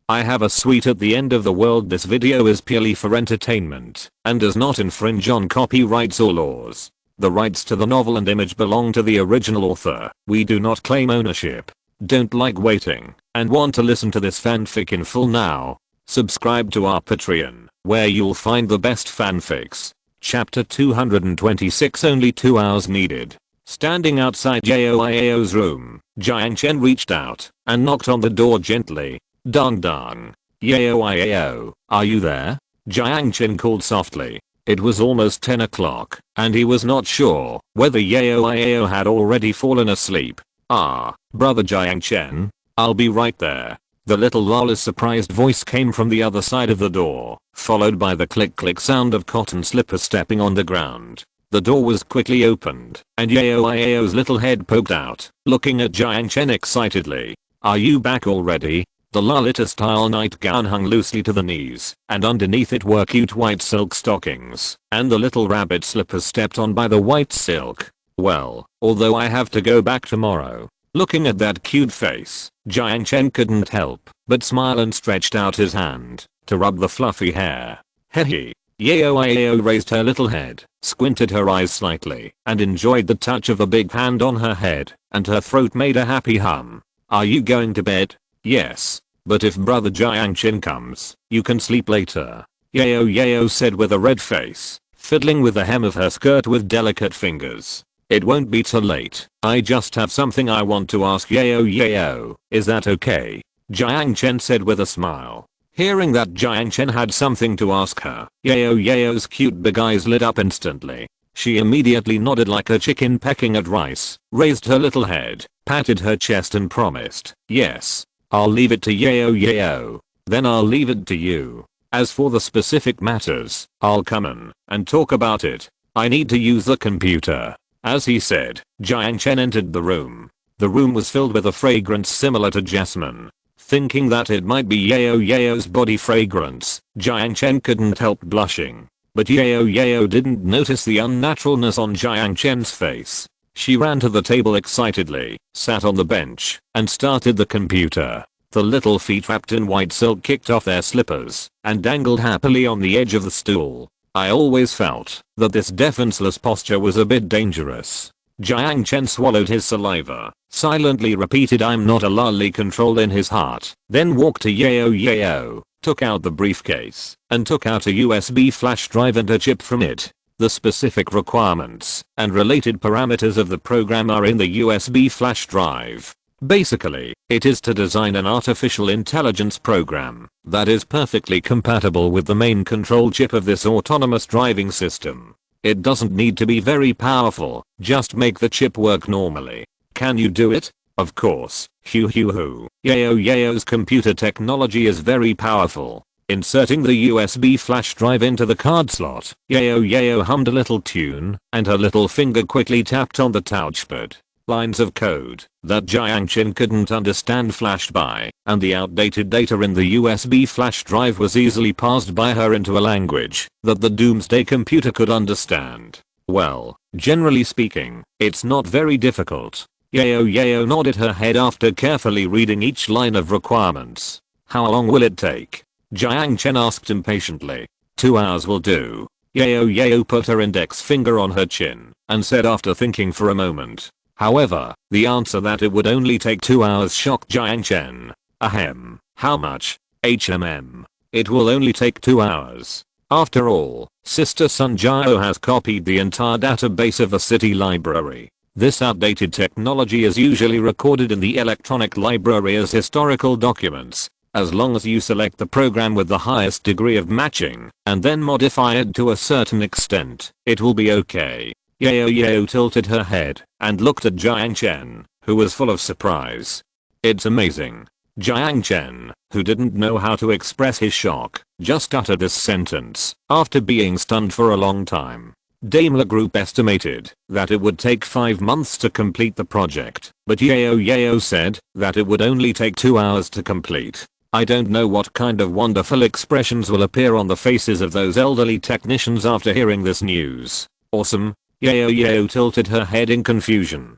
I have a sweet at the end of the world. This video is purely for entertainment and does not infringe on copyrights or laws. The rights to the novel and image belong to the original author. We do not claim ownership. Don't like waiting and want to listen to this fanfic in full now? Subscribe to our Patreon, where you'll find the best fanfics. Chapter 226, only 2 hours needed. Standing outside Jiao's room, Jiang Chen reached out and knocked on the door gently. Dong dong. Yao, are you there? Jiang Chen called softly. It was almost 10 o'clock, and he was not sure whether Yao had already fallen asleep. Brother Jiang Chen, I'll be right there. The little lawless surprised voice came from the other side of the door, followed by the click sound of cotton slippers stepping on the ground. The door was quickly opened, and Yao's little head poked out, looking at Jiang Chen excitedly. Are you back already? The Lolita-style nightgown hung loosely to the knees, and underneath it were cute white silk stockings, and the little rabbit slippers stepped on by the white silk. Well, although I have to go back tomorrow. Looking at that cute face, Jiang Chen couldn't help but smile and stretched out his hand to rub the fluffy hair. Hehe. Yao raised her little head, squinted her eyes slightly, and enjoyed the touch of a big hand on her head, and her throat made a happy hum. Are you going to bed? Yes. But if brother Jiang Chen comes, you can sleep later. Yao said with a red face, fiddling with the hem of her skirt with delicate fingers. It won't be too late. I just have something I want to ask Yao. Is that okay? Jiang Chen said with a smile. Hearing that Jiang Chen had something to ask her, Yao's cute big eyes lit up instantly. She immediately nodded like a chicken pecking at rice, raised her little head, patted her chest and promised, yes. I'll leave it to Yao. Then I'll leave it to you. As for the specific matters, I'll come in and talk about it. I need to use the computer. As he said, Jiang Chen entered the room. The room was filled with a fragrance similar to jasmine. Thinking that it might be Yao's body fragrance, Jiang Chen couldn't help blushing. But Yao didn't notice the unnaturalness on Jiang Chen's face. She ran to the table excitedly, sat on the bench, and started the computer. The little feet wrapped in white silk kicked off their slippers and dangled happily on the edge of the stool. I always felt that this defenseless posture was a bit dangerous. Jiang Chen swallowed his saliva, silently repeated I'm not a lolly control in his heart, then walked to Yao, took out the briefcase, and took out a USB flash drive and a chip from it. The specific requirements and related parameters of the program are in the USB flash drive. Basically, it is to design an artificial intelligence program that is perfectly compatible with the main control chip of this autonomous driving system. It doesn't need to be very powerful, just make the chip work normally. Can you do it? Of course. Yao's computer technology is very powerful. Inserting the USB flash drive into the card slot, Yao hummed a little tune, and her little finger quickly tapped on the touchpad. Lines of code that Jiang Chen couldn't understand flashed by, and the outdated data in the USB flash drive was easily passed by her into a language that the doomsday computer could understand. Well, generally speaking, it's not very difficult. Yao nodded her head after carefully reading each line of requirements. How long will it take? Jiang Chen asked impatiently. 2 hours will do. Yao put her index finger on her chin and said after thinking for a moment. However, the answer that it would only take 2 hours shocked Jiang Chen. Ahem. How much? It will only take 2 hours. After all, Sister Sun Jiao has copied the entire database of the city library. This outdated technology is usually recorded in the electronic library as historical documents. As long as you select the program with the highest degree of matching, and then modify it to a certain extent, it will be okay. Yao tilted her head, and looked at Jiang Chen, who was full of surprise. It's amazing. Jiang Chen, who didn't know how to express his shock, just uttered this sentence, after being stunned for a long time. Daimler Group estimated that it would take 5 months to complete the project, but Yao said that it would only take 2 hours to complete. I don't know what kind of wonderful expressions will appear on the faces of those elderly technicians after hearing this news. Awesome. Yao tilted her head in confusion.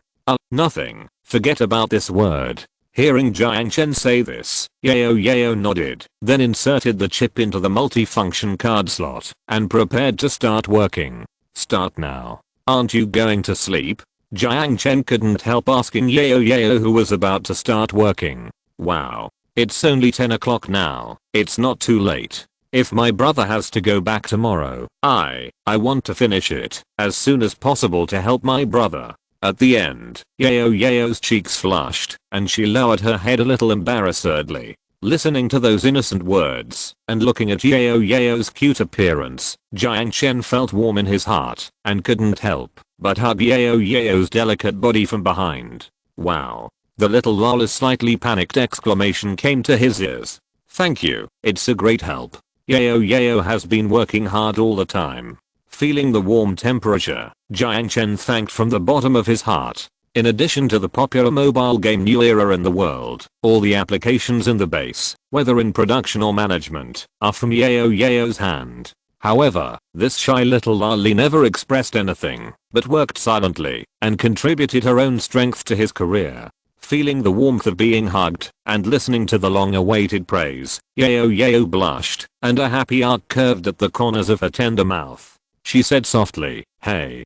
Nothing. Forget about this word. Hearing Jiang Chen say this, Yao nodded, then inserted the chip into the multifunction card slot and prepared to start working. Start now. Aren't you going to sleep? Jiang Chen couldn't help asking Yao who was about to start working. Wow. It's only 10 o'clock now. It's not too late. If my brother has to go back tomorrow, I want to finish it as soon as possible to help my brother. At the end, Yao's cheeks flushed, and she lowered her head a little embarrassedly. Listening to those innocent words, and looking at Yao's cute appearance, Jiang Chen felt warm in his heart, and couldn't help but hug Yao's delicate body from behind. Wow. The little lola's slightly panicked exclamation came to his ears. Thank you, it's a great help. Yao has been working hard all the time. Feeling the warm temperature, Jiang Chen thanked from the bottom of his heart. In addition to the popular mobile game New Era in the world, all the applications in the base, whether in production or management, are from Yao's hand. However, this shy little lolly never expressed anything, but worked silently, and contributed her own strength to his career. Feeling the warmth of being hugged, and listening to the long-awaited praise, Yao blushed, and a happy arc curved at the corners of her tender mouth. She said softly, hey,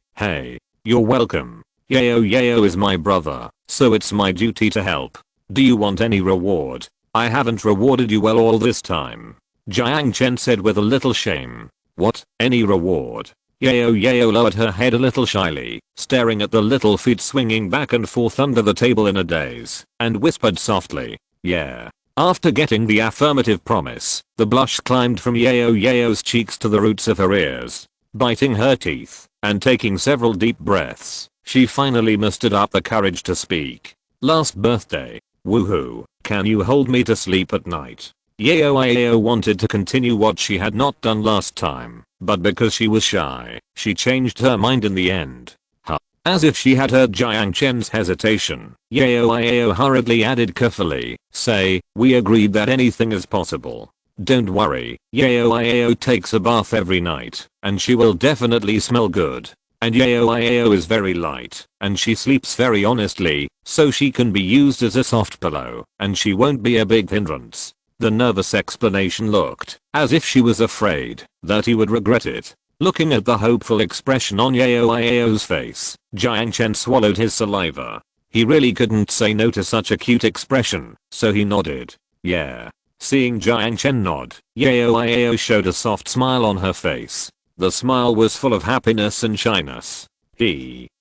you're welcome. Yao is my brother, so it's my duty to help. Do you want any reward? I haven't rewarded you well all this time. Jiang Chen said with a little shame. What, any reward? Yao lowered her head a little shyly, staring at the little feet swinging back and forth under the table in a daze, and whispered softly, yeah. After getting the affirmative promise, the blush climbed from Yao's cheeks to the roots of her ears. Biting her teeth, and taking several deep breaths, she finally mustered up the courage to speak. Last birthday. Woohoo, can you hold me to sleep at night? Yao wanted to continue what she had not done last time, but because she was shy, she changed her mind in the end. As if she had heard Jiang Chen's hesitation, Yao hurriedly added carefully, say, we agreed that anything is possible. Don't worry, Yao takes a bath every night, and she will definitely smell good. And Yao is very light, and she sleeps very honestly, so she can be used as a soft pillow, and she won't be a big hindrance. The nervous explanation looked as if she was afraid that he would regret it. Looking at the hopeful expression on Yao's face, Jiang Chen swallowed his saliva. He really couldn't say no to such a cute expression, so he nodded. Yeah. Seeing Jiang Chen nod, Yao showed a soft smile on her face. The smile was full of happiness and shyness.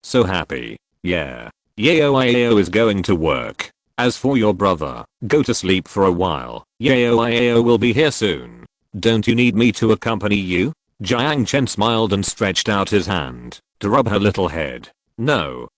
So happy. Yeah. Yao is going to work. As for your brother, go to sleep for a while. Yao will be here soon. Don't you need me to accompany you? Jiang Chen smiled and stretched out his hand to rub her little head. No.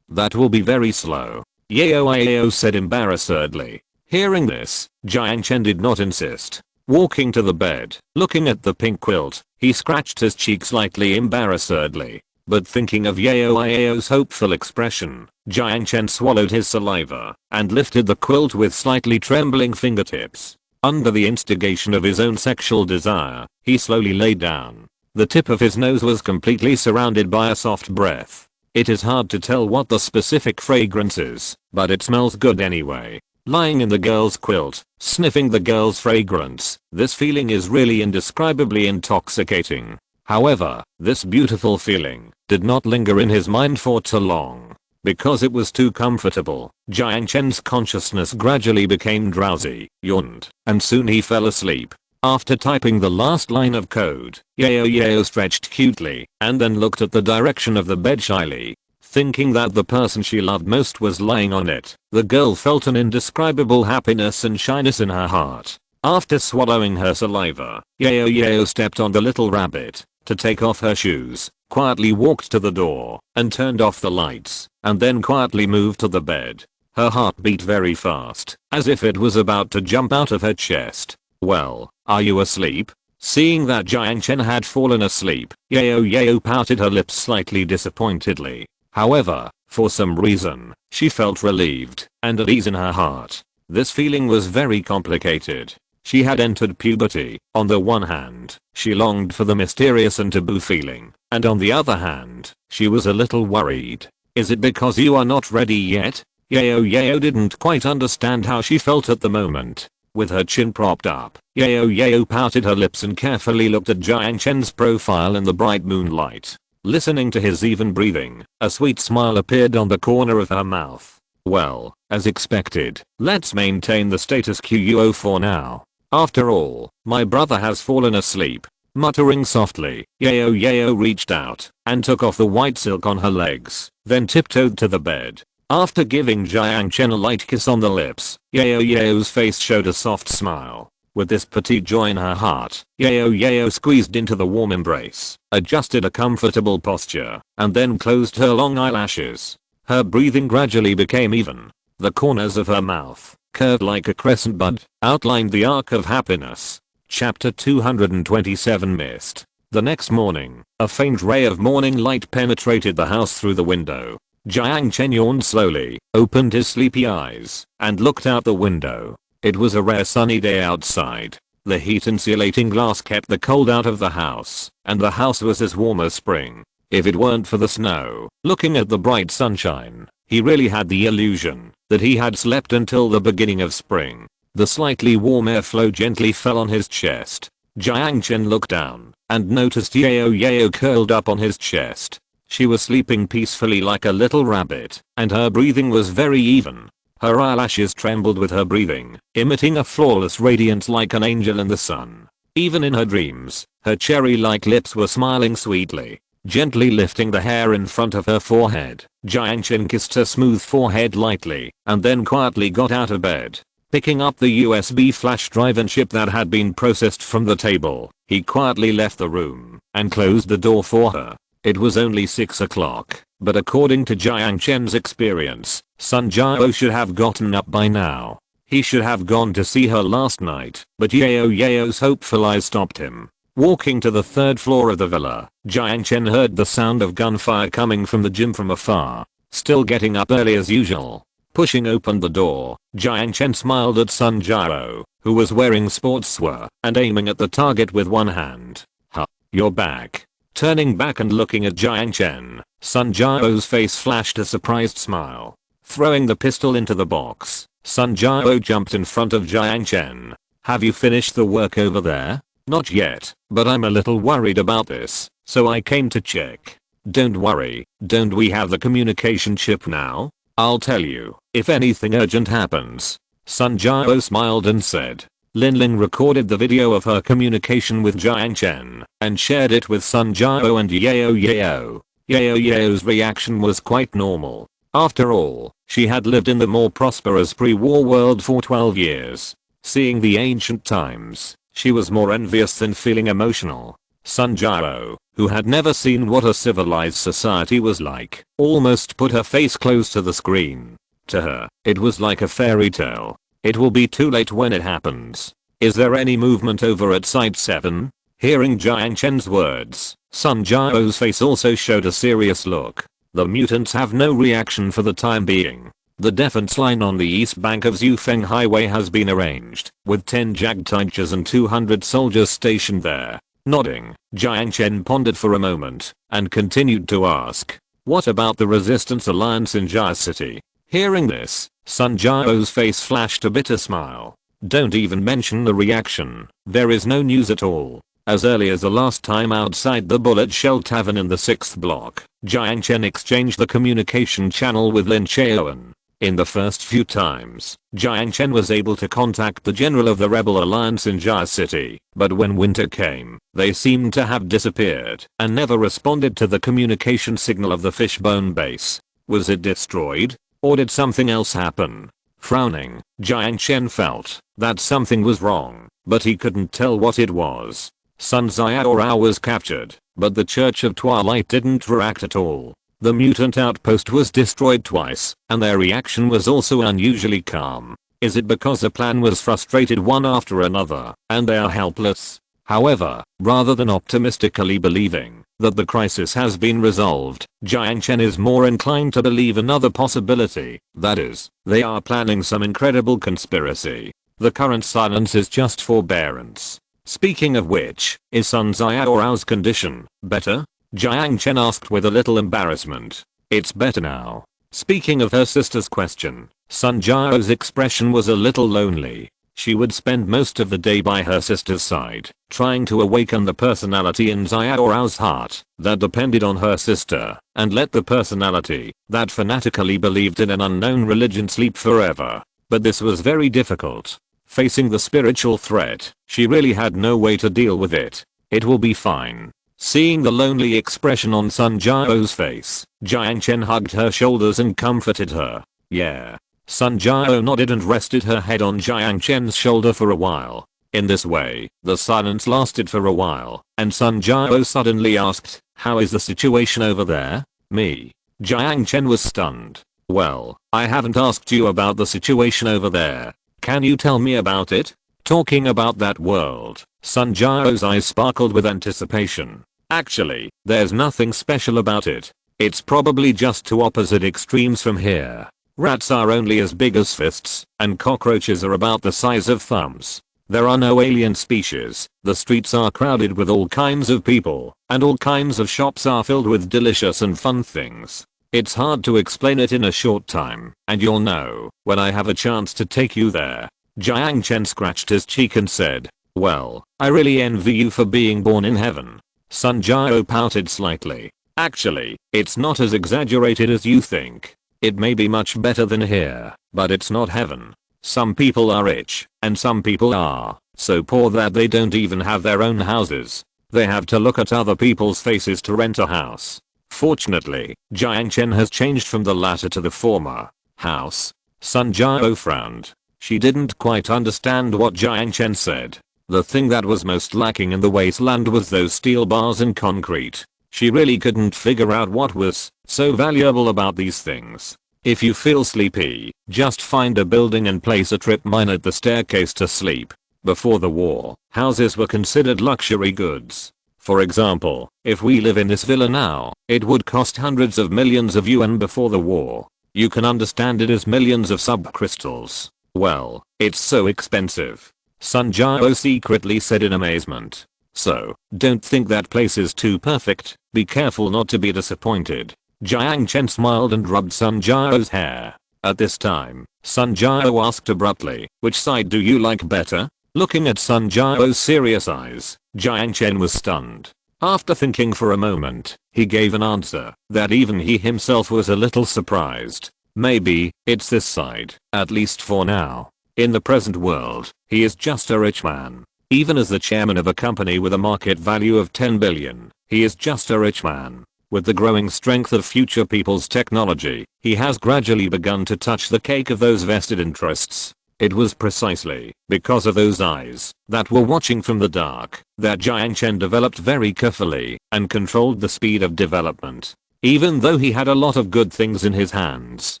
That will be very slow. Yao said embarrassedly. Hearing this, Jiang Chen did not insist. Walking to the bed, looking at the pink quilt, he scratched his cheek slightly embarrassedly. But thinking of Yao's hopeful expression, Jiang Chen swallowed his saliva and lifted the quilt with slightly trembling fingertips. Under the instigation of his own sexual desire, he slowly lay down. The tip of his nose was completely surrounded by a soft breath. It is hard to tell what the specific fragrance is, but it smells good anyway. Lying in the girl's quilt, sniffing the girl's fragrance, this feeling is really indescribably intoxicating. However, this beautiful feeling did not linger in his mind for too long. Because it was too comfortable, Jiang Chen's consciousness gradually became drowsy, yawned, and soon he fell asleep. After typing the last line of code, Yao stretched cutely, and then looked at the direction of the bed shyly. Thinking that the person she loved most was lying on it, the girl felt an indescribable happiness and shyness in her heart. After swallowing her saliva, Yao stepped on the little rabbit to take off her shoes, quietly walked to the door, and turned off the lights, and then quietly moved to the bed. Her heart beat very fast, as if it was about to jump out of her chest. Well, are you asleep? Seeing that Jiang Chen had fallen asleep, Yao pouted her lips slightly disappointedly. However, for some reason, she felt relieved and at ease in her heart. This feeling was very complicated. She had entered puberty. On the one hand, she longed for the mysterious and taboo feeling, and on the other hand, she was a little worried. Is it because you are not ready yet? Yao didn't quite understand how she felt at the moment. With her chin propped up, Yao pouted her lips and carefully looked at Jiang Chen's profile in the bright moonlight. Listening to his even breathing, a sweet smile appeared on the corner of her mouth. Well, as expected, let's maintain the status quo for now. After all, my brother has fallen asleep. Muttering softly, Yao reached out and took off the white silk on her legs, then tiptoed to the bed. After giving Jiang Chen a light kiss on the lips, Yao's face showed a soft smile. With this petite joy in her heart, Yao squeezed into the warm embrace, adjusted a comfortable posture, and then closed her long eyelashes. Her breathing gradually became even. The corners of her mouth, curved like a crescent bud, outlined the arc of happiness. Chapter 227 Mist. The next morning, a faint ray of morning light penetrated the house through the window. Jiang Chen yawned slowly, opened his sleepy eyes, and looked out the window. It was a rare sunny day outside. The heat insulating glass kept the cold out of the house, and the house was as warm as spring. If it weren't for the snow, looking at the bright sunshine, he really had the illusion that he had slept until the beginning of spring. The slightly warm airflow gently fell on his chest. Jiang Chen looked down and noticed Yao curled up on his chest. She was sleeping peacefully like a little rabbit, and her breathing was very even. Her eyelashes trembled with her breathing, emitting a flawless radiance like an angel in the sun. Even in her dreams, her cherry-like lips were smiling sweetly. Gently lifting the hair in front of her forehead, Jiang Chen kissed her smooth forehead lightly, and then quietly got out of bed. Picking up the USB flash drive and chip that had been processed from the table, he quietly left the room and closed the door for her. It was only 6 o'clock, but according to Jiang Chen's experience, Sun Jiao should have gotten up by now. He should have gone to see her last night, but Yao's hopeful eyes stopped him. Walking to the third floor of the villa, Jiang Chen heard the sound of gunfire coming from the gym from afar. Still getting up early as usual. Pushing open the door, Jiang Chen smiled at Sun Jiao, who was wearing sportswear and aiming at the target with one hand. "Huh, you're back." Turning back and looking at Jiang Chen, Sun Jiao's face flashed a surprised smile. Throwing the pistol into the box, Sun Jiao jumped in front of Jiang Chen. "Have you finished the work over there?" "Not yet, but I'm a little worried about this, so I came to check." "Don't worry, don't we have the communication chip now? I'll tell you if anything urgent happens." Sun Jiao smiled and said. Linling recorded the video of her communication with Jiang Chen and shared it with Sun Jiao and Yao. Yao's reaction was quite normal. After all, she had lived in the more prosperous pre-war world for 12 years. Seeing the ancient times, she was more envious than feeling emotional. Sun Jiao, who had never seen what a civilized society was like, almost put her face close to the screen. To her, it was like a fairy tale. It will be too late when it happens. "Is there any movement over at Site 7? Hearing Jiang Chen's words, Sun Jiao's face also showed a serious look. The mutants have no reaction for the time being. The defense line on the east bank of Zhufeng Highway has been arranged, with 10 Jagdtigers and 200 soldiers stationed there. Nodding, Jiang Chen pondered for a moment, and continued to ask, "What about the Resistance Alliance in Jia City?" Hearing this, Sun Jiao's face flashed a bitter smile. "Don't even mention the reaction. There is no news at all." As early as the last time outside the Bullet Shell Tavern in the 6th block, Jiang Chen exchanged the communication channel with Lin Cheoan. In the first few times, Jiang Chen was able to contact the general of the Rebel Alliance in Jia City, but when winter came, they seemed to have disappeared and never responded to the communication signal of the Fishbone base. Was it destroyed? Or did something else happen? Frowning, Jiang Chen felt that something was wrong, but he couldn't tell what it was. Sun Jiao was captured, but the Church of Twilight didn't react at all. The mutant outpost was destroyed twice, and their reaction was also unusually calm. Is it because the plan was frustrated one after another, and they are helpless? However, rather than optimistically believing that the crisis has been resolved, Jiang Chen is more inclined to believe another possibility, that is, they are planning some incredible conspiracy. The current silence is just forbearance. Speaking of which, is Sun Jiao's condition better? Jiang Chen asked with a little embarrassment. "It's better now. Speaking of her sister's question, Sun Jiao's expression was a little lonely. She would spend most of the day by her sister's side, trying to awaken the personality in Xiao's heart that depended on her sister, and let the personality that fanatically believed in an unknown religion sleep forever. But this was very difficult. Facing the spiritual threat, she really had no way to deal with it. It will be fine. Seeing the lonely expression on Sun Jiao's face, Jiang Chen hugged her shoulders and comforted her. Yeah. Sun Jiao nodded and rested her head on Jiang Chen's shoulder for a while. In this way, the silence lasted for a while, and Sun Jiao suddenly asked, "How is the situation over there?" Me. Jiang Chen was stunned. "Well, I haven't asked you about the situation over there. Can you tell me about it?" Talking about that world, Sun Jiao's eyes sparkled with anticipation. "Actually, there's nothing special about it. It's probably just two opposite extremes from here. Rats are only as big as fists, and cockroaches are about the size of thumbs. There are no alien species, the streets are crowded with all kinds of people, and all kinds of shops are filled with delicious and fun things. It's hard to explain it in a short time, and you'll know when I have a chance to take you there." Jiang Chen scratched his cheek and said, "Well, I really envy you for being born in heaven." Sun Jiao pouted slightly. "Actually, it's not as exaggerated as you think. It may be much better than here, but it's not heaven. Some people are rich, and some people are so poor that they don't even have their own houses. They have to look at other people's faces to rent a house." Fortunately, Jiang Chen has changed from the latter to the former. House. Sun Jiao frowned. She didn't quite understand what Jiang Chen said. The thing that was most lacking in the wasteland was those steel bars and concrete. She really couldn't figure out what was so valuable about these things. If you feel sleepy, just find a building and place a trip mine at the staircase to sleep. Before the war, houses were considered luxury goods. For example, if we live in this villa now, it would cost hundreds of millions of yuan before the war. You can understand it as millions of subcrystals. Well, it's so expensive. Sun Jiao secretly said in amazement. So, don't think that place is too perfect, be careful not to be disappointed. Jiang Chen smiled and rubbed Sun Jiao's hair. At this time, Sun Jiao asked abruptly, "Which side do you like better?" Looking at Sun Jiao's serious eyes, Jiang Chen was stunned. After thinking for a moment, he gave an answer that even he himself was a little surprised. "Maybe, it's this side, at least for now. In the present world, he is just a rich man. Even as the chairman of a company with a market value of 10 billion, he is just a rich man. With the growing strength of future people's technology, he has gradually begun to touch the cake of those vested interests." It was precisely because of those eyes that were watching from the dark that Jiang Chen developed very carefully and controlled the speed of development. Even though he had a lot of good things in his hands,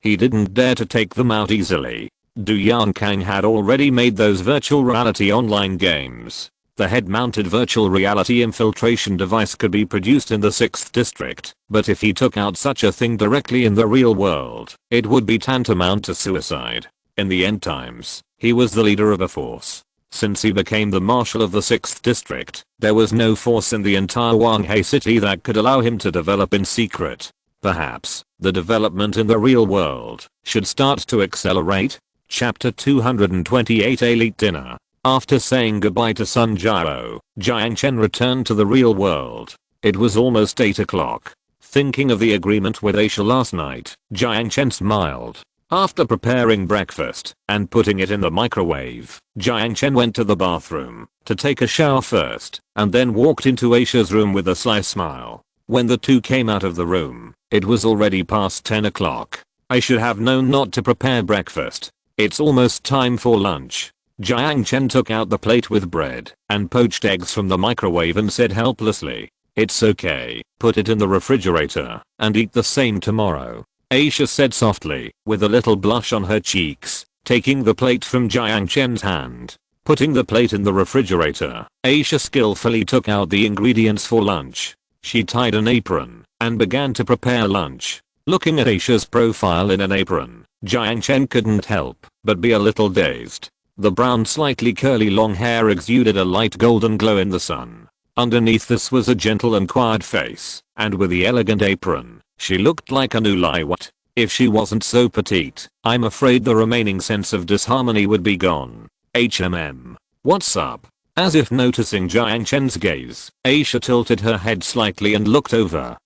he didn't dare to take them out easily. Du Yankang had already made those virtual reality online games. The head-mounted virtual reality infiltration device could be produced in the 6th district, but if he took out such a thing directly in the real world, it would be tantamount to suicide. In the end times, he was the leader of a force. Since he became the marshal of the 6th district, there was no force in the entire Wanghei city that could allow him to develop in secret. Perhaps, the development in the real world should start to accelerate. Chapter 228 Elite Dinner. After saying goodbye to Sun Jiao, Jiang Chen returned to the real world. It was almost 8 o'clock. Thinking of the agreement with Aisha last night, Jiang Chen smiled. After preparing breakfast and putting it in the microwave, Jiang Chen went to the bathroom to take a shower first, and then walked into Aisha's room with a sly smile. When the two came out of the room, it was already past 10 o'clock. "I should have known not to prepare breakfast. It's almost time for lunch." Jiang Chen took out the plate with bread and poached eggs from the microwave and said helplessly, "It's okay, put it in the refrigerator and eat the same tomorrow." Aisha said softly, with a little blush on her cheeks, taking the plate from Jiang Chen's hand. Putting the plate in the refrigerator, Aisha skillfully took out the ingredients for lunch. She tied an apron and began to prepare lunch. Looking at Aisha's profile in an apron, Jiang Chen couldn't help but be a little dazed. The brown slightly curly long hair exuded a light golden glow in the sun. Underneath this was a gentle and quiet face, and with the elegant apron, she looked like a new liwat. If she wasn't so petite, I'm afraid the remaining sense of disharmony would be gone. HMM. What's up? As if noticing Jiang Chen's gaze, Aisha tilted her head slightly and looked over.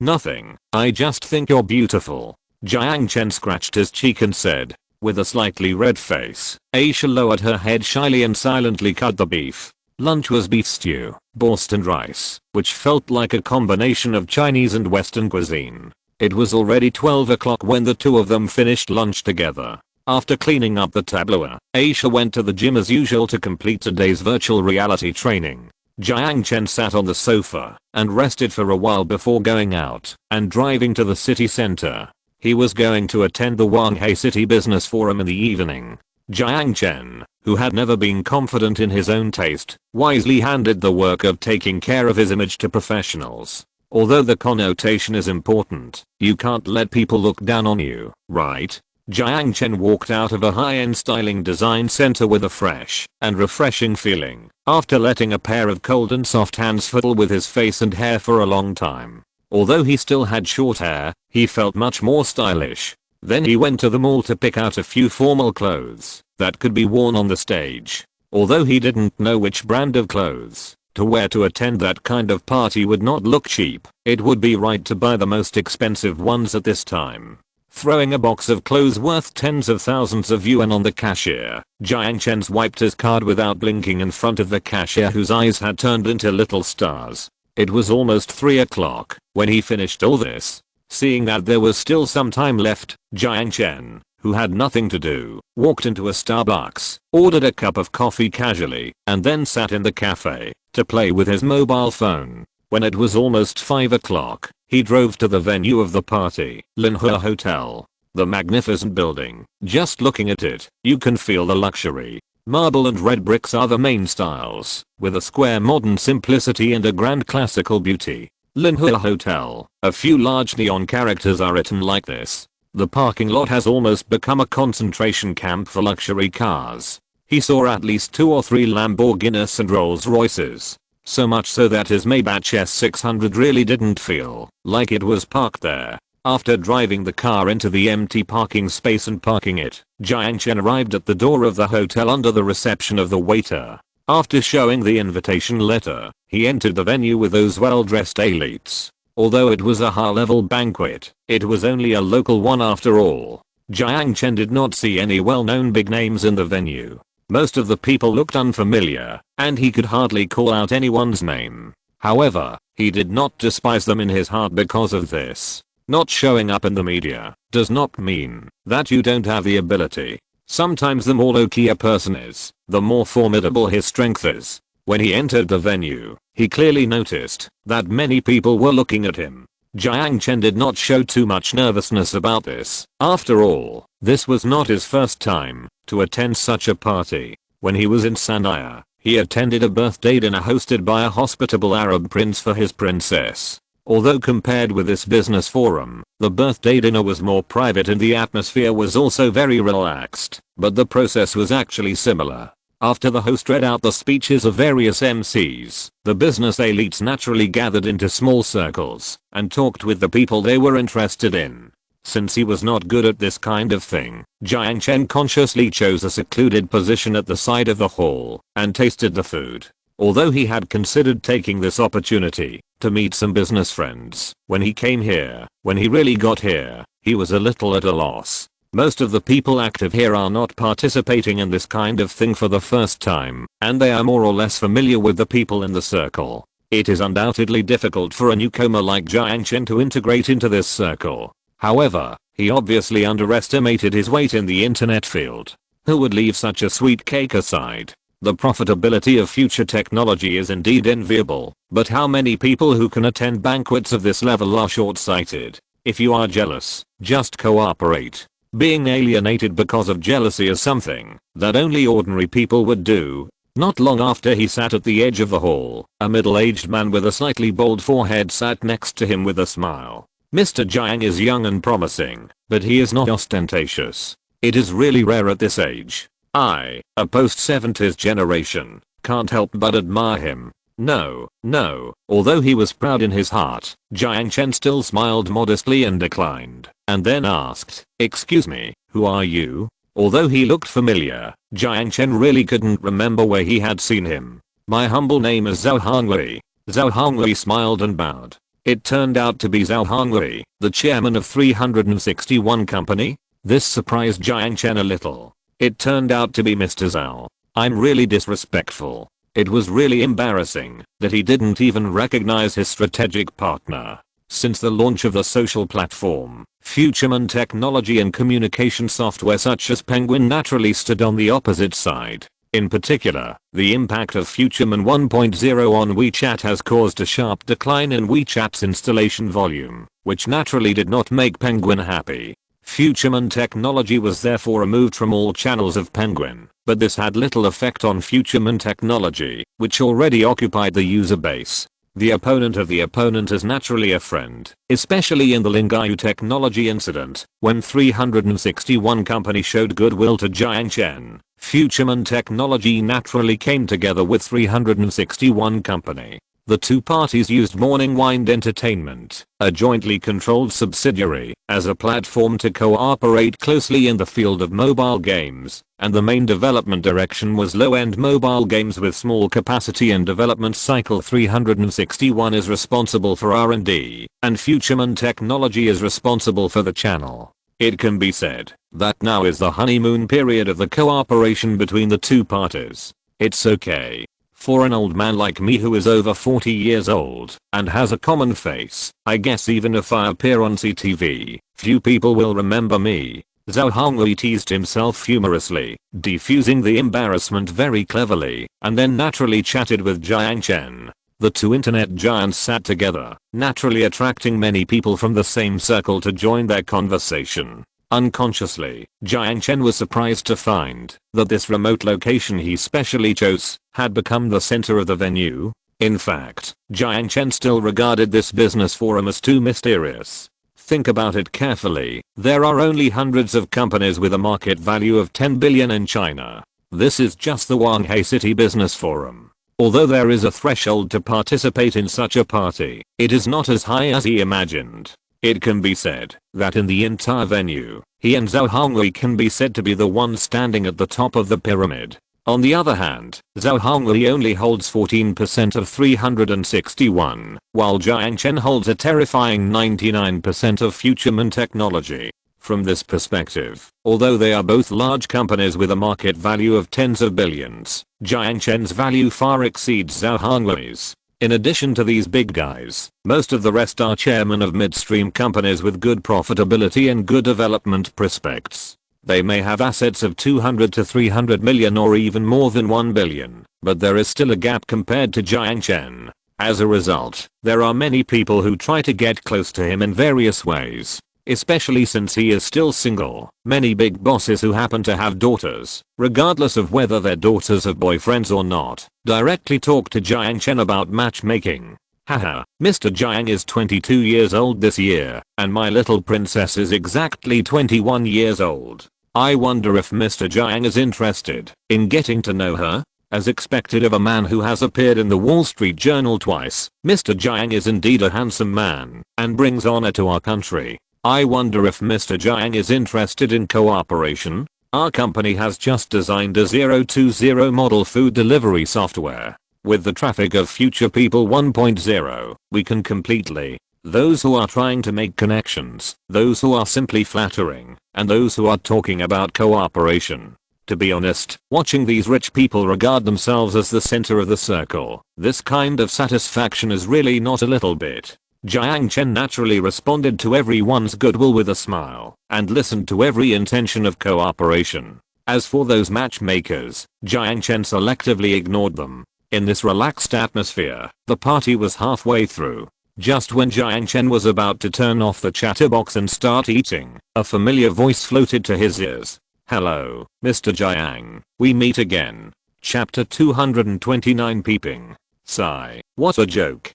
Nothing. I just think you're beautiful. Jiang Chen scratched his cheek and said, with a slightly red face. Aisha lowered her head shyly and silently cut the beef. Lunch was beef stew, borscht and rice, which felt like a combination of Chinese and Western cuisine. It was already 12 o'clock when the two of them finished lunch together. After cleaning up the tableau, Aisha went to the gym as usual to complete today's virtual reality training. Jiang Chen sat on the sofa and rested for a while before going out and driving to the city center. He was going to attend the Wanghai City Business Forum in the evening. Jiang Chen, who had never been confident in his own taste, wisely handed the work of taking care of his image to professionals. Although the connotation is important, you can't let people look down on you, right? Jiang Chen walked out of a high-end styling design center with a fresh and refreshing feeling, after letting a pair of cold and soft hands fiddle with his face and hair for a long time. Although he still had short hair, he felt much more stylish. Then he went to the mall to pick out a few formal clothes that could be worn on the stage. Although he didn't know which brand of clothes to wear to attend that kind of party would not look cheap, it would be right to buy the most expensive ones at this time. Throwing a box of clothes worth tens of thousands of yuan on the cashier, Jiang Chen swiped his card without blinking in front of the cashier whose eyes had turned into little stars. It was almost 3 o'clock when he finished all this. Seeing that there was still some time left, Jiang Chen, who had nothing to do, walked into a Starbucks, ordered a cup of coffee casually, and then sat in the cafe to play with his mobile phone. When it was almost 5 o'clock, he drove to the venue of the party, Linhe Hotel. The magnificent building. Just looking at it, you can feel the luxury. Marble and red bricks are the main styles, with a square modern simplicity and a grand classical beauty. Linhe Hotel. A few large neon characters are written like this. The parking lot has almost become a concentration camp for luxury cars. He saw at least 2 or 3 Lamborghinis and Rolls Royces. So much so that his Maybach S600 really didn't feel like it was parked there. After driving the car into the empty parking space and parking it, Jiang Chen arrived at the door of the hotel under the reception of the waiter. After showing the invitation letter, he entered the venue with those well-dressed elites. Although it was a high-level banquet, it was only a local one after all. Jiang Chen did not see any well-known big names in the venue. Most of the people looked unfamiliar, and he could hardly call out anyone's name. However, he did not despise them in his heart because of this. Not showing up in the media does not mean that you don't have the ability. Sometimes the more low-key a person is, the more formidable his strength is. When he entered the venue, he clearly noticed that many people were looking at him. Jiang Chen did not show too much nervousness about this. After all, this was not his first time to attend such a party. When he was in Sanya, he attended a birthday dinner hosted by a hospitable Arab prince for his princess. Although compared with this business forum, the birthday dinner was more private and the atmosphere was also very relaxed, but the process was actually similar. After the host read out the speeches of various MCs, the business elites naturally gathered into small circles and talked with the people they were interested in. Since he was not good at this kind of thing, Jiang Chen consciously chose a secluded position at the side of the hall and tasted the food. Although he had considered taking this opportunity to meet some business friends when he came here, when he really got here, he was a little at a loss. Most of the people active here are not participating in this kind of thing for the first time, and they are more or less familiar with the people in the circle. It is undoubtedly difficult for a newcomer like Jiang Chen to integrate into this circle. However, he obviously underestimated his weight in the internet field. Who would leave such a sweet cake aside? The profitability of future technology is indeed enviable, but how many people who can attend banquets of this level are short-sighted? If you are jealous, just cooperate. Being alienated because of jealousy is something that only ordinary people would do. Not long after he sat at the edge of the hall, a middle-aged man with a slightly bald forehead sat next to him with a smile. Mr. Jiang is young and promising, but he is not ostentatious. It is really rare at this age. I, a post-70s generation, can't help but admire him. No, no. Although he was proud in his heart, Jiang Chen still smiled modestly and declined, and then asked, "Excuse me, who are you?" Although he looked familiar, Jiang Chen really couldn't remember where he had seen him. "My humble name is Zhao Hongwei." Zhao Hongwei smiled and bowed. It turned out to be Zhao Hongwei, the chairman of 361 Company. This surprised Jiang Chen a little. It turned out to be Mr. Zhao. I'm really disrespectful. It was really embarrassing that he didn't even recognize his strategic partner. Since the launch of the social platform, Futureman technology and communication software such as Penguin naturally stood on the opposite side. In particular, the impact of Futureman 1.0 on WeChat has caused a sharp decline in WeChat's installation volume, which naturally did not make Penguin happy. Futureman technology was therefore removed from all channels of Penguin, but this had little effect on Futureman technology, which already occupied the user base. The opponent of the opponent is naturally a friend, especially in the Lingayu technology incident, when 361 Company showed goodwill to Jiang Chen. Futureman technology naturally came together with 361 Company. The two parties used Morning Wind Entertainment, a jointly controlled subsidiary, as a platform to cooperate closely in the field of mobile games, and the main development direction was low-end mobile games with small capacity and development cycle. 361 is responsible for R&D, and Futureman technology is responsible for the channel. It can be said that now is the honeymoon period of the cooperation between the two parties. It's okay. For an old man like me who is over 40 years old and has a common face, I guess even if I appear on CTV, few people will remember me. Zhao Hongwei teased himself humorously, defusing the embarrassment very cleverly, and then naturally chatted with Jiang Chen. The two internet giants sat together, naturally attracting many people from the same circle to join their conversation. Unconsciously, Jiang Chen was surprised to find that this remote location he specially chose had become the center of the venue. In fact, Jiang Chen still regarded this business forum as too mysterious. Think about it carefully, there are only hundreds of companies with a market value of 10 billion in China. This is just the Wanghai City Business Forum. Although there is a threshold to participate in such a party, it is not as high as he imagined. It can be said that in the entire venue, he and Zhao Hongwei can be said to be the ones standing at the top of the pyramid. On the other hand, Zhao Hongwei only holds 14% of 361, while Jiang Chen holds a terrifying 99% of Futureman technology. From this perspective, although they are both large companies with a market value of tens of billions, Jiang Chen's value far exceeds Zhao Hongwei's. In addition to these big guys, most of the rest are chairmen of midstream companies with good profitability and good development prospects. They may have assets of 200 to 300 million or even more than 1 billion, but there is still a gap compared to Jiang Chen. As a result, there are many people who try to get close to him in various ways. Especially since he is still single, many big bosses who happen to have daughters, regardless of whether their daughters have boyfriends or not, directly talk to Jiang Chen about matchmaking. Haha, Mr. Jiang is 22 years old this year, and my little princess is exactly 21 years old. I wonder if Mr. Jiang is interested in getting to know her? As expected of a man who has appeared in the Wall Street Journal twice, Mr. Jiang is indeed a handsome man, and brings honor to our country. I wonder if Mr. Jiang is interested in cooperation? Our company has just designed a 020 model food delivery software. With the traffic of Future People 1.0, we can completely. Those who are trying to make connections, those who are simply flattering, and those who are talking about cooperation. To be honest, watching these rich people regard themselves as the center of the circle, this kind of satisfaction is really not a little bit. Jiang Chen naturally responded to everyone's goodwill with a smile, and listened to every intention of cooperation. As for those matchmakers, Jiang Chen selectively ignored them. In this relaxed atmosphere, the party was halfway through. Just when Jiang Chen was about to turn off the chatterbox and start eating, a familiar voice floated to his ears. Hello, Mr. Jiang, we meet again. Chapter 229 Peeping. Sigh, what a joke.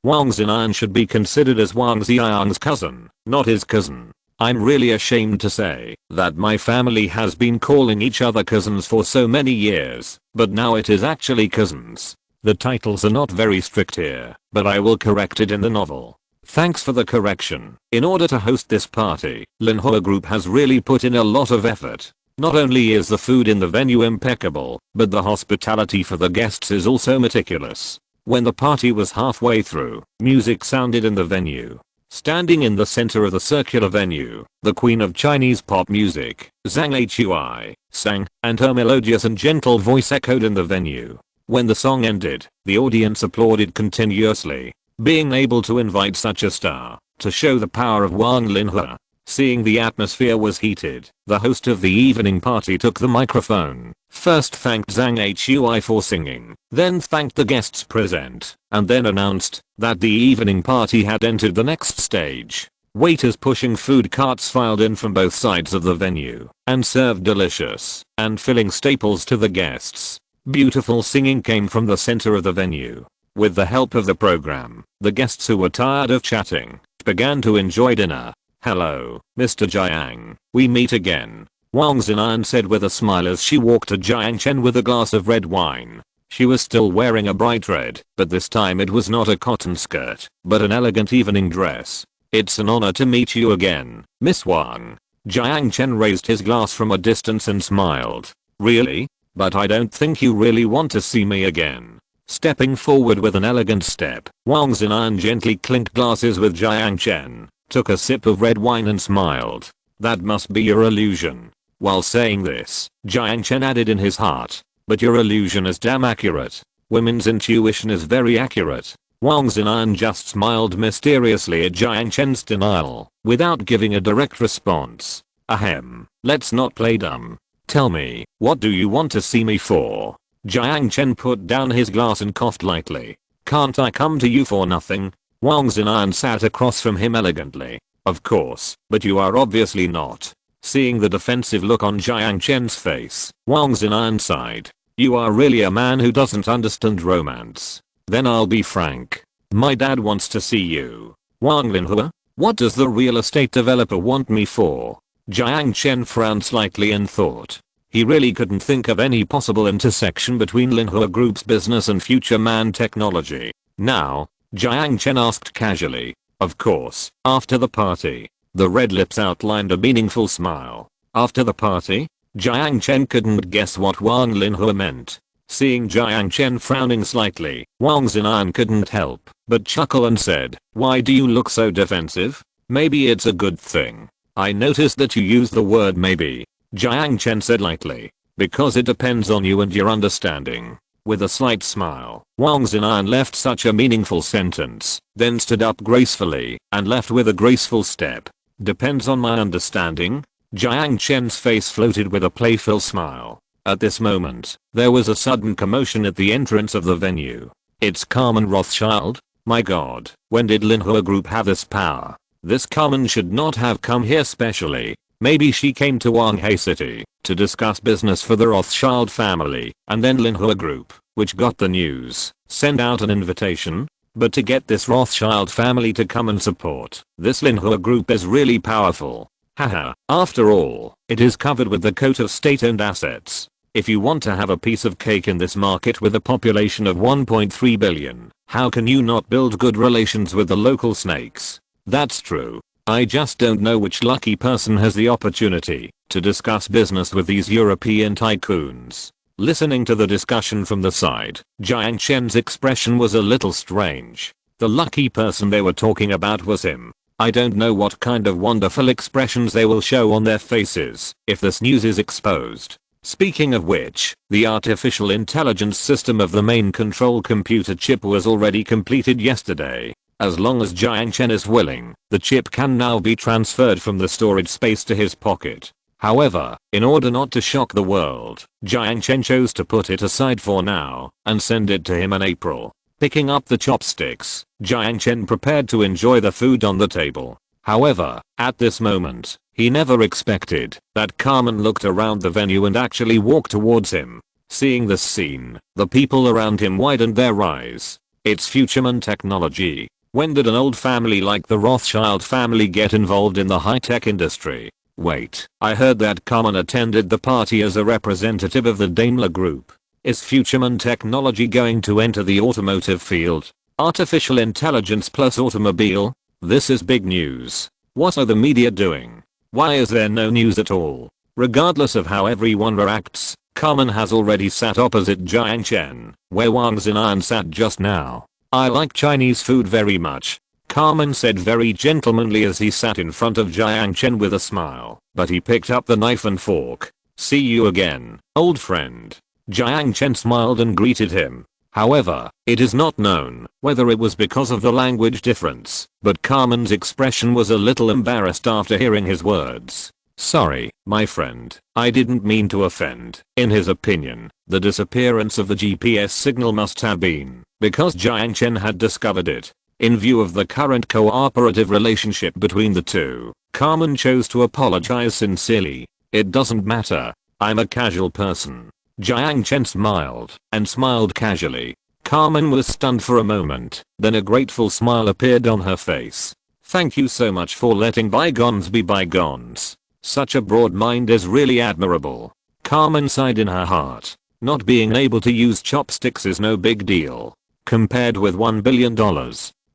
Wang Ziyan should be considered as Wang Ziyang's cousin, not his cousin. I'm really ashamed to say that my family has been calling each other cousins for so many years, but now it is actually cousins. The titles are not very strict here, but I will correct it in the novel. Thanks for the correction. In order to host this party, Linhua Group has really put in a lot of effort. Not only is the food in the venue impeccable, but the hospitality for the guests is also meticulous. When the party was halfway through, music sounded in the venue. Standing in the center of the circular venue, the queen of Chinese pop music, Zhang Hui, sang, and her melodious and gentle voice echoed in the venue. When the song ended, the audience applauded continuously. Being able to invite such a star, to show the power of Wang Linhua. Seeing the atmosphere was heated, the host of the evening party took the microphone, first thanked Zhang Hui for singing, then thanked the guests present, and then announced that the evening party had entered the next stage. Waiters pushing food carts filed in from both sides of the venue, and served delicious and filling staples to the guests. Beautiful singing came from the center of the venue. With the help of the program, the guests who were tired of chatting, began to enjoy dinner. "Hello, Mr. Jiang, we meet again," Wang Zinan said with a smile as she walked to Jiang Chen with a glass of red wine. She was still wearing a bright red, but this time it was not a cotton skirt, but an elegant evening dress. "It's an honor to meet you again, Miss Wang." Jiang Chen raised his glass from a distance and smiled. "Really? But I don't think you really want to see me again." Stepping forward with an elegant step, Wang Zinan gently clinked glasses with Jiang Chen, took a sip of red wine and smiled. "That must be your illusion." While saying this, Jiang Chen added in his heart, "But your illusion is damn accurate. Women's intuition is very accurate." Wang Zinan just smiled mysteriously at Jiang Chen's denial, without giving a direct response. "Ahem, let's not play dumb. Tell me, what do you want to see me for?" Jiang Chen put down his glass and coughed lightly. "Can't I come to you for nothing?" Wang Zinan sat across from him elegantly. "Of course, but you are obviously not." Seeing the defensive look on Jiang Chen's face, Wang Zinan sighed. "You are really a man who doesn't understand romance. Then I'll be frank. My dad wants to see you." "Wang Linhua? What does the real estate developer want me for?" Jiang Chen frowned slightly and thought. He really couldn't think of any possible intersection between Linhua Group's business and future man technology. Now, Jiang Chen asked casually. "Of course, after the party." The red lips outlined a meaningful smile. "After the party?" Jiang Chen couldn't guess what Wang Linhua meant. Seeing Jiang Chen frowning slightly, Wang Zinan couldn't help but chuckle and said, "Why do you look so defensive? Maybe it's a good thing." "I noticed that you used the word maybe," Jiang Chen said lightly. "Because it depends on you and your understanding." With a slight smile, Wang Zinan left such a meaningful sentence, then stood up gracefully and left with a graceful step. "Depends on my understanding?" Jiang Chen's face floated with a playful smile. At this moment, there was a sudden commotion at the entrance of the venue. "It's Carmen Rothschild? My god, when did Linhua Group have this power? This Carmen should not have come here specially. Maybe she came to Wanghai City to discuss business for the Rothschild family, and then Linhua Group, which got the news, sent out an invitation. But to get this Rothschild family to come and support, this Linhua Group is really powerful. Haha, after all, it is covered with the coat of state-owned assets. If you want to have a piece of cake in this market with a population of 1.3 billion, how can you not build good relations with the local snakes?" "That's true. I just don't know which lucky person has the opportunity to discuss business with these European tycoons." Listening to the discussion from the side, Jiang Chen's expression was a little strange. The lucky person they were talking about was him. I don't know what kind of wonderful expressions they will show on their faces if this news is exposed. Speaking of which, the artificial intelligence system of the main control computer chip was already completed yesterday. As long as Jiang Chen is willing, the chip can now be transferred from the storage space to his pocket. However, in order not to shock the world, Jiang Chen chose to put it aside for now and send it to him in April. Picking up the chopsticks, Jiang Chen prepared to enjoy the food on the table. However, at this moment, he never expected that Carmen looked around the venue and actually walked towards him. Seeing this scene, the people around him widened their eyes. It's futureman technology. When did an old family like the Rothschild family get involved in the high-tech industry? Wait, I heard that Carmen attended the party as a representative of the Daimler Group. Is future technology going to enter the automotive field? Artificial intelligence plus automobile? This is big news. What are the media doing? Why is there no news at all? Regardless of how everyone reacts, Carmen has already sat opposite Jiang Chen, where Wang Zinan sat just now. I like Chinese food very much, Carmen said very gentlemanly as he sat in front of Jiang Chen with a smile, but he picked up the knife and fork. See you again, old friend. Jiang Chen smiled and greeted him. However, it is not known whether it was because of the language difference, but Carmen's expression was a little embarrassed after hearing his words. Sorry, my friend, I didn't mean to offend. In his opinion, the disappearance of the GPS signal must have been because Jiang Chen had discovered it. In view of the current cooperative relationship between the two, Carmen chose to apologize sincerely. It doesn't matter. I'm a casual person. Jiang Chen smiled, and smiled casually. Carmen was stunned for a moment, then a grateful smile appeared on her face. Thank you so much for letting bygones be bygones. Such a broad mind is really admirable. Carmen sighed in her heart. Not being able to use chopsticks is no big deal. Compared with $1 billion.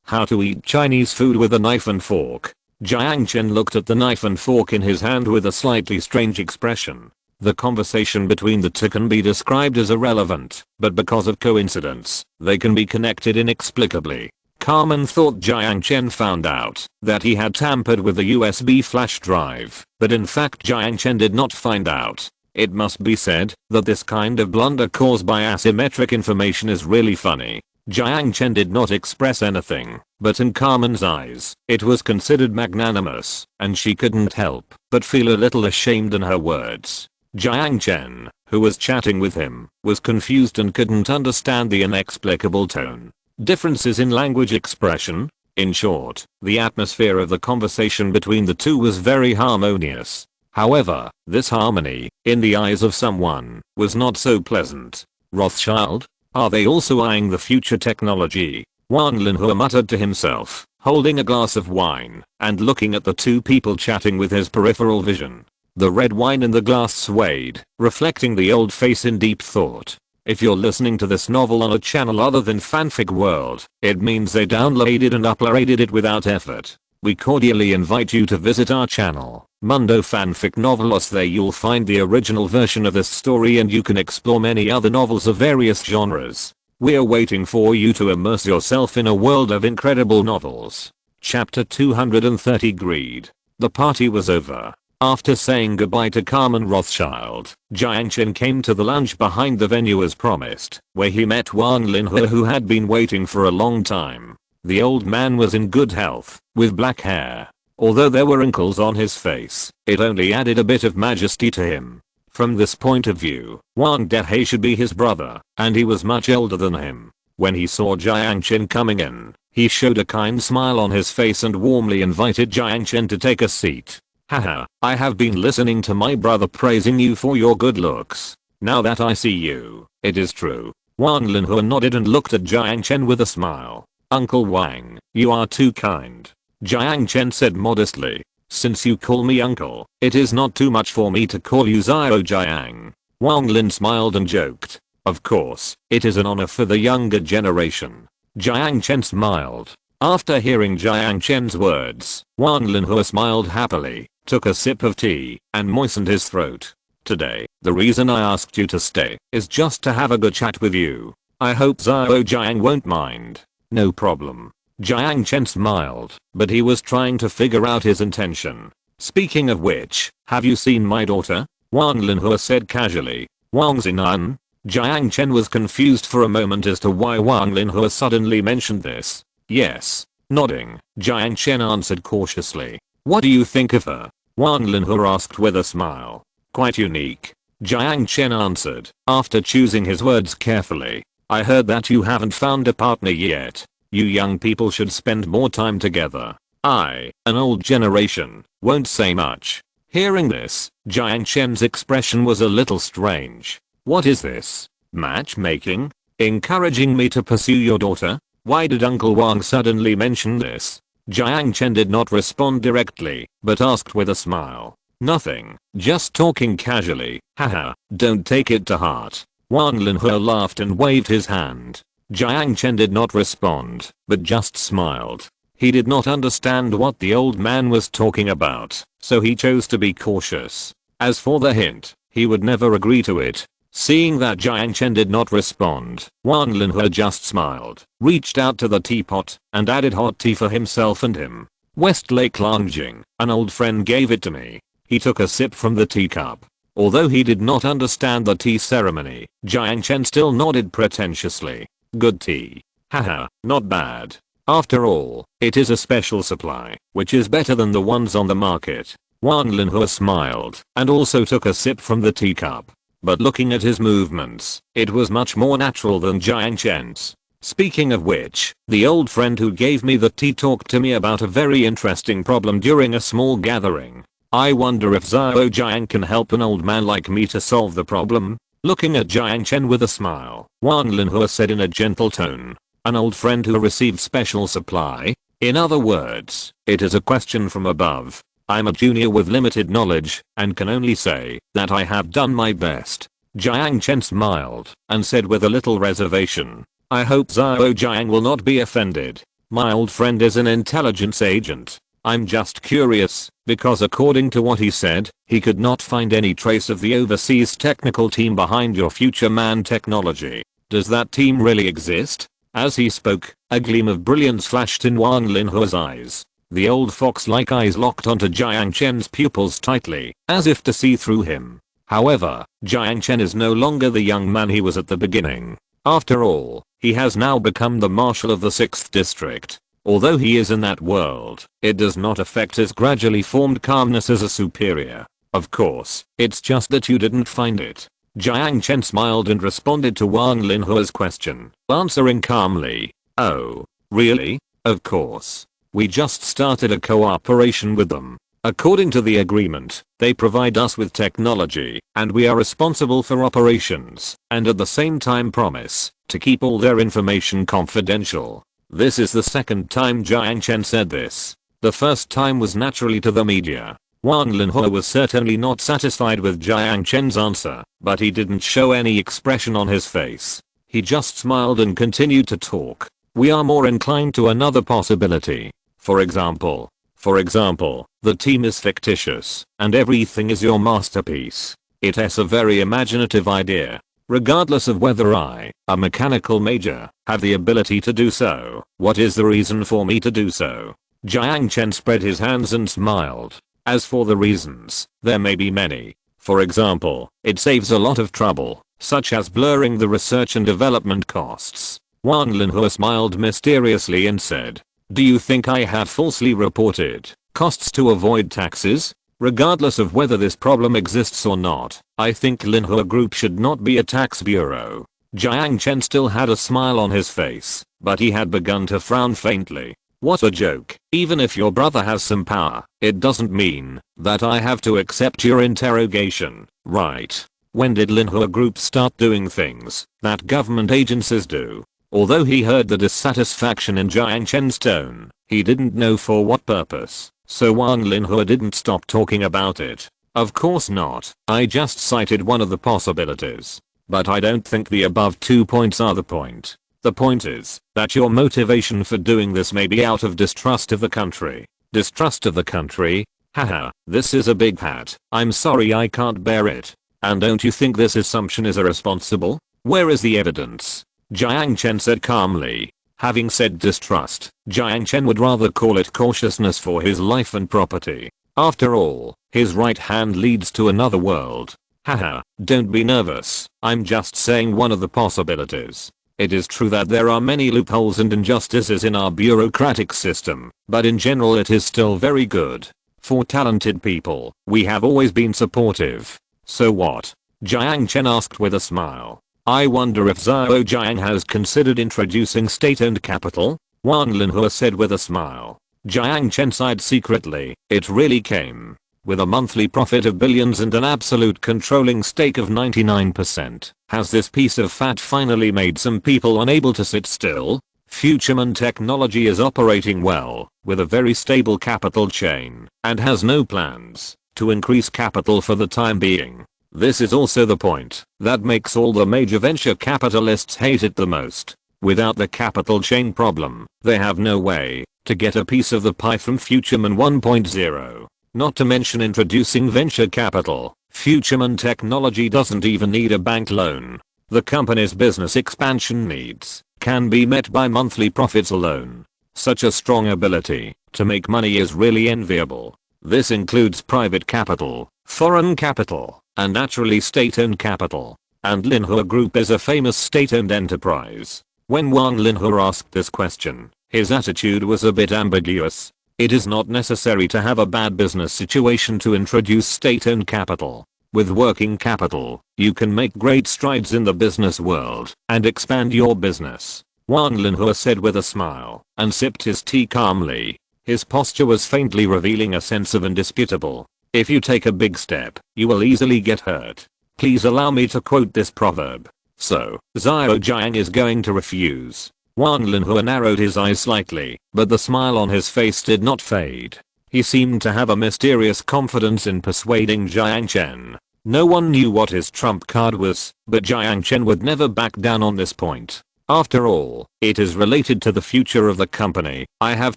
How to eat Chinese food with a knife and fork. Jiang Chen looked at the knife and fork in his hand with a slightly strange expression. The conversation between the two can be described as irrelevant, but because of coincidence, they can be connected inexplicably. Carmen thought Jiang Chen found out that he had tampered with the USB flash drive, but in fact Jiang Chen did not find out. It must be said that this kind of blunder caused by asymmetric information is really funny. Jiang Chen did not express anything, but in Carmen's eyes, it was considered magnanimous, and she couldn't help but feel a little ashamed in her words. Jiang Chen, who was chatting with him, was confused and couldn't understand the inexplicable tone. Differences in language expression? In short, the atmosphere of the conversation between the two was very harmonious. However, this harmony, in the eyes of someone, was not so pleasant. Rothschild? Are they also eyeing the future technology? Wang Linhua muttered to himself, holding a glass of wine, and looking at the two people chatting with his peripheral vision. The red wine in the glass swayed, reflecting the old face in deep thought. If you're listening to this novel on a channel other than Fanfic World, it means they downloaded and uploaded it without effort. We cordially invite you to visit our channel, Mundo Fanfic Novelos. There you'll find the original version of this story and you can explore many other novels of various genres. We're waiting for you to immerse yourself in a world of incredible novels. Chapter 230 Greed. The party was over. After saying goodbye to Carmen Rothschild, Jiang Chen came to the lounge behind the venue as promised, where he met Wang Linhua, who had been waiting for a long time. The old man was in good health, with black hair. Although there were wrinkles on his face, it only added a bit of majesty to him. From this point of view, Wang Dehe should be his brother, and he was much older than him. When he saw Jiang Chen coming in, he showed a kind smile on his face and warmly invited Jiang Chen to take a seat. Haha, I have been listening to my brother praising you for your good looks. Now that I see you, it is true. Wang Linhua nodded and looked at Jiang Chen with a smile. Uncle Wang, you are too kind. Jiang Chen said modestly. Since you call me uncle, it is not too much for me to call you Xiao Jiang. Wang Lin smiled and joked. Of course, it is an honor for the younger generation. Jiang Chen smiled. After hearing Jiang Chen's words, Wang Linhua smiled happily, took a sip of tea, and moistened his throat. Today, the reason I asked you to stay is just to have a good chat with you. I hope Xiao Jiang won't mind. No problem. Jiang Chen smiled, but he was trying to figure out his intention. Speaking of which, have you seen my daughter? Wang Linhua said casually. Wang Zinan? Jiang Chen was confused for a moment as to why Wang Linhua suddenly mentioned this. Yes. Nodding, Jiang Chen answered cautiously. What do you think of her? Wang Linhua asked with a smile. Quite unique. Jiang Chen answered, after choosing his words carefully. I heard that you haven't found a partner yet. You young people should spend more time together. I, an old generation, won't say much. Hearing this, Jiang Chen's expression was a little strange. What is this? Matchmaking? Encouraging me to pursue your daughter? Why did Uncle Wang suddenly mention this? Jiang Chen did not respond directly, but asked with a smile. Nothing, just talking casually. Haha, don't take it to heart. Wan Linhe laughed and waved his hand. Jiang Chen did not respond, but just smiled. He did not understand what the old man was talking about, so he chose to be cautious. As for the hint, he would never agree to it. Seeing that Jiang Chen did not respond, Wan Linhe just smiled, reached out to the teapot, and added hot tea for himself and him. Westlake Longjing, an old friend gave it to me. He took a sip from the teacup. Although he did not understand the tea ceremony, Jiang Chen still nodded pretentiously. Good tea. Haha, not bad. After all, it is a special supply, which is better than the ones on the market. Wan Linhe smiled, and also took a sip from the teacup. But looking at his movements, it was much more natural than Jiang Chen's. Speaking of which, the old friend who gave me the tea talked to me about a very interesting problem during a small gathering. I wonder if Xiao Jiang can help an old man like me to solve the problem? Looking at Jiang Chen with a smile, Wan Linhe said in a gentle tone. An old friend who received special supply? In other words, it is a question from above. I'm a junior with limited knowledge, and can only say that I have done my best. Jiang Chen smiled, and said with a little reservation. I hope Xiao Jiang will not be offended. My old friend is an intelligence agent. I'm just curious, because according to what he said, he could not find any trace of the overseas technical team behind your future man technology. Does that team really exist? As he spoke, a gleam of brilliance flashed in Wan Linhe's eyes. The old fox-like eyes locked onto Jiang Chen's pupils tightly, as if to see through him. However, Jiang Chen is no longer the young man he was at the beginning. After all, he has now become the marshal of the 6th district. Although he is in that world, it does not affect his gradually formed calmness as a superior. Of course, it's just that you didn't find it. Jiang Chen smiled and responded to Wan Linhe's question, answering calmly. Oh, really? Of course. We just started a cooperation with them. According to the agreement, they provide us with technology, and we are responsible for operations, and at the same time promise to keep all their information confidential. This is the second time Jiang Chen said this. The first time was naturally to the media. Wan Linhe was certainly not satisfied with Jiang Chen's answer, but he didn't show any expression on his face. He just smiled and continued to talk. We are more inclined to another possibility. For example, the team is fictitious, and everything is your masterpiece. It is a very imaginative idea. Regardless of whether I, a mechanical major, have the ability to do so, what is the reason for me to do so? Jiang Chen spread his hands and smiled. As for the reasons, there may be many. For example, it saves a lot of trouble, such as blurring the research and development costs. Wan Linhe smiled mysteriously and said, do you think I have falsely reported costs to avoid taxes? Regardless of whether this problem exists or not, I think Linhe Group should not be a tax bureau. Jiang Chen still had a smile on his face, but he had begun to frown faintly. What a joke. Even if your brother has some power, it doesn't mean that I have to accept your interrogation, right? When did Linhe Group start doing things that government agencies do? Although he heard the dissatisfaction in Jiang Chen's tone, he didn't know for what purpose, so Wan Linhe didn't stop talking about it. Of course not, I just cited one of the possibilities. But I don't think the above 2 points are the point. The point is that your motivation for doing this may be out of distrust of the country. Distrust of the country? Haha, this is a big hat. I'm sorry I can't bear it. And don't you think this assumption is irresponsible? Where is the evidence? Jiang Chen said calmly. Having said distrust, Jiang Chen would rather call it cautiousness for his life and property. After all, his right hand leads to another world. Haha, don't be nervous, I'm just saying one of the possibilities. It is true that there are many loopholes and injustices in our bureaucratic system, but in general it is still very good. For talented people, we have always been supportive. So what? Jiang Chen asked with a smile. I wonder if Xiao Jiang has considered introducing state-owned capital? Wan Linhe said with a smile. Jiang Chen sighed secretly. It really came. With a monthly profit of billions and an absolute controlling stake of 99%, has this piece of fat finally made some people unable to sit still? Futureman Technology is operating well, with a very stable capital chain, and has no plans to increase capital for the time being. This is also the point that makes all the major venture capitalists hate it the most. Without the capital chain problem, they have no way to get a piece of the pie from Futureman 1.0. Not to mention introducing venture capital, Futureman technology doesn't even need a bank loan. The company's business expansion needs can be met by monthly profits alone. Such a strong ability to make money is really enviable. This includes private capital, foreign capital, and naturally state-owned capital. And Linhua Group is a famous state-owned enterprise. When Wang Linhua asked this question, his attitude was a bit ambiguous. It is not necessary to have a bad business situation to introduce state-owned capital. With working capital, you can make great strides in the business world and expand your business. Wang Linhua said with a smile and sipped his tea calmly. His posture was faintly revealing a sense of indisputable. If you take a big step, you will easily get hurt. Please allow me to quote this proverb. So, Xiao Jiang is going to refuse. Wang Linhua narrowed his eyes slightly, but the smile on his face did not fade. He seemed to have a mysterious confidence in persuading Jiang Chen. No one knew what his trump card was, but Jiang Chen would never back down on this point. After all, it is related to the future of the company. I have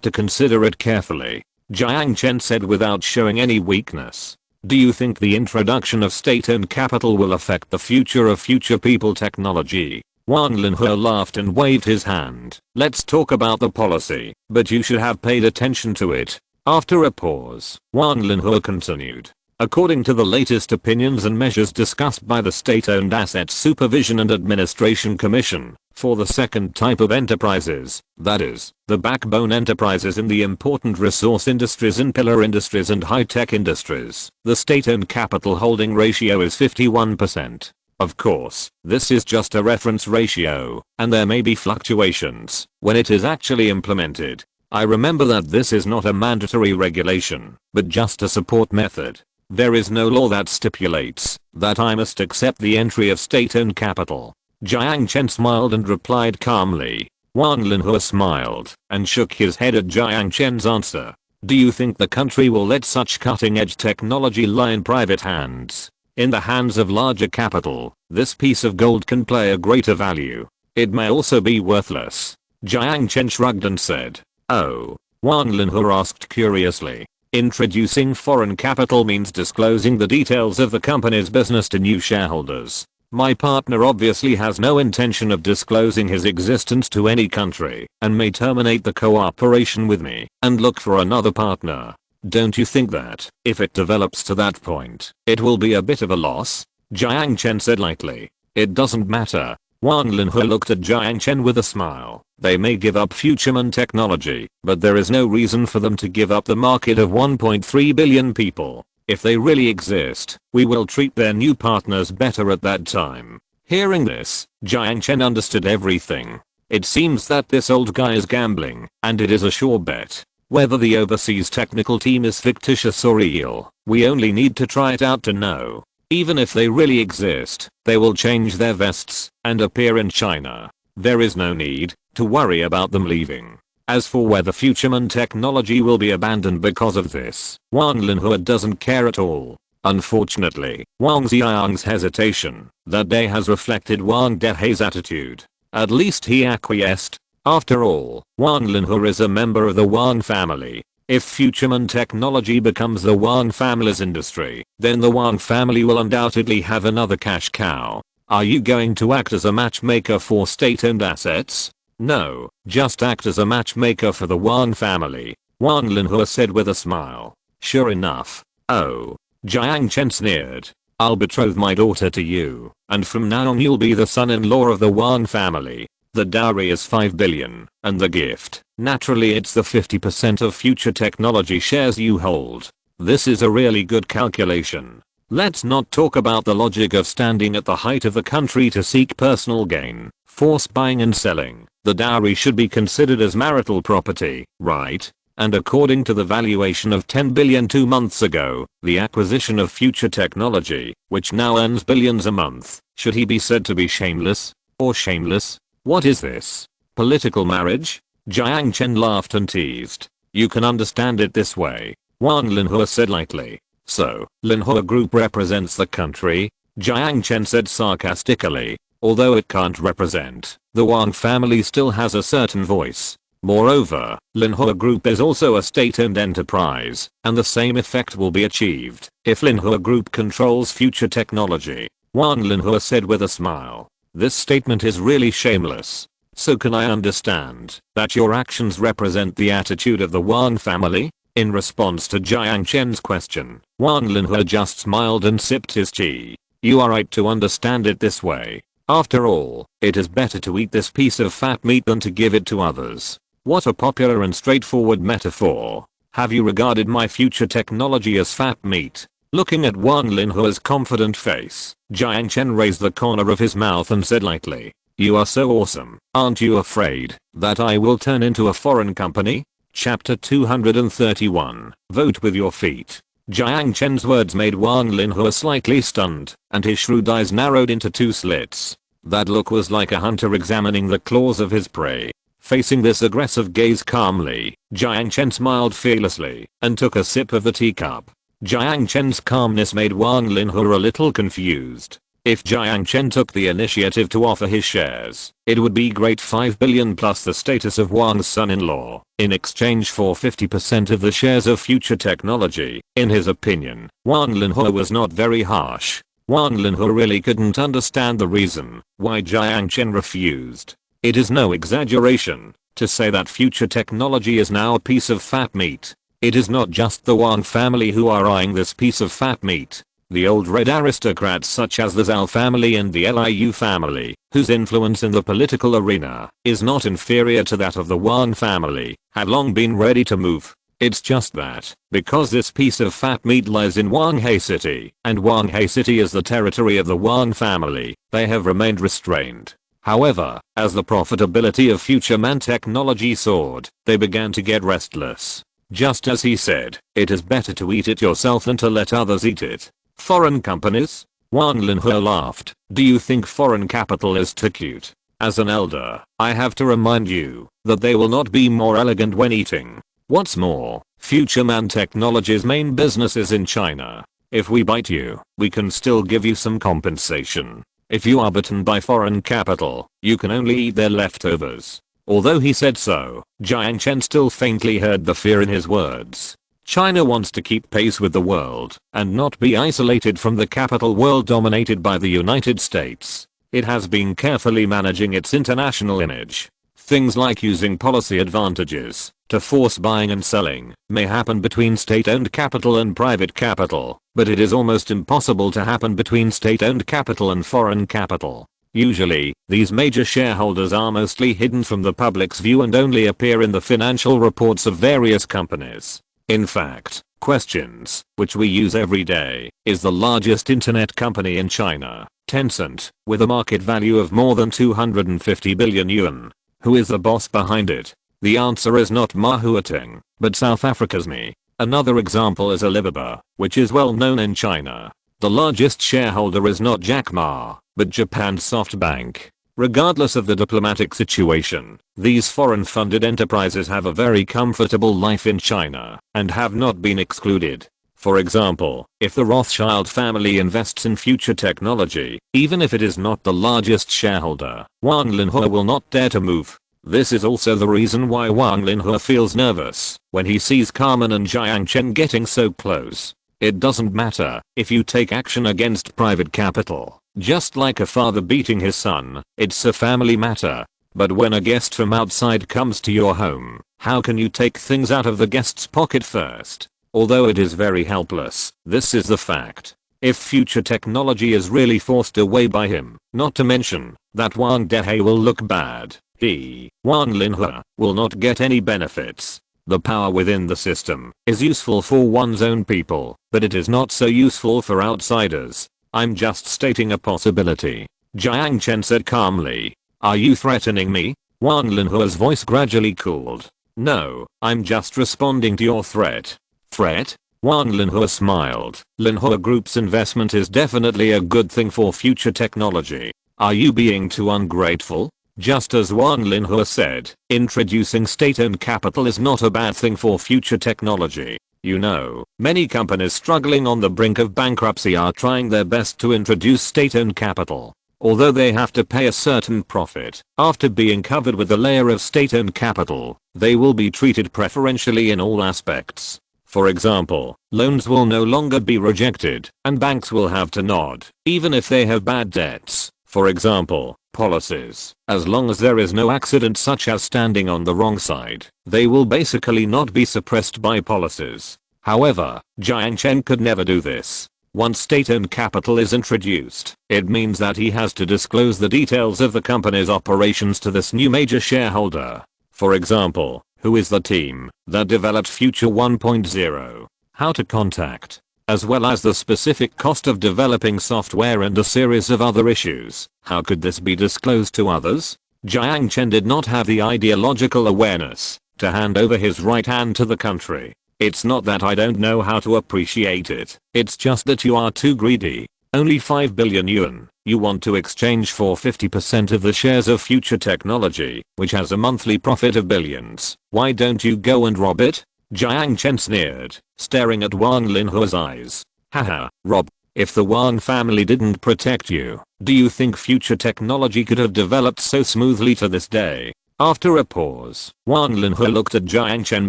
to consider it carefully. Jiang Chen said without showing any weakness. Do you think the introduction of state-owned capital will affect the future of future people technology? Wang Linhua laughed and waved his hand. Let's talk about the policy, but you should have paid attention to it. After a pause, Wang Linhua continued. According to the latest opinions and measures discussed by the State-Owned Assets Supervision and Administration Commission, for the second type of enterprises, that is, the backbone enterprises in the important resource industries and pillar industries and high-tech industries, the state-owned capital holding ratio is 51%. Of course, this is just a reference ratio, and there may be fluctuations when it is actually implemented. I remember that this is not a mandatory regulation, but just a support method. There is no law that stipulates that I must accept the entry of state-owned capital. Jiang Chen smiled and replied calmly. Wang Linhua smiled and shook his head at Jiang Chen's answer. Do you think the country will let such cutting-edge technology lie in private hands? In the hands of larger capital, this piece of gold can play a greater value. It may also be worthless. Jiang Chen shrugged and said. Oh. Wang Linhua asked curiously. Introducing foreign capital means disclosing the details of the company's business to new shareholders. My partner obviously has no intention of disclosing his existence to any country and may terminate the cooperation with me and look for another partner. Don't you think that, if it develops to that point, it will be a bit of a loss? Jiang Chen said lightly. It doesn't matter. Wang Linhua looked at Jiang Chen with a smile. They may give up Futureman technology, but there is no reason for them to give up the market of 1.3 billion people. If they really exist, we will treat their new partners better at that time. Hearing this, Jiang Chen understood everything. It seems that this old guy is gambling, and it is a sure bet. Whether the overseas technical team is fictitious or real, we only need to try it out to know. Even if they really exist, they will change their vests and appear in China. There is no need to worry about them leaving. As for whether Futureman technology will be abandoned because of this, Wang Linhua doesn't care at all. Unfortunately, Wang Xiang's hesitation that day has reflected Wang Dehai's attitude. At least he acquiesced. After all, Wang Linhua is a member of the Wang family. If Futureman technology becomes the Wang family's industry, then the Wang family will undoubtedly have another cash cow. Are you going to act as a matchmaker for state-owned assets? No, just act as a matchmaker for the Wang family, Wang Linhua said with a smile. Sure enough. Oh. Jiang Chen sneered. I'll betroth my daughter to you, and from now on you'll be the son-in-law of the Wang family. The dowry is 5 billion, and the gift, naturally it's the 50% of future technology shares you hold. This is a really good calculation. Let's not talk about the logic of standing at the height of the country to seek personal gain, force buying and selling. The dowry should be considered as marital property, right? And according to the valuation of 10 billion 2 months ago, the acquisition of future technology, which now earns billions a month, should he be said to be shameless? Or shameless? What is this? Political marriage? Jiang Chen laughed and teased. You can understand it this way, Wang Linhua said lightly. So, Linhua Group represents the country? Jiang Chen said sarcastically. Although it can't represent, the Wang family still has a certain voice. Moreover, Linhua Group is also a state-owned enterprise, and the same effect will be achieved if Linhua Group controls future technology. Wang Linhua said with a smile. This statement is really shameless. So can I understand that your actions represent the attitude of the Wang family? In response to Jiang Chen's question, Wang Linhua just smiled and sipped his tea. You are right to understand it this way. After all, it is better to eat this piece of fat meat than to give it to others. What a popular and straightforward metaphor. Have you regarded my future technology as fat meat? Looking at Wang Linhua's confident face, Jiang Chen raised the corner of his mouth and said lightly, "You are so awesome. Aren't you afraid that I will turn into a foreign company?" Chapter 231. Vote with your feet. Jiang Chen's words made Wang Linhua slightly stunned, and his shrewd eyes narrowed into two slits. That look was like a hunter examining the claws of his prey. Facing this aggressive gaze calmly, Jiang Chen smiled fearlessly and took a sip of the teacup. Jiang Chen's calmness made Wang Linhua a little confused. If Jiang Chen took the initiative to offer his shares, it would be great 5 billion plus the status of Wang's son-in-law, in exchange for 50% of the shares of future technology. In his opinion, Wang Linhua was not very harsh. Wang Linhua really couldn't understand the reason why Jiang Chen refused. It is no exaggeration to say that future technology is now a piece of fat meat. It is not just the Wang family who are eyeing this piece of fat meat. The old red aristocrats such as the Zhao family and the Liu family, whose influence in the political arena is not inferior to that of the Wang family, have long been ready to move. It's just that, because this piece of fat meat lies in Wanghe City, and Wanghe City is the territory of the Wang family, they have remained restrained. However, as the profitability of future man technology soared, they began to get restless. Just as he said, it is better to eat it yourself than to let others eat it. Foreign companies? Wang Linhua laughed. Do you think foreign capital is too cute? As an elder, I have to remind you that they will not be more elegant when eating. What's more, future man technology's main business is in China. If we bite you, we can still give you some compensation. If you are bitten by foreign capital, you can only eat their leftovers. Although he said so, Jiang Chen still faintly heard the fear in his words. China wants to keep pace with the world and not be isolated from the capital world dominated by the United States. It has been carefully managing its international image. Things like using policy advantages to force buying and selling may happen between state-owned capital and private capital, but it is almost impossible to happen between state-owned capital and foreign capital. Usually, these major shareholders are mostly hidden from the public's view and only appear in the financial reports of various companies. In fact, Questions, which we use every day, is the largest internet company in China, Tencent, with a market value of more than 250 billion yuan. Who is the boss behind it? The answer is not Ma Huateng, but South Africa's Me. Another example is Alibaba, which is well known in China. The largest shareholder is not Jack Ma, but Japan's SoftBank. Regardless of the diplomatic situation, these foreign-funded enterprises have a very comfortable life in China and have not been excluded. For example, if the Rothschild family invests in future technology, even if it is not the largest shareholder, Wang Linhua will not dare to move. This is also the reason why Wang Linhua feels nervous when he sees Carmen and Jiang Chen getting so close. It doesn't matter if you take action against private capital. Just like a father beating his son, it's a family matter. But when a guest from outside comes to your home, how can you take things out of the guest's pocket first? Although it is very helpless, this is the fact. If future technology is really forced away by him, not to mention that Wang Dehe will look bad, he, Wang Linhua, will not get any benefits. The power within the system is useful for one's own people, but it is not so useful for outsiders. I'm just stating a possibility. Jiang Chen said calmly. Are you threatening me? Wang Linhua's voice gradually cooled. No, I'm just responding to your threat. Threat? Wang Linhua smiled. Linhua Group's investment is definitely a good thing for future technology. Are you being too ungrateful? Just as Wang Linhua said, introducing state-owned capital is not a bad thing for future technology. You know, many companies struggling on the brink of bankruptcy are trying their best to introduce state-owned capital. Although they have to pay a certain profit, after being covered with a layer of state-owned capital, they will be treated preferentially in all aspects. For example, loans will no longer be rejected, and banks will have to nod, even if they have bad debts. For example, policies. As long as there is no accident such as standing on the wrong side, they will basically not be suppressed by policies. However, Jiang Chen could never do this. Once state-owned capital is introduced, it means that he has to disclose the details of the company's operations to this new major shareholder. For example, who is the team that developed Future 1.0, how to contact, as well as the specific cost of developing software and a series of other issues. How could this be disclosed to others? Jiang Chen did not have the ideological awareness to hand over his right hand to the country. It's not that I don't know how to appreciate it, it's just that you are too greedy. Only 5 billion yuan you want to exchange for 50% of the shares of Future Technology, which has a monthly profit of billions. Why don't you go and rob it? Jiang Chen sneered, staring at Wang Linhua's eyes. Haha, rob. If the Wang family didn't protect you, do you think Future Technology could have developed so smoothly to this day? After a pause, Wang Linhua looked at Jiang Chen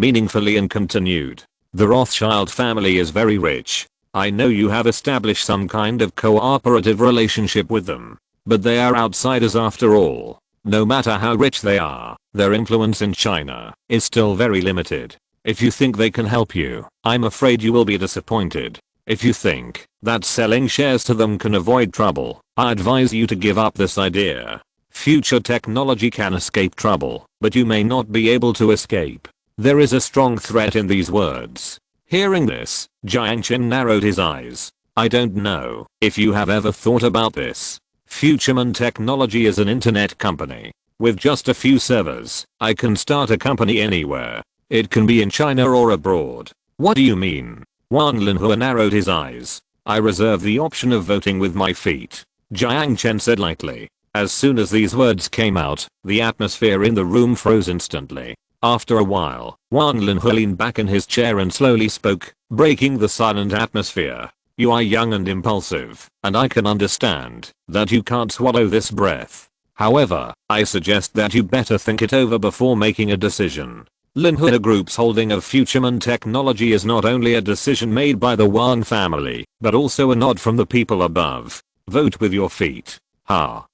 meaningfully and continued. The Rothschild family is very rich. I know you have established some kind of cooperative relationship with them, but they are outsiders after all. No matter how rich they are, their influence in China is still very limited. If you think they can help you, I'm afraid you will be disappointed. If you think that selling shares to them can avoid trouble, I advise you to give up this idea. Future Technology can escape trouble, but you may not be able to escape. There is a strong threat in these words. Hearing this, Jiang Chen narrowed his eyes. I don't know if you have ever thought about this. Futureman Technology is an internet company. With just a few servers, I can start a company anywhere. It can be in China or abroad. What do you mean? Wang Linhua narrowed his eyes. I reserve the option of voting with my feet, Jiang Chen said lightly. As soon as these words came out, the atmosphere in the room froze instantly. After a while, Wang Linhua leaned back in his chair and slowly spoke, breaking the silent atmosphere. You are young and impulsive, and I can understand that you can't swallow this breath. However, I suggest that you better think it over before making a decision. Linhua Group's holding of Futureman Technology is not only a decision made by the Wang family, but also a nod from the people above. Vote with your feet.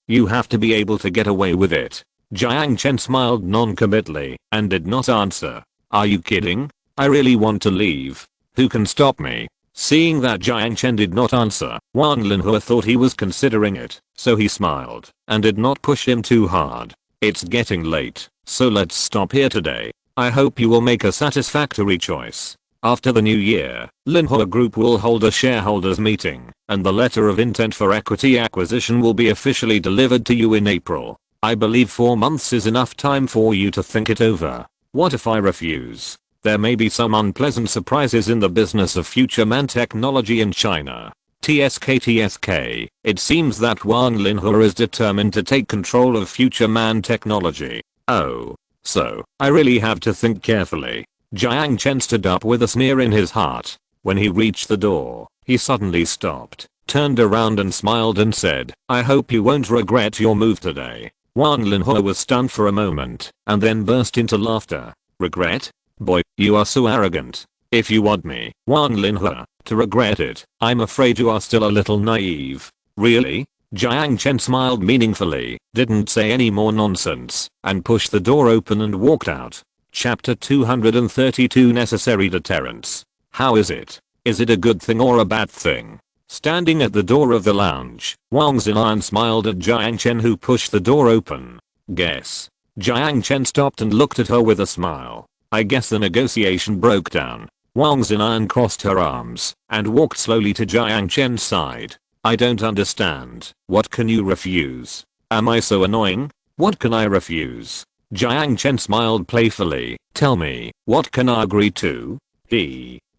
You have to be able to get away with it. Jiang Chen smiled non-committally and did not answer. Are you kidding? I really want to leave. Who can stop me? Seeing that Jiang Chen did not answer, Wang Linhua thought he was considering it, so he smiled and did not push him too hard. It's getting late, so let's stop here today. I hope you will make a satisfactory choice. After the new year, Linhua Group will hold a shareholders meeting, and the letter of intent for equity acquisition will be officially delivered to you in April. I believe 4 months is enough time for you to think it over. What if I refuse? There may be some unpleasant surprises in the business of Futureman Technology in China. TSK. It seems that Wang Linhua is determined to take control of Futureman Technology. Oh. So, I really have to think carefully. Jiang Chen stood up with a sneer in his heart. When he reached the door, he suddenly stopped, turned around and smiled and said, I hope you won't regret your move today. Wang Linhua was stunned for a moment, and then burst into laughter. Regret? Boy, you are so arrogant. If you want me, Wang Linhua, to regret it, I'm afraid you are still a little naive. Really? Jiang Chen smiled meaningfully, didn't say any more nonsense, and pushed the door open and walked out. Chapter 232 Necessary Deterrence. How is it? Is it a good thing or a bad thing? Standing at the door of the lounge, Wang Zilan smiled at Jiang Chen who pushed the door open. Guess. Jiang Chen stopped and looked at her with a smile. I guess the negotiation broke down. Wang Zilan crossed her arms and walked slowly to Jiang Chen's side. I don't understand. What can you refuse? Am I so annoying? What can I refuse? Jiang Chen smiled playfully. Tell me, what can I agree to?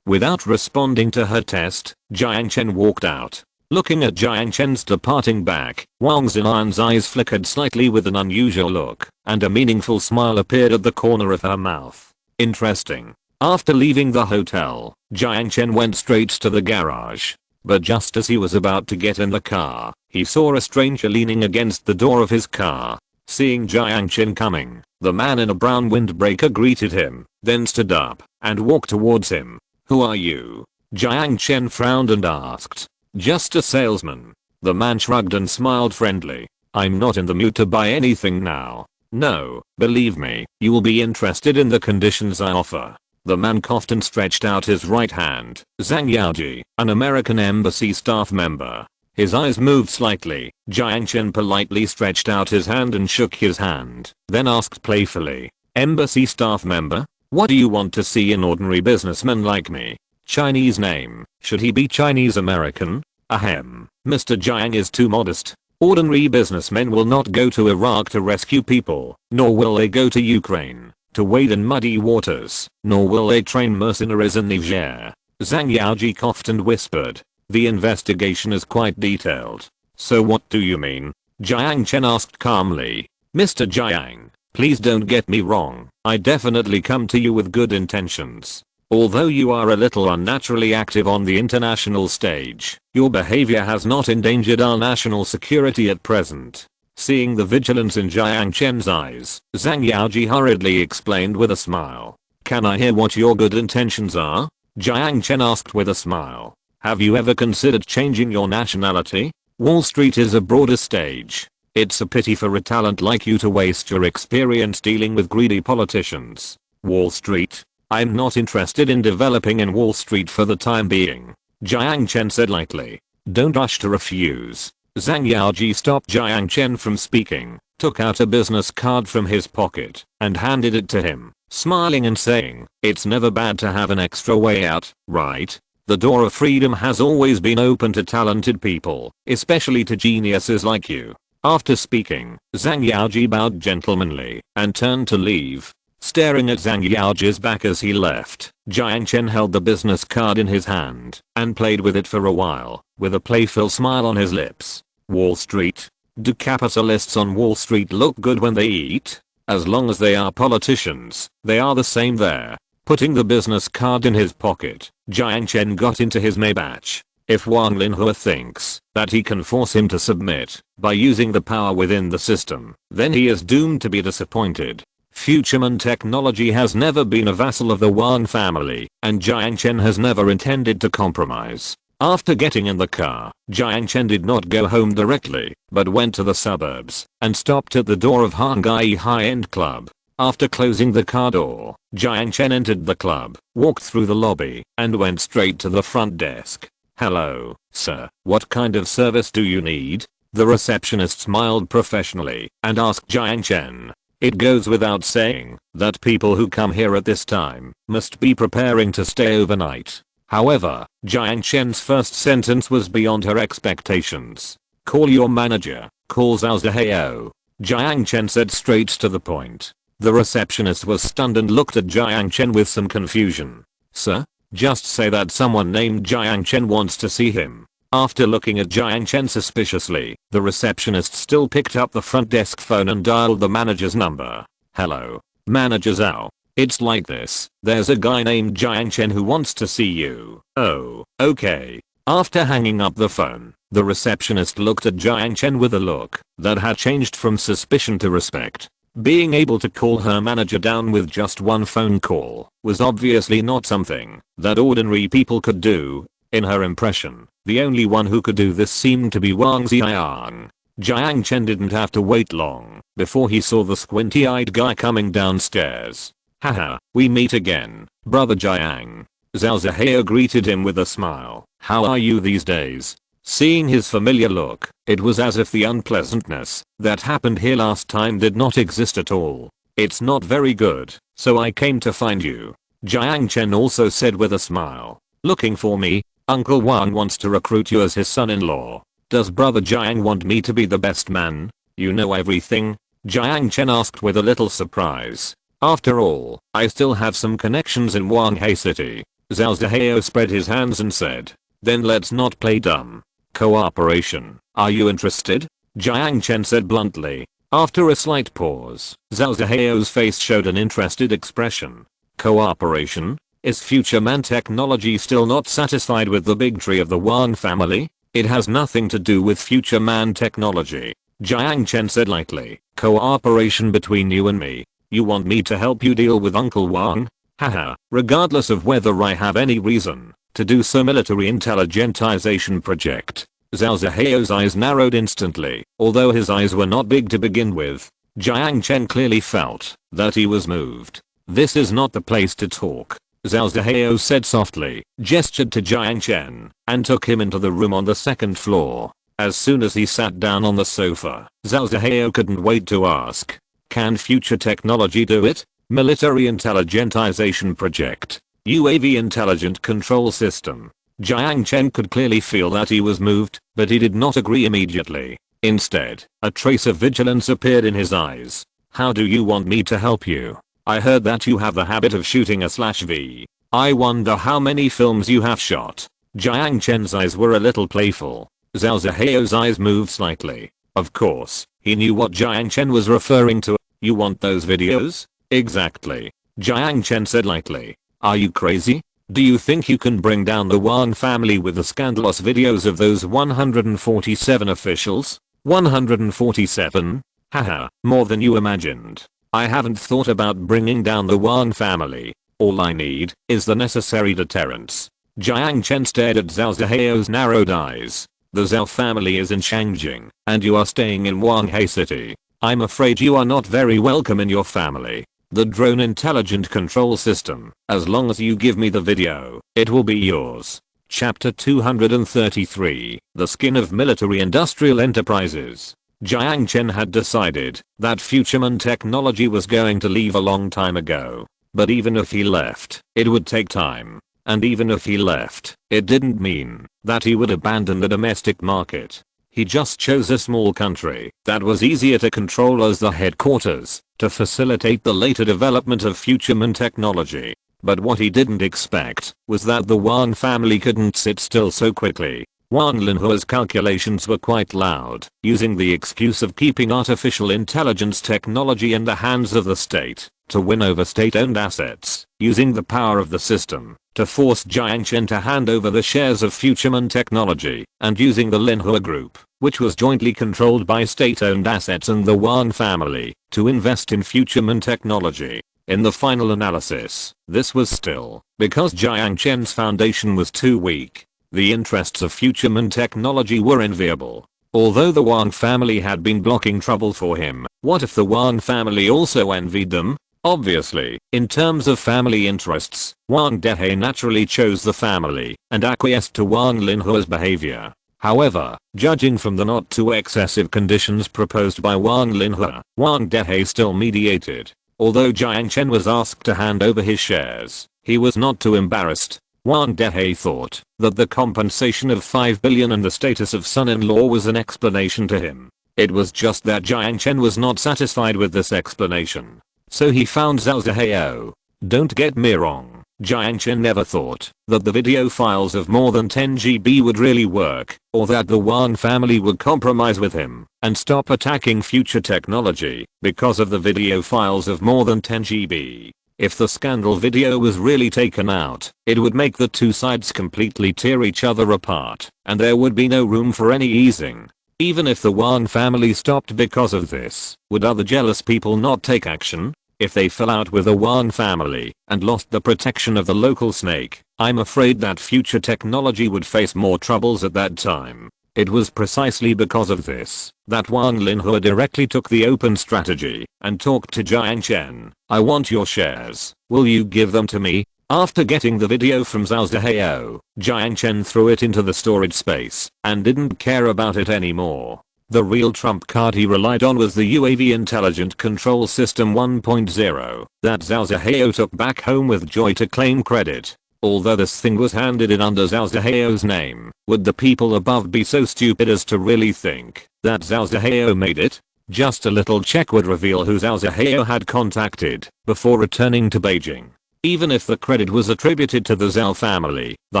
Without responding to her test, Jiang Chen walked out. Looking at Jiang Chen's departing back, Wang Zilan's eyes flickered slightly with an unusual look, and a meaningful smile appeared at the corner of her mouth. Interesting. After leaving the hotel, Jiang Chen went straight to the garage. But just as he was about to get in the car, he saw a stranger leaning against the door of his car. Seeing Jiang Chen coming, the man in a brown windbreaker greeted him, then stood up and walked towards him. "Who are you?" Jiang Chen frowned and asked. "Just a salesman." The man shrugged and smiled friendly. "I'm not in the mood to buy anything now. No, believe me, you will be interested in the conditions I offer." The man coughed and stretched out his right hand. Zhang Yaoji, an American embassy staff member. His eyes moved slightly. Jiang Chen politely stretched out his hand and shook his hand, then asked playfully, "Embassy staff member? What do you want to see in ordinary businessman like me? Chinese name, should he be Chinese American? Ahem, Mr. Jiang is too modest. Ordinary businessmen will not go to Iraq to rescue people, nor will they go to Ukraine to wade in muddy waters, nor will they train mercenaries in Niger." Zhang Yaoji coughed and whispered, "The investigation is quite detailed." "So what do you mean?" Jiang Chen asked calmly. "Mr. Jiang, please don't get me wrong, I definitely come to you with good intentions. Although you are a little unnaturally active on the international stage, your behavior has not endangered our national security at present." Seeing the vigilance in Jiang Chen's eyes, Zhang Yaoji hurriedly explained with a smile. "Can I hear what your good intentions are?" Jiang Chen asked with a smile. "Have you ever considered changing your nationality? Wall Street is a broader stage. It's a pity for a talent like you to waste your experience dealing with greedy politicians." "Wall Street? I'm not interested in developing in Wall Street for the time being," Jiang Chen said lightly. "Don't rush to refuse." Zhang Yaoji stopped Jiang Chen from speaking, took out a business card from his pocket, and handed it to him, smiling and saying, "It's never bad to have an extra way out, right? The door of freedom has always been open to talented people, especially to geniuses like you." After speaking, Zhang Yaoji bowed gentlemanly and turned to leave. Staring at Zhang Yaoji's back as he left, Jiang Chen held the business card in his hand and played with it for a while, with a playful smile on his lips. Wall Street? Do capitalists on Wall Street look good when they eat? As long as they are politicians, they are the same there. Putting the business card in his pocket, Jiang Chen got into his Maybach. If Wang Linhua thinks that he can force him to submit by using the power within the system, then he is doomed to be disappointed. Futureman Technology has never been a vassal of the Wang family, and Jiang Chen has never intended to compromise. After getting in the car, Jiang Chen did not go home directly, but went to the suburbs and stopped at the door of Hangai High-End Club. After closing the car door, Jiang Chen entered the club, walked through the lobby, and went straight to the front desk. "Hello, sir, what kind of service do you need?" The receptionist smiled professionally and asked Jiang Chen. It goes without saying that people who come here at this time must be preparing to stay overnight. However, Jiang Chen's first sentence was beyond her expectations. "Call your manager, call Zhao Zihao." Jiang Chen said straight to the point. The receptionist was stunned and looked at Jiang Chen with some confusion. "Sir? Just say that someone named Jiang Chen wants to see him." After looking at Jiang Chen suspiciously, the receptionist still picked up the front desk phone and dialed the manager's number. "Hello, Manager Zhao. It's like this, there's a guy named Jiang Chen who wants to see you." "Oh, okay." After hanging up the phone, the receptionist looked at Jiang Chen with a look that had changed from suspicion to respect. Being able to call her manager down with just one phone call was obviously not something that ordinary people could do. In her impression, the only one who could do this seemed to be Wang Xiang. Jiang Chen didn't have to wait long before he saw the squinty-eyed guy coming downstairs. "Haha, we meet again, brother Jiang." Zhao Zihao greeted him with a smile. "How are you these days?" Seeing his familiar look, it was as if the unpleasantness that happened here last time did not exist at all. "It's not very good, so I came to find you," Jiang Chen also said with a smile. "Looking for me? Uncle Wang wants to recruit you as his son-in-law. Does brother Jiang want me to be the best man? You know everything?" Jiang Chen asked with a little surprise. "After all, I still have some connections in Wanghai City." Zhao Zihao spread his hands and said, "Then let's not play dumb. Cooperation, are you interested?" Jiang Chen said bluntly. After a slight pause, Zhao Zihao's face showed an interested expression. "Cooperation? Is future man technology still not satisfied with the big tree of the Wang family? It has nothing to do with future man technology. Jiang Chen said lightly. Cooperation between you and me. You want me to help you deal with Uncle Wang? Haha. Regardless of whether I have any reason to do so, military intelligentization project. Zhao Zihao's eyes narrowed instantly. Although his eyes were not big to begin with, Jiang Chen clearly felt that he was moved. This is not the place to talk, Zhao Zihao said softly, gestured to Jiang Chen, and took him into the room on the second floor. As soon as he sat down on the sofa, Zhao Zihao couldn't wait to ask, can future technology do it? Military intelligentization project. UAV intelligent control system. Jiang Chen could clearly feel that he was moved, but he did not agree immediately. Instead, a trace of vigilance appeared in his eyes. How do you want me to help you? I heard that you have the habit of shooting a/V. I wonder how many films you have shot. Jiang Chen's eyes were a little playful. Zhao Zihao's eyes moved slightly. Of course, he knew what Jiang Chen was referring to. You want those videos? Exactly. Jiang Chen said lightly. Are you crazy? Do you think you can bring down the Wang family with the scandalous videos of those 147 officials? 147? Haha, more than you imagined. I haven't thought about bringing down the Wang family. All I need is the necessary deterrence. Jiang Chen stared at Zhao Zihao's narrowed eyes. The Zhao family is in Shangjing, and you are staying in Wanghai City. I'm afraid you are not very welcome in your family. The drone intelligent control system, as long as you give me the video, it will be yours. Chapter 233, The Skin of Military Industrial Enterprises. Jiang Chen had decided that futureman technology was going to leave a long time ago. But even if he left, it would take time. And even if he left, it didn't mean that he would abandon the domestic market. He just chose a small country that was easier to control as the headquarters to facilitate the later development of futureman technology. But what he didn't expect was that the Wang family couldn't sit still so quickly. Wang Linhua's calculations were quite loud, using the excuse of keeping artificial intelligence technology in the hands of the state to win over state-owned assets, using the power of the system to force Jiang Chen to hand over the shares of futureman technology, and using the Linhua group, which was jointly controlled by state-owned assets and the Wang family, to invest in futureman technology. In the final analysis, this was still because Jiang Chen's foundation was too weak. The interests of futureman technology were enviable. Although the Wang family had been blocking trouble for him, what if the Wang family also envied them? Obviously, in terms of family interests, Wang Dehe naturally chose the family and acquiesced to Wang Linhua's behavior. However, judging from the not too excessive conditions proposed by Wang Linhua, Wang Dehe still mediated. Although Jiang Chen was asked to hand over his shares, he was not too embarrassed. Wang Dehe thought that the compensation of 5 billion and the status of son-in-law was an explanation to him. It was just that Jiang Chen was not satisfied with this explanation. So he found Zhao Zihao. Don't get me wrong, Jiang Chen never thought that the video files of more than 10 GB would really work, or that the Wang family would compromise with him and stop attacking future technology because of the video files of more than 10 GB. If the scandal video was really taken out, it would make the two sides completely tear each other apart, and there would be no room for any easing. Even if the Wang family stopped because of this, would other jealous people not take action? If they fell out with the Wang family and lost the protection of the local snake, I'm afraid that future technology would face more troubles at that time. It was precisely because of this that Wang Linhua directly took the open strategy and talked to Jiang Chen. I want your shares. Will you give them to me? After getting the video from Zhao Zihao, Jiang Chen threw it into the storage space and didn't care about it anymore. The real trump card he relied on was the UAV Intelligent Control System 1.0 that Zhao Zihao took back home with joy to claim credit. Although this thing was handed in under Zhao Zihao's name, would the people above be so stupid as to really think that Zhao Zihao made it? Just a little check would reveal who Zhao Zihao had contacted before returning to Beijing. Even if the credit was attributed to the Zhao family, the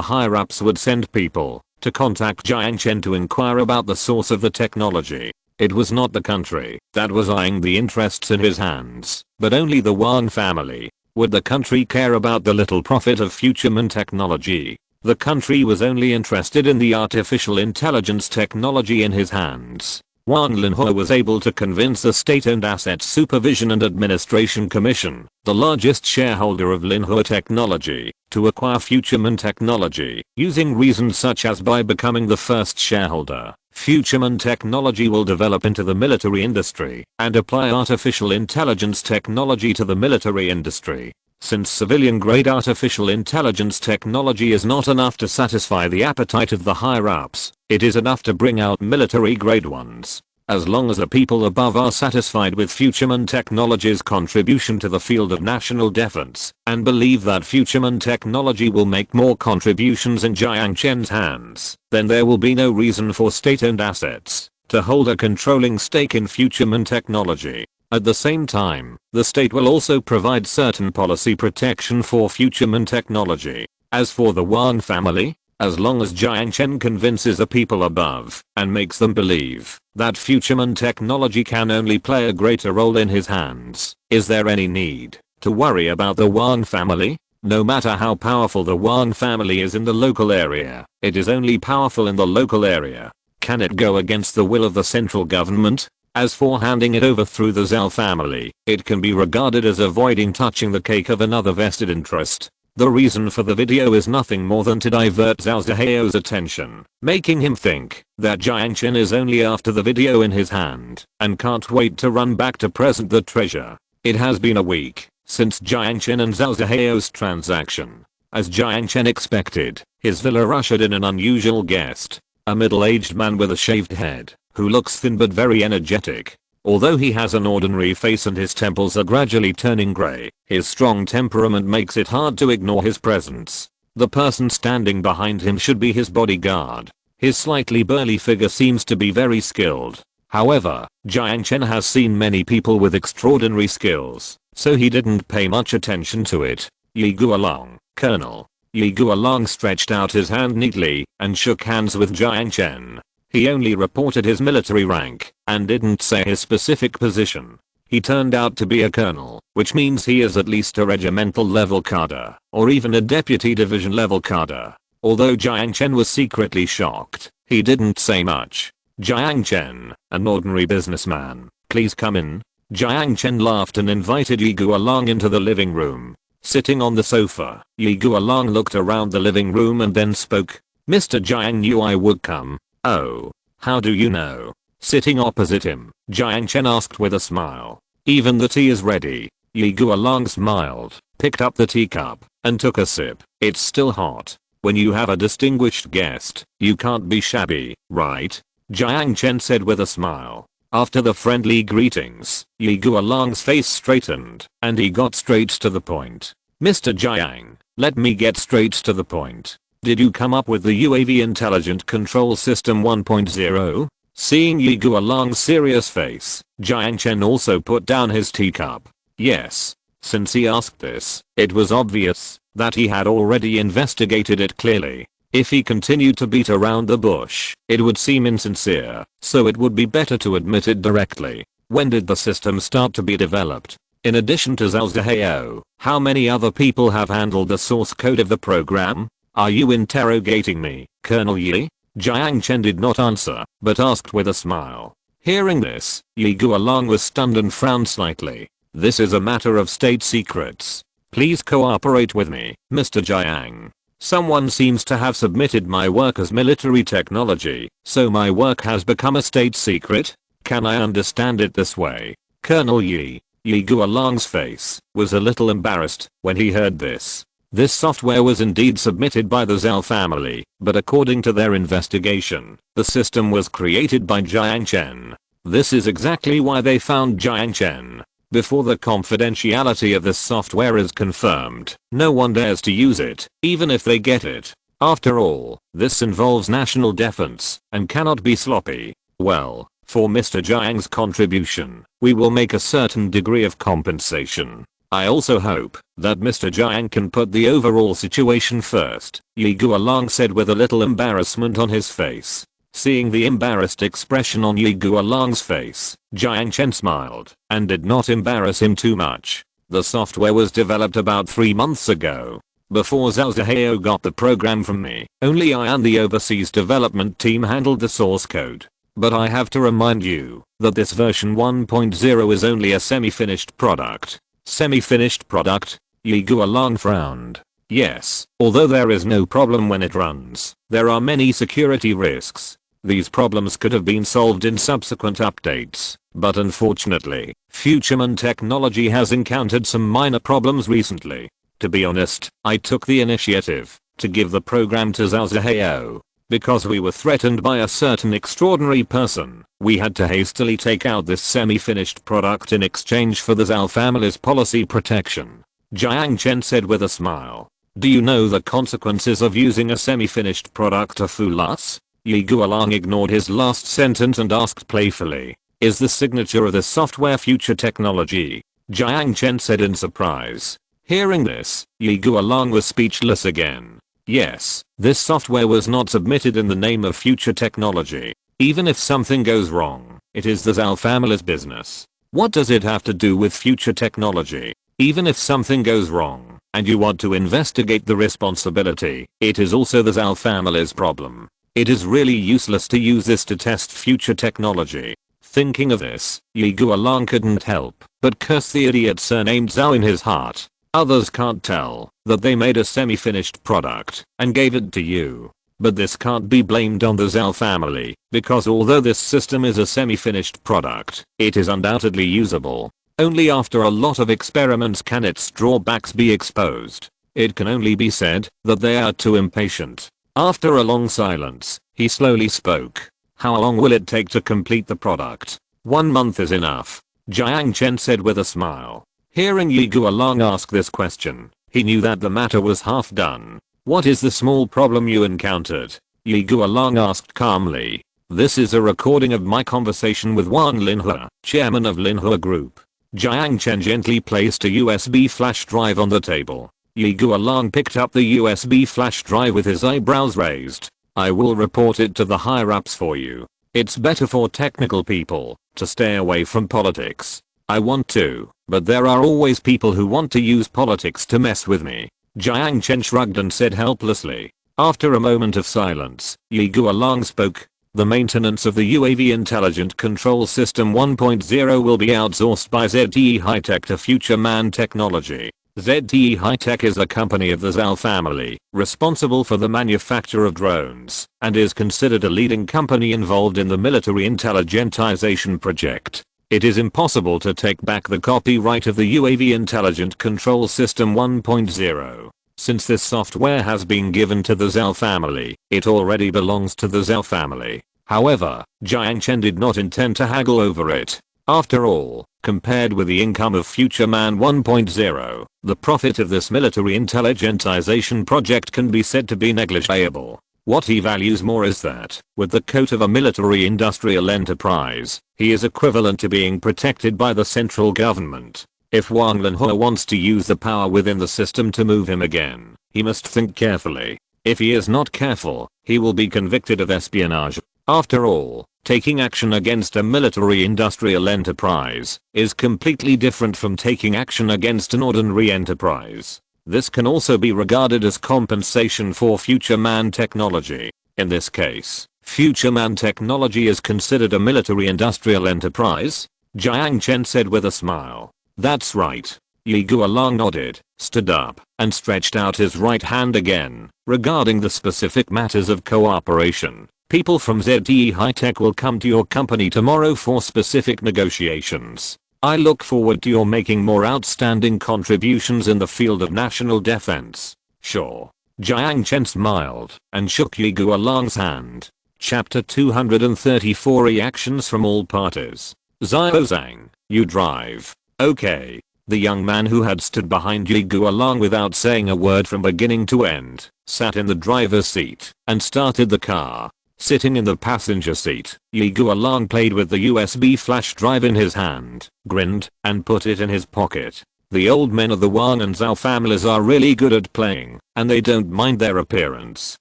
higher-ups would send people to contact Jiang Chen to inquire about the source of the technology. It was not the country that was eyeing the interests in his hands, but only the Wang family. Would the country care about the little profit of future technology? The country was only interested in the artificial intelligence technology in his hands. Wan Linhua was able to convince the State-Owned Asset Supervision and Administration Commission, the largest shareholder of Linhua Technology, to acquire Futureman Technology, using reasons such as by becoming the first shareholder, Futureman Technology will develop into the military industry and apply artificial intelligence technology to the military industry. Since civilian-grade artificial intelligence technology is not enough to satisfy the appetite of the higher-ups, it is enough to bring out military-grade ones. As long as the people above are satisfied with Futureman Technology's contribution to the field of national defense, and believe that Futureman Technology will make more contributions in Jiang Chen's hands, then there will be no reason for state-owned assets to hold a controlling stake in Futureman Technology. At the same time, the state will also provide certain policy protection for Futureman Technology. As for the Wan family, as long as Jiang Chen convinces the people above and makes them believe that Futureman Technology can only play a greater role in his hands, is there any need to worry about the Wan family? No matter how powerful the Wan family is in the local area, it is only powerful in the local area. Can it go against the will of the central government? As for handing it over through the Zhao family, it can be regarded as avoiding touching the cake of another vested interest. The reason for the video is nothing more than to divert Zhao Zihao's attention, making him think that Jiang Chen is only after the video in his hand and can't wait to run back to present the treasure. It has been a week since Jiang Chen and Zhao Zihao's transaction. As Jiang Chen expected, his villa ushered in an unusual guest, a middle-aged man with a shaved head, who looks thin but very energetic. Although he has an ordinary face and his temples are gradually turning grey, his strong temperament makes it hard to ignore his presence. The person standing behind him should be his bodyguard. His slightly burly figure seems to be very skilled. However, Jiang Chen has seen many people with extraordinary skills, so he didn't pay much attention to it. Yi Guolong, Colonel. Yi Guolong stretched out his hand neatly and shook hands with Jiang Chen. He only reported his military rank and didn't say his specific position. He turned out to be a colonel, which means he is at least a regimental level cadre, or even a deputy division level cadre. Although Jiang Chen was secretly shocked, he didn't say much. Jiang Chen, an ordinary businessman, please come in. Jiang Chen laughed and invited Yi Guolong into the living room. Sitting on the sofa, Yi Guolong looked around the living room and then spoke. Mr. Jiang knew I would come. Oh, how do you know? Sitting opposite him, Jiang Chen asked with a smile. Even the tea is ready. Yi Guolong smiled, picked up the teacup, and took a sip. It's still hot. When you have a distinguished guest, you can't be shabby, right? Jiang Chen said with a smile. After the friendly greetings, Yi Guolong's face straightened, and he got straight to the point. Mr. Jiang, let me get straight to the point. Did you come up with the UAV Intelligent Control System 1.0? Seeing Yi Guolong's serious face, Jiang Chen also put down his teacup. Yes. Since he asked this, it was obvious that he had already investigated it clearly. If he continued to beat around the bush, it would seem insincere, so it would be better to admit it directly. When did the system start to be developed? In addition to Zhao Zihao, how many other people have handled the source code of the program? Are you interrogating me, Colonel Yi? Jiang Chen did not answer, but asked with a smile. Hearing this, Yi Guolong was stunned and frowned slightly. This is a matter of state secrets. Please cooperate with me, Mr. Jiang. Someone seems to have submitted my work as military technology, so my work has become a state secret? Can I understand it this way? Colonel Yi Guolong's face was a little embarrassed when he heard this. This software was indeed submitted by the Zhao family, but according to their investigation, the system was created by Jiang Chen. This is exactly why they found Jiang Chen. Before the confidentiality of this software is confirmed, no one dares to use it, even if they get it. After all, this involves national defense and cannot be sloppy. Well, for Mr. Jiang's contribution, we will make a certain degree of compensation. I also hope that Mr. Jiang can put the overall situation first, Yi Guolong said with a little embarrassment on his face. Seeing the embarrassed expression on Yi Guolong's face, Jiang Chen smiled and did not embarrass him too much. The software was developed about 3 months ago. Before Sun Jiao got the program from me, only I and the overseas development team handled the source code. But I have to remind you that this version 1.0 is only a semi-finished product. Semi-finished product? Yi Guolong frowned. Yes, although there is no problem when it runs, there are many security risks. These problems could have been solved in subsequent updates, but unfortunately, FutureMan technology has encountered some minor problems recently. To be honest, I took the initiative to give the program to Sun Jiao. Because we were threatened by a certain extraordinary person, we had to hastily take out this semi-finished product in exchange for the Zhao family's policy protection. Jiang Chen said with a smile. Do you know the consequences of using a semi-finished product to fool us? Yi Guolong ignored his last sentence and asked playfully. Is the signature of the software future technology? Jiang Chen said in surprise. Hearing this, Yi Guolong was speechless again. Yes, this software was not submitted in the name of future technology. Even if something goes wrong, it is the Zhao family's business. What does it have to do with future technology? Even if something goes wrong, and you want to investigate the responsibility, it is also the Zhao family's problem. It is really useless to use this to test future technology. Thinking of this, Yi Guolong couldn't help but curse the idiot surnamed Zhao in his heart. Others can't tell that they made a semi-finished product and gave it to you. But this can't be blamed on the Zhao family, because although this system is a semi-finished product, it is undoubtedly usable. Only after a lot of experiments can its drawbacks be exposed. It can only be said that they are too impatient. After a long silence, he slowly spoke. How long will it take to complete the product? 1 month is enough, Jiang Chen said with a smile. Hearing Yi Guolong ask this question, he knew that the matter was half done. What is the small problem you encountered? Yi Guolong asked calmly. This is a recording of my conversation with Wang Linhe, chairman of Linhe Group. Jiang Chen gently placed a USB flash drive on the table. Yi Guolong picked up the USB flash drive with his eyebrows raised. I will report it to the higher-ups for you. It's better for technical people to stay away from politics. I want to, but there are always people who want to use politics to mess with me. Jiang Chen shrugged and said helplessly. After a moment of silence, Yi Guolong spoke. The maintenance of the UAV Intelligent Control System 1.0 will be outsourced by ZTE High-Tech to FutureMan Technology. ZTE High-Tech is a company of the Zhao family, responsible for the manufacture of drones, and is considered a leading company involved in the military intelligentization project. It is impossible to take back the copyright of the UAV Intelligent Control System 1.0. Since this software has been given to the Zhao family, it already belongs to the Zhao family. However, Jiang Chen did not intend to haggle over it. After all, compared with the income of FutureMan 1.0, the profit of this military intelligentization project can be said to be negligible. What he values more is that, with the coat of a military industrial enterprise, he is equivalent to being protected by the central government. If Wang Linhe wants to use the power within the system to move him again, he must think carefully. If he is not careful, he will be convicted of espionage. After all, taking action against a military industrial enterprise is completely different from taking action against an ordinary enterprise. This can also be regarded as compensation for FutureMan technology. In this case, FutureMan technology is considered a military industrial enterprise? Jiang Chen said with a smile. That's right. Yi Guolong nodded, stood up, and stretched out his right hand again. Regarding the specific matters of cooperation, people from ZTE High-Tech will come to your company tomorrow for specific negotiations. I look forward to your making more outstanding contributions in the field of national defense. Sure. Jiang Chen smiled and shook Yi Guolong's hand. Chapter 234 Reactions from all parties. Xiao Zhang, you drive. Okay. The young man who had stood behind Yi Guolong without saying a word from beginning to end, sat in the driver's seat and started the car. Sitting in the passenger seat, Yi Guolong played with the USB flash drive in his hand, grinned, and put it in his pocket. The old men of the Wang and Zhao families are really good at playing, and they don't mind their appearance.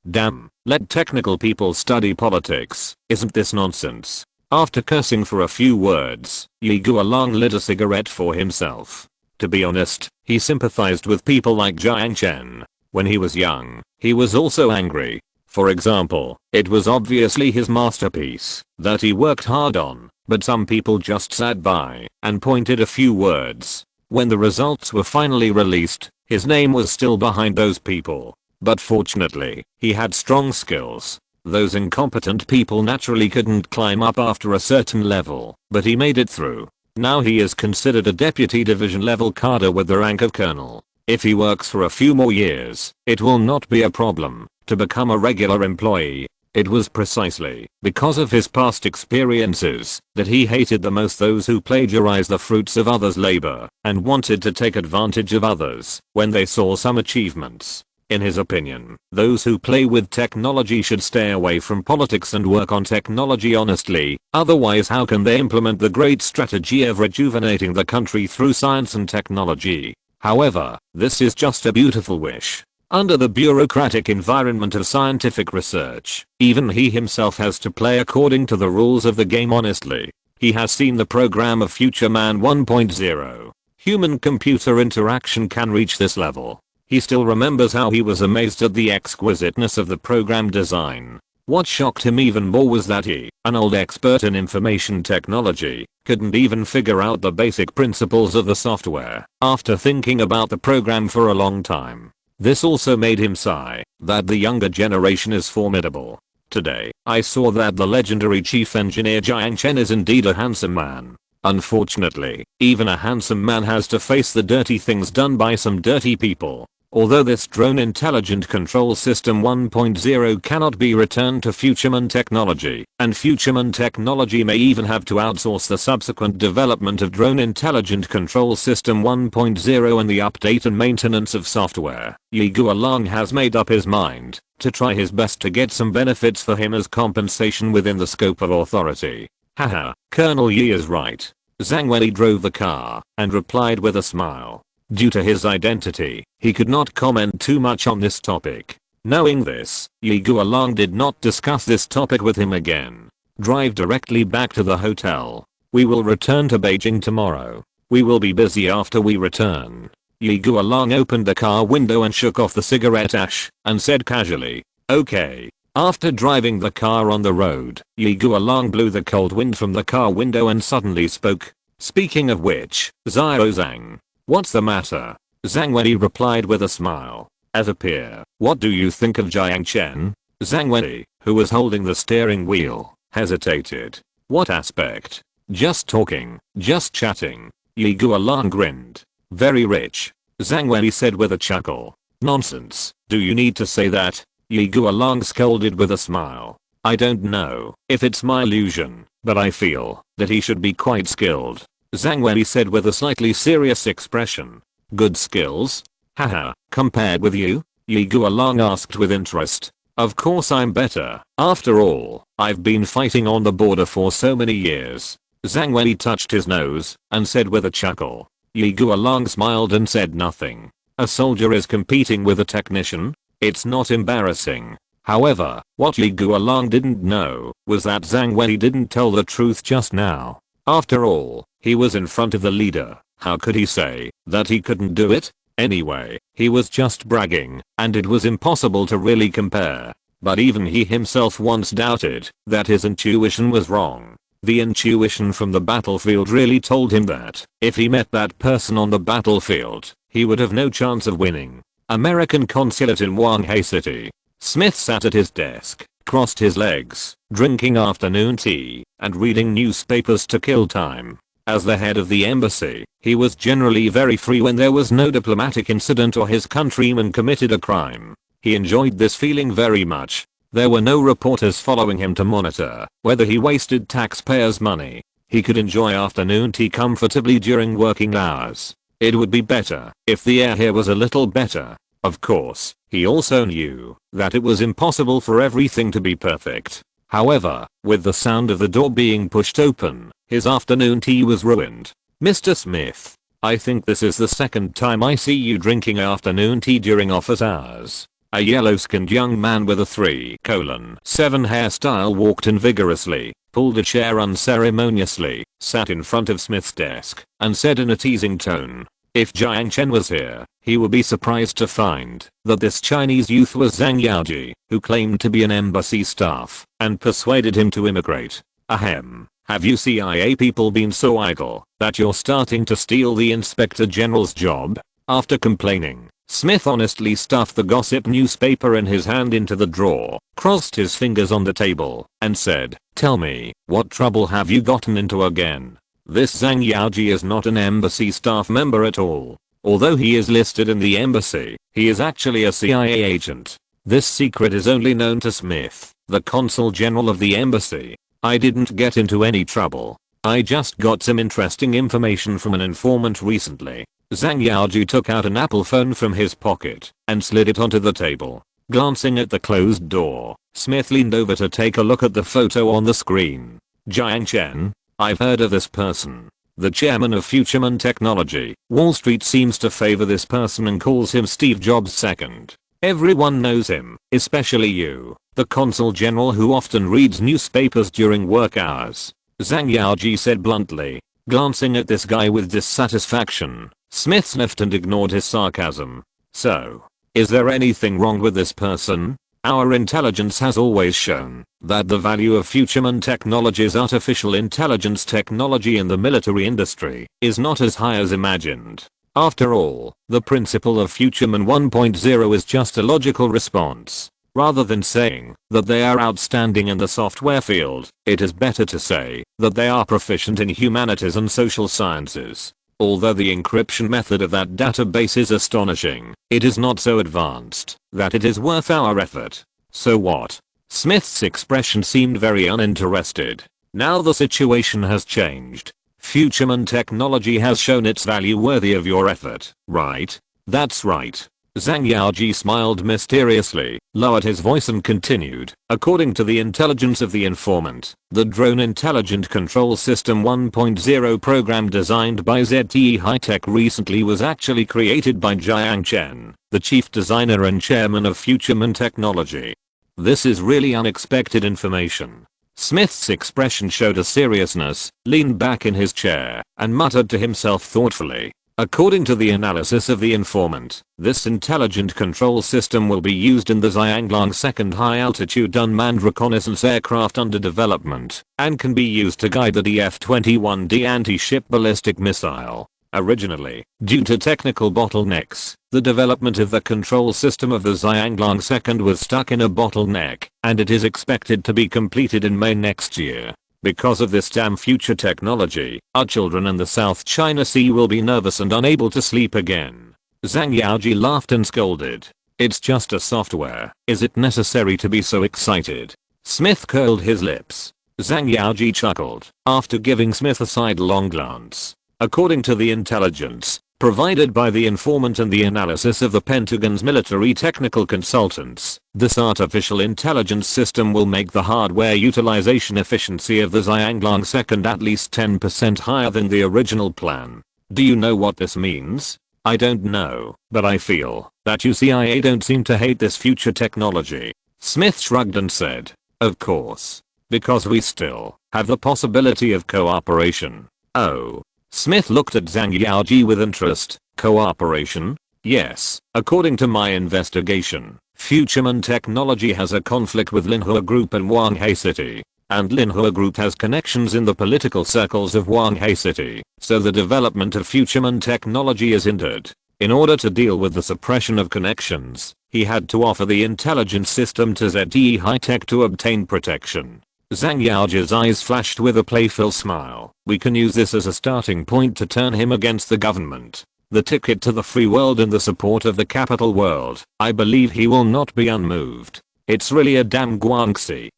Damn, let technical people study politics, isn't this nonsense? After cursing for a few words, Yi Guolong lit a cigarette for himself. To be honest, he sympathized with people like Jiang Chen. When he was young, he was also angry. For example, it was obviously his masterpiece that he worked hard on, but some people just sat by and pointed a few words. When the results were finally released, his name was still behind those people. But fortunately, he had strong skills. Those incompetent people naturally couldn't climb up after a certain level, but he made it through. Now he is considered a deputy division level cadre with the rank of colonel. If he works for a few more years, it will not be a problem to become a regular employee. It was precisely because of his past experiences that he hated the most those who plagiarize the fruits of others' labor and wanted to take advantage of others when they saw some achievements. In his opinion, those who play with technology should stay away from politics and work on technology honestly, otherwise how can they implement the great strategy of rejuvenating the country through science and technology? However, this is just a beautiful wish. Under the bureaucratic environment of scientific research, even he himself has to play according to the rules of the game honestly. He has seen the program of Future Man 1.0. Human-computer interaction can reach this level. He still remembers how he was amazed at the exquisiteness of the program design. What shocked him even more was that he, an old expert in information technology, couldn't even figure out the basic principles of the software after thinking about the program for a long time. This also made him sigh that the younger generation is formidable. Today, I saw that the legendary chief engineer Jiang Chen is indeed a handsome man. Unfortunately, even a handsome man has to face the dirty things done by some dirty people. Although this drone intelligent control system 1.0 cannot be returned to Futureman technology, and Futureman technology may even have to outsource the subsequent development of drone intelligent control system 1.0 and the update and maintenance of software, Ye Guolong has made up his mind to try his best to get some benefits for him as compensation within the scope of authority. Haha, Colonel Yi is right. Zhang Wenli drove the car and replied with a smile. Due to his identity, he could not comment too much on this topic. Knowing this, Ye Guolong did not discuss this topic with him again. Drive directly back to the hotel. We will return to Beijing tomorrow. We will be busy after we return. Ye Guolong opened the car window and shook off the cigarette ash and said casually, okay. After driving the car on the road, Ye Guolong blew the cold wind from the car window and suddenly spoke. Speaking of which, Xiao Zhang. What's the matter? Zhang Wenli replied with a smile. As a peer, what do you think of Jiang Chen? Zhang Wenli, who was holding the steering wheel, hesitated. What aspect? Just talking, just chatting. Ye Guolong grinned. Very rich. Zhang Wenli said with a chuckle. Nonsense, do you need to say that? Ye Guolong scolded with a smile. I don't know if it's my illusion, but I feel that he should be quite skilled. Zhang Wenli said with a slightly serious expression. Good skills? Haha, compared with you? Ye Guolong asked with interest. Of course I'm better. After all, I've been fighting on the border for so many years. Zhang Wenli touched his nose and said with a chuckle. Ye Guolong smiled and said nothing. A soldier is competing with a technician? It's not embarrassing. However, what Ye Guolong didn't know was that Zhang Wenli didn't tell the truth just now. After all, he was in front of the leader. How could he say that he couldn't do it? Anyway, he was just bragging, and it was impossible to really compare. But even he himself once doubted that his intuition was wrong. The intuition from the battlefield really told him that if he met that person on the battlefield, he would have no chance of winning. American consulate in Wanghai City. Smith sat at his desk, crossed his legs, drinking afternoon tea, and reading newspapers to kill time. As the head of the embassy, he was generally very free when there was no diplomatic incident or his countrymen committed a crime. He enjoyed this feeling very much. There were no reporters following him to monitor whether he wasted taxpayers' money. He could enjoy afternoon tea comfortably during working hours. It would be better if the air here was a little better. Of course, he also knew that it was impossible for everything to be perfect. However, with the sound of the door being pushed open, his afternoon tea was ruined. Mr. Smith, I think this is the second time I see you drinking afternoon tea during office hours. A yellow-skinned young man with a 3:7 hairstyle walked in vigorously, pulled a chair unceremoniously, sat in front of Smith's desk, and said in a teasing tone, If Jiang Chen was here, he would be surprised to find that this Chinese youth was Zhang Yaoji, who claimed to be an embassy staff and persuaded him to immigrate. Ahem. Have you CIA people been so idle that you're starting to steal the inspector general's job? After complaining, Smith honestly stuffed the gossip newspaper in his hand into the drawer, crossed his fingers on the table, and said, "Tell me, what trouble have you gotten into again?" This Zhang Yaoji is not an embassy staff member at all. Although he is listed in the embassy, he is actually a CIA agent. This secret is only known to Smith, the consul general of the embassy. I didn't get into any trouble. I just got some interesting information from an informant recently. Zhang Yaoji took out an Apple phone from his pocket and slid it onto the table. Glancing at the closed door, Smith leaned over to take a look at the photo on the screen. Jiang Chen? I've heard of this person. The chairman of Futureman Technology. Wall Street seems to favor this person and calls him Steve Jobs second. Everyone knows him, especially you, the consul general who often reads newspapers during work hours. Zhang Yaoji said bluntly. Glancing at this guy with dissatisfaction, Smith sniffed and ignored his sarcasm. So, is there anything wrong with this person? Our intelligence has always shown that the value of Futureman Technology's artificial intelligence technology in the military industry is not as high as imagined. After all, the principle of Futureman 1.0 is just a logical response. Rather than saying that they are outstanding in the software field, it is better to say that they are proficient in humanities and social sciences. Although the encryption method of that database is astonishing, it is not so advanced that it is worth our effort. So what? Smith's expression seemed very uninterested. Now the situation has changed. Futureman Technology has shown its value worthy of your effort, right? That's right. Zhang Yaoji smiled mysteriously, lowered his voice and continued. According to the intelligence of the informant, the Drone Intelligent Control System 1.0 program designed by ZTE High-Tech recently was actually created by Jiang Chen, the chief designer and chairman of Futureman Technology. This is really unexpected information. Smith's expression showed a seriousness, leaned back in his chair, and muttered to himself thoughtfully. According to the analysis of the informant, this intelligent control system will be used in the Xianglang second high-altitude unmanned reconnaissance aircraft under development, and can be used to guide the DF-21D anti-ship ballistic missile. Originally, due to technical bottlenecks, the development of the control system of the Xianglang second was stuck in a bottleneck, and it is expected to be completed in May next year. Because of this damn future technology, our children in the South China Sea will be nervous and unable to sleep again. Zhang Yaoji laughed and scolded. It's just a software. Is it necessary to be so excited? Smith curled his lips. Zhang Yaoji chuckled, after giving Smith a sidelong glance. According to the intelligence provided by the informant and the analysis of the Pentagon's military technical consultants, this artificial intelligence system will make the hardware utilization efficiency of the Xianglang second at least 10% higher than the original plan. Do you know what this means? I don't know, but I feel that you CIA don't seem to hate this future technology. Smith shrugged and said, of course. Because we still have the possibility of cooperation. Oh. Smith looked at Zhang Yaoji with interest. Cooperation? Yes. According to my investigation, Futureman Technology has a conflict with Linhua Group in Wanghai City. And Linhua Group has connections in the political circles of Wanghai City, so the development of Futureman Technology is hindered. In order to deal with the suppression of connections, he had to offer the intelligence system to ZTE High-Tech to obtain protection. Zhang Yaoji's eyes flashed with a playful smile. We can use this as a starting point to turn him against the government. The ticket to the free world and the support of the capital world. I believe he will not be unmoved. It's really a damn guangxi.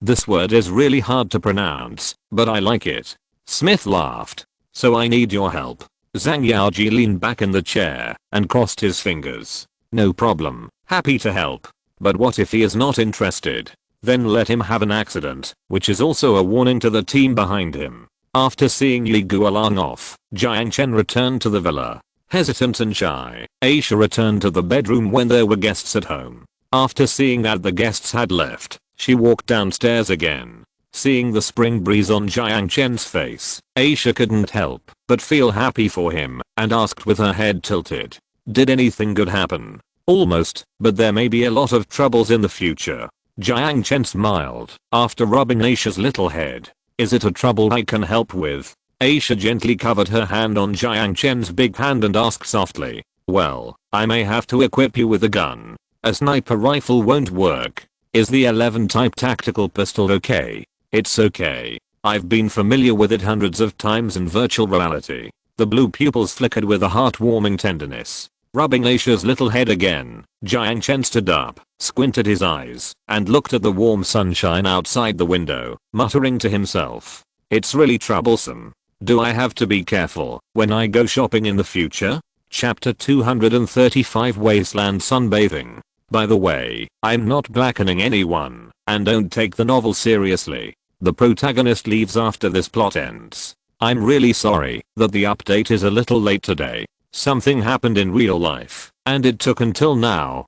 This word is really hard to pronounce, but I like it. Smith laughed. So I need your help. Zhang Yaoji leaned back in the chair and crossed his fingers. No problem. Happy to help. But what if he is not interested? Then let him have an accident, which is also a warning to the team behind him. After seeing Li Guolang off, Jiang Chen returned to the villa. Hesitant and shy, Aisha returned to the bedroom when there were guests at home. After seeing that the guests had left, she walked downstairs again. Seeing the spring breeze on Jiang Chen's face, Aisha couldn't help but feel happy for him and asked with her head tilted. Did anything good happen? Almost, but there may be a lot of troubles in the future. Jiang Chen smiled after rubbing Aisha's little head. Is it a trouble I can help with? Aisha gently covered her hand on Jiang Chen's big hand and asked softly. Well, I may have to equip you with a gun. A sniper rifle won't work. Is the 11 type tactical pistol okay? It's okay. I've been familiar with it hundreds of times in virtual reality. The blue pupils flickered with a heartwarming tenderness. Rubbing Aisha's little head again, Jiang Chen stood up, squinted his eyes, and looked at the warm sunshine outside the window, muttering to himself. It's really troublesome. Do I have to be careful when I go shopping in the future? Chapter 235 Wasteland Sunbathing. By the way, I'm not blackening anyone, and don't take the novel seriously. The protagonist leaves after this plot ends. I'm really sorry that the update is a little late today. Something happened in real life, and it took until now.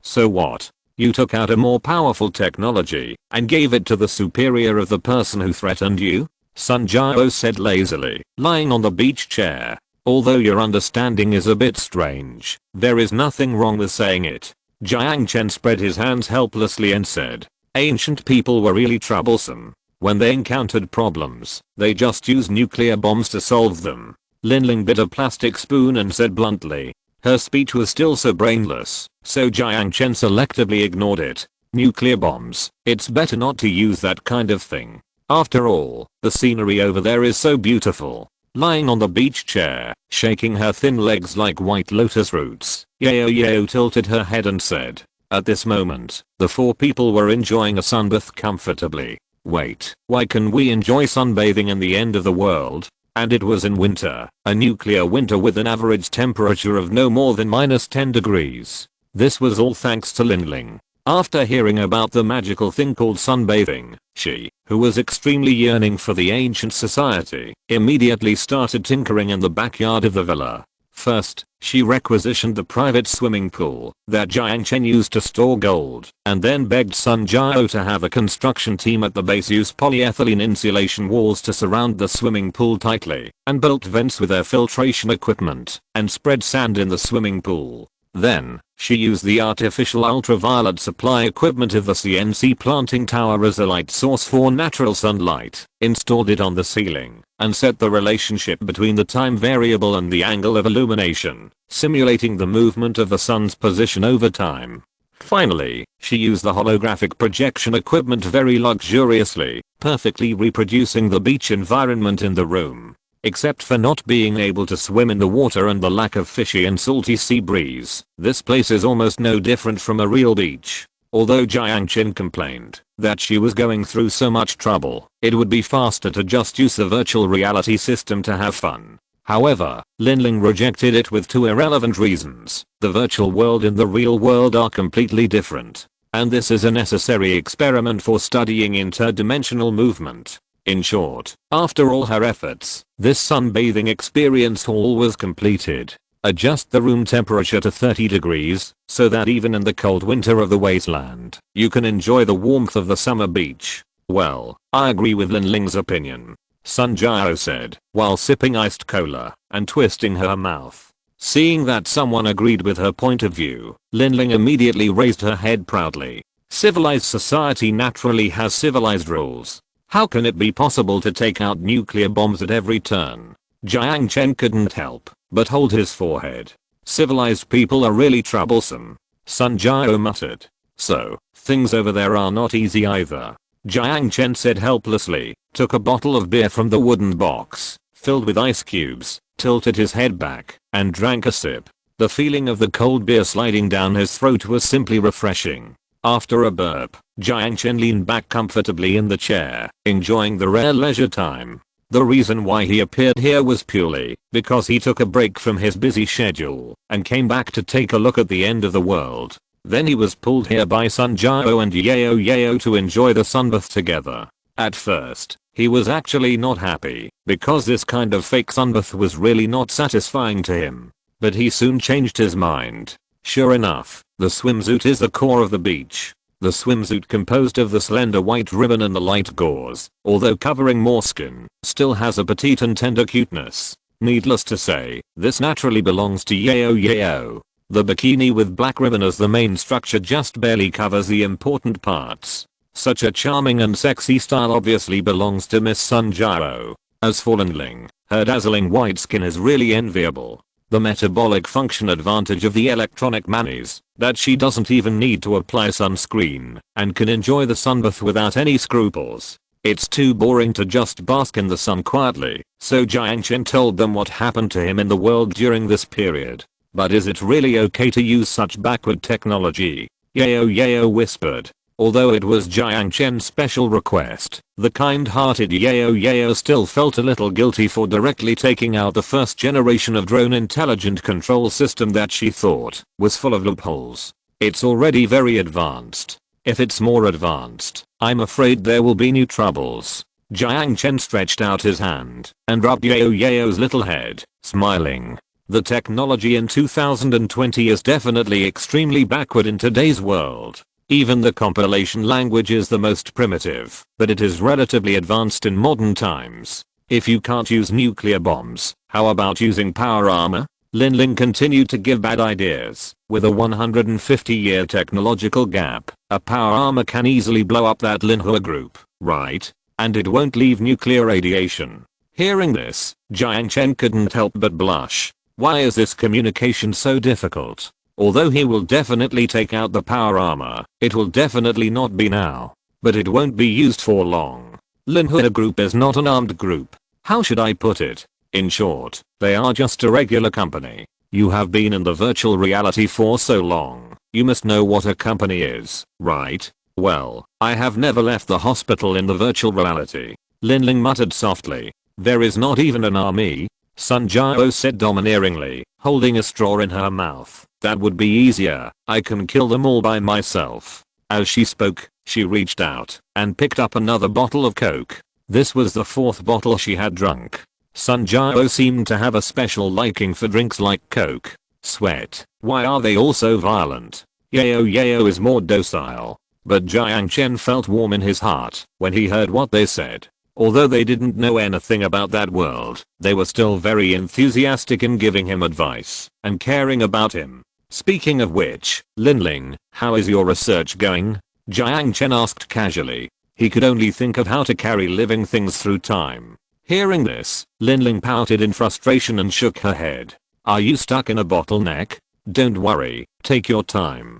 So what? You took out a more powerful technology and gave it to the superior of the person who threatened you? Sun Jiao said lazily, lying on the beach chair. Although your understanding is a bit strange, there is nothing wrong with saying it. Jiang Chen spread his hands helplessly and said, ancient people were really troublesome. When they encountered problems, they just used nuclear bombs to solve them. Linling bit a plastic spoon and said bluntly. Her speech was still so brainless, so Jiang Chen selectively ignored it. Nuclear bombs, it's better not to use that kind of thing. After all, the scenery over there is so beautiful. Lying on the beach chair, shaking her thin legs like white lotus roots, Yao tilted her head and said. At this moment, the four people were enjoying a sunbath comfortably. Wait, why can we enjoy sunbathing in the end of the world? And it was in winter, a nuclear winter with an average temperature of no more than -10 degrees. This was all thanks to Linling. After hearing about the magical thing called sunbathing, she, who was extremely yearning for the ancient society, immediately started tinkering in the backyard of the villa. First, she requisitioned the private swimming pool that Jiang Chen used to store gold, and then begged Sun Jiao to have a construction team at the base use polyethylene insulation walls to surround the swimming pool tightly, and built vents with their filtration equipment, and spread sand in the swimming pool. Then, she used the artificial ultraviolet supply equipment of the CNC planting tower as a light source for natural sunlight, installed it on the ceiling, and set the relationship between the time variable and the angle of illumination, simulating the movement of the sun's position over time. Finally, she used the holographic projection equipment very luxuriously, perfectly reproducing the beach environment in the room. Except for not being able to swim in the water and the lack of fishy and salty sea breeze, this place is almost no different from a real beach. Although Jiang Chen complained that she was going through so much trouble, it would be faster to just use the virtual reality system to have fun. However, Linling rejected it with two irrelevant reasons. The virtual world and the real world are completely different, and this is a necessary experiment for studying interdimensional movement. In short, after all her efforts, this sunbathing experience hall was completed. Adjust the room temperature to 30 degrees, so that even in the cold winter of the wasteland, you can enjoy the warmth of the summer beach. Well, I agree with Linling's opinion, Sun Jiao said, while sipping iced cola and twisting her mouth. Seeing that someone agreed with her point of view, Linling immediately raised her head proudly. Civilized society naturally has civilized rules. How can it be possible to take out nuclear bombs at every turn? Jiang Chen couldn't help but hold his forehead. Civilized people are really troublesome, Sun Jiao muttered. So, things over there are not easy either. Jiang Chen said helplessly, took a bottle of beer from the wooden box, filled with ice cubes, tilted his head back, and drank a sip. The feeling of the cold beer sliding down his throat was simply refreshing. After a burp, Jiang Chen leaned back comfortably in the chair, enjoying the rare leisure time. The reason why he appeared here was purely because he took a break from his busy schedule and came back to take a look at the end of the world. Then he was pulled here by Sun Jiao and Yao to enjoy the sunbath together. At first, he was actually not happy because this kind of fake sunbath was really not satisfying to him. But he soon changed his mind. Sure enough, the swimsuit is the core of the beach. The swimsuit, composed of the slender white ribbon and the light gauze, although covering more skin, still has a petite and tender cuteness. Needless to say, this naturally belongs to Yao Yao. The bikini with black ribbon as the main structure just barely covers the important parts. Such a charming and sexy style obviously belongs to Miss Sun Jiao. As for Linling, her dazzling white skin is really enviable. The metabolic function advantage of the electronic man is that she doesn't even need to apply sunscreen and can enjoy the sunbath without any scruples. It's too boring to just bask in the sun quietly, so Jiang Chen told them what happened to him in the world during this period. But is it really okay to use such backward technology? Yao Yao whispered. Although it was Jiang Chen's special request, the kind-hearted Yao Yao still felt a little guilty for directly taking out the first generation of drone intelligent control system that she thought was full of loopholes. It's already very advanced. If it's more advanced, I'm afraid there will be new troubles. Jiang Chen stretched out his hand and rubbed Yao Yao's little head, smiling. The technology in 2020 is definitely extremely backward in today's world. Even the compilation language is the most primitive, but it is relatively advanced in modern times. If you can't use nuclear bombs, how about using power armor? Linling continued to give bad ideas. With a 150-year technological gap, a power armor can easily blow up that Linhua group, right? And it won't leave nuclear radiation. Hearing this, Jiang Chen couldn't help but blush. Why is this communication so difficult? Although he will definitely take out the power armor, it will definitely not be now. But it won't be used for long. Linhua group is not an armed group. How should I put it? In short, they are just a regular company. You have been in the virtual reality for so long, you must know what a company is, right? Well, I have never left the hospital in the virtual reality. Linling muttered softly. There is not even an army? Sun Jiao said domineeringly, holding a straw in her mouth. That would be easier, I can kill them all by myself. As she spoke, she reached out and picked up another bottle of Coke. This was the fourth bottle she had drunk. Sun Jiao seemed to have a special liking for drinks like Coke. Sweat. Why are they all so violent? Yao Yao is more docile. But Jiang Chen felt warm in his heart when he heard what they said. Although they didn't know anything about that world, they were still very enthusiastic in giving him advice and caring about him. Speaking of which, Linling, how is your research going? Jiang Chen asked casually. He could only think of how to carry living things through time. Hearing this, Linling pouted in frustration and shook her head. Are you stuck in a bottleneck? Don't worry, take your time.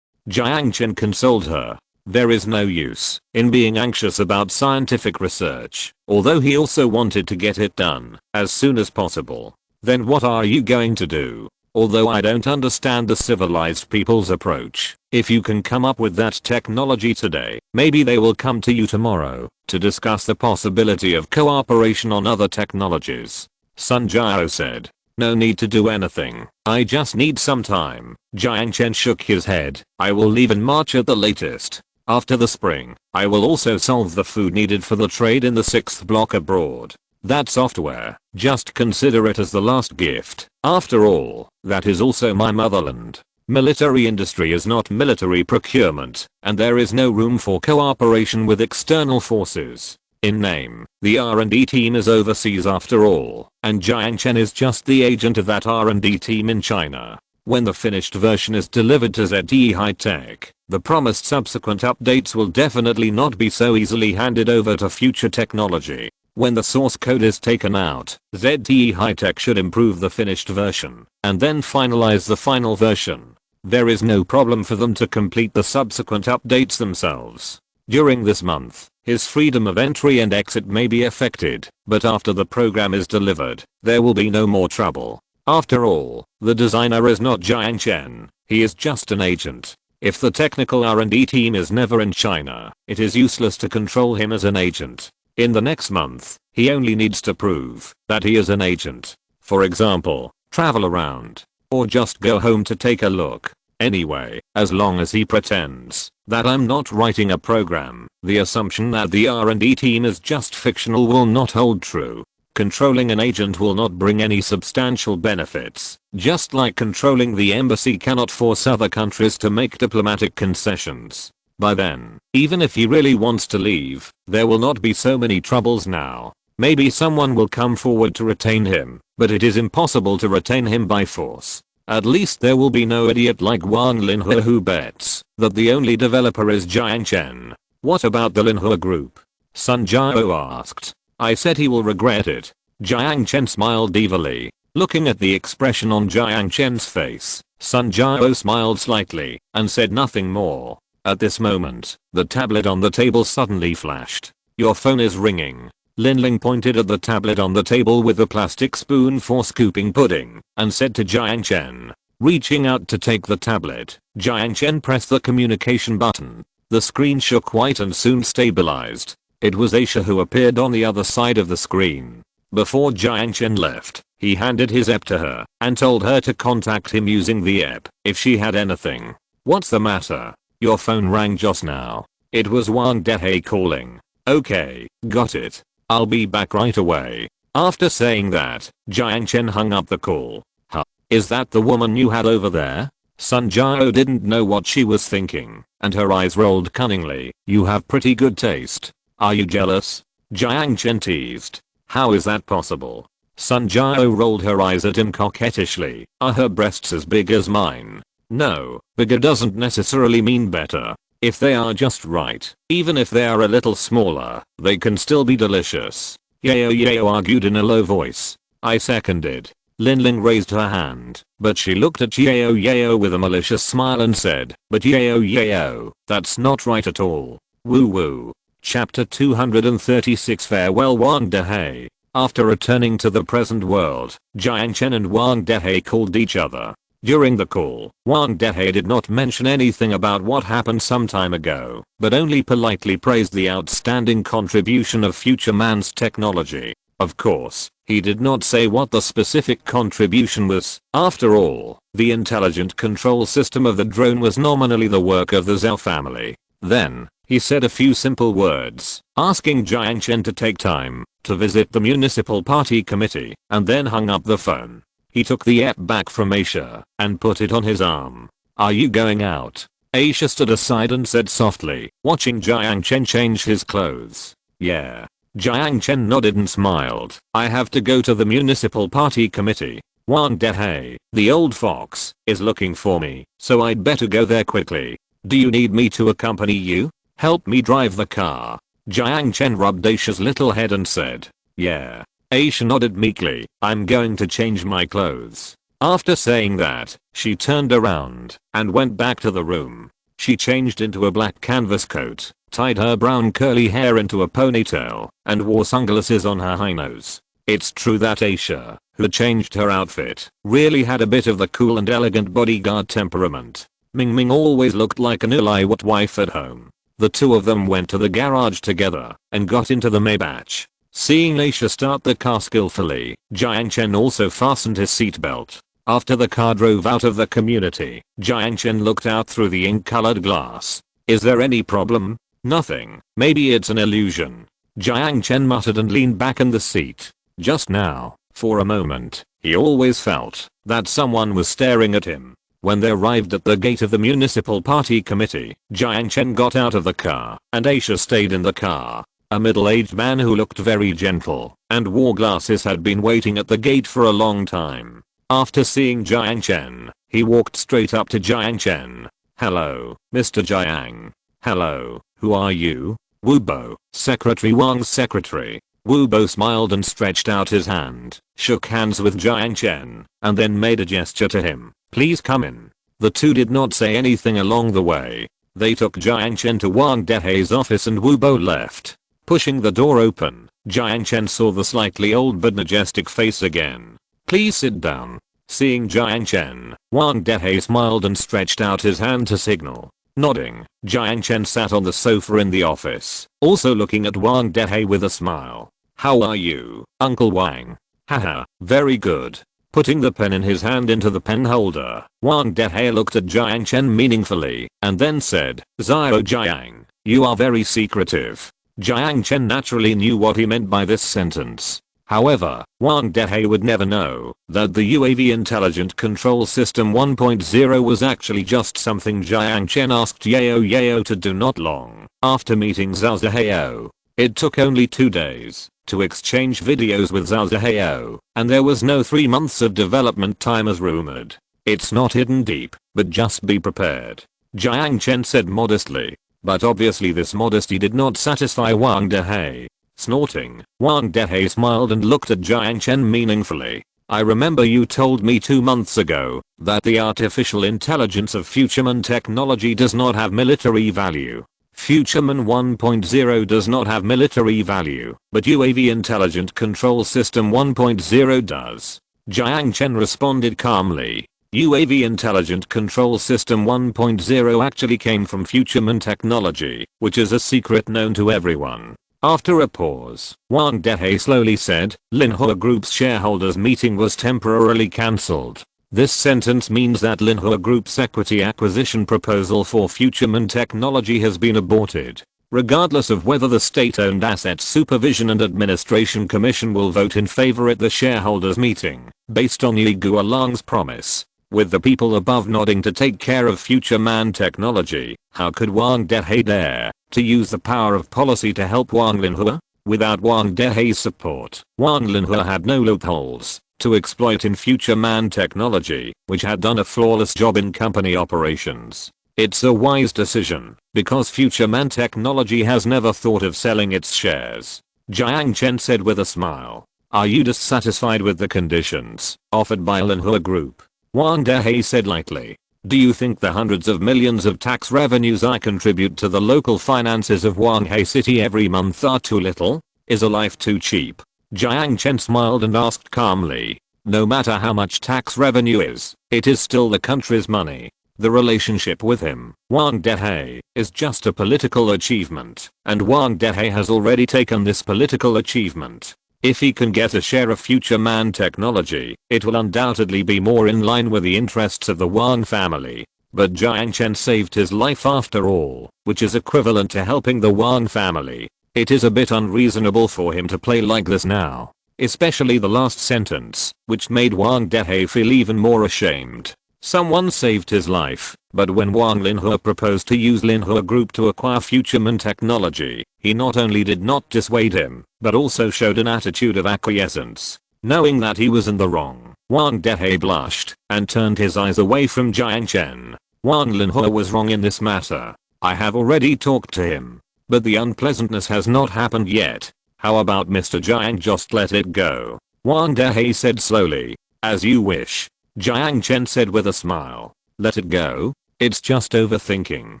Jiang Chen consoled her. There is no use in being anxious about scientific research, although he also wanted to get it done as soon as possible. Then what are you going to do? Although I don't understand the civilized people's approach, if you can come up with that technology today, maybe they will come to you tomorrow to discuss the possibility of cooperation on other technologies. Sun Jiao said. No need to do anything, I just need some time. Jiang Chen shook his head. I will leave in March at the latest. After the spring, I will also solve the food needed for the trade in the 6th block abroad. That software, just consider it as the last gift. After all, that is also my motherland. Military industry is not military procurement, and there is no room for cooperation with external forces. In name, the R&D team is overseas after all, and Jiang Chen is just the agent of that R&D team in China. When the finished version is delivered to ZTE High-Tech, the promised subsequent updates will definitely not be so easily handed over to future technology. When the source code is taken out, ZTE High-Tech should improve the finished version, and then finalize the final version. There is no problem for them to complete the subsequent updates themselves. During this month, his freedom of entry and exit may be affected, but after the program is delivered, there will be no more trouble. After all, the designer is not Jiang Chen, he is just an agent. If the technical R&D team is never in China, it is useless to control him as an agent. In the next month, he only needs to prove that he is an agent. For example, travel around, or just go home to take a look. Anyway, as long as he pretends that I'm not writing a program, the assumption that the R&D team is just fictional will not hold true. Controlling an agent will not bring any substantial benefits, just like controlling the embassy cannot force other countries to make diplomatic concessions. By then, even if he really wants to leave, there will not be so many troubles now. Maybe someone will come forward to retain him, but it is impossible to retain him by force. At least there will be no idiot like Wang Linhe who bets that the only developer is Jiang Chen. What about the Linhe group? Sun Jiao asked. I said he will regret it. Jiang Chen smiled evilly. Looking at the expression on Jiang Chen's face, Sun Jiao smiled slightly and said nothing more. At this moment, the tablet on the table suddenly flashed. Your phone is ringing. Linling pointed at the tablet on the table with the plastic spoon for scooping pudding and said to Jiang Chen. Reaching out to take the tablet, Jiang Chen pressed the communication button. The screen shook white and soon stabilized. It was Aisha who appeared on the other side of the screen. Before Jiang Chen left, he handed his app to her and told her to contact him using the app if she had anything. What's the matter? Your phone rang just now. It was Wang Dehe calling. Okay, got it. I'll be back right away. After saying that, Jiang Chen hung up the call. Huh? Is that the woman you had over there? Sun Jiao didn't know what she was thinking, and her eyes rolled cunningly. You have pretty good taste. Are you jealous? Jiang Chen teased. How is that possible? Sun Jiao rolled her eyes at him coquettishly. Are her breasts as big as mine? No, bigger doesn't necessarily mean better. If they are just right, even if they are a little smaller, they can still be delicious. Yao argued in a low voice. I seconded. Linling raised her hand, but she looked at Yao with a malicious smile and said, but Yao, that's not right at all. Woo woo. Chapter 236 Farewell Wang Dehe. After returning to the present world, Jiang Chen and Wang Dehe called each other. During the call, Wang Dehe did not mention anything about what happened some time ago, but only politely praised the outstanding contribution of Future Man's technology. Of course, he did not say what the specific contribution was. After all, the intelligent control system of the drone was nominally the work of the Zhao family. Then, he said a few simple words, asking Jiang Chen to take time to visit the municipal party committee, and then hung up the phone. He took the app back from Aisha and put it on his arm. Are you going out? Aisha stood aside and said softly, watching Jiang Chen change his clothes. Yeah. Jiang Chen nodded and smiled. I have to go to the municipal party committee. Wang Dehe, the old fox, is looking for me, so I'd better go there quickly. Do you need me to accompany you? Help me drive the car. Jiang Chen rubbed Aisha's little head and said, yeah. Aisha nodded meekly. I'm going to change my clothes. After saying that, she turned around and went back to the room. She changed into a black canvas coat, tied her brown curly hair into a ponytail, and wore sunglasses on her high nose. It's true that Aisha, who changed her outfit, really had a bit of the cool and elegant bodyguard temperament. Ming always looked like an ill-wired wife at home. The two of them went to the garage together and got into the Maybach. Seeing Aisha start the car skillfully, Jiang Chen also fastened his seatbelt. After the car drove out of the community, Jiang Chen looked out through the ink-colored glass. Is there any problem? Nothing. Maybe it's an illusion. Jiang Chen muttered and leaned back in the seat. Just now, for a moment, he always felt that someone was staring at him. When they arrived at the gate of the municipal party committee, Jiang Chen got out of the car, and Aisha stayed in the car. A middle-aged man who looked very gentle and wore glasses had been waiting at the gate for a long time. After seeing Jiang Chen, he walked straight up to Jiang Chen. Hello, Mr. Jiang. Hello, who are you? Wubo, Secretary Wang's secretary. Wubo smiled and stretched out his hand, shook hands with Jiang Chen, and then made a gesture to him. Please come in. The two did not say anything along the way. They took Jiang Chen to Wang Dehe's office and Wubo left. Pushing the door open, Jiang Chen saw the slightly old but majestic face again. Please sit down. Seeing Jiang Chen, Wang Dehe smiled and stretched out his hand to signal. Nodding, Jiang Chen sat on the sofa in the office, also looking at Wang Dehe with a smile. How are you, Uncle Wang? Haha, very good. Putting the pen in his hand into the pen holder, Wang Dehe looked at Jiang Chen meaningfully, and then said, Xiao Jiang, you are very secretive. Jiang Chen naturally knew what he meant by this sentence. However, Wang Dehe would never know that the UAV Intelligent Control System 1.0 was actually just something Jiang Chen asked Yao to do not long after meeting Zhao Zihao. It took only 2 days to exchange videos with Zhao Zihao, and there was no 3 months of development time as rumored. It's not hidden deep, but just be prepared, Jiang Chen said modestly. But obviously this modesty did not satisfy Wang Dehe. Snorting, Wang Dehe smiled and looked at Jiang Chen meaningfully. I remember you told me 2 months ago that the artificial intelligence of Futureman technology does not have military value. Futureman 1.0 does not have military value, but UAV Intelligent Control System 1.0 does. Jiang Chen responded calmly. UAV Intelligent Control System 1.0 actually came from Futureman technology, which is a secret known to everyone. After a pause, Wang Dehe slowly said, Linhua Group's shareholders meeting was temporarily cancelled. This sentence means that Linhua Group's equity acquisition proposal for Futureman technology has been aborted. Regardless of whether the State-Owned Assets Supervision and Administration Commission will vote in favor at the shareholders meeting, based on Yi Guolang's promise. With the people above nodding to take care of Futureman technology, how could Wang Dehe dare to use the power of policy to help Wang Linhua? Without Wang Dehe's support, Wang Linhua had no loopholes to exploit in Futureman technology, which had done a flawless job in company operations. It's a wise decision, because Futureman technology has never thought of selling its shares, Jiang Chen said with a smile. Are you dissatisfied with the conditions offered by Linhua Group? Wang Dehe said lightly. Do you think the hundreds of millions of tax revenues I contribute to the local finances of Guanghe City every month are too little? Is a life too cheap? Jiang Chen smiled and asked calmly. No matter how much tax revenue is, it is still the country's money. The relationship with him, Wang Dehe, is just a political achievement, and Wang Dehe has already taken this political achievement. If he can get a share of Futureman technology, it will undoubtedly be more in line with the interests of the Wang family. But Jiang Chen saved his life after all, which is equivalent to helping the Wang family. It is a bit unreasonable for him to play like this now. Especially the last sentence, which made Wang Dehe feel even more ashamed. Someone saved his life, but when Wang Linhua proposed to use Linhua Group to acquire Futureman technology, he not only did not dissuade him, but also showed an attitude of acquiescence. Knowing that he was in the wrong, Wang Dehe blushed and turned his eyes away from Jiang Chen. Wang Linhua was wrong in this matter. I have already talked to him, but the unpleasantness has not happened yet. How about Mr. Jiang, just let it go? Wang Dehe said slowly. As you wish, Jiang Chen said with a smile. Let it go? It's just overthinking.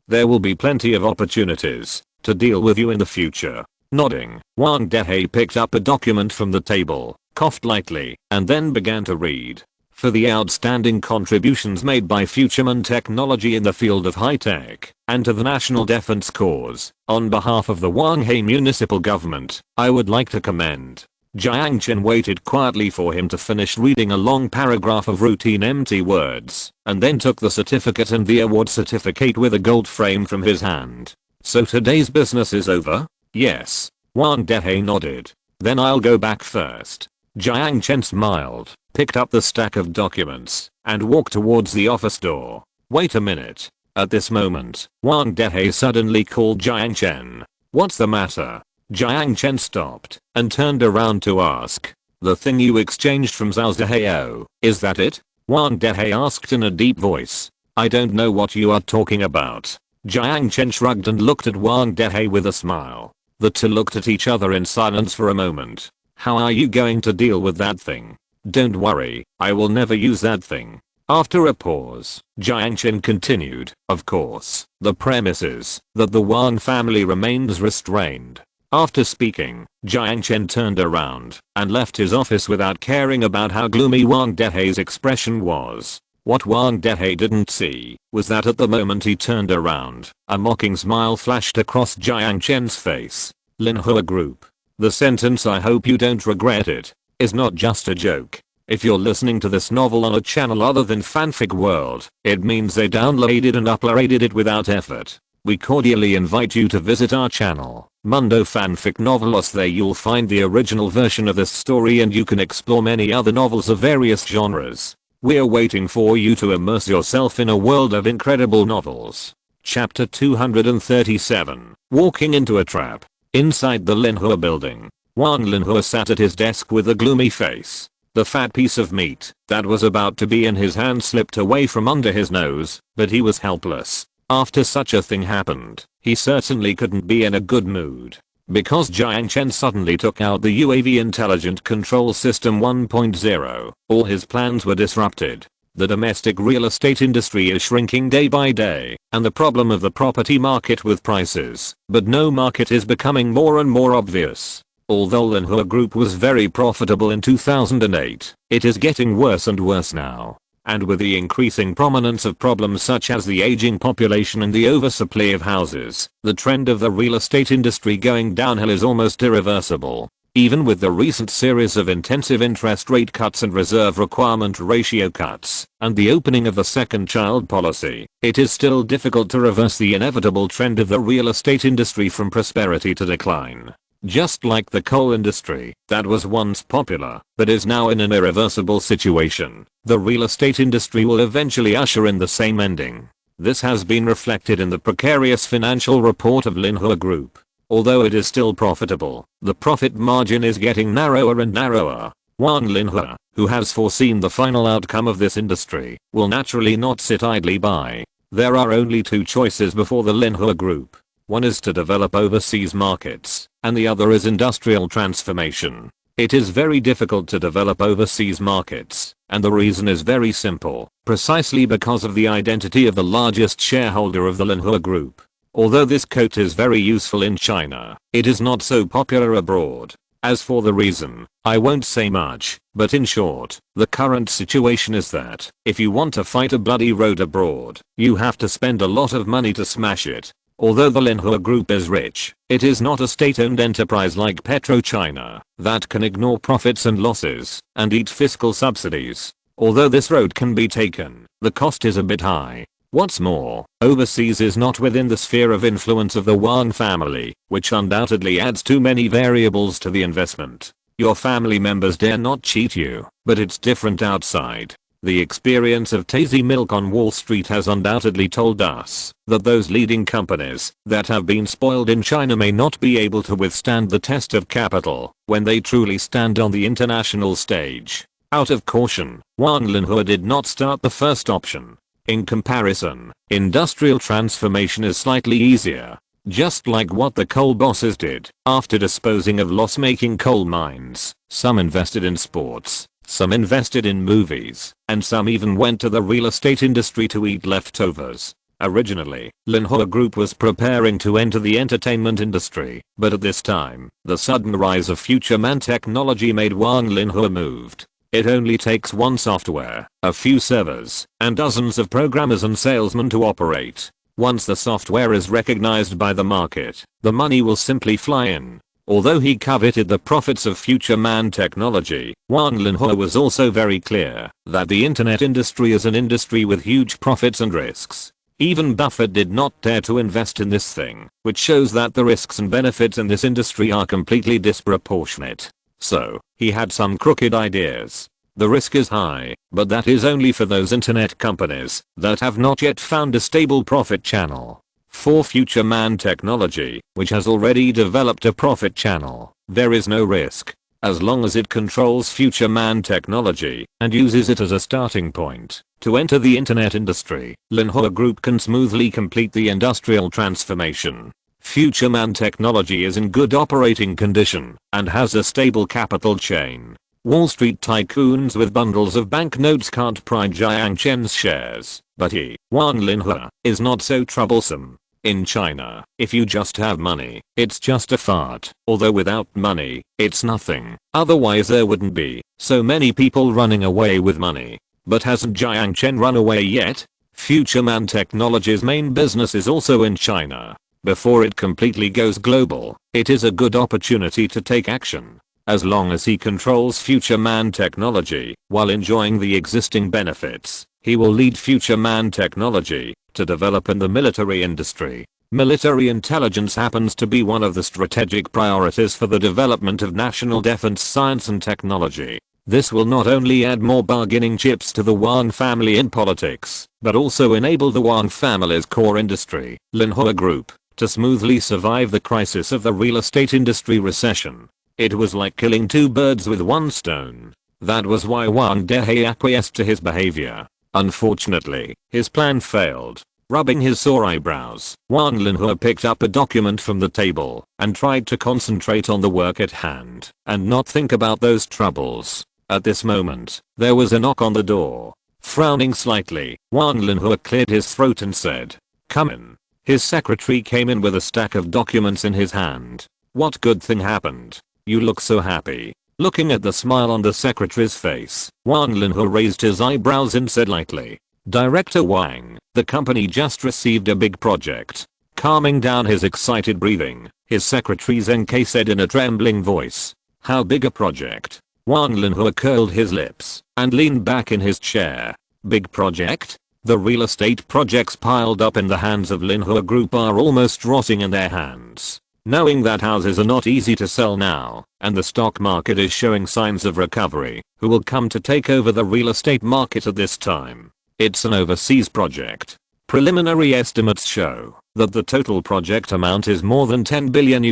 There will be plenty of opportunities to deal with you in the future. Nodding, Wang Dehe picked up a document from the table, coughed lightly, and then began to read. For the outstanding contributions made by Futureman technology in the field of high-tech, and to the national defense cause, on behalf of the Guanghe municipal government, I would like to commend. Jiang Chen waited quietly for him to finish reading a long paragraph of routine empty words, and then took the certificate and the award certificate with a gold frame from his hand. So today's business is over? Yes. Wang Dehe nodded. Then I'll go back first. Jiang Chen smiled, picked up the stack of documents, and walked towards the office door. Wait a minute. At this moment, Wang Dehe suddenly called Jiang Chen. What's the matter? Jiang Chen stopped and turned around to ask. The thing you exchanged from Zhao Zihao, is that it? Wang Dehe asked in a deep voice. I don't know what you are talking about. Jiang Chen shrugged and looked at Wang Dehe with a smile. The two looked at each other in silence for a moment. How are you going to deal with that thing? Don't worry, I will never use that thing. After a pause, Jiang Chen continued. Of course, the premise is that the Wang family remains restrained. After speaking, Jiang Chen turned around and left his office without caring about how gloomy Wang Dehe's expression was. What Wang Dehe didn't see was that at the moment he turned around, a mocking smile flashed across Jiang Chen's face. Linhua Group. The sentence "I hope you don't regret it" is not just a joke. If you're listening to this novel on a channel other than Fanfic World, it means they downloaded and uploaded it without effort. We cordially invite you to visit our channel. Mundo fanfic novelos. There you'll find the original version of this story, and you can explore many other novels of various genres. We're waiting for you to immerse yourself in a world of incredible novels. Chapter 237. Walking into a Trap. Inside the Linhua building, Wang Linhua sat at his desk with a gloomy face. The fat piece of meat that was about to be in his hand slipped away from under his nose, but he was helpless. After such a thing happened, he certainly couldn't be in a good mood. Because Jiang Chen suddenly took out the UAV Intelligent Control System 1.0, all his plans were disrupted. The domestic real estate industry is shrinking day by day, and the problem of the property market with prices, but no market, is becoming more and more obvious. Although Linhua Group was very profitable in 2008, it is getting worse and worse now. And with the increasing prominence of problems such as the aging population and the oversupply of houses, the trend of the real estate industry going downhill is almost irreversible. Even with the recent series of intensive interest rate cuts and reserve requirement ratio cuts, and the opening of the second child policy, it is still difficult to reverse the inevitable trend of the real estate industry from prosperity to decline. Just like the coal industry, that was once popular, but is now in an irreversible situation, the real estate industry will eventually usher in the same ending. This has been reflected in the precarious financial report of Linhua Group. Although it is still profitable, the profit margin is getting narrower and narrower. Wang Linhua, who has foreseen the final outcome of this industry, will naturally not sit idly by. There are only two choices before the Linhua Group. One is to develop overseas markets, and the other is industrial transformation. It is very difficult to develop overseas markets, and the reason is very simple, precisely because of the identity of the largest shareholder of the Linhua Group. Although this coat is very useful in China, it is not so popular abroad. As for the reason, I won't say much, but in short, the current situation is that, if you want to fight a bloody road abroad, you have to spend a lot of money to smash it. Although the Linhua Group is rich, it is not a state-owned enterprise like PetroChina that can ignore profits and losses and eat fiscal subsidies. Although this road can be taken, the cost is a bit high. What's more, overseas is not within the sphere of influence of the Wang family, which undoubtedly adds too many variables to the investment. Your family members dare not cheat you, but it's different outside. The experience of Tasty Milk on Wall Street has undoubtedly told us that those leading companies that have been spoiled in China may not be able to withstand the test of capital when they truly stand on the international stage. Out of caution, Wang Linhua did not start the first option. In comparison, industrial transformation is slightly easier. Just like what the coal bosses did after disposing of loss-making coal mines, some invested in sports, some invested in movies, and some even went to the real estate industry to eat leftovers. Originally, Linhua Group was preparing to enter the entertainment industry, but at this time, the sudden rise of future man technology made Wang Linhua moved. It only takes one software, a few servers, and dozens of programmers and salesmen to operate. Once the software is recognized by the market, the money will simply fly in. Although he coveted the profits of future man technology, Wang Linhua was also very clear that the internet industry is an industry with huge profits and risks. Even Buffett did not dare to invest in this thing, which shows that the risks and benefits in this industry are completely disproportionate. So, he had some crooked ideas. The risk is high, but that is only for those internet companies that have not yet found a stable profit channel. For future man technology, which has already developed a profit channel, there is no risk. As long as it controls future man technology and uses it as a starting point to enter the internet industry, Linhua Group can smoothly complete the industrial transformation. Future man technology is in good operating condition and has a stable capital chain. Wall Street tycoons with bundles of banknotes can't pry Jiang Chen's shares, but he, Wang Linhua, is not so troublesome. In China, if you just have money, it's just a fart. Although without money, it's nothing. Otherwise there wouldn't be so many people running away with money. But hasn't Jiang Chen run away yet? Future Man Technology's main business is also in China. Before it completely goes global, it is a good opportunity to take action. As long as he controls Future Man Technology while enjoying the existing benefits, he will lead Future Man Technology to develop in the military industry. Military intelligence happens to be one of the strategic priorities for the development of national defense science and technology. This will not only add more bargaining chips to the Wang family in politics, but also enable the Wang family's core industry, Linhua Group, to smoothly survive the crisis of the real estate industry recession. It was like killing two birds with one stone. That was why Wang Dehe acquiesced to his behavior. Unfortunately, his plan failed. Rubbing his sore eyebrows, Wang Linhua picked up a document from the table and tried to concentrate on the work at hand and not think about those troubles. At this moment, there was a knock on the door. Frowning slightly, Wang Linhua cleared his throat and said, "Come in." His secretary came in with a stack of documents in his hand. "What good thing happened? You look so happy." Looking at the smile on the secretary's face, Wang Linhua raised his eyebrows and said lightly, "Director Wang, the company just received a big project." Calming down his excited breathing, his secretary Zheng Ke said in a trembling voice, "How big a project?" Wang Linhua curled his lips and leaned back in his chair. "Big project?" The real estate projects piled up in the hands of Linhua Group are almost rotting in their hands. Knowing that houses are not easy to sell now, and the stock market is showing signs of recovery, who will come to take over the real estate market at this time? It's an overseas project. Preliminary estimates show that the total project amount is more than $10 billion.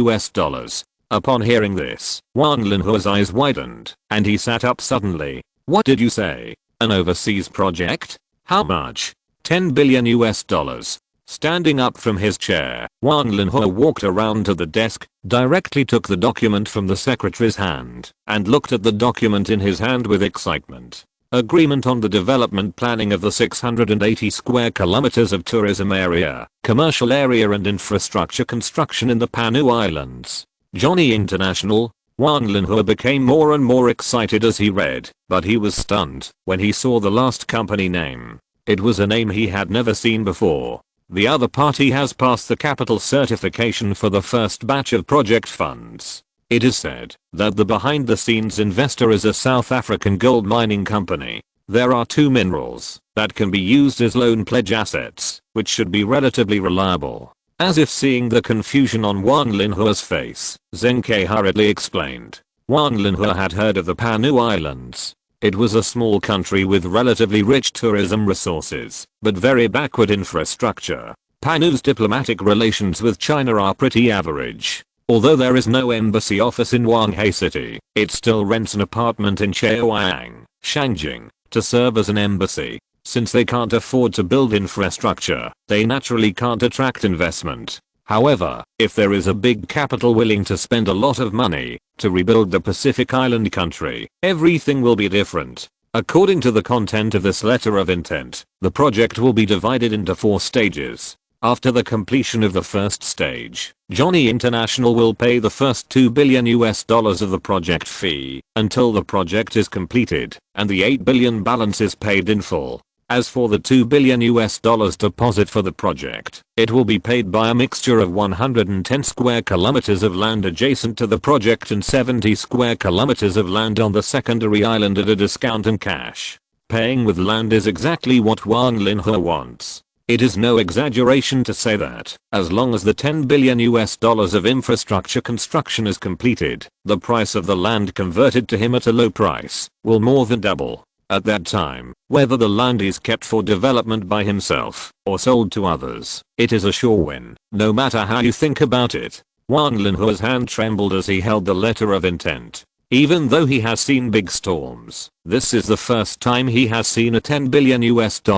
Upon hearing this, Wang Linhua's eyes widened, and he sat up suddenly. "What did you say? An overseas project? How much?" $10 billion. Standing up from his chair, Wang Linhua walked around to the desk, directly took the document from the secretary's hand, and looked at the document in his hand with excitement. Agreement on the development planning of the 680 square kilometers of tourism area, commercial area and infrastructure construction in the Panu Islands. Johnny International. Wang Linhua became more and more excited as he read, but he was stunned when he saw the last company name. It was a name he had never seen before. The other party has passed the capital certification for the first batch of project funds. It is said that the behind-the-scenes investor is a South African gold mining company. There are two minerals that can be used as loan pledge assets, which should be relatively reliable. As if seeing the confusion on Wang Linhua's face, Zheng Ke hurriedly explained. Wang Linhua had heard of the Panu Islands. It was a small country with relatively rich tourism resources, but very backward infrastructure. Panu's diplomatic relations with China are pretty average. Although there is no embassy office in Wanghai City, it still rents an apartment in Cheoyang, Shangjing, to serve as an embassy. Since they can't afford to build infrastructure, they naturally can't attract investment. However, if there is a big capital willing to spend a lot of money to rebuild the Pacific Island country, everything will be different. According to the content of this letter of intent, the project will be divided into 4 stages. After the completion of the first stage, Johnny International will pay the first $2 billion of the project fee until the project is completed and the $8 billion balance is paid in full. As for the $2 billion deposit for the project, it will be paid by a mixture of 110 square kilometers of land adjacent to the project and 70 square kilometers of land on the secondary island at a discount in cash. Paying with land is exactly what Wang Linhua wants. It is no exaggeration to say that, as long as the $10 billion of infrastructure construction is completed, the price of the land converted to him at a low price will more than double. At that time, whether the land is kept for development by himself or sold to others, it is a sure win, no matter how you think about it. Wang Linhua's hand trembled as he held the letter of intent. Even though he has seen big storms, this is the first time he has seen a $10 billion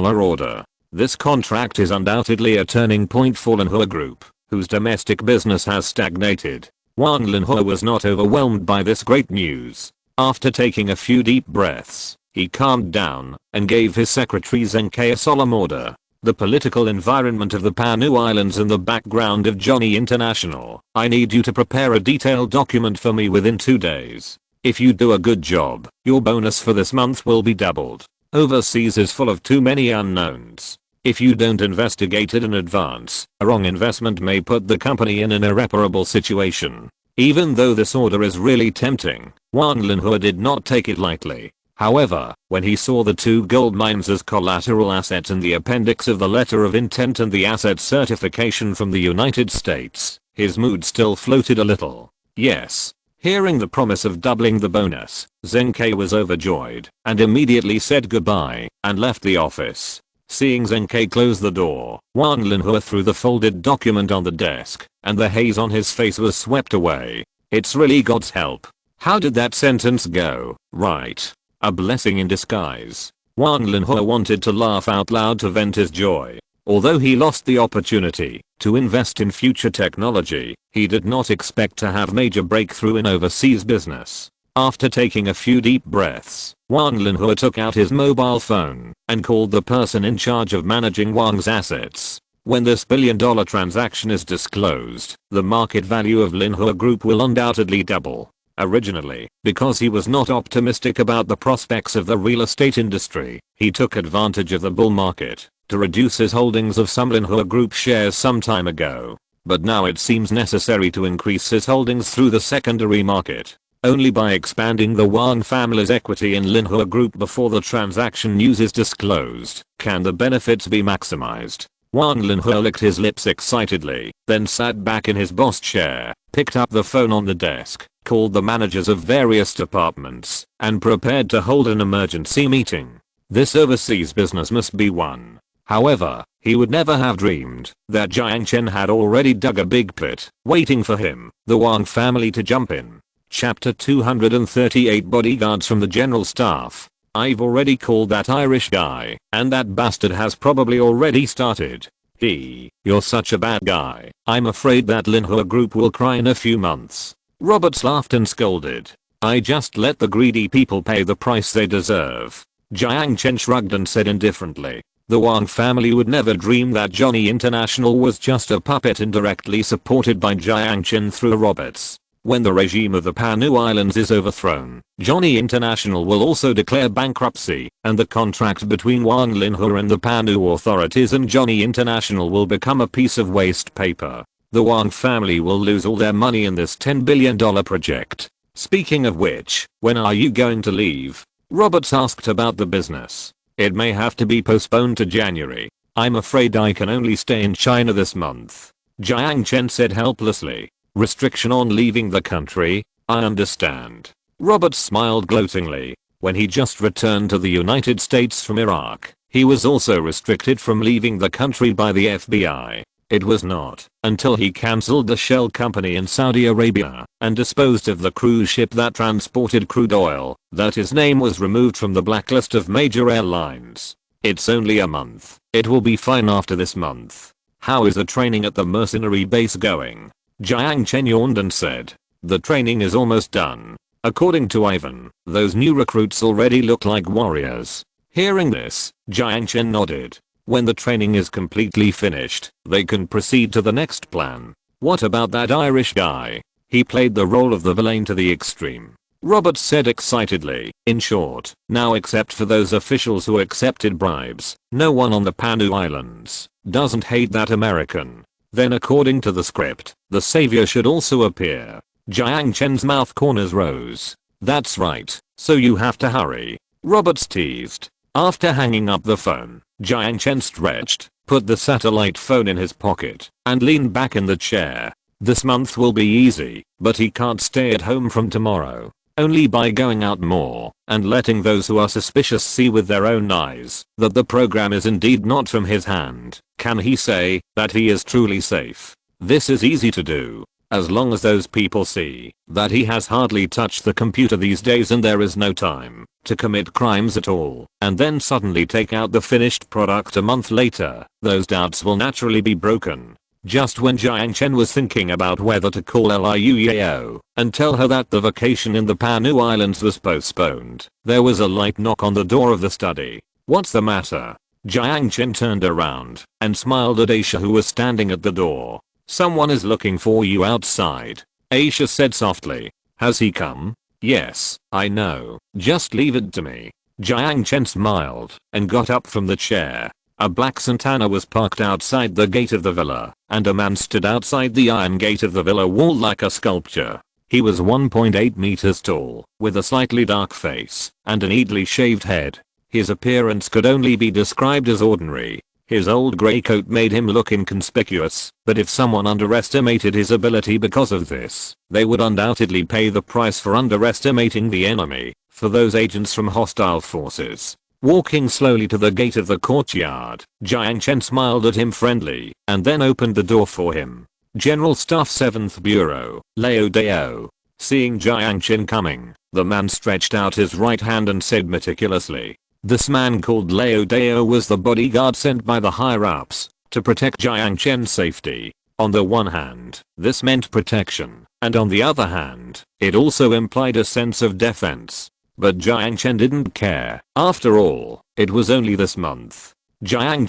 order. This contract is undoubtedly a turning point for Linhua Group, whose domestic business has stagnated. Wang Linhua was not overwhelmed by this great news. After taking a few deep breaths, he calmed down and gave his secretary Zheng Ke a solemn order. The political environment of the Panu Islands and the background of Johnny International. I need you to prepare a detailed document for me within 2 days. If you do a good job, your bonus for this month will be doubled. Overseas is full of too many unknowns. If you don't investigate it in advance, a wrong investment may put the company in an irreparable situation. Even though this order is really tempting, Wang Linhua did not take it lightly. However, when he saw the 2 gold mines as collateral assets in the appendix of the letter of intent and the asset certification from the United States, his mood still floated a little. Yes. Hearing the promise of doubling the bonus, Zheng Ke was overjoyed and immediately said goodbye and left the office. Seeing Zheng Ke close the door, Wan Linhua threw the folded document on the desk, and the haze on his face was swept away. It's really God's help. How did that sentence go? Right. A blessing in disguise. Wan Linhua wanted to laugh out loud to vent his joy. Although he lost the opportunity to invest in future technology, he did not expect to have major breakthrough in overseas business. After taking a few deep breaths, Wan Linhua took out his mobile phone and called the person in charge of managing Wang's assets. When this billion-dollar transaction is disclosed, the market value of Linhua Group will undoubtedly double. Originally, because he was not optimistic about the prospects of the real estate industry, he took advantage of the bull market to reduce his holdings of some Linhua Group shares some time ago. But now it seems necessary to increase his holdings through the secondary market. Only by expanding the Wang family's equity in Linhua Group before the transaction news is disclosed can the benefits be maximized. Wan Linhua licked his lips excitedly, then sat back in his boss chair, picked up the phone on the desk, called the managers of various departments, and prepared to hold an emergency meeting. This overseas business must be won. However, he would never have dreamed that Jiang Chen had already dug a big pit, waiting for him, the Wang family, to jump in. Chapter 238 Bodyguards from the General Staff. I've already called that Irish guy, and that bastard has probably already started. You're such a bad guy. I'm afraid that Linhua Group will cry in a few months. Roberts laughed and scolded. I just let the greedy people pay the price they deserve. Jiang Chen shrugged and said indifferently. The Wang family would never dream that Johnny International was just a puppet indirectly supported by Jiang Chen through Roberts. When the regime of the Panu Islands is overthrown, Johnny International will also declare bankruptcy, and the contract between Wan Linhua and the Panu authorities and Johnny International will become a piece of waste paper. The Wang family will lose all their money in this $10 billion project. Speaking of which, when are you going to leave? Roberts asked about the business. It may have to be postponed to January. I'm afraid I can only stay in China this month. Jiang Chen said helplessly. Restriction on leaving the country? I understand. Roberts smiled gloatingly. When he just returned to the United States from Iraq, he was also restricted from leaving the country by the FBI. It was not until he cancelled the shell company in Saudi Arabia and disposed of the cruise ship that transported crude oil that his name was removed from the blacklist of major airlines. It's only a month. It will be fine after this month. How is the training at the mercenary base going? Jiang Chen yawned and said. The training is almost done. According to Ivan, those new recruits already look like warriors. Hearing this, Jiang Chen nodded. When the training is completely finished, they can proceed to the next plan. What about that Irish guy? He played the role of the villain to the extreme. Roberts said excitedly. In short, now except for those officials who accepted bribes, no one on the Panu Islands doesn't hate that American. Then according to the script, the savior should also appear. Jiang Chen's mouth corners rose. That's right, so you have to hurry. Roberts teased. After hanging up the phone, Jiang Chen stretched, put the satellite phone in his pocket, and leaned back in the chair. This month will be easy, but he can't stay at home from tomorrow. Only by going out more and letting those who are suspicious see with their own eyes that the program is indeed not from his hand can he say that he is truly safe. This is easy to do. As long as those people see that he has hardly touched the computer these days and there is no time to commit crimes at all, and then suddenly take out the finished product a month later, those doubts will naturally be broken. Just when Jiang Chen was thinking about whether to call Liu Yao and tell her that the vacation in the Panu Islands was postponed, there was a light knock on the door of the study. What's the matter? Jiang Chen turned around and smiled at Aisha, who was standing at the door. Someone is looking for you outside, Aisha said softly. Has he come? Yes, I know. Just leave it to me. Jiang Chen smiled and got up from the chair. A black Santana was parked outside the gate of the villa, and a man stood outside the iron gate of the villa wall like a sculpture. He was 1.8 meters tall, with a slightly dark face and a neatly shaved head. His appearance could only be described as ordinary. His old grey coat made him look inconspicuous, but if someone underestimated his ability because of this, they would undoubtedly pay the price for underestimating the enemy. For those agents from hostile forces walking slowly to the gate of the courtyard, Jiang Chen smiled at him friendly and then opened the door for him. General Staff 7th Bureau, Lao Dao. Seeing Jiang Chen coming, the man stretched out his right hand and said meticulously. This man called Lao Dao was the bodyguard sent by the higher-ups to protect Jiang Chen's safety. On the one hand, this meant protection, and on the other hand, it also implied a sense of defense. But Jiang Chen didn't care. After all, it was only this month. Jiang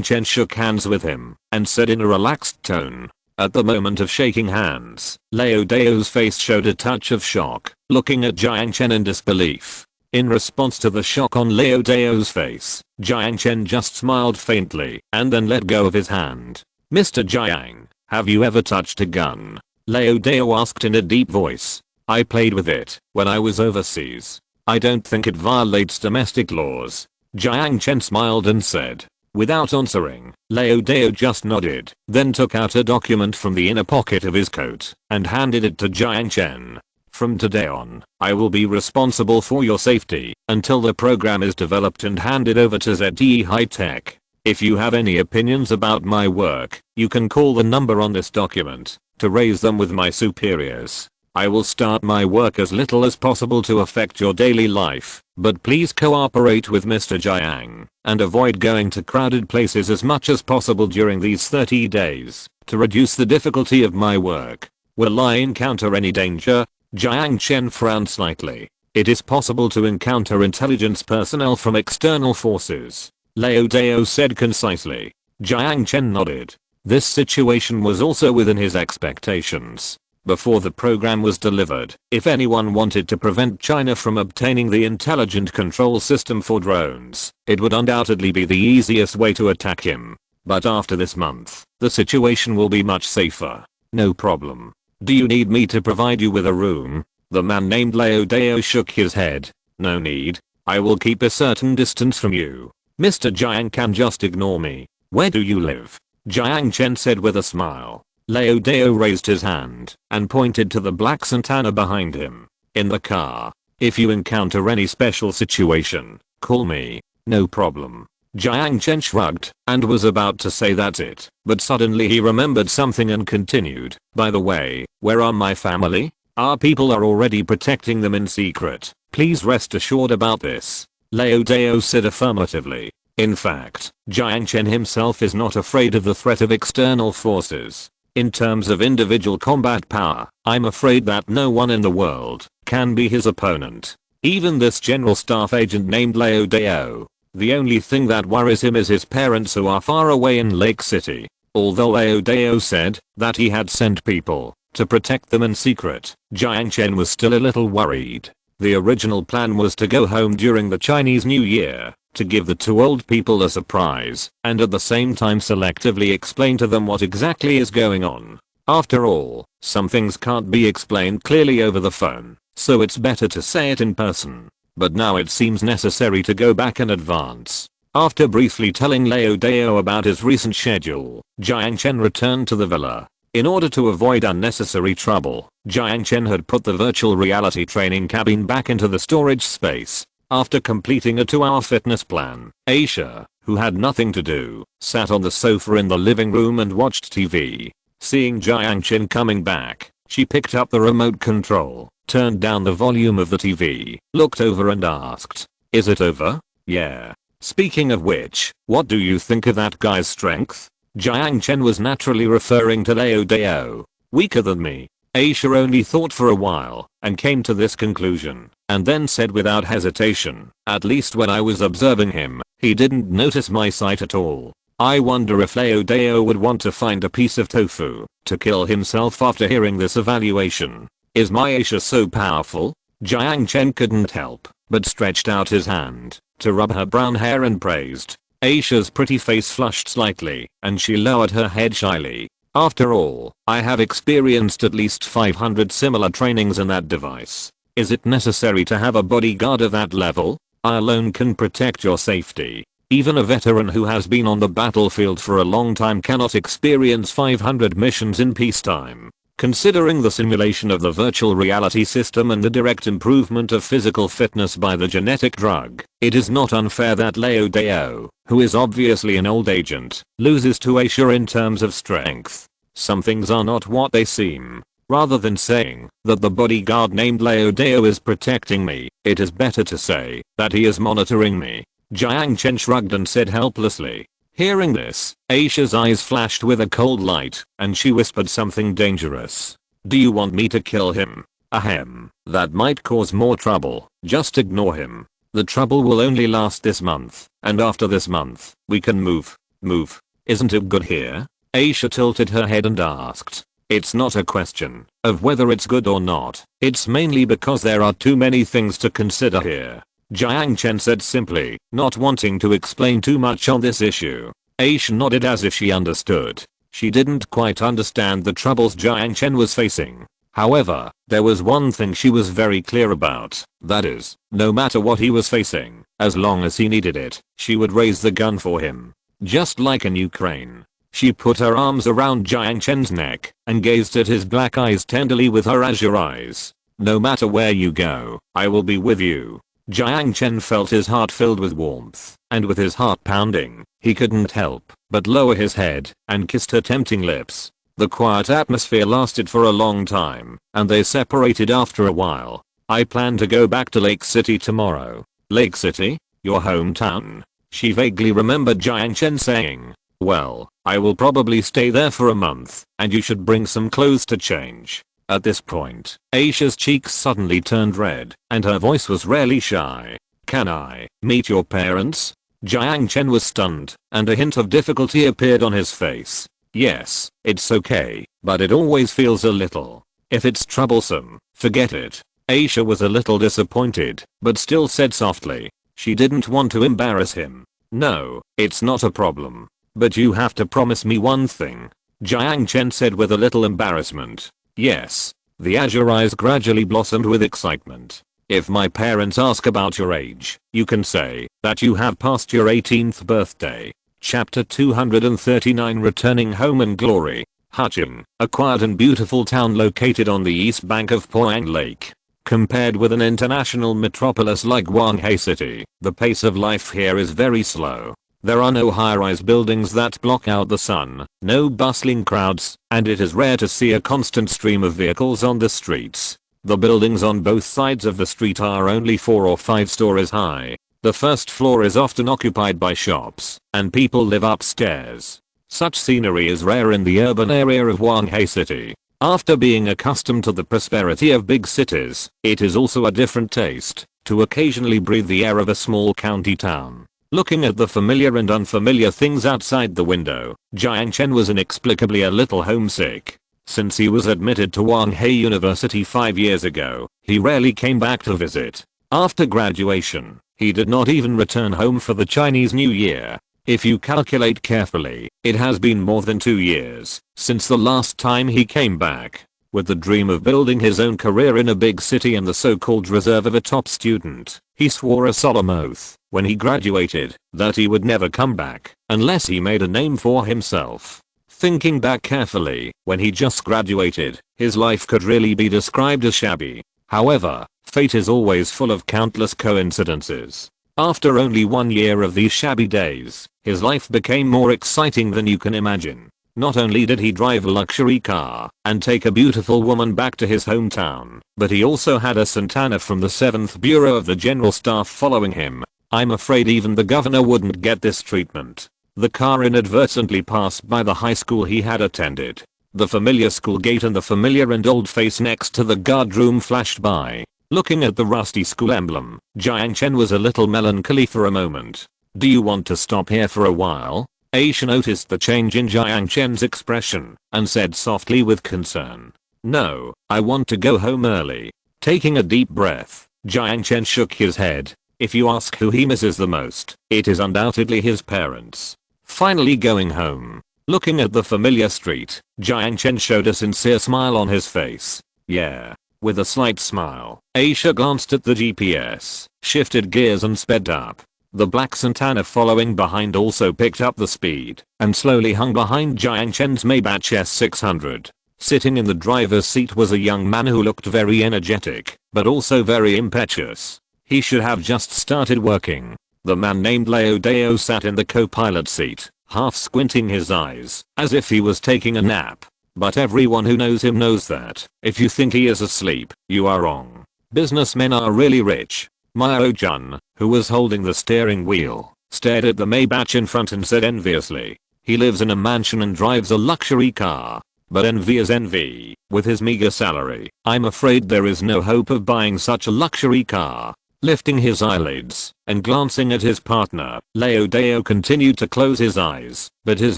Chen shook hands with him and said in a relaxed tone. At the moment of shaking hands, Lao Dao's face showed a touch of shock, looking at Jiang Chen in disbelief. In response to the shock on Lao Dao's face, Jiang Chen just smiled faintly and then let go of his hand. Mr. Jiang, have you ever touched a gun? Lao Dao asked in a deep voice. I played with it when I was overseas. I don't think it violates domestic laws. Jiang Chen smiled and said. Without answering, Lao Dao just nodded, then took out a document from the inner pocket of his coat and handed it to Jiang Chen. From today on, I will be responsible for your safety until the program is developed and handed over to ZTE High Tech. If you have any opinions about my work, you can call the number on this document to raise them with my superiors. I will start my work as little as possible to affect your daily life, but please cooperate with Mr. Jiang and avoid going to crowded places as much as possible during these 30 days to reduce the difficulty of my work. Will I encounter any danger? Jiang Chen frowned slightly. It is possible to encounter intelligence personnel from external forces, Lao Dao said concisely. Jiang Chen nodded. This situation was also within his expectations. Before the program was delivered, if anyone wanted to prevent China from obtaining the intelligent control system for drones, it would undoubtedly be the easiest way to attack him. But after this month, the situation will be much safer. No problem. Do you need me to provide you with a room? The man named Lao Dao shook his head. No need. I will keep a certain distance from you. Mr. Jiang can just ignore me. Where do you live? Jiang Chen said with a smile. Lao Dao raised his hand and pointed to the black Santana behind him. In the car. If you encounter any special situation, call me. No problem. Jiang Chen shrugged and was about to say that's it, but suddenly he remembered something and continued. By the way, where are my family? Our people are already protecting them in secret. Please rest assured about this. Lao Dao said affirmatively. In fact, Jiang Chen himself is not afraid of the threat of external forces. In terms of individual combat power, I'm afraid that no one in the world can be his opponent. Even this general staff agent named Lao Dao. The only thing that worries him is his parents who are far away in Lake City. Although Lao Dao said that he had sent people to protect them in secret, Jiang Chen was still a little worried. The original plan was to go home during the Chinese New Year, to give the two old people a surprise, and at the same time selectively explain to them what exactly is going on. After all, some things can't be explained clearly over the phone, so it's better to say it in person. But now it seems necessary to go back in advance. After briefly telling Lao Dao about his recent schedule, Jiang Chen returned to the villa. In order to avoid unnecessary trouble, Jiang Chen had put the virtual reality training cabin back into the storage space. After completing a 2-hour fitness plan, Aisha, who had nothing to do, sat on the sofa in the living room and watched TV. Seeing Jiang Chen coming back, she picked up the remote control, turned down the volume of the TV, looked over and asked, "Is it over?" "Yeah. Speaking of which, what do you think of that guy's strength?" Jiang Chen was naturally referring to Lao Dao. "Weaker than me." Aisha only thought for a while and came to this conclusion, and then said without hesitation, "At least when I was observing him, he didn't notice my sight at all. I wonder if Lao Dao would want to find a piece of tofu to kill himself after hearing this evaluation. Is my Aisha so powerful?" Jiang Chen couldn't help but stretched out his hand to rub her brown hair and praised. Aisha's pretty face flushed slightly and she lowered her head shyly. After all, I have experienced at least 500 similar trainings in that device. Is it necessary to have a bodyguard of that level? I alone can protect your safety. Even a veteran who has been on the battlefield for a long time cannot experience 500 missions in peacetime. Considering the simulation of the virtual reality system and the direct improvement of physical fitness by the genetic drug, it is not unfair that Leo Deo, who is obviously an old agent, loses to Aisha in terms of strength. Some things are not what they seem. Rather than saying that the bodyguard named Leo Deo is protecting me, it is better to say that he is monitoring me. Jiang Chen shrugged and said helplessly. Hearing this, Aisha's eyes flashed with a cold light, and she whispered something dangerous. Do you want me to kill him? Ahem. That might cause more trouble. Just ignore him. The trouble will only last this month, and after this month, we can move. Move. Isn't it good here? Aisha tilted her head and asked. It's not a question of whether it's good or not. It's mainly because there are too many things to consider here. Jiang Chen said simply, not wanting to explain too much on this issue. Aisha nodded as if she understood. She didn't quite understand the troubles Jiang Chen was facing. However, there was one thing she was very clear about. That is, no matter what he was facing, as long as he needed it, she would raise the gun for him. Just like in Ukraine. She put her arms around Jiang Chen's neck and gazed at his black eyes tenderly with her azure eyes. No matter where you go, I will be with you. Jiang Chen felt his heart filled with warmth, and with his heart pounding, he couldn't help but lower his head and kissed her tempting lips. The quiet atmosphere lasted for a long time, and they separated after a while. I plan to go back to Lake City tomorrow. Lake City? Your hometown? She vaguely remembered Jiang Chen saying. Well, I will probably stay there for a month, and you should bring some clothes to change. At this point, Aisha's cheeks suddenly turned red, and her voice was rarely shy. Can I meet your parents? Jiang Chen was stunned, and a hint of difficulty appeared on his face. Yes, it's okay, but it always feels a little. If it's troublesome, forget it. Aisha was a little disappointed, but still said softly. She didn't want to embarrass him. No, it's not a problem. But you have to promise me one thing. Jiang Chen said with a little embarrassment. Yes. The azure eyes gradually blossomed with excitement. If my parents ask about your age, you can say that you have passed your 18th birthday. Chapter 239 Returning Home in Glory. Haching, a quiet and beautiful town located on the east bank of Poyang Lake. Compared with an international metropolis like Guangzhou City, the pace of life here is very slow. There are no high-rise buildings that block out the sun, no bustling crowds, and it is rare to see a constant stream of vehicles on the streets. The buildings on both sides of the street are only 4 or 5 stories high. The first floor is often occupied by shops, and people live upstairs. Such scenery is rare in the urban area of Guangzhou City. After being accustomed to the prosperity of big cities, it is also a different taste to occasionally breathe the air of a small county town. Looking at the familiar and unfamiliar things outside the window, Jiang Chen was inexplicably a little homesick. Since he was admitted to Guangzhou University 5 years ago, he rarely came back to visit. After graduation, he did not even return home for the Chinese New Year. If you calculate carefully, it has been more than 2 years since the last time he came back. With the dream of building his own career in a big city and the so-called reserve of a top student, he swore a solemn oath when he graduated that he would never come back unless he made a name for himself. Thinking back carefully, when he just graduated, his life could really be described as shabby. However, fate is always full of countless coincidences. After only 1 year of these shabby days, his life became more exciting than you can imagine. Not only did he drive a luxury car and take a beautiful woman back to his hometown, but he also had a Santana from the 7th Bureau of the General Staff following him. I'm afraid even the governor wouldn't get this treatment. The car inadvertently passed by the high school he had attended. The familiar school gate and the familiar and old face next to the guard room flashed by. Looking at the rusty school emblem, Jiang Chen was a little melancholy for a moment. Do you want to stop here for a while? Aisha noticed the change in Jiang Chen's expression and said softly with concern. No, I want to go home early. Taking a deep breath, Jiang Chen shook his head. If you ask who he misses the most, it is undoubtedly his parents. Finally going home. Looking at the familiar street, Jiang Chen showed a sincere smile on his face. Yeah. With a slight smile, Aisha glanced at the GPS, shifted gears and sped up. The black Santana following behind also picked up the speed and slowly hung behind Jiang Chen's Maybach S600. Sitting in the driver's seat was a young man who looked very energetic, but also very impetuous. He should have just started working. The man named Leo Deo sat in the co-pilot seat, half squinting his eyes, as if he was taking a nap. But everyone who knows him knows that, if you think he is asleep, you are wrong. Businessmen are really rich. Mao-Jun, who was holding the steering wheel, stared at the Maybach in front and said enviously, he lives in a mansion and drives a luxury car. But envy is envy. With his meager salary, I'm afraid there is no hope of buying such a luxury car. Lifting his eyelids and glancing at his partner, Leo Deo continued to close his eyes, but his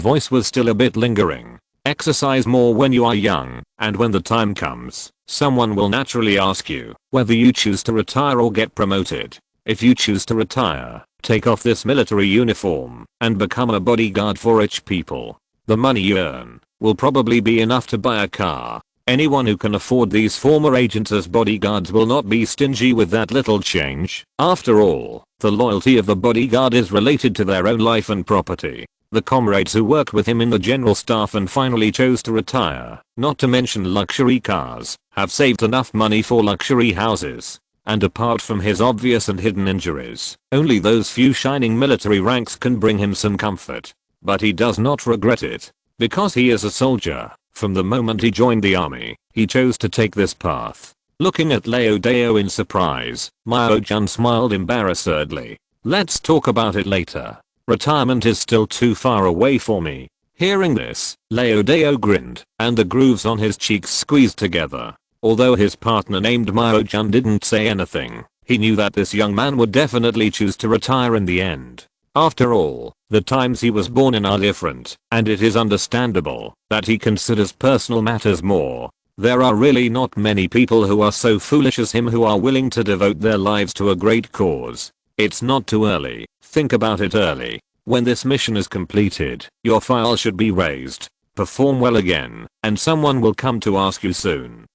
voice was still a bit lingering. Exercise more when you are young, and when the time comes, someone will naturally ask you whether you choose to retire or get promoted. If you choose to retire, take off this military uniform and become a bodyguard for rich people. The money you earn will probably be enough to buy a car. Anyone who can afford these former agents as bodyguards will not be stingy with that little change. After all, the loyalty of the bodyguard is related to their own life and property. The comrades who worked with him in the general staff and finally chose to retire, not to mention luxury cars, have saved enough money for luxury houses. And apart from his obvious and hidden injuries, only those few shining military ranks can bring him some comfort. But he does not regret it. Because he is a soldier. From the moment he joined the army, he chose to take this path. Looking at Leo Deo in surprise, Mao-Jun smiled embarrassedly. Let's talk about it later. Retirement is still too far away for me. Hearing this, Leo Deo grinned, and the grooves on his cheeks squeezed together. Although his partner named Mao-Jun didn't say anything, he knew that this young man would definitely choose to retire in the end. After all, the times he was born in are different, and it is understandable that he considers personal matters more. There are really not many people who are so foolish as him who are willing to devote their lives to a great cause. It's not too early. Think about it early. When this mission is completed, your file should be raised. Perform well again, and someone will come to ask you soon.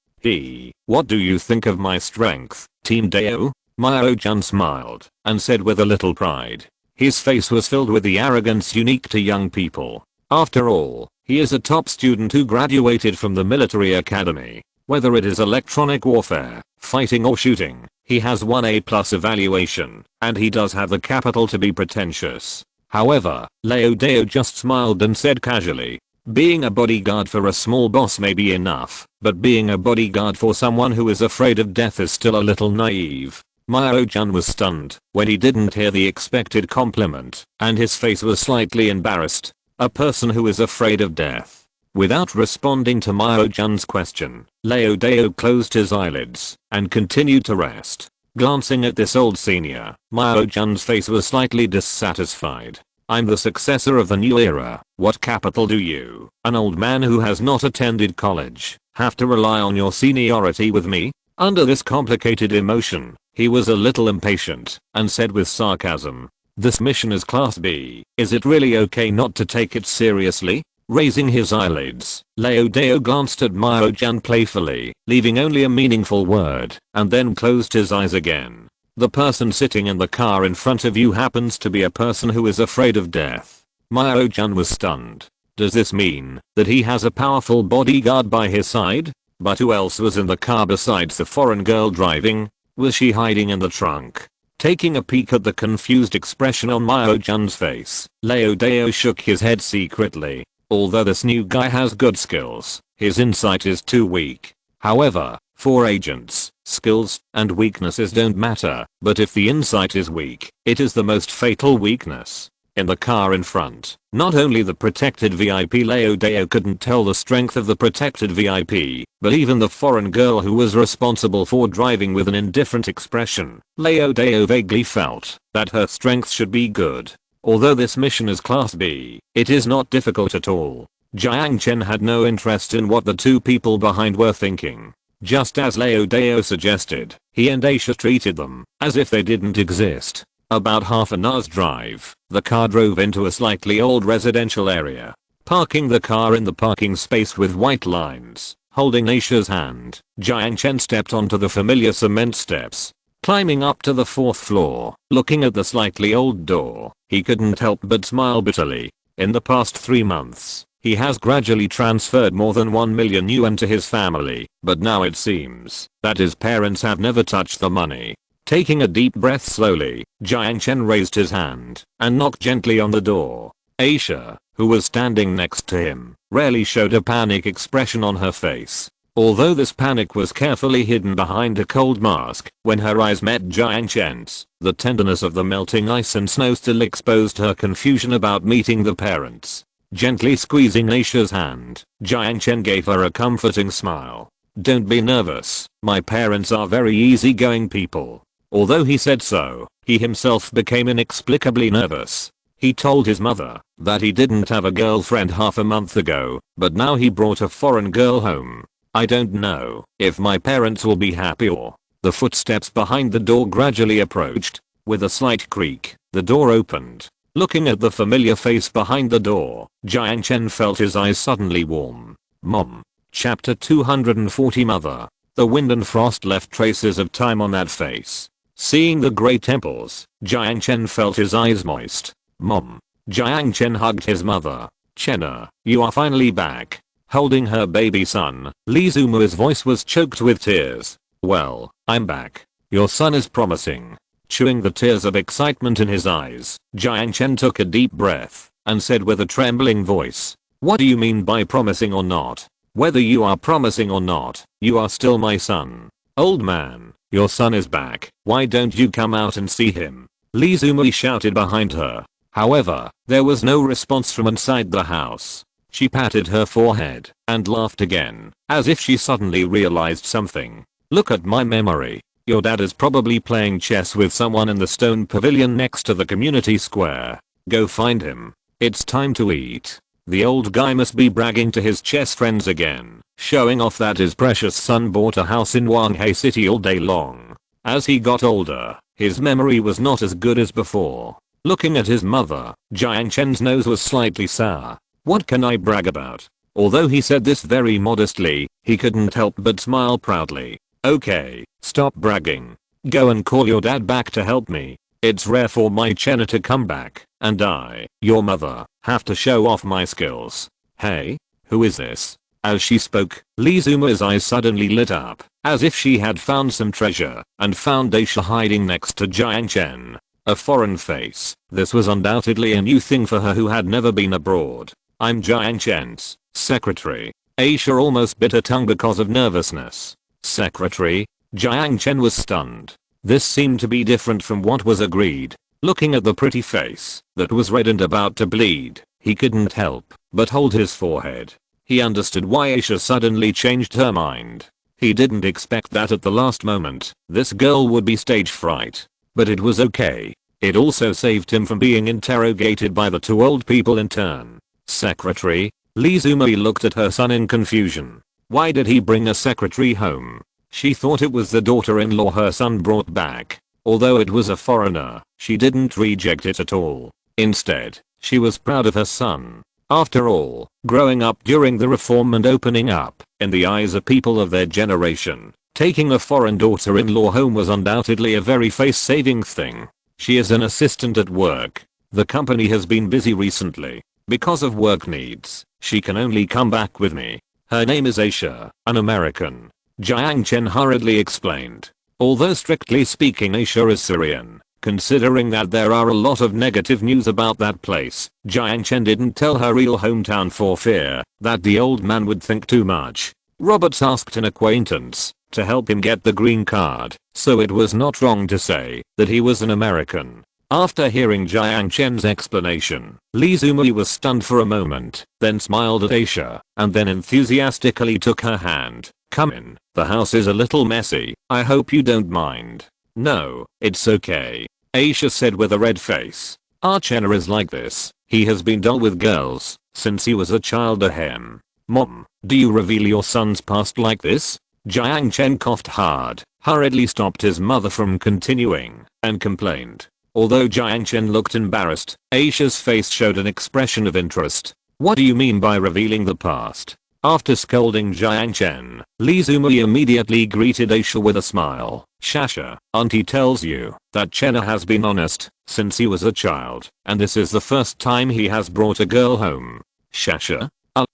What do you think of my strength, Team Deo? Mao-Jun smiled and said with a little pride. His face was filled with the arrogance unique to young people. After all, he is a top student who graduated from the military academy. Whether it is electronic warfare, fighting or shooting, he has 1A+ evaluation, and he does have the capital to be pretentious. However, Leo Deo just smiled and said casually, being a bodyguard for a small boss may be enough, but being a bodyguard for someone who is afraid of death is still a little naive. Mao-Jun was stunned when he didn't hear the expected compliment, and his face was slightly embarrassed. A person who is afraid of death. Without responding to Mao-Jun's question, Leo Deo closed his eyelids and continued to rest. Glancing at this old senior, Mao-Jun's face was slightly dissatisfied. I'm the successor of the new era. What capital do you, an old man who has not attended college, have to rely on your seniority with me? Under this complicated emotion, he was a little impatient and said with sarcasm, this mission is Class B. Is it really okay not to take it seriously? Raising his eyelids, Leo Deo glanced at Mao-Jun playfully, leaving only a meaningful word, and then closed his eyes again. The person sitting in the car in front of you happens to be a person who is afraid of death. Mao-Jun was stunned. Does this mean that he has a powerful bodyguard by his side? But who else was in the car besides the foreign girl driving? Was she hiding in the trunk? Taking a peek at the confused expression on Mao-Jun's face, Leo Deo shook his head secretly. Although this new guy has good skills, his insight is too weak. However, for agents, skills and weaknesses don't matter, but if the insight is weak, it is the most fatal weakness. In the car in front, not only the protected VIP Leo Deo couldn't tell the strength of the protected VIP, but even the foreign girl who was responsible for driving with an indifferent expression, Leo Deo vaguely felt that her strength should be good. Although this mission is Class B, it is not difficult at all. Jiang Chen had no interest in what the two people behind were thinking. Just as Leo Deo suggested, he and Aisha treated them as if they didn't exist. About half an hour's drive, the car drove into a slightly old residential area. Parking the car in the parking space with white lines, holding Aisha's hand, Jiang Chen stepped onto the familiar cement steps. Climbing up to the 4th floor, looking at the slightly old door, he couldn't help but smile bitterly. In the past 3 months, he has gradually transferred more than 1 million yuan to his family, but now it seems that his parents have never touched the money. Taking a deep breath slowly, Jiang Chen raised his hand and knocked gently on the door. Aisha, who was standing next to him, rarely showed a panic expression on her face. Although this panic was carefully hidden behind a cold mask, when her eyes met Jiang Chen's, the tenderness of the melting ice and snow still exposed her confusion about meeting the parents. Gently squeezing Aisha's hand, Jiang Chen gave her a comforting smile. "Don't be nervous, my parents are very easygoing people." Although he said so, he himself became inexplicably nervous. He told his mother that he didn't have a girlfriend half a month ago, but now he brought a foreign girl home. "I don't know if my parents will be happy or." The footsteps behind the door gradually approached. With a slight creak, the door opened. Looking at the familiar face behind the door, Jiang Chen felt his eyes suddenly warm. Mom. Chapter 240. Mother. The wind and frost left traces of time on that face. Seeing the grey temples, Jiang Chen felt his eyes moist. "Mom." Jiang Chen hugged his mother. "Chenna, you are finally back." Holding her baby son, Li Zumu's voice was choked with tears. "Well, I'm back. Your son is promising." Chewing the tears of excitement in his eyes, Jiang Chen took a deep breath and said with a trembling voice, "What do you mean by promising or not? Whether you are promising or not, you are still my son. Old man, your son is back. Why don't you come out and see him?" Li Zumu shouted behind her. However, there was no response from inside the house. She patted her forehead and laughed again, as if she suddenly realized something. "Look at my memory. Your dad is probably playing chess with someone in the stone pavilion next to the community square. Go find him. It's time to eat." The old guy must be bragging to his chess friends again, showing off that his precious son bought a house in Wanghai City all day long. As he got older, his memory was not as good as before. Looking at his mother, Jiang Chen's nose was slightly sour. "What can I brag about?" Although he said this very modestly, he couldn't help but smile proudly. "Okay, stop bragging. Go and call your dad back to help me. It's rare for my Chenna to come back, and I, your mother, have to show off my skills." "Hey, who is this?" As she spoke, Li Zuma's eyes suddenly lit up, as if she had found some treasure, and found Aisha hiding next to Jiang Chen. A foreign face. This was undoubtedly a new thing for her who had never been abroad. "I'm Jiang Chen's secretary." Aisha almost bit her tongue because of nervousness. "Secretary?" Jiang Chen was stunned. This seemed to be different from what was agreed. Looking at the pretty face that was red and about to bleed, he couldn't help but hold his forehead. He understood why Aisha suddenly changed her mind. He didn't expect that at the last moment, this girl would be stage fright. But it was okay. It also saved him from being interrogated by the 2 old people in turn. "Secretary?" Li Zumei looked at her son in confusion. Why did he bring a secretary home? She thought it was the daughter-in-law her son brought back. Although it was a foreigner, she didn't reject it at all. Instead, she was proud of her son. After all, growing up during the reform and opening up, in the eyes of people of their generation, taking a foreign daughter-in-law home was undoubtedly a very face-saving thing. She is an assistant at work. The company has been busy recently. Because of work needs, she can only come back with me. Her name is Aisha, an American. Jiang Chen hurriedly explained. Although strictly speaking Aisha is Syrian, considering that there are a lot of negative news about that place, Jiang Chen didn't tell her real hometown for fear that the old man would think too much. Roberts asked an acquaintance to help him get the green card, so it was not wrong to say that he was an American. After hearing Jiang Chen's explanation, Li Zumei was stunned for a moment, then smiled at Aisha, and then enthusiastically took her hand. "Come in, the house is a little messy, I hope you don't mind." "No, it's okay," Aisha said with a red face. "Our Chenna is like this, he has been dull with girls since he was a child ahem." "Mom, do you reveal your son's past like this?" Jiang Chen coughed hard, hurriedly stopped his mother from continuing, and complained. Although Jiang Chen looked embarrassed, Aisha's face showed an expression of interest. What do you mean by revealing the past? After scolding Jiang Chen, Li Zumui immediately greeted Aisha with a smile. Shasha, auntie tells you that Chenna has been honest since he was a child, and this is the first time he has brought a girl home. Shasha?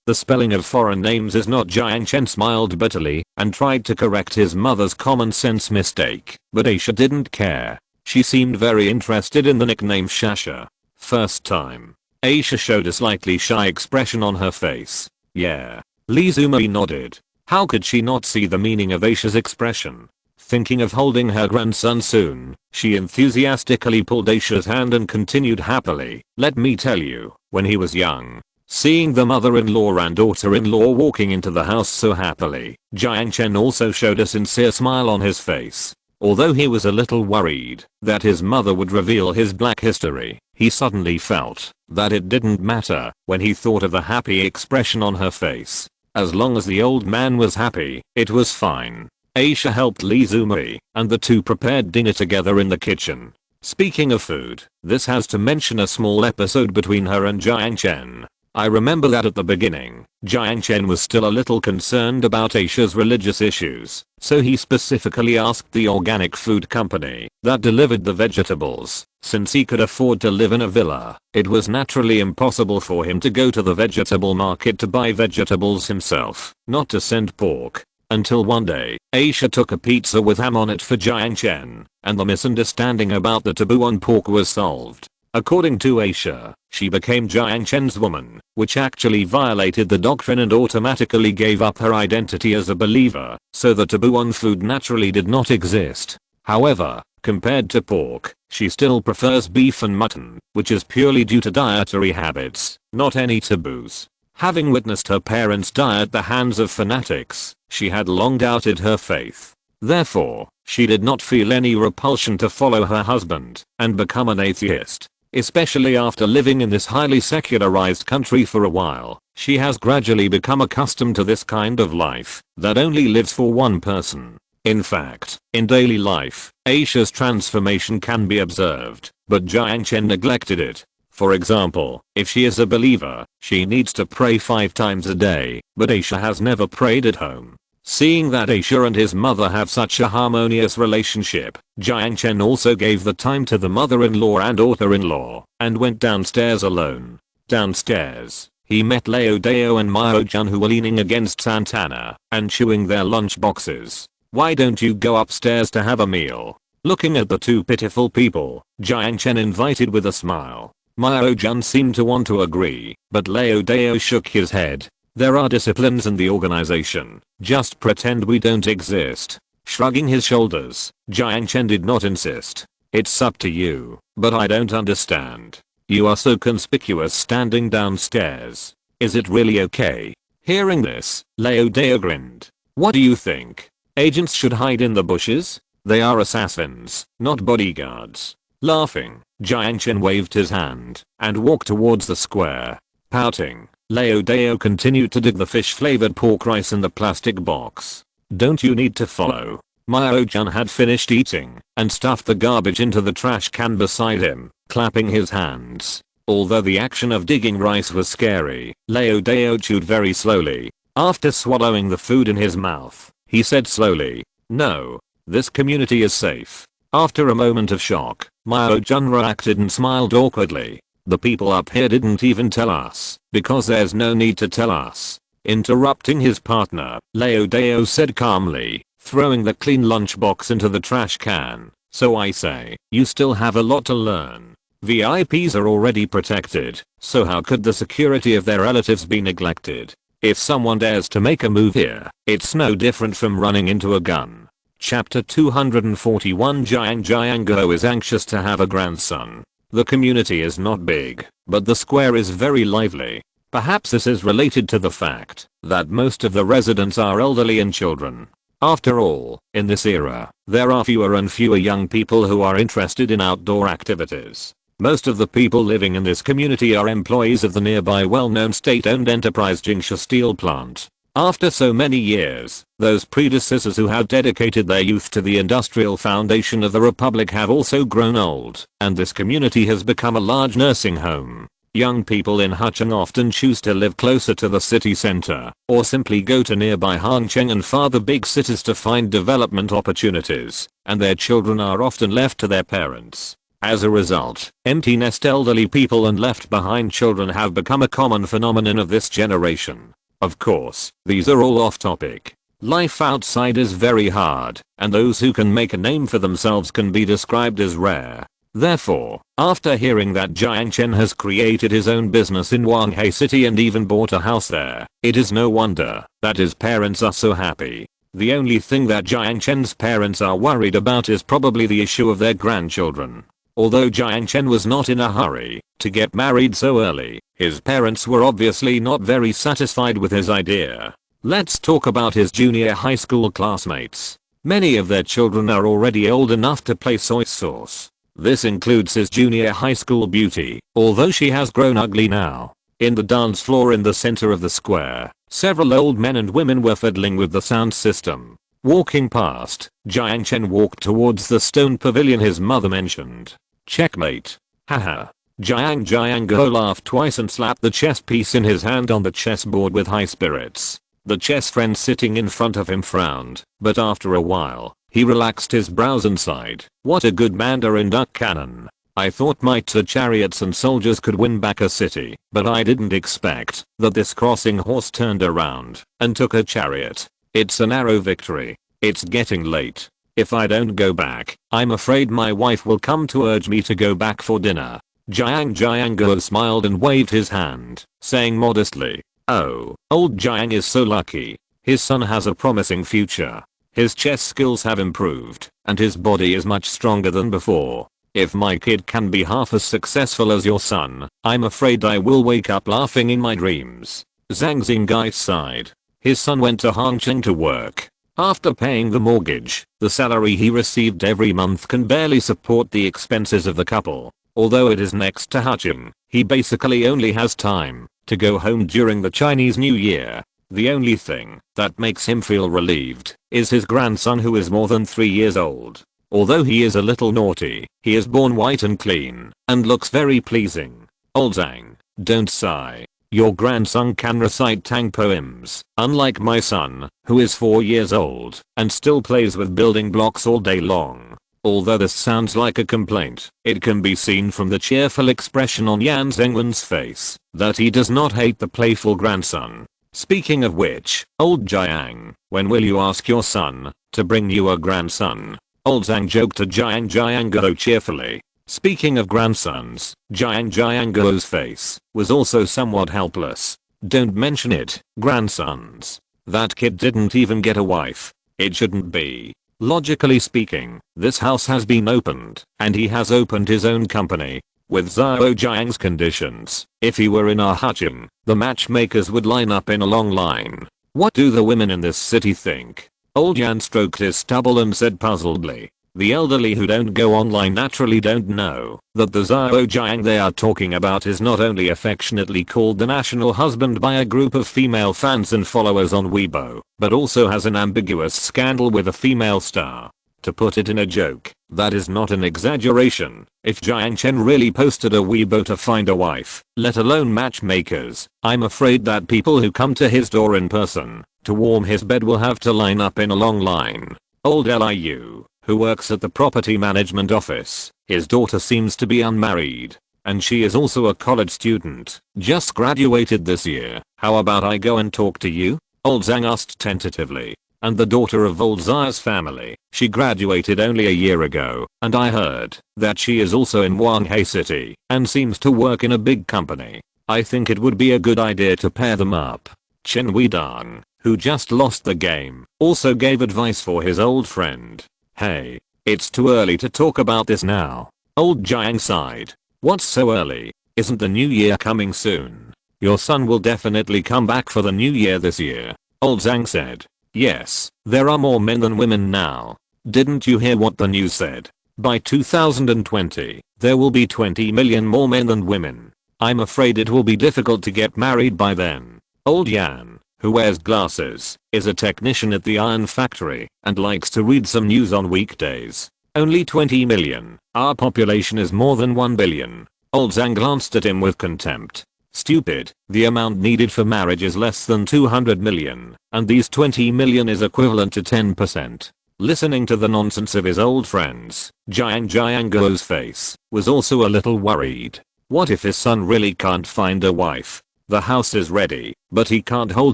The spelling of foreign names is not. Jiang Chen smiled bitterly and tried to correct his mother's common sense mistake, but Aisha didn't care. She seemed very interested in the nickname Shasha. First time. Aisha showed a slightly shy expression on her face. Yeah. Li Zumui nodded. How could she not see the meaning of Aisha's expression? Thinking of holding her grandson soon, she enthusiastically pulled Aisha's hand and continued happily. Let me tell you, when he was young, seeing the mother-in-law and daughter-in-law walking into the house so happily, Jiang Chen also showed a sincere smile on his face. Although he was a little worried that his mother would reveal his black history, he suddenly felt that it didn't matter when he thought of the happy expression on her face. As long as the old man was happy, it was fine. Aisha helped Li Zumui, and the two prepared dinner together in the kitchen. Speaking of food, this has to mention a small episode between her and Jiang Chen. I remember that at the beginning, Jiang Chen was still a little concerned about Aisha's religious issues, so he specifically asked the organic food company that delivered the vegetables. Since he could afford to live in a villa, it was naturally impossible for him to go to the vegetable market to buy vegetables himself, not to send pork. Until one day, Aisha took a pizza with ham on it for Jiang Chen, and the misunderstanding about the taboo on pork was solved. According to Aisha, she became Jiang Chen's woman, which actually violated the doctrine and automatically gave up her identity as a believer, so the taboo on food naturally did not exist. However, compared to pork, she still prefers beef and mutton, which is purely due to dietary habits, not any taboos. Having witnessed her parents die at the hands of fanatics, she had long doubted her faith. Therefore, she did not feel any repulsion to follow her husband and become an atheist. Especially after living in this highly secularized country for a while, she has gradually become accustomed to this kind of life that only lives for one person. In fact, in daily life, Aisha's transformation can be observed, but Jiang Chen neglected it. For example, if she is a believer, she needs to pray 5 times a day, but Aisha has never prayed at home. Seeing that Aisha and his mother have such a harmonious relationship, Jiang Chen also gave the time to the mother-in-law and daughter-in-law, and went downstairs alone. Downstairs, he met Lao Dao and Mao Jun, who were leaning against Santana and chewing their lunch boxes. Why don't you go upstairs to have a meal? Looking at the two pitiful people, Jiang Chen invited with a smile. Mao Jun seemed to want to agree, but Lao Dao shook his head. There are disciplines in the organization. Just pretend we don't exist. Shrugging his shoulders, Jiang Chen did not insist. It's up to you, but I don't understand. You are so conspicuous standing downstairs. Is it really okay? Hearing this, Lao Dao grinned. What do you think? Agents should hide in the bushes? They are assassins, not bodyguards. Laughing, Jiang Chen waved his hand and walked towards the square. Pouting, Lao Dao continued to dig the fish-flavored pork rice in the plastic box. Don't you need to follow? Mao Jun had finished eating and stuffed the garbage into the trash can beside him, clapping his hands. Although the action of digging rice was scary, Lao Dao chewed very slowly. After swallowing the food in his mouth, he said slowly, "No, this community is safe." After a moment of shock, Mao Jun reacted and smiled awkwardly. The people up here didn't even tell us, because there's no need to tell us. Interrupting his partner, Lao Dao said calmly, throwing the clean lunchbox into the trash can. So I say, you still have a lot to learn. VIPs are already protected, so how could the security of their relatives be neglected? If someone dares to make a move here, it's no different from running into a gun. Chapter 241. Jiang Guo is anxious to have a grandson. The community is not big, but the square is very lively. Perhaps this is related to the fact that most of the residents are elderly and children. After all, in this era, there are fewer and fewer young people who are interested in outdoor activities. Most of the people living in this community are employees of the nearby well-known state-owned enterprise Jingsha Steel Plant. After so many years, those predecessors who had dedicated their youth to the industrial foundation of the Republic have also grown old, and this community has become a large nursing home. Young people in Hucheng often choose to live closer to the city center, or simply go to nearby Hangcheng and farther big cities to find development opportunities, and their children are often left to their parents. As a result, empty nest elderly people and left behind children have become a common phenomenon of this generation. Of course, these are all off topic. Life outside is very hard, and those who can make a name for themselves can be described as rare. Therefore, after hearing that Jiang Chen has created his own business in Wanghai City and even bought a house there, it is no wonder that his parents are so happy. The only thing that Jiang Chen's parents are worried about is probably the issue of their grandchildren. Although Jiang Chen was not in a hurry to get married so early, his parents were obviously not very satisfied with his idea. Let's talk about his junior high school classmates. Many of their children are already old enough to play soy sauce. This includes his junior high school beauty, although she has grown ugly now. In the dance floor in the center of the square, several old men and women were fiddling with the sound system. Walking past, Jiang Chen walked towards the stone pavilion his mother mentioned. Checkmate. Haha. Jiang Go laughed twice and slapped the chess piece in his hand on the chessboard with high spirits. The chess friend sitting in front of him frowned, but after a while, he relaxed his brows and sighed. What a good Mandarin duck cannon. I thought my two chariots and soldiers could win back a city, but I didn't expect that this crossing horse turned around and took a chariot. It's a narrow victory. It's getting late. If I don't go back, I'm afraid my wife will come to urge me to go back for dinner. Jiang Go smiled and waved his hand, saying modestly, "Oh, old Jiang is so lucky. His son has a promising future. His chess skills have improved, and his body is much stronger than before. If my kid can be half as successful as your son, I'm afraid I will wake up laughing in my dreams." Zhang Xingai sighed. His son went to Hangcheng to work. After paying the mortgage, the salary he received every month can barely support the expenses of the couple. Although it is next to Hucheng, he basically only has time to go home during the Chinese New Year. The only thing that makes him feel relieved is his grandson, who is more than 3 years old. Although he is a little naughty, he is born white and clean and looks very pleasing. Old Zhang, don't sigh. Your grandson can recite Tang poems, unlike my son, who is 4 years old and still plays with building blocks all day long. Although this sounds like a complaint, it can be seen from the cheerful expression on Yan Zhengwen's face that he does not hate the playful grandson. Speaking of which, old Jiang, when will you ask your son to bring you a grandson? Old Zhang joked to Jiang Go cheerfully. Speaking of grandsons, Jiang Go's face was also somewhat helpless. Don't mention it, grandsons. That kid didn't even get a wife. It shouldn't be. Logically speaking, this house has been opened, and he has opened his own company. With Zhao Jiang's conditions, if he were in our Hucheng, the matchmakers would line up in a long line. What do the women in this city think? Old Yan stroked his stubble and said puzzledly. The elderly who don't go online naturally don't know that the Zhao Jiang they are talking about is not only affectionately called the national husband by a group of female fans and followers on Weibo, but also has an ambiguous scandal with a female star. To put it in a joke, that is not an exaggeration. If Jiang Chen really posted a Weibo to find a wife, let alone matchmakers, I'm afraid that people who come to his door in person to warm his bed will have to line up in a long line. Old Liu, who works at the property management office, his daughter seems to be unmarried, and she is also a college student, just graduated this year. How about I go and talk to you? Old Zhang asked tentatively. And the daughter of old Zha's family, she graduated only a year ago, and I heard that she is also in Wanghai City and seems to work in a big company. I think it would be a good idea to pair them up. Chen Weidong, who just lost the game, also gave advice for his old friend. Hey, it's too early to talk about this now. Old Jiang sighed. What's so early? Isn't the new year coming soon? Your son will definitely come back for the new year this year. Old Zhang said. Yes, there are more men than women now. Didn't you hear what the news said? By 2020, there will be 20 million more men than women. I'm afraid it will be difficult to get married by then. Old Yan, who wears glasses, is a technician at the iron factory and likes to read some news on weekdays. Only 20 million. Our population is more than 1 billion. Old Zhang glanced at him with contempt. Stupid, the amount needed for marriage is less than 200 million, and these 20 million is equivalent to 10%. Listening to the nonsense of his old friends, Jiang Guo's face was also a little worried. What if his son really can't find a wife? The house is ready, but he can't hold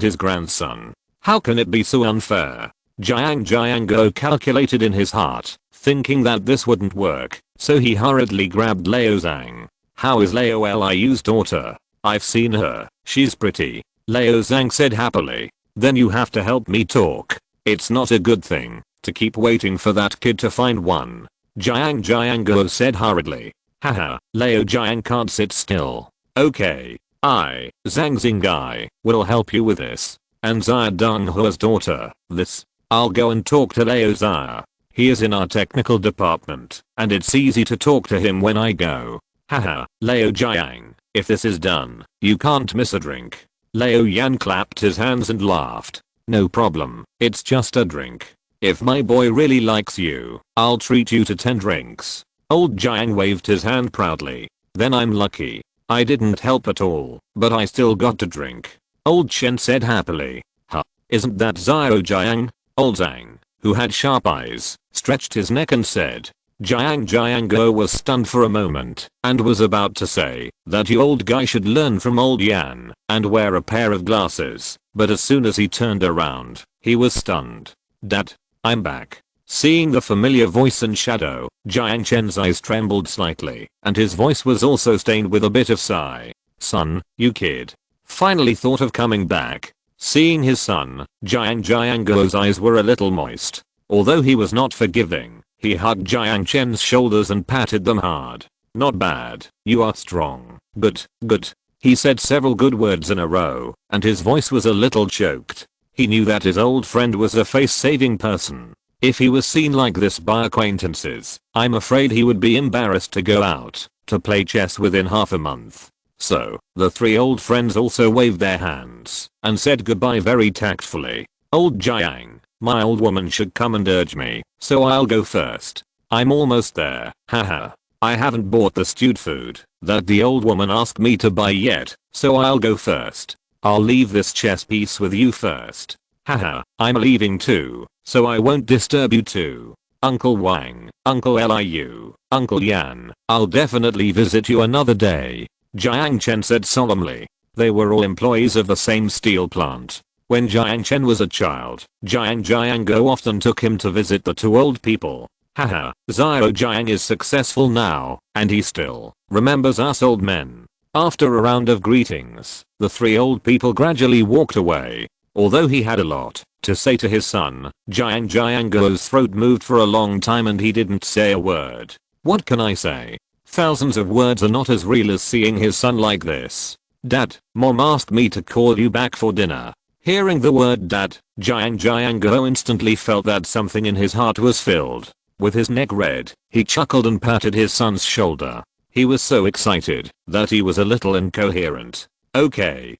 his grandson. How can it be so unfair? Jiang Guo calculated in his heart, thinking that this wouldn't work, so he hurriedly grabbed Liu Zhang. How is Liu's daughter? I've seen her, she's pretty. Liu Zhang said happily. Then you have to help me talk. It's not a good thing to keep waiting for that kid to find one. Jiang Guo said hurriedly. Haha, Liu Jiang can't sit still. Okay, Zhang Xingai, will help you with this. And Xia Donghua's daughter, this. I'll go and talk to Liu Xia. He is in our technical department, and it's easy to talk to him when I go. Haha, Liu Jiang, if this is done, you can't miss a drink. Liu Yan clapped his hands and laughed. No problem, it's just a drink. If my boy really likes you, I'll treat you to 10 drinks. Old Jiang waved his hand proudly. Then I'm lucky. I didn't help at all, but I still got to drink. Old Chen said happily. Huh, isn't that Xiao Jiang? Old Zhang, who had sharp eyes, stretched his neck and said. Jiang Guo was stunned for a moment, and was about to say that you old guy should learn from old Yan, and wear a pair of glasses, but as soon as he turned around, he was stunned. Dad, I'm back. Seeing the familiar voice and shadow, Jiang Chen's eyes trembled slightly, and his voice was also stained with a bit of sigh. Son, you kid. Finally thought of coming back. Seeing his son, Jiang Guo's eyes were a little moist. Although he was not forgiving, he hugged Jiang Chen's shoulders and patted them hard. Not bad, you are strong. Good. He said several good words in a row, and his voice was a little choked. He knew that his old friend was a face-saving person. If he was seen like this by acquaintances, I'm afraid he would be embarrassed to go out to play chess within half a month. So, the 3 old friends also waved their hands and said goodbye very tactfully. Old Jiang, my old woman should come and urge me, so I'll go first. I'm almost there, haha. I haven't bought the stewed food that the old woman asked me to buy yet, so I'll go first. I'll leave this chess piece with you first. Haha, I'm leaving too, so I won't disturb you too. Uncle Wang, Uncle Liu, Uncle Yan, I'll definitely visit you another day. Jiang Chen said solemnly. They were all employees of the same steel plant. When Jiang Chen was a child, Jiang Guo often took him to visit the 2 old people. Haha, Xiao Jiang is successful now, and he still remembers us old men. After a round of greetings, the 3 old people gradually walked away. Although he had a lot to say to his son, Jiang Guo's throat moved for a long time and he didn't say a word. What can I say? Thousands of words are not as real as seeing his son like this. Dad, Mom asked me to call you back for dinner. Hearing the word dad, Jiang Guo instantly felt that something in his heart was filled. With his neck red, he chuckled and patted his son's shoulder. He was so excited that he was a little incoherent. Okay.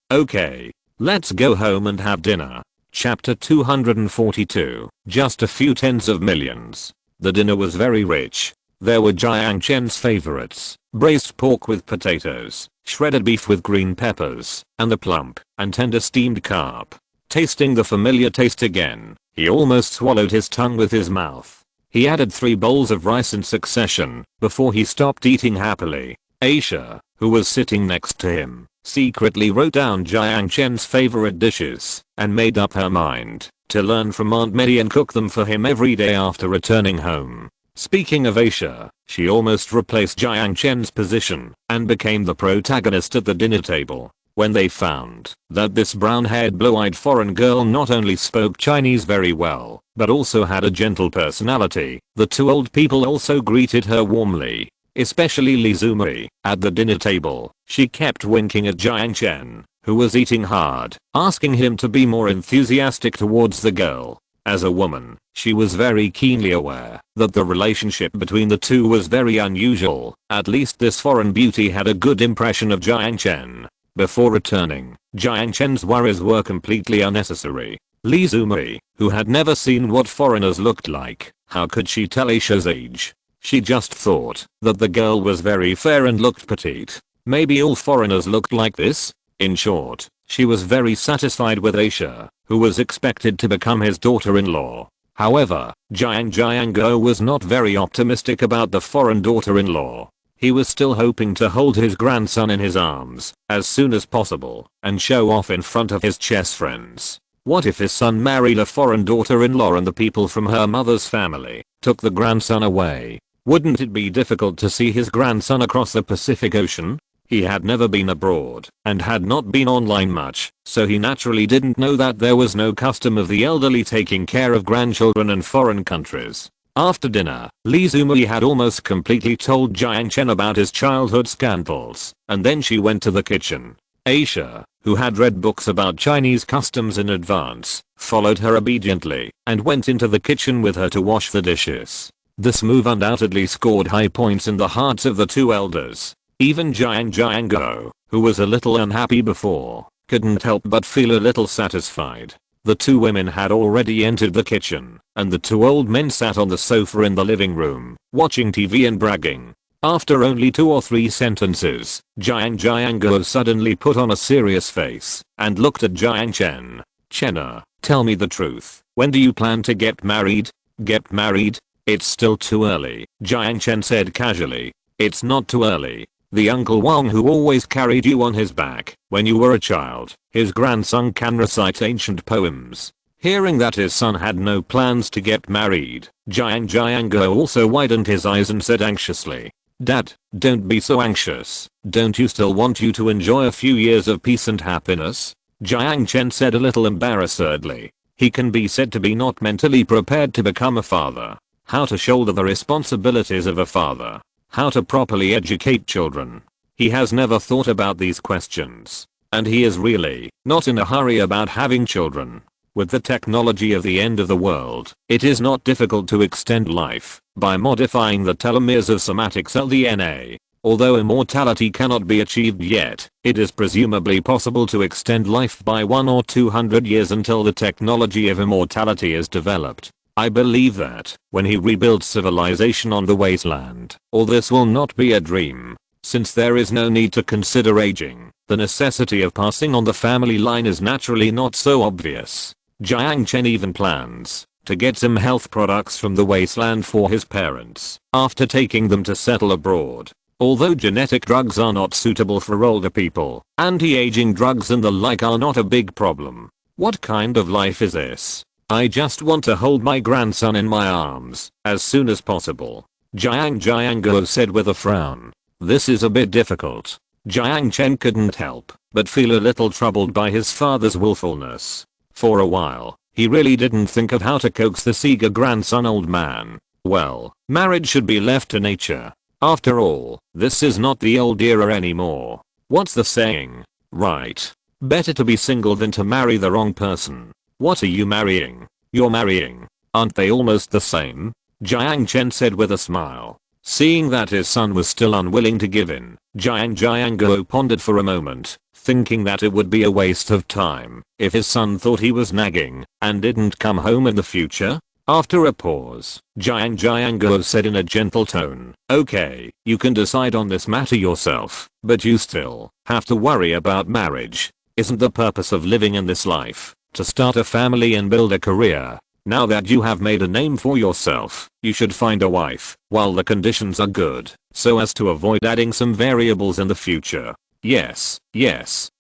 Let's go home and have dinner. Chapter 242. Just a few tens of millions. The dinner was very rich. There were Jiang Chen's favorites, braised pork with potatoes, shredded beef with green peppers, and the plump and tender steamed carp. Tasting the familiar taste again, he almost swallowed his tongue with his mouth. He added 3 bowls of rice in succession before he stopped eating happily. Aisha, who was sitting next to him, secretly wrote down Jiang Chen's favorite dishes and made up her mind to learn from Aunt Mei and cook them for him every day after returning home. Speaking of Aisha, she almost replaced Jiang Chen's position and became the protagonist at the dinner table. When they found that this brown-haired blue-eyed foreign girl not only spoke Chinese very well, but also had a gentle personality, the 2 old people also greeted her warmly. Especially Li Zumei. At the dinner table, she kept winking at Jiang Chen, who was eating hard, asking him to be more enthusiastic towards the girl. As a woman, she was very keenly aware that the relationship between the 2 was very unusual. At least this foreign beauty had a good impression of Jiang Chen. Before returning, Jiang Chen's worries were completely unnecessary. Li Zumei, who had never seen what foreigners looked like, how could she tell Aisha's age? She just thought that the girl was very fair and looked petite. Maybe all foreigners looked like this? In short, she was very satisfied with Aisha, who was expected to become his daughter-in-law. However, Jiang was not very optimistic about the foreign daughter-in-law. He was still hoping to hold his grandson in his arms as soon as possible and show off in front of his chess friends. What if his son married a foreign daughter-in-law and the people from her mother's family took the grandson away? Wouldn't it be difficult to see his grandson across the Pacific Ocean? He had never been abroad and had not been online much, so he naturally didn't know that there was no custom of the elderly taking care of grandchildren in foreign countries. After dinner, Li Zumui had almost completely told Jiang Chen about his childhood scandals, and then she went to the kitchen. Aisha, who had read books about Chinese customs in advance, followed her obediently and went into the kitchen with her to wash the dishes. This move undoubtedly scored high points in the hearts of the two elders. Even Jiang, who was a little unhappy before, couldn't help but feel a little satisfied. The two women had already entered the kitchen, and the two old men sat on the sofa in the living room, watching TV and bragging. After only 2 or 3 sentences, Jiang suddenly put on a serious face and looked at Jiang Chen. "Chenna, tell me the truth. When do you plan to get married?" "Get married? It's still too early," Jiang Chen said casually. "It's not too early. The Uncle Wang who always carried you on his back when you were a child, his grandson can recite ancient poems." Hearing that his son had no plans to get married, Jiang also widened his eyes and said anxiously, "Dad, don't be so anxious. Don't you still want you to enjoy a few years of peace and happiness?" Jiang Chen said a little embarrassedly. He can be said to be not mentally prepared to become a father. How to shoulder the responsibilities of a father. How to properly educate children. He has never thought about these questions. And he is really not in a hurry about having children. With the technology of the end of the world, it is not difficult to extend life by modifying the telomeres of somatic cell DNA. Although immortality cannot be achieved yet, it is presumably possible to extend life by 100 or 200 years until the technology of immortality is developed. I believe that when he rebuilds civilization on the wasteland, all this will not be a dream. Since there is no need to consider aging, the necessity of passing on the family line is naturally not so obvious. Jiang Chen even plans to get some health products from the wasteland for his parents after taking them to settle abroad. Although genetic drugs are not suitable for older people, anti-aging drugs and the like are not a big problem. What kind of life is this? I just want to hold my grandson in my arms as soon as possible, Jiang said with a frown. This is a bit difficult. Jiang Chen couldn't help but feel a little troubled by his father's willfulness. For a while, he really didn't think of how to coax the eager grandson old man. Well, marriage should be left to nature. After all, this is not the old era anymore. What's the saying? Right. Better to be single than to marry the wrong person. What are you marrying? You're marrying. Aren't they almost the same? Jiang Chen said with a smile. Seeing that his son was still unwilling to give in, Jiang pondered for a moment, thinking that it would be a waste of time if his son thought he was nagging and didn't come home in the future. After a pause, Jiang said in a gentle tone, "Okay, you can decide on this matter yourself, but you still have to worry about marriage. Isn't the purpose of living in this life to start a family and build a career? Now that you have made a name for yourself, you should find a wife while the conditions are good, so as to avoid adding some variables in the future." Yes,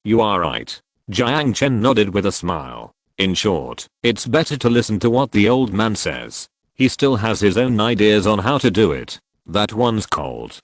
you are right. Jiang Chen nodded with a smile. In short, it's better to listen to what the old man says. He still has his own ideas on how to do it. That one's called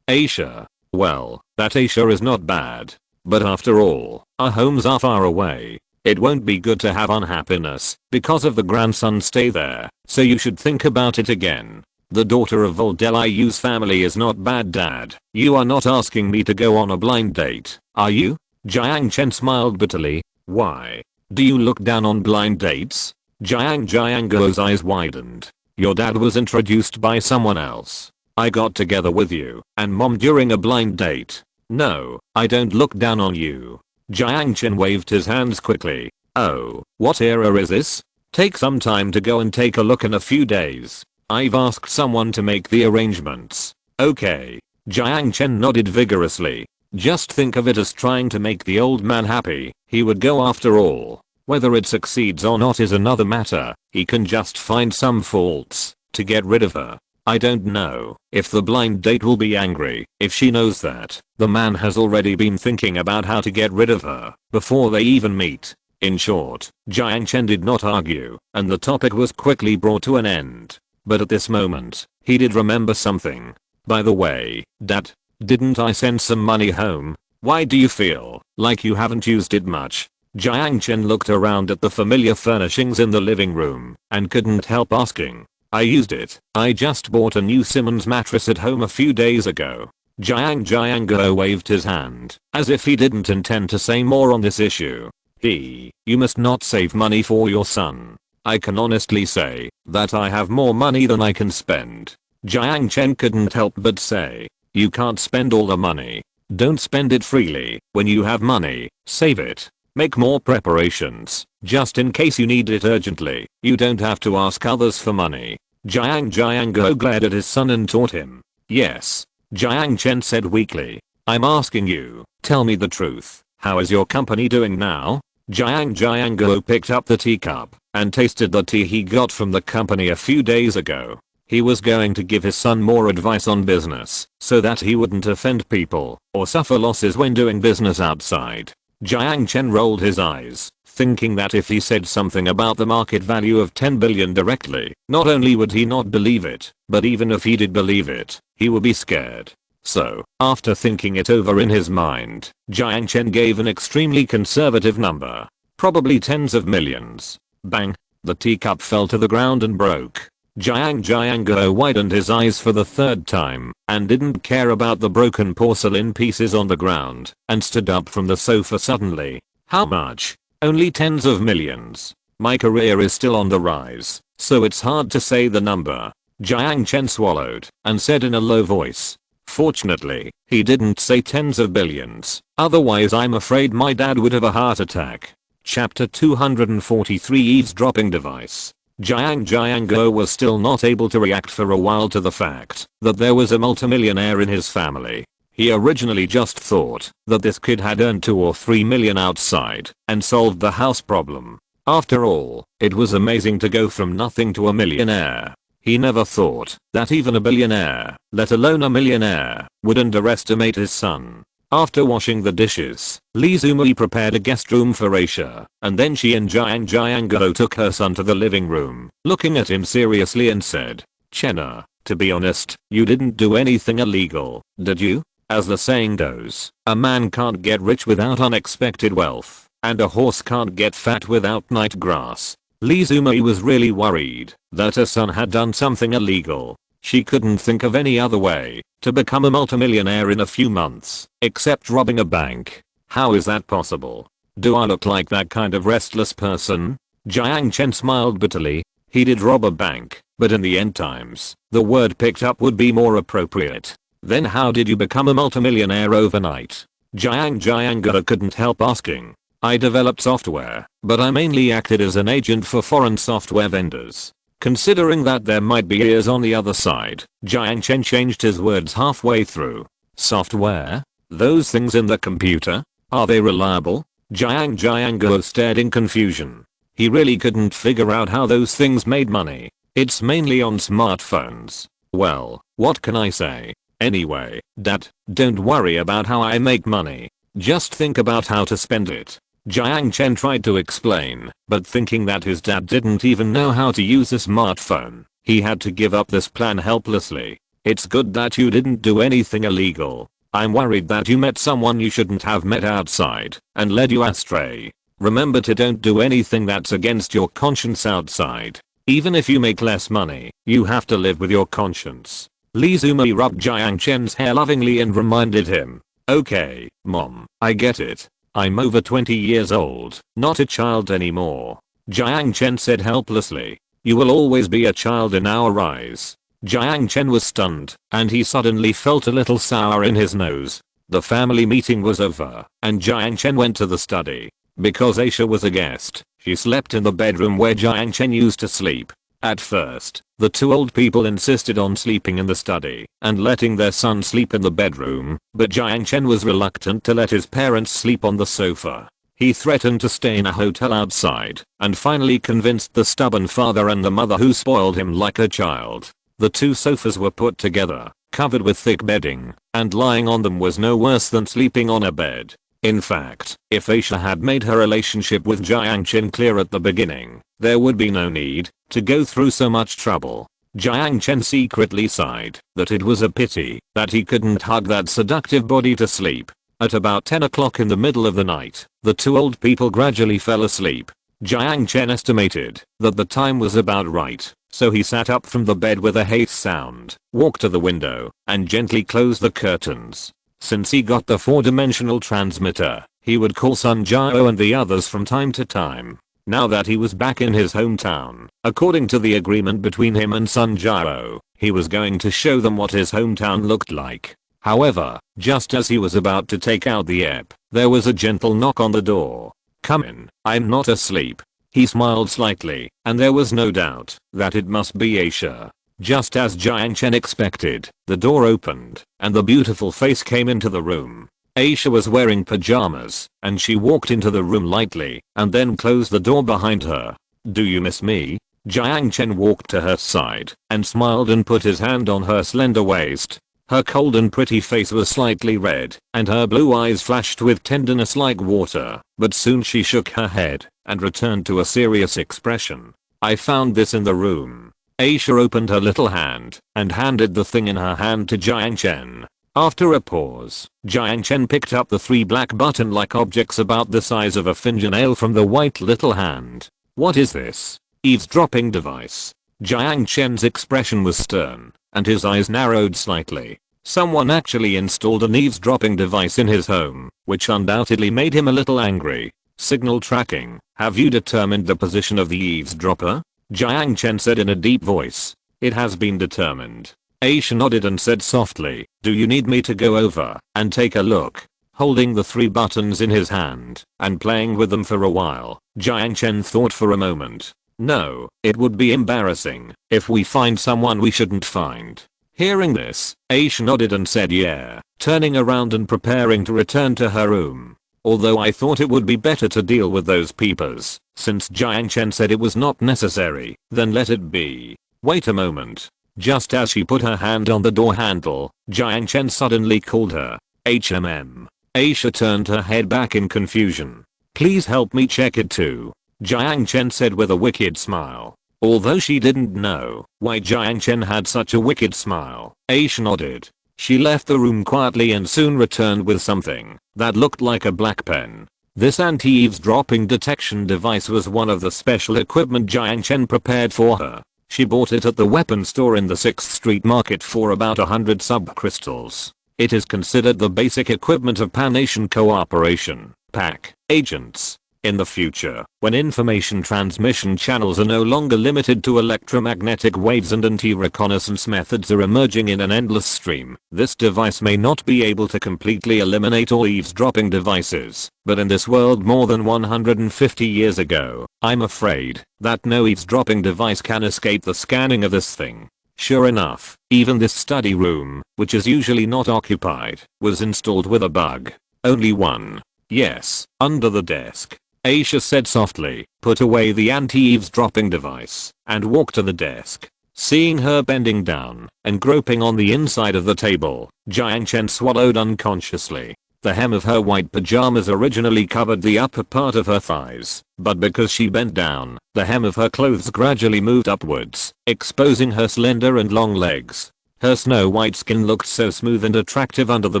Asia. Well, that Asia is not bad. But after all, our homes are far away. It won't be good to have unhappiness because of the grandson stay there, so you should think about it again. The daughter of Voldeliu's family is not bad, Dad. You are not asking me to go on a blind date, are you? Jiang Chen smiled bitterly. Why? Do you look down on blind dates? Jiang's eyes widened. Your dad was introduced by someone else. I got together with you and mom during a blind date. No, I don't look down on you. Jiang Chen waved his hands quickly. Oh, what era is this? Take some time to go and take a look in a few days. I've asked someone to make the arrangements. Okay. Jiang Chen nodded vigorously. Just think of it as trying to make the old man happy. He would go after all. Whether it succeeds or not is another matter. He can just find some faults to get rid of her. I don't know if the blind date will be angry if she knows that the man has already been thinking about how to get rid of her before they even meet. In short, Jiang Chen did not argue, and the topic was quickly brought to an end. But at this moment, he did remember something. By the way, Dad, didn't I send some money home? Why do you feel like you haven't used it much? Jiang Chen looked around at the familiar furnishings in the living room and couldn't help asking. I used it. I just bought a new Simmons mattress at home a few days ago. Jiang waved his hand as if he didn't intend to say more on this issue. You must not save money for your son. I can honestly say that I have more money than I can spend. Jiang Chen couldn't help but say, you can't spend all the money. Don't spend it freely. When you have money, save it. Make more preparations, just in case you need it urgently. You don't have to ask others for money. Jiang glared at his son and taught him. Yes. Jiang Chen said weakly. I'm asking you, tell me the truth. How is your company doing now? Jiang picked up the teacup and tasted the tea he got from the company a few days ago. He was going to give his son more advice on business so that he wouldn't offend people or suffer losses when doing business outside. Jiang Chen rolled his eyes, thinking that if he said something about the market value of 10 billion directly, not only would he not believe it, but even if he did believe it, he would be scared. So, after thinking it over in his mind, Jiang Chen gave an extremely conservative number. Probably tens of millions. Bang! The teacup fell to the ground and broke. Jiang widened his eyes for the third time and didn't care about the broken porcelain pieces on the ground and stood up from the sofa suddenly. How much? Only tens of millions. My career is still on the rise, so it's hard to say the number. Jiang Chen swallowed and said in a low voice. Fortunately, he didn't say tens of billions, otherwise I'm afraid my dad would have a heart attack. Chapter 243 Eavesdropping Device. Jiang was still not able to react for a while to the fact that there was a multimillionaire in his family. He originally just thought that this kid had earned 2 or 3 million outside and solved the house problem. After all, it was amazing to go from nothing to a millionaire. He never thought that even a billionaire, let alone a millionaire, would underestimate his son. After washing the dishes, Li Zumui prepared a guest room for Aisha, and then she and Jiang took her son to the living room, looking at him seriously and said, Chenna, to be honest, you didn't do anything illegal, did you? As the saying goes, a man can't get rich without unexpected wealth, and a horse can't get fat without night grass. Li Zumui was really worried that her son had done something illegal. She couldn't think of any other way to become a multimillionaire in a few months, except robbing a bank. How is that possible? Do I look like that kind of restless person? Jiang Chen smiled bitterly. He did rob a bank, but in the end times, the word picked up would be more appropriate. Then how did you become a multimillionaire overnight? Jiang couldn't help asking. I developed software, but I mainly acted as an agent for foreign software vendors. Considering that there might be ears on the other side, Jiang Chen changed his words halfway through. Software? Those things in the computer? Are they reliable? Jiang stared in confusion. He really couldn't figure out how those things made money. It's mainly on smartphones. Well, what can I say? Anyway, Dad, don't worry about how I make money. Just think about how to spend it. Jiang Chen tried to explain, but thinking that his dad didn't even know how to use a smartphone, he had to give up this plan helplessly. It's good that you didn't do anything illegal. I'm worried that you met someone you shouldn't have met outside and led you astray. Remember to don't do anything that's against your conscience outside. Even if you make less money, you have to live with your conscience. Li Zumui rubbed Jiang Chen's hair lovingly and reminded him. Okay, Mom, I get it. I'm over 20 years old, not a child anymore. Jiang Chen said helplessly. You will always be a child in our eyes. Jiang Chen was stunned, and he suddenly felt a little sour in his nose. The family meeting was over, and Jiang Chen went to the study. Because Aisha was a guest, she slept in the bedroom where Jiang Chen used to sleep. At first, the two old people insisted on sleeping in the study and letting their son sleep in the bedroom, but Jiang Chen was reluctant to let his parents sleep on the sofa. He threatened to stay in a hotel outside and finally convinced the stubborn father and the mother, who spoiled him like a child. The two sofas were put together, covered with thick bedding, and lying on them was no worse than sleeping on a bed. In fact, if Aisha had made her relationship with Jiang Chen clear at the beginning, there would be no need to go through so much trouble. Jiang Chen secretly sighed that it was a pity that he couldn't hug that seductive body to sleep. At about 10 o'clock in the middle of the night, the two old people gradually fell asleep. Jiang Chen estimated that the time was about right, so he sat up from the bed with a haste sound, walked to the window, and gently closed the curtains. Since he got the 4-dimensional transmitter, he would call Sun Jiao and the others from time to time. Now that he was back in his hometown, according to the agreement between him and Sun Jiao, he was going to show them what his hometown looked like. However, just as he was about to take out the app, there was a gentle knock on the door. "Come in, I'm not asleep." He smiled slightly, and there was no doubt that it must be Aisha. Just as Jiang Chen expected, the door opened, and the beautiful face came into the room. Aisha was wearing pajamas, and she walked into the room lightly, and then closed the door behind her. "Do you miss me?" Jiang Chen walked to her side, and smiled and put his hand on her slender waist. Her cold and pretty face was slightly red, and her blue eyes flashed with tenderness like water, but soon she shook her head and returned to a serious expression. "I found this in the room." Aisha opened her little hand and handed the thing in her hand to Jiang Chen. After a pause, Jiang Chen picked up the 3 black button-like objects about the size of a fingernail from the white little hand. "What is this?" "Eavesdropping device." Jiang Chen's expression was stern, and his eyes narrowed slightly. Someone actually installed an eavesdropping device in his home, which undoubtedly made him a little angry. "Signal tracking. Have you determined the position of the eavesdropper?" Jiang Chen said in a deep voice. "It has been determined." Aisha nodded and said softly, "Do you need me to go over and take a look?" Holding the 3 buttons in his hand and playing with them for a while, Jiang Chen thought for a moment. "No, it would be embarrassing if we find someone we shouldn't find." Hearing this, Aisha nodded and said yeah, turning around and preparing to return to her room. "Although I thought it would be better to deal with those peepers, since Jiang Chen said it was not necessary, then let it be." "Wait a moment." Just as she put her hand on the door handle, Jiang Chen suddenly called her. "HMM." Aisha turned her head back in confusion. "Please help me check it too," Jiang Chen said with a wicked smile. Although she didn't know why Jiang Chen had such a wicked smile, Aisha nodded. She left the room quietly and soon returned with something that looked like a black pen. This anti-eavesdropping detection device was one of the special equipment Jiang Chen prepared for her. She bought it at the weapon store in the 6th Street Market for about 100 sub-crystals. It is considered the basic equipment of Pan-Asian Cooperation (PAC) agents. In the future, when information transmission channels are no longer limited to electromagnetic waves and anti-reconnaissance methods are emerging in an endless stream, this device may not be able to completely eliminate all eavesdropping devices, but in this world more than 150 years ago, I'm afraid that no eavesdropping device can escape the scanning of this thing. Sure enough, even this study room, which is usually not occupied, was installed with a bug. Only one. Yes, under the desk. Aisha said softly, put away the anti-eavesdropping device, and walked to the desk. Seeing her bending down and groping on the inside of the table, Jiang Chen swallowed unconsciously. The hem of her white pajamas originally covered the upper part of her thighs, but because she bent down, the hem of her clothes gradually moved upwards, exposing her slender and long legs. Her snow-white skin looked so smooth and attractive under the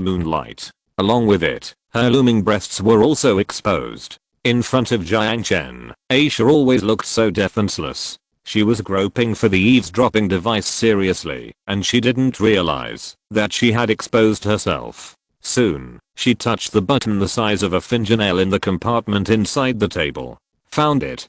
moonlight. Along with it, her looming breasts were also exposed. In front of Jiang Chen, Aisha always looked so defenseless. She was groping for the eavesdropping device seriously, and she didn't realize that she had exposed herself. Soon, she touched the button the size of a fingernail in the compartment inside the table. Found it,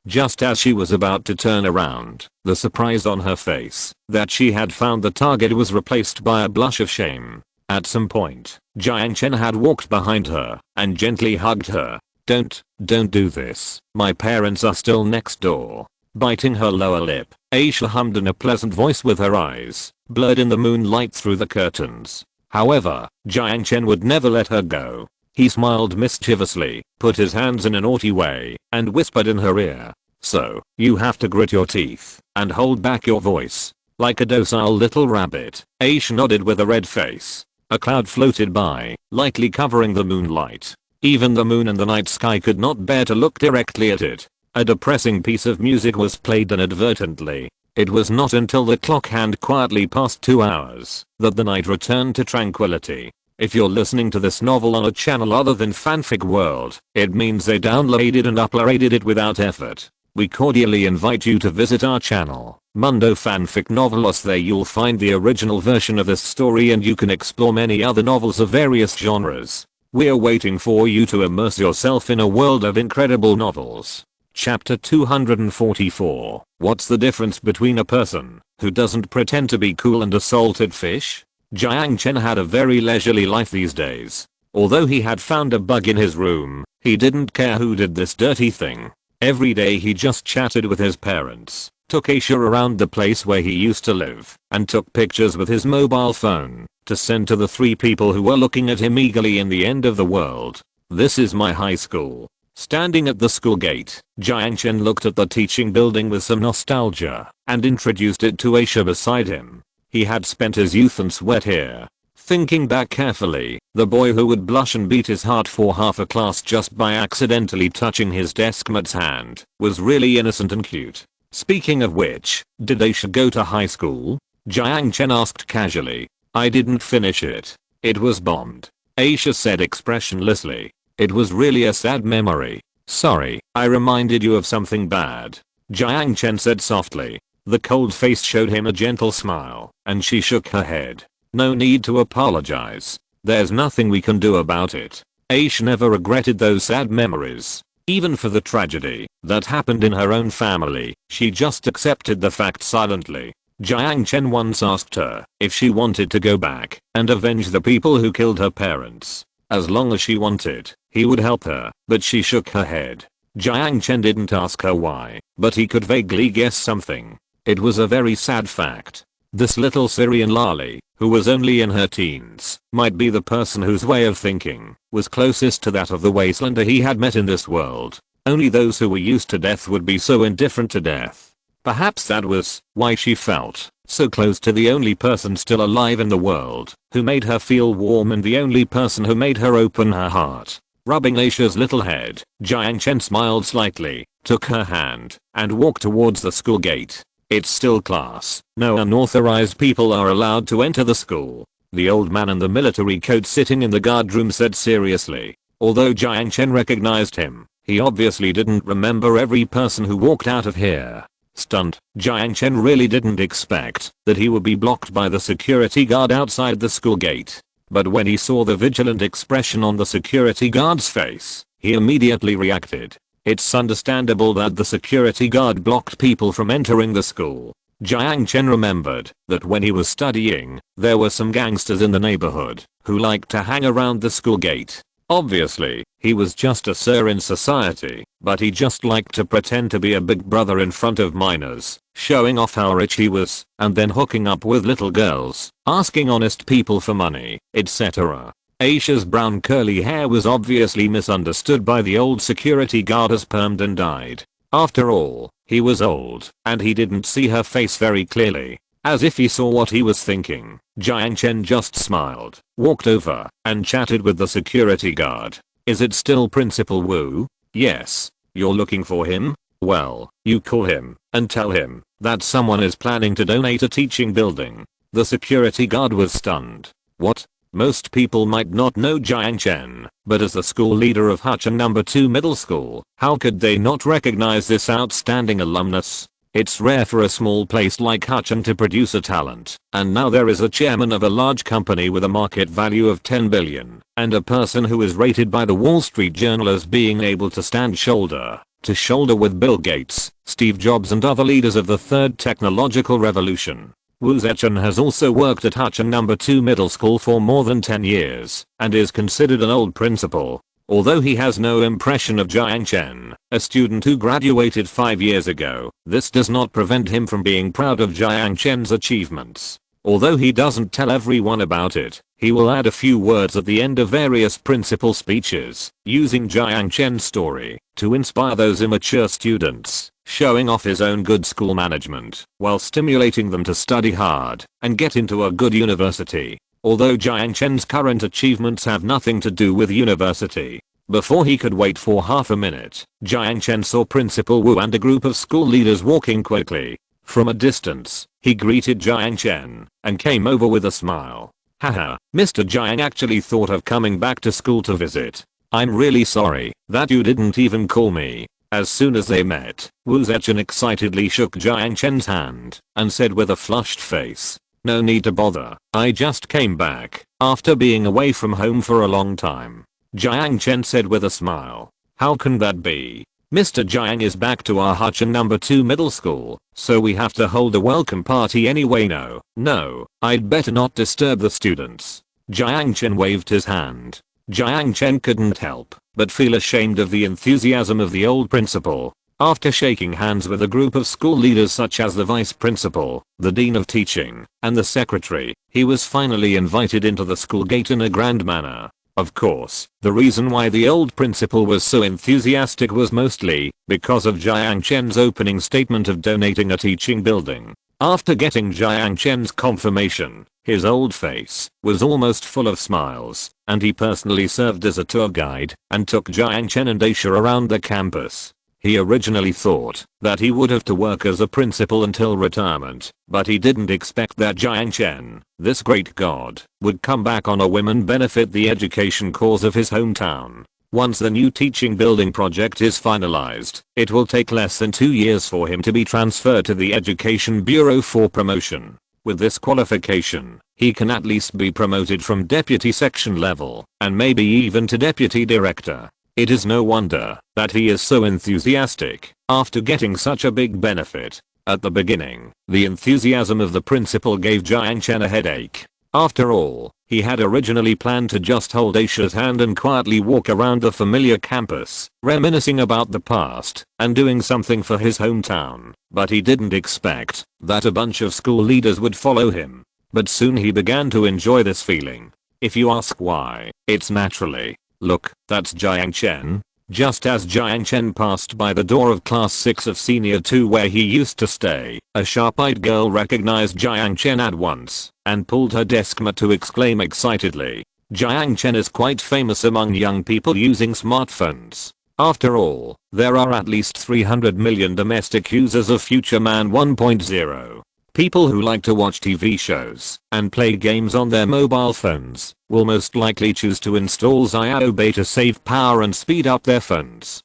Just as she was about to turn around, the surprise on her face that she had found the target was replaced by a blush of shame. At some point, Jiang Chen had walked behind her and gently hugged her. Don't do this. My parents are still next door." Biting her lower lip, Aisha hummed in a pleasant voice with her eyes blurred in the moonlight through the curtains. However, Jiang Chen would never let her go. He smiled mischievously, put his hands in a naughty way, and whispered in her ear. So, you have to grit your teeth and hold back your voice. Like a docile little rabbit, Aisha nodded with a red face. A cloud floated by, lightly covering the moonlight. Even the moon and the night sky could not bear to look directly at it. A depressing piece of music was played inadvertently. It was not until the clock hand quietly passed 2 hours that the night returned to tranquility. If you're listening to this novel on a channel other than Fanfic World, it means they downloaded and uploaded it without effort. We cordially invite you to visit our channel, Mundo Fanfic Novelos. There you'll find the original version of this story and you can explore many other novels of various genres. We're waiting for you to immerse yourself in a world of incredible novels. Chapter 244. What's the difference between a person who doesn't pretend to be cool and a salted fish? Jiang Chen had a very leisurely life these days. Although he had found a bug in his room, he didn't care who did this dirty thing. Every day he just chatted with his parents, took Aisha around the place where he used to live, and took pictures with his mobile phone to send to the 3 people who were looking at him eagerly in the end of the world. This is my high school. Standing at the school gate, Jiang Chen looked at the teaching building with some nostalgia and introduced it to Aisha beside him. He had spent his youth and sweat here. Thinking back carefully, the boy who would blush and beat his heart for half a class just by accidentally touching his deskmate's hand was really innocent and cute. Speaking of which, did Aisha go to high school? Jiang Chen asked casually. I didn't finish it. It was bombed. Aisha said expressionlessly. It was really a sad memory. Sorry, I reminded you of something bad. Jiang Chen said softly. The cold face showed him a gentle smile, and she shook her head. No need to apologize. There's nothing we can do about it. Aisha never regretted those sad memories. Even for the tragedy that happened in her own family, she just accepted the fact silently. Jiang Chen once asked her if she wanted to go back and avenge the people who killed her parents. As long as she wanted, he would help her, but she shook her head. Jiang Chen didn't ask her why, but he could vaguely guess something. It was a very sad fact. This little Syrian loli, who was only in her teens, might be the person whose way of thinking was closest to that of the wastelander he had met in this world. Only those who were used to death would be so indifferent to death. Perhaps that was why she felt so close to the only person still alive in the world, who made her feel warm and the only person who made her open her heart. Rubbing Aisha's little head, Jiang Chen smiled slightly, took her hand, and walked towards the school gate. It's still class. No unauthorized people are allowed to enter the school. The old man in the military coat sitting in the guard room said seriously. Although Jiang Chen recognized him, he obviously didn't remember every person who walked out of here. Stunned, Jiang Chen really didn't expect that he would be blocked by the security guard outside the school gate. But when he saw the vigilant expression on the security guard's face, he immediately reacted. It's understandable that the security guard blocked people from entering the school. Jiang Chen remembered that when he was studying, there were some gangsters in the neighborhood who liked to hang around the school gate. Obviously, he was just a sir in society, but he just liked to pretend to be a big brother in front of minors, showing off how rich he was, and then hooking up with little girls, asking honest people for money, etc. Aisha's brown curly hair was obviously misunderstood by the old security guard as permed and dyed. After all, he was old, and he didn't see her face very clearly. As if he saw what he was thinking, Jiang Chen just smiled, walked over, and chatted with the security guard. Is it still Principal Wu? Yes. You're looking for him? Well, you call him, and tell him that someone is planning to donate a teaching building. The security guard was stunned. What? Most people might not know Jiang Chen, but as the school leader of Hutchin No. 2 Middle School, how could they not recognize this outstanding alumnus? It's rare for a small place like Hutchin to produce a talent, and now there is a chairman of a large company with a market value of 10 billion, and a person who is rated by the Wall Street Journal as being able to stand shoulder to shoulder with Bill Gates, Steve Jobs and other leaders of the third technological revolution. Wu Zetian has also worked at Hutchin No. 2 Middle School for more than 10 years, and is considered an old principal. Although he has no impression of Jiang Chen, a student who graduated 5 years ago, this does not prevent him from being proud of Jiang Chen's achievements. Although he doesn't tell everyone about it, he will add a few words at the end of various principal speeches, using Jiang Chen's story to inspire those immature students, showing off his own good school management, while stimulating them to study hard and get into a good university. Although Jiang Chen's current achievements have nothing to do with university, before he could wait for half a minute, Jiang Chen saw Principal Wu and a group of school leaders walking quickly. From a distance, he greeted Jiang Chen and came over with a smile. Haha, Mr. Jiang actually thought of coming back to school to visit. I'm really sorry that you didn't even call me. As soon as they met, Wu Zechen excitedly shook Jiang Chen's hand and said with a flushed face, "No need to bother, I just came back after being away from home for a long time." Jiang Chen said with a smile, "How can that be? Mr. Jiang is back to our Huchen number 2 middle school, so we have to hold a welcome party anyway. No, I'd better not disturb the students." Jiang Chen waved his hand. Jiang Chen couldn't help but feel ashamed of the enthusiasm of the old principal. After shaking hands with a group of school leaders such as the vice principal, the dean of teaching, and the secretary, he was finally invited into the school gate in a grand manner. Of course, the reason why the old principal was so enthusiastic was mostly because of Jiang Chen's opening statement of donating a teaching building. After getting Jiang Chen's confirmation, his old face was almost full of smiles, and he personally served as a tour guide and took Jiang Chen and Aisha around the campus. He originally thought that he would have to work as a principal until retirement, but he didn't expect that Jiang Chen, this great god, would come back on a whim and benefit the education cause of his hometown. Once the new teaching building project is finalized, it will take less than 2 years for him to be transferred to the Education Bureau for promotion. With this qualification, he can at least be promoted from deputy section level, and maybe even to deputy director. It is no wonder that he is so enthusiastic after getting such a big benefit. At the beginning, the enthusiasm of the principal gave Jiang Chen a headache. After all, he had originally planned to just hold Aisha's hand and quietly walk around the familiar campus, reminiscing about the past and doing something for his hometown, but he didn't expect that a bunch of school leaders would follow him. But soon he began to enjoy this feeling. If you ask why, it's naturally, look, that's Jiang Chen. Just as Jiang Chen passed by the door of class 6 of senior 2 where he used to stay, a sharp-eyed girl recognized Jiang Chen at once and pulled her desk mat to exclaim excitedly. Jiang Chen is quite famous among young people using smartphones. After all, there are at least 300 million domestic users of Future Man 1.0. People who like to watch TV shows and play games on their mobile phones will most likely choose to install SYNOPSIS to save power and speed up their phones.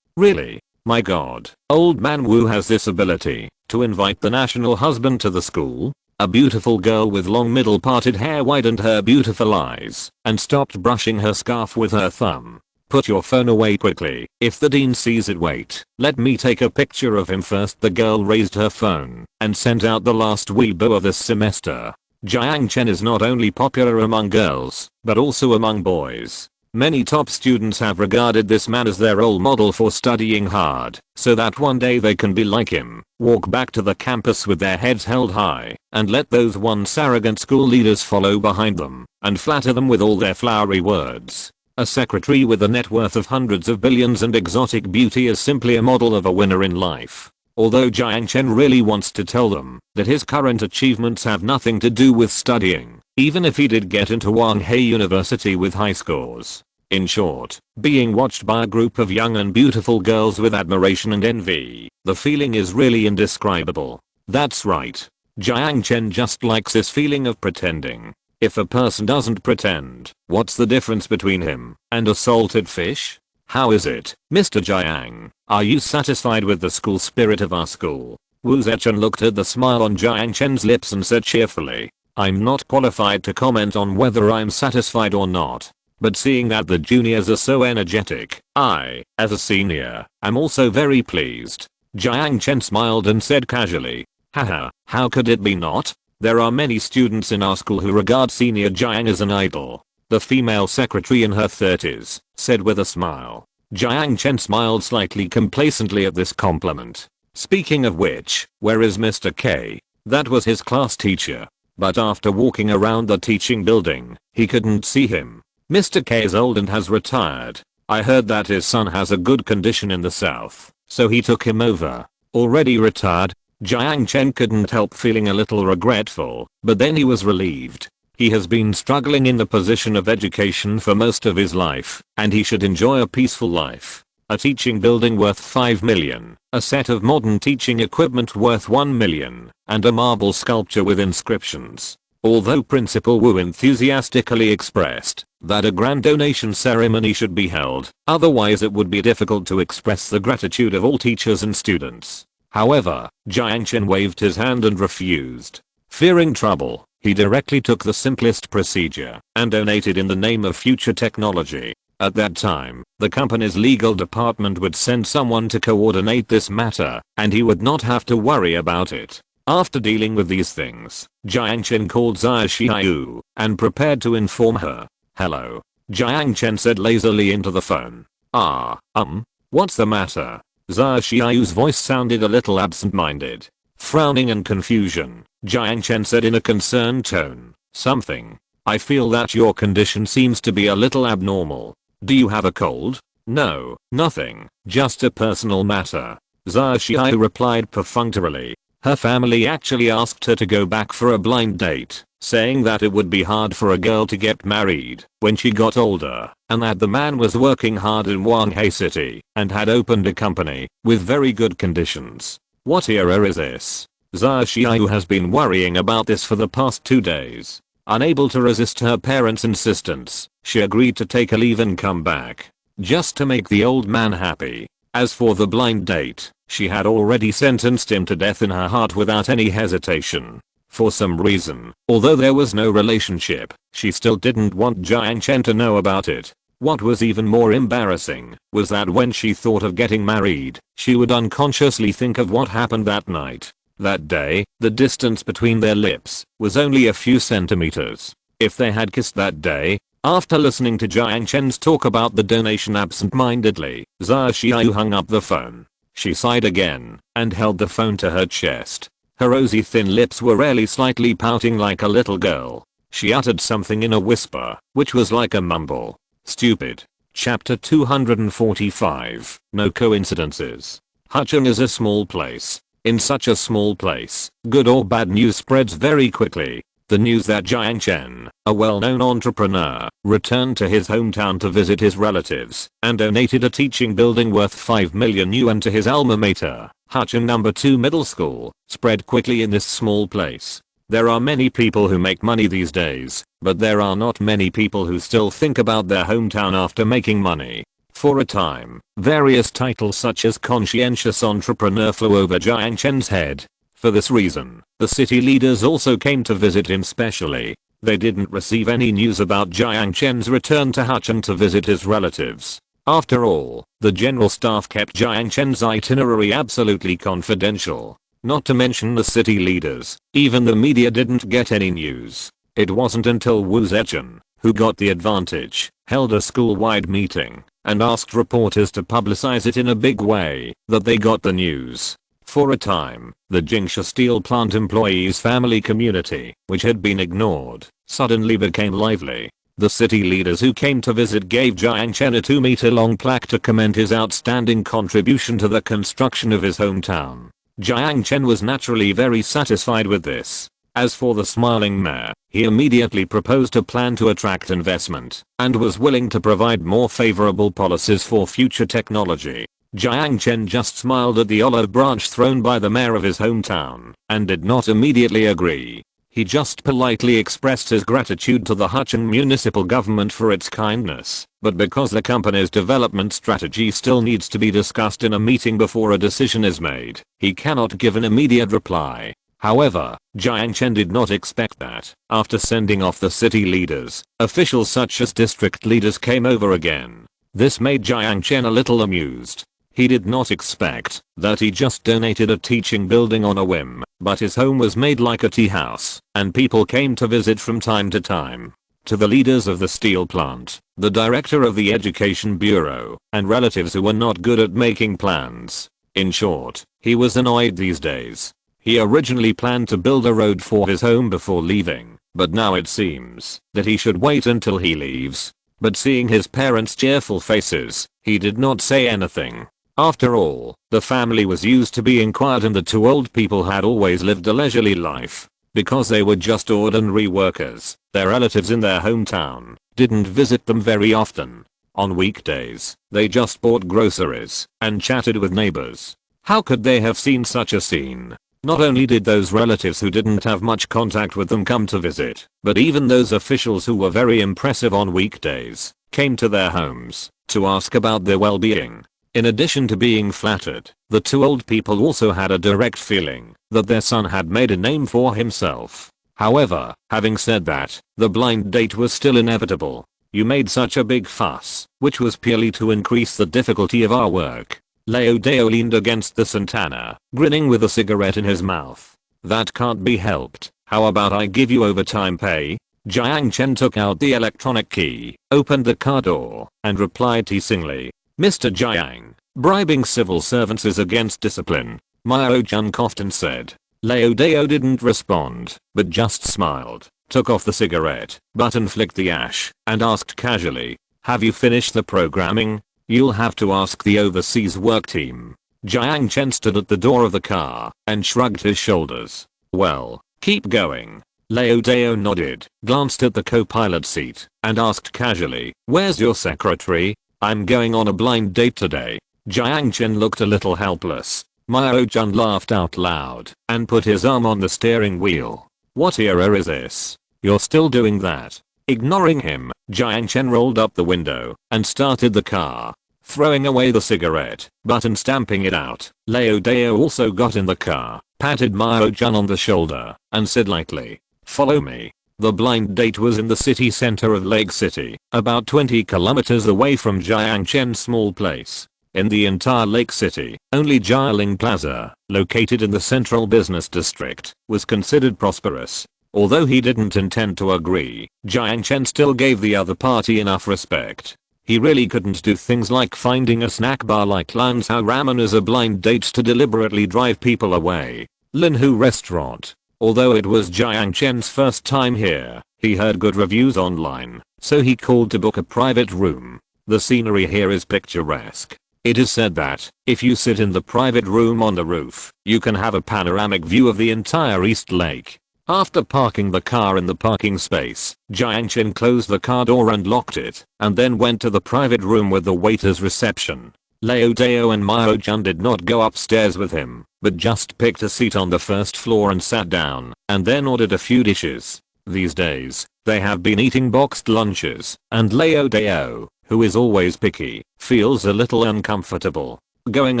Really? My god, old man Wu has this ability to invite the national husband to the school? A beautiful girl with long middle parted hair widened her beautiful eyes and stopped brushing her scarf with her thumb. Put your phone away quickly. If the dean sees it, wait, let me take a picture of him first. The girl raised her phone and sent out the last Weibo of this semester. Jiang Chen is not only popular among girls, but also among boys. Many top students have regarded this man as their role model for studying hard, so that one day they can be like him, walk back to the campus with their heads held high, and let those once arrogant school leaders follow behind them and flatter them with all their flowery words. A secretary with a net worth of hundreds of billions and exotic beauty is simply a model of a winner in life. Although Jiang Chen really wants to tell them that his current achievements have nothing to do with studying, even if he did get into Wanghei University with high scores. In short, being watched by a group of young and beautiful girls with admiration and envy, the feeling is really indescribable. That's right. Jiang Chen just likes this feeling of pretending. If a person doesn't pretend, what's the difference between him and a salted fish? How is it, Mr. Jiang? Are you satisfied with the school spirit of our school? Wu Zechen looked at the smile on Jiang Chen's lips and said cheerfully, I'm not qualified to comment on whether I'm satisfied or not. But seeing that the juniors are so energetic, I, as a senior, am also very pleased. Jiang Chen smiled and said casually, haha, how could it be not? There are many students in our school who regard senior Jiang as an idol. the female secretary in her 30s, said with a smile. Jiang Chen smiled slightly complacently at this compliment. Speaking of which, where is Mr. K? That was his class teacher. But after walking around the teaching building, he couldn't see him. Mr. K is old and has retired. I heard that his son has a good condition in the south, so he took him over. Already retired? Jiang Chen couldn't help feeling a little regretful, but then he was relieved. He has been struggling in the position of education for most of his life, and he should enjoy a peaceful life. A teaching building worth 5 million, a set of modern teaching equipment worth 1 million, and a marble sculpture with inscriptions. Although Principal Wu enthusiastically expressed that a grand donation ceremony should be held, otherwise it would be difficult to express the gratitude of all teachers and students. However, Jiang Chen waved his hand and refused. Fearing trouble, he directly took the simplest procedure and donated in the name of future technology. At that time, the company's legal department would send someone to coordinate this matter, and he would not have to worry about it. After dealing with these things, Jiang Chen called Xia Xiaoyu and prepared to inform her. Hello. Jiang Chen said lazily into the phone. What's the matter? Xia Xiaoyu's voice sounded a little absent-minded. Frowning in confusion, Jiang Chen said in a concerned tone. Something. I feel that your condition seems to be a little abnormal. Do you have a cold? No, nothing, just a personal matter. Xia Xiaoyu replied perfunctorily. Her family actually asked her to go back for a blind date, saying that it would be hard for a girl to get married when she got older, and that the man was working hard in Wanghai City and had opened a company with very good conditions. What era is this? Xia Xiaoyu has been worrying about this for the past 2 days. Unable to resist her parents' insistence, she agreed to take a leave and come back, just to make the old man happy. As for the blind date, she had already sentenced him to death in her heart without any hesitation. For some reason, although there was no relationship, she still didn't want Jiang Chen to know about it. What was even more embarrassing was that when she thought of getting married, she would unconsciously think of what happened that night. That day, the distance between their lips was only a few centimeters. If they had kissed that day, after listening to Jiang Chen's talk about the donation absent-mindedly, Xia Xiaoyu hung up the phone. She sighed again and held the phone to her chest. Her rosy thin lips were really slightly pouting like a little girl. She uttered something in a whisper, which was like a mumble. Stupid. Chapter 245. No coincidences. Hucheng is a small place. In such a small place, good or bad news spreads very quickly. The news that Jiang Chen, a well-known entrepreneur, returned to his hometown to visit his relatives and donated a teaching building worth 5 million yuan to his alma mater, Hucheng No. 2 Middle School, spread quickly in this small place. There are many people who make money these days, but there are not many people who still think about their hometown after making money. For a time, various titles such as conscientious entrepreneur flew over Jiang Chen's head. For this reason, the city leaders also came to visit him specially. They didn't receive any news about Jiang Chen's return to Hucheng to visit his relatives. After all, the general staff kept Jiang Chen's itinerary absolutely confidential. Not to mention the city leaders, even the media didn't get any news. It wasn't until Wu Zetian, who got the advantage, held a school-wide meeting and asked reporters to publicize it in a big way, that they got the news. For a time, the Jingsha steel plant employees' family community, which had been ignored, suddenly became lively. The city leaders who came to visit gave Jiang Chen a 2-meter-long plaque to commend his outstanding contribution to the construction of his hometown. Jiang Chen was naturally very satisfied with this. As for the smiling mayor, he immediately proposed a plan to attract investment and was willing to provide more favorable policies for future technology. Jiang Chen just smiled at the olive branch thrown by the mayor of his hometown and did not immediately agree. He just politely expressed his gratitude to the Hucheng municipal government for its kindness, but because the company's development strategy still needs to be discussed in a meeting before a decision is made, he cannot give an immediate reply. However, Jiang Chen did not expect that. After sending off the city leaders, officials such as district leaders came over again. This made Jiang Chen a little amused. He did not expect that he just donated a teaching building on a whim, but his home was made like a tea house, and people came to visit from time to time. to the leaders of the steel plant, the director of the education bureau, and relatives who were not good at making plans. In short, he was annoyed these days. He originally planned to build a road for his home before leaving, but now it seems that he should wait until he leaves. But seeing his parents' cheerful faces, he did not say anything. After all, the family was used to being quiet and the two old people had always lived a leisurely life. Because they were just ordinary workers, their relatives in their hometown didn't visit them very often. On weekdays, they just bought groceries and chatted with neighbors. How could they have seen such a scene? Not only did those relatives who didn't have much contact with them come to visit, but even those officials who were very impressive on weekdays came to their homes to ask about their well-being. In addition to being flattered, the two old people also had a direct feeling that their son had made a name for himself. However, having said that, the blind date was still inevitable. You made such a big fuss, which was purely to increase the difficulty of our work. Leo Deo leaned against the Santana, grinning with a cigarette in his mouth. That can't be helped. How about I give you overtime pay? Jiang Chen took out the electronic key, opened the car door, and replied teasingly, Mr. Jiang, bribing civil servants is against discipline. Mio-chan coughed and said. Leo Deo didn't respond, but just smiled, took off the cigarette butt and flicked the ash, and asked casually, have you finished the programming? You'll have to ask the overseas work team. Jiang Chen stood at the door of the car and shrugged his shoulders. Well, keep going. Leo Deo nodded, glanced at the co-pilot seat, and asked casually, where's your secretary? I'm going on a blind date today. Jiang Chen looked a little helpless. Mio-chan laughed out loud and put his arm on the steering wheel. What era is this? You're still doing that? Ignoring him, Jiang Chen rolled up the window and started the car, throwing away the cigarette butt and stamping it out. Leo Deo also got in the car, patted Mio-chan on the shoulder, and said lightly, follow me. The blind date was in the city center of Lake City, about 20 kilometers away from Jiang Chen's small place. In the entire Lake City, only Jialing Plaza, located in the central business district, was considered prosperous. Although he didn't intend to agree, Jiang Chen still gave the other party enough respect. He really couldn't do things like finding a snack bar like Lanzhou Ramen as a blind date to deliberately drive people away. Linhu Restaurant. Although it was Jiang Chen's first time here, he heard good reviews online, so he called to book a private room. The scenery here is picturesque. It is said that, if you sit in the private room on the roof, you can have a panoramic view of the entire East Lake. After parking the car in the parking space, Jiang Chen closed the car door and locked it, and then went to the private room with the waiter's reception. Leo Deo and Mio-chan did not go upstairs with him, but just picked a seat on the first floor and sat down, and then ordered a few dishes. These days, they have been eating boxed lunches, and Leo Deo, who is always picky, feels a little uncomfortable. Going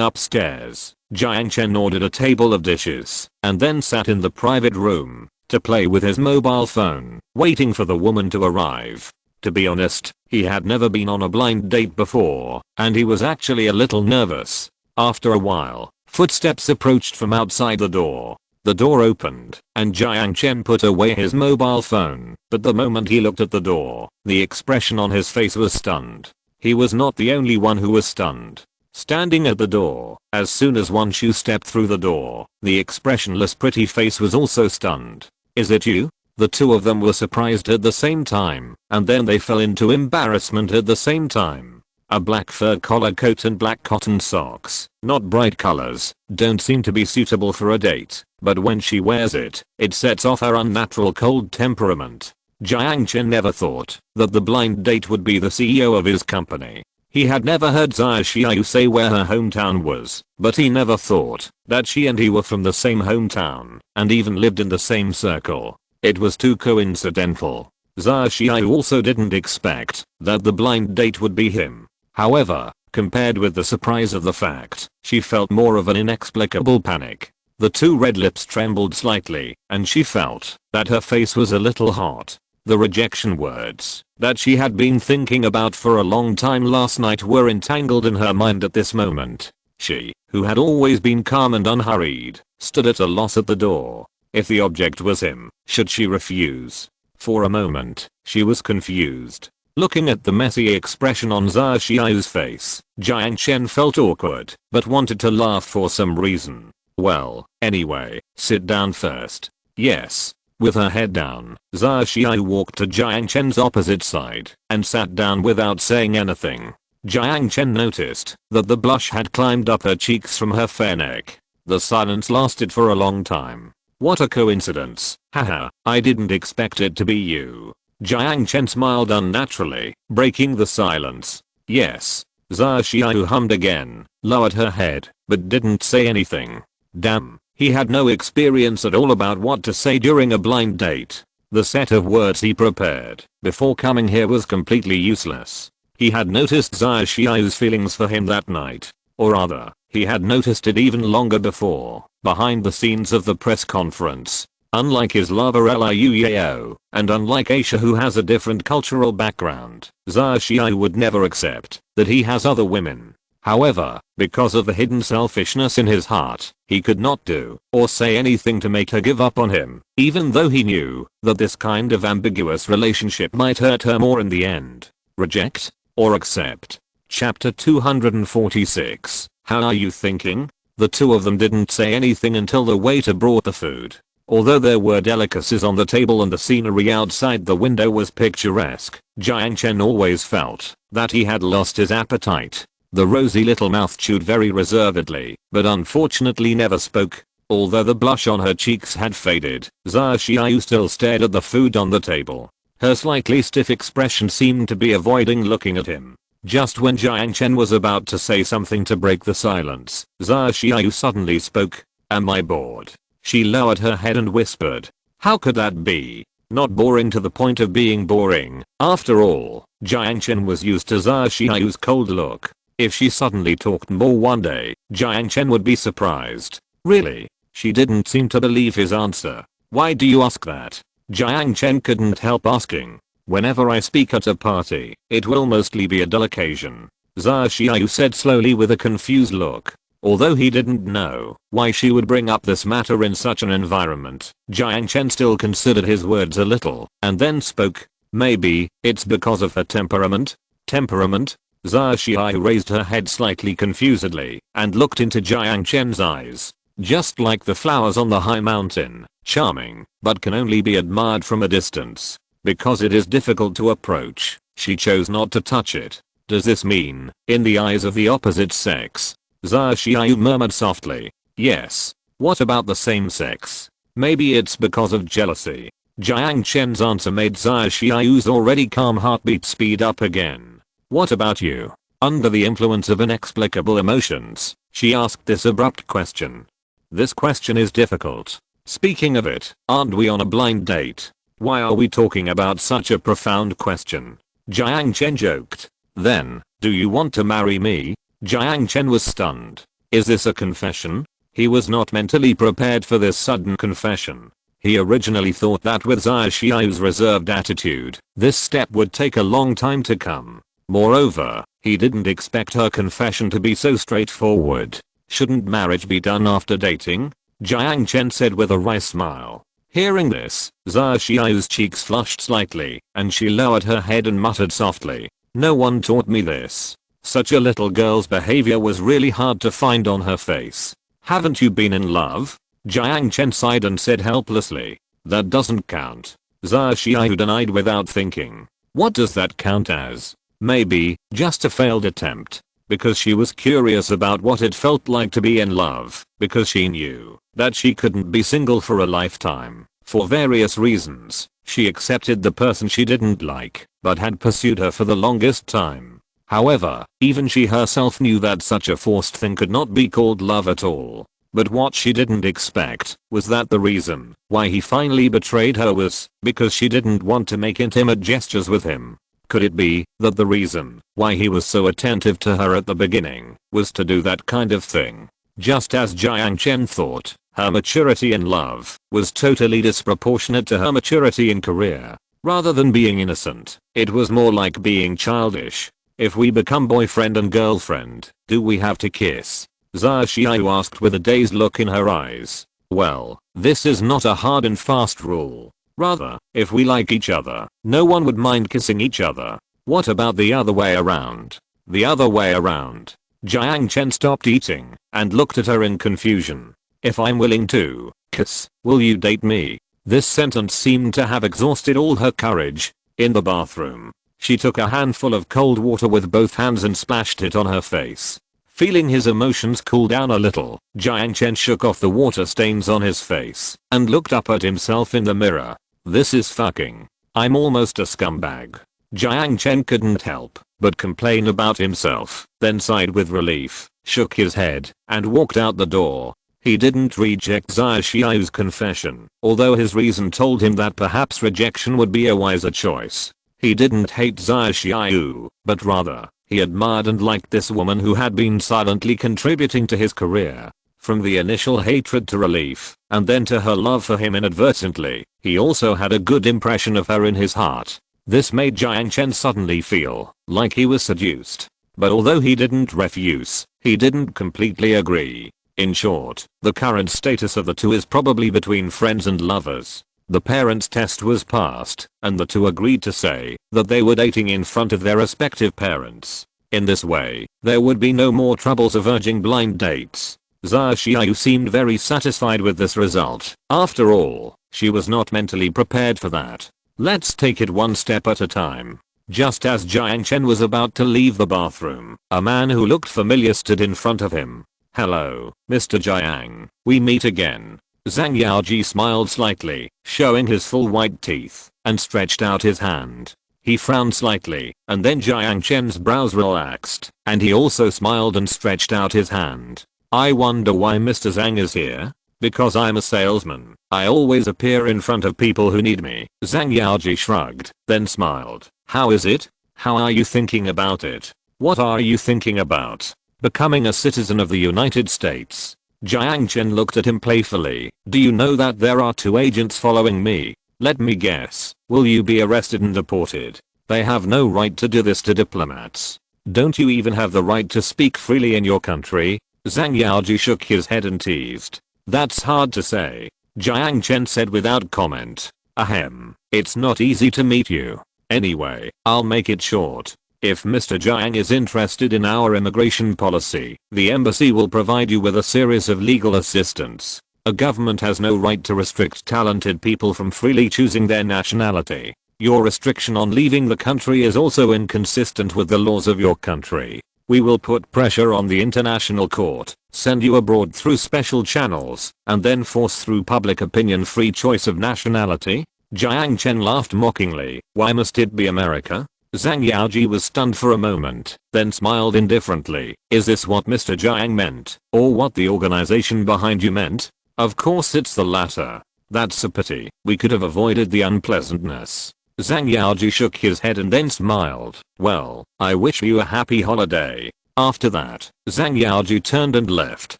upstairs, Jiang Chen ordered a table of dishes, and then sat in the private room to play with his mobile phone, waiting for the woman to arrive. To be honest, he had never been on a blind date before, and he was actually a little nervous. After a while, footsteps approached from outside the door. The door opened, and Jiang Chen put away his mobile phone, but the moment he looked at the door, the expression on his face was stunned. He was not the only one who was stunned. Standing at the door, as soon as one shoe stepped through the door, the expressionless pretty face was also stunned. Is it you? The two of them were surprised at the same time, and then they fell into embarrassment at the same time. A black fur collar coat and black cotton socks, not bright colors, don't seem to be suitable for a date, but when she wears it, it sets off her unnatural cold temperament. Jiang Chen never thought that the blind date would be the CEO of his company. He had never heard Zia Xiao say where her hometown was, but he never thought that she and he were from the same hometown, and even lived in the same circle. It was too coincidental. Zia Xiao also didn't expect that the blind date would be him. However, compared with the surprise of the fact, she felt more of an inexplicable panic. The two red lips trembled slightly, and she felt that her face was a little hot. The rejection words that she had been thinking about for a long time last night were entangled in her mind at this moment. She, who had always been calm and unhurried, stood at a loss at the door. If the object was him, should she refuse? For a moment, she was confused. Looking at the messy expression on Zha Xiao's face, Jiang Chen felt awkward, but wanted to laugh for some reason. Well, anyway, sit down first. Yes. With her head down, Zha Xiao walked to Jiang Chen's opposite side and sat down without saying anything. Jiang Chen noticed that the blush had climbed up her cheeks from her fair neck. The silence lasted for a long time. What a coincidence. Haha, I didn't expect it to be you. Jiang Chen smiled unnaturally, breaking the silence. Yes. Zha Xiao hummed again, lowered her head, but didn't say anything. Damn, he had no experience at all about what to say during a blind date. The set of words he prepared before coming here was completely useless. He had noticed Zha Xiao's feelings for him that night. Or rather, he had noticed it even longer before, behind the scenes of the press conference. Unlike his lover Liu Yao, and unlike Aisha who has a different cultural background, Zha Xiao would never accept that he has other women. However, because of the hidden selfishness in his heart, he could not do or say anything to make her give up on him, even though he knew that this kind of ambiguous relationship might hurt her more in the end. Reject or accept. Chapter 246. How are you thinking? The two of them didn't say anything until the waiter brought the food. Although there were delicacies on the table and the scenery outside the window was picturesque, Jiang Chen always felt that he had lost his appetite. The rosy little mouth chewed very reservedly, but unfortunately never spoke. Although the blush on her cheeks had faded, Zha Xiao still stared at the food on the table. Her slightly stiff expression seemed to be avoiding looking at him. Just when Jiang Chen was about to say something to break the silence, Zha Xiao suddenly spoke. Am I bored? She lowered her head and whispered. How could that be? Not boring to the point of being boring. After all, Jiang Chen was used to Zha Xiao's cold look. If she suddenly talked more one day, Jiang Chen would be surprised. Really? She didn't seem to believe his answer. Why do you ask that? Jiang Chen couldn't help asking. Whenever I speak at a party, it will mostly be a dull occasion. Zha Xiao said slowly with a confused look. Although he didn't know why she would bring up this matter in such an environment, Jiang Chen still considered his words a little, and then spoke. Maybe, it's because of her temperament? Temperament? Zha Xiao raised her head slightly confusedly, and looked into Jiang Chen's eyes. Just like the flowers on the high mountain, charming, but can only be admired from a distance. Because it is difficult to approach, she chose not to touch it. Does this mean, in the eyes of the opposite sex? Zha Xiao murmured softly. Yes. What about the same sex? Maybe it's because of jealousy. Jiang Chen's answer made Zha Xiao's already calm heartbeat speed up again. What about you? Under the influence of inexplicable emotions, she asked this abrupt question. This question is difficult. Speaking of it, aren't we on a blind date? Why are we talking about such a profound question? Jiang Chen joked. Then, do you want to marry me? Jiang Chen was stunned. Is this a confession? He was not mentally prepared for this sudden confession. He originally thought that with Zha Xiao's reserved attitude, this step would take a long time to come. Moreover, he didn't expect her confession to be so straightforward. Shouldn't marriage be done after dating? Jiang Chen said with a wry smile. Hearing this, Zha Xiao's cheeks flushed slightly, and she lowered her head and muttered softly. No one taught me this. Such a little girl's behavior was really hard to find on her face. Haven't you been in love? Jiang Chen sighed and said helplessly. That doesn't count. Zha Xiao denied without thinking. What does that count as? Maybe, just a failed attempt. Because she was curious about what it felt like to be in love. Because she knew that she couldn't be single for a lifetime. For various reasons, she accepted the person she didn't like, but had pursued her for the longest time. However, even she herself knew that such a forced thing could not be called love at all. But what she didn't expect was that the reason why he finally betrayed her was because she didn't want to make intimate gestures with him. Could it be that the reason why he was so attentive to her at the beginning was to do that kind of thing? Just as Jiang Chen thought, her maturity in love was totally disproportionate to her maturity in career. Rather than being innocent, it was more like being childish. If we become boyfriend and girlfriend, do we have to kiss? Zha Xiao asked with a dazed look in her eyes. Well, this is not a hard and fast rule. Rather, if we like each other, no one would mind kissing each other. What about the other way around? The other way around. Jiang Chen stopped eating and looked at her in confusion. If I'm willing to kiss, will you date me? This sentence seemed to have exhausted all her courage. In the bathroom, she took a handful of cold water with both hands and splashed it on her face. Feeling his emotions cool down a little, Jiang Chen shook off the water stains on his face and looked up at himself in the mirror. This is fucking. I'm almost a scumbag. Jiang Chen couldn't help but complain about himself, then sighed with relief, shook his head, and walked out the door. He didn't reject Xia Xiao's confession, although his reason told him that perhaps rejection would be a wiser choice. He didn't hate Xia Xiao, but rather, he admired and liked this woman who had been silently contributing to his career. From the initial hatred to relief, and then to her love for him inadvertently, he also had a good impression of her in his heart. This made Jiang Chen suddenly feel like he was seduced. But although he didn't refuse, he didn't completely agree. In short, the current status of the two is probably between friends and lovers. The parents' test was passed, and the two agreed to say that they were dating in front of their respective parents. In this way, there would be no more troubles of urging blind dates. Xia Xiao seemed very satisfied with this result. After all, she was not mentally prepared for that. Let's take it one step at a time. Just as Jiang Chen was about to leave the bathroom, a man who looked familiar stood in front of him. Hello, Mr. Jiang, we meet again. Zhang Yaoji smiled slightly, showing his full white teeth, and stretched out his hand. He frowned slightly, and then Jiang Chen's brows relaxed, and he also smiled and stretched out his hand. I wonder why Mr. Zhang is here? Because I'm a salesman. I always appear in front of people who need me. Zhang Yaoji shrugged, then smiled. How is it? How are you thinking about it? What are you thinking about? Becoming a citizen of the United States. Jiang Chen looked at him playfully. Do you know that there are 2 agents following me? Let me guess. Will you be arrested and deported? They have no right to do this to diplomats. Don't you even have the right to speak freely in your country? Zhang Yaoji shook his head and teased. That's hard to say. Jiang Chen said without comment. Ahem. It's not easy to meet you. Anyway, I'll make it short. If Mr. Jiang is interested in our immigration policy, the embassy will provide you with a series of legal assistance. A government has no right to restrict talented people from freely choosing their nationality. Your restriction on leaving the country is also inconsistent with the laws of your country. We will put pressure on the international court, send you abroad through special channels, and then force through public opinion free choice of nationality? Jiang Chen laughed mockingly. Why must it be America? Zhang Yaoji was stunned for a moment, then smiled indifferently. Is this what Mr. Jiang meant, or what the organization behind you meant? Of course it's the latter. That's a pity. We could have avoided the unpleasantness. Zhang Yaoji shook his head and then smiled. Well, I wish you a happy holiday. After that, Zhang Yaoji turned and left,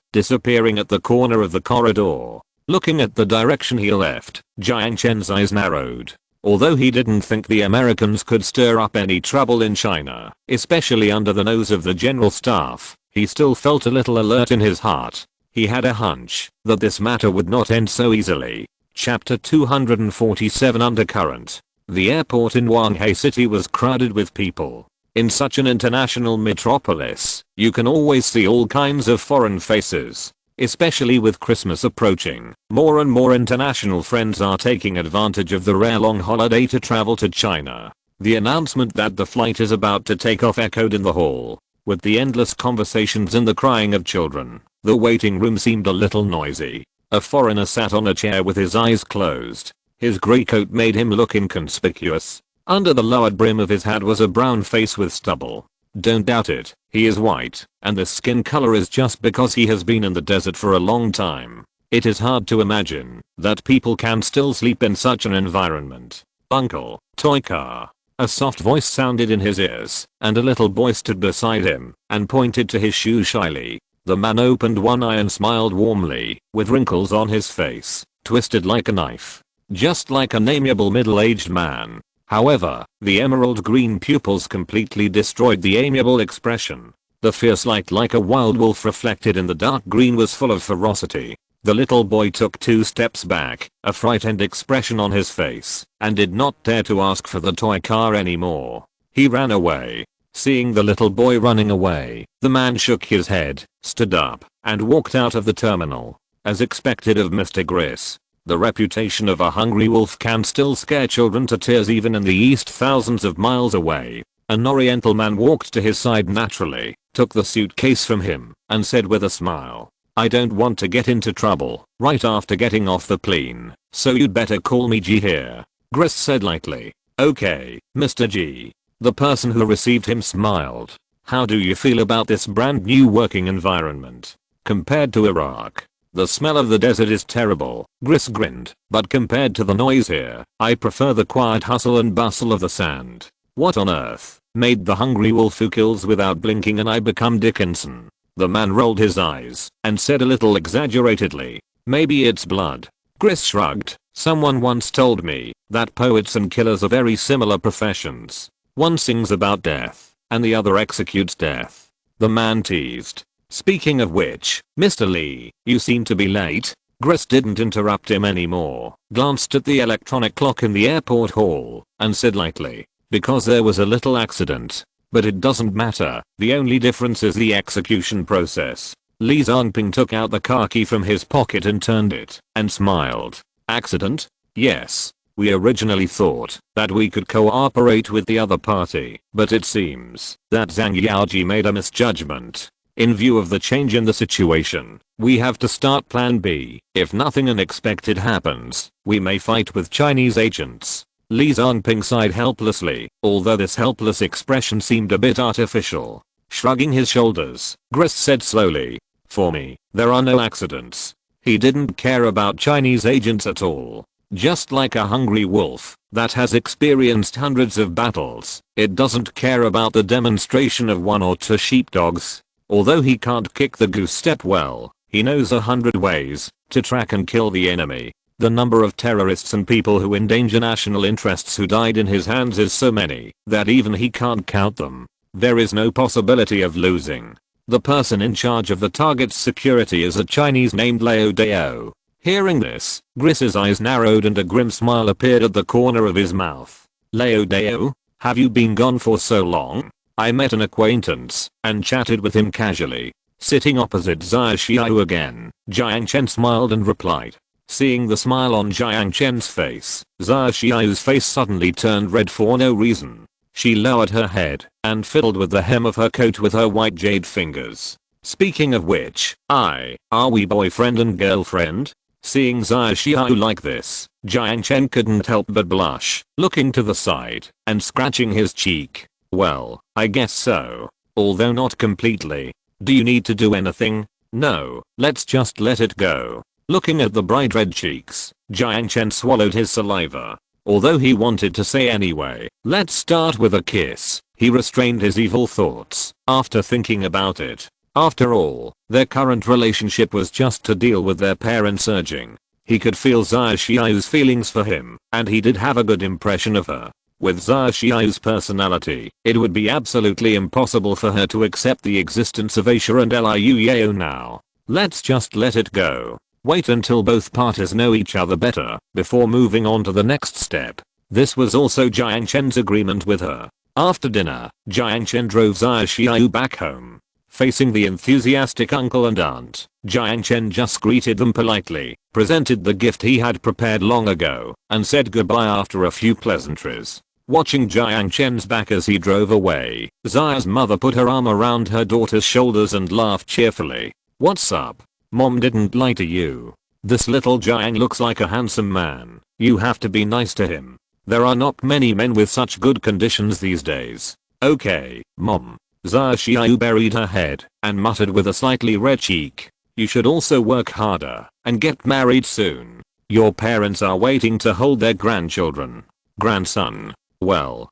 disappearing at the corner of the corridor. Looking at the direction he left, Jiang Chen's eyes narrowed. Although he didn't think the Americans could stir up any trouble in China, especially under the nose of the general staff, he still felt a little alert in his heart. He had a hunch that this matter would not end so easily. Chapter 247 Undercurrent. The airport in Wanghai City was crowded with people. In such an international metropolis, you can always see all kinds of foreign faces. Especially with Christmas approaching, more and more international friends are taking advantage of the rare long holiday to travel to China. The announcement that the flight is about to take off echoed in the hall. With the endless conversations and the crying of children, the waiting room seemed a little noisy. A foreigner sat on a chair with his eyes closed. His grey coat made him look inconspicuous. Under the lowered brim of his hat was a brown face with stubble. Don't doubt it, he is white, and the skin color is just because he has been in the desert for a long time. It is hard to imagine that people can still sleep in such an environment. Uncle, toy car. A soft voice sounded in his ears, and a little boy stood beside him and pointed to his shoe shyly. The man opened one eye and smiled warmly, with wrinkles on his face, twisted like a knife. Just like an amiable middle-aged man. However, the emerald green pupils completely destroyed the amiable expression. The fierce light like a wild wolf reflected in the dark green was full of ferocity. The little boy took 2 steps back, a frightened expression on his face, and did not dare to ask for the toy car anymore. He ran away. Seeing the little boy running away, the man shook his head, stood up, and walked out of the terminal. As expected of Mr. Gris, the reputation of a hungry wolf can still scare children to tears even in the East thousands of miles away. An Oriental man walked to his side naturally, took the suitcase from him, and said with a smile, "I don't want to get into trouble right after getting off the plane, so you'd better call me G here." Gris said lightly, "Okay, Mr. G." The person who received him smiled. "How do you feel about this brand new working environment? Compared to Iraq, the smell of the desert is terrible." Gris grinned, "But compared to the noise here, I prefer the quiet hustle and bustle of the sand." "What on earth made the hungry wolf who kills without blinking and I become Dickinson?" The man rolled his eyes and said a little exaggeratedly, "Maybe it's blood." Gris shrugged. "Someone once told me that poets and killers are very similar professions. One sings about death, and the other executes death." The man teased. "Speaking of which, Mr. Lee, you seem to be late." Gris didn't interrupt him anymore, glanced at the electronic clock in the airport hall, and said lightly, "Because there was a little accident. But it doesn't matter, the only difference is the execution process." Li Zongping took out the car key from his pocket and turned it, and smiled. "Accident? Yes. We originally thought that we could cooperate with the other party, but it seems that Zhang Yaoji made a misjudgment. In view of the change in the situation, we have to start plan B. If nothing unexpected happens, we may fight with Chinese agents." Li Zongping sighed helplessly, although this helpless expression seemed a bit artificial. Shrugging his shoulders, Gris said slowly, "For me, there are no accidents." He didn't care about Chinese agents at all. Just like a hungry wolf that has experienced hundreds of battles, it doesn't care about the demonstration of 1 or 2 sheepdogs. Although he can't kick the goose step well, he knows 100 ways to track and kill the enemy. The number of terrorists and people who endanger national interests who died in his hands is so many that even he can't count them. There is no possibility of losing. The person in charge of the target's security is a Chinese named Lao Dao. Hearing this, Gris's eyes narrowed and a grim smile appeared at the corner of his mouth. "Lao Dao? Have you been gone for so long?" I met an acquaintance and chatted with him casually. Sitting opposite Xia Xiao again, Jiang Chen smiled and replied. Seeing the smile on Jiang Chen's face, Xia Xiao's face suddenly turned red for no reason. She lowered her head and fiddled with the hem of her coat with her white jade fingers. "Speaking of which, are we boyfriend and girlfriend?" Seeing Xia Xiao like this, Jiang Chen couldn't help but blush, looking to the side and scratching his cheek. "Well, I guess so. Although not completely. Do you need to do anything?" "No, let's just let it go." Looking at the bright red cheeks, Jiang Chen swallowed his saliva. Although he wanted to say anyway, "Let's start with a kiss," he restrained his evil thoughts after thinking about it. After all, their current relationship was just to deal with their parents' urging. He could feel Xia Xiao's feelings for him, and he did have a good impression of her. With Xia Xiao's personality, it would be absolutely impossible for her to accept the existence of Asia and Liu Yao now. Let's just let it go. Wait until both parties know each other better before moving on to the next step. This was also Jiang Chen's agreement with her. After dinner, Jiang Chen drove Xia Xiao back home. Facing the enthusiastic uncle and aunt, Jiang Chen just greeted them politely, presented the gift he had prepared long ago, and said goodbye after a few pleasantries. Watching Jiang Chen's back as he drove away, Xia's mother put her arm around her daughter's shoulders and laughed cheerfully. "What's up? Mom didn't lie to you. This little Jiang looks like a handsome man. You have to be nice to him. There are not many men with such good conditions these days." "Okay, Mom." Xia Xiao buried her head and muttered with a slightly red cheek. "You should also work harder and get married soon. Your parents are waiting to hold their grandchildren." "Grandson? Well.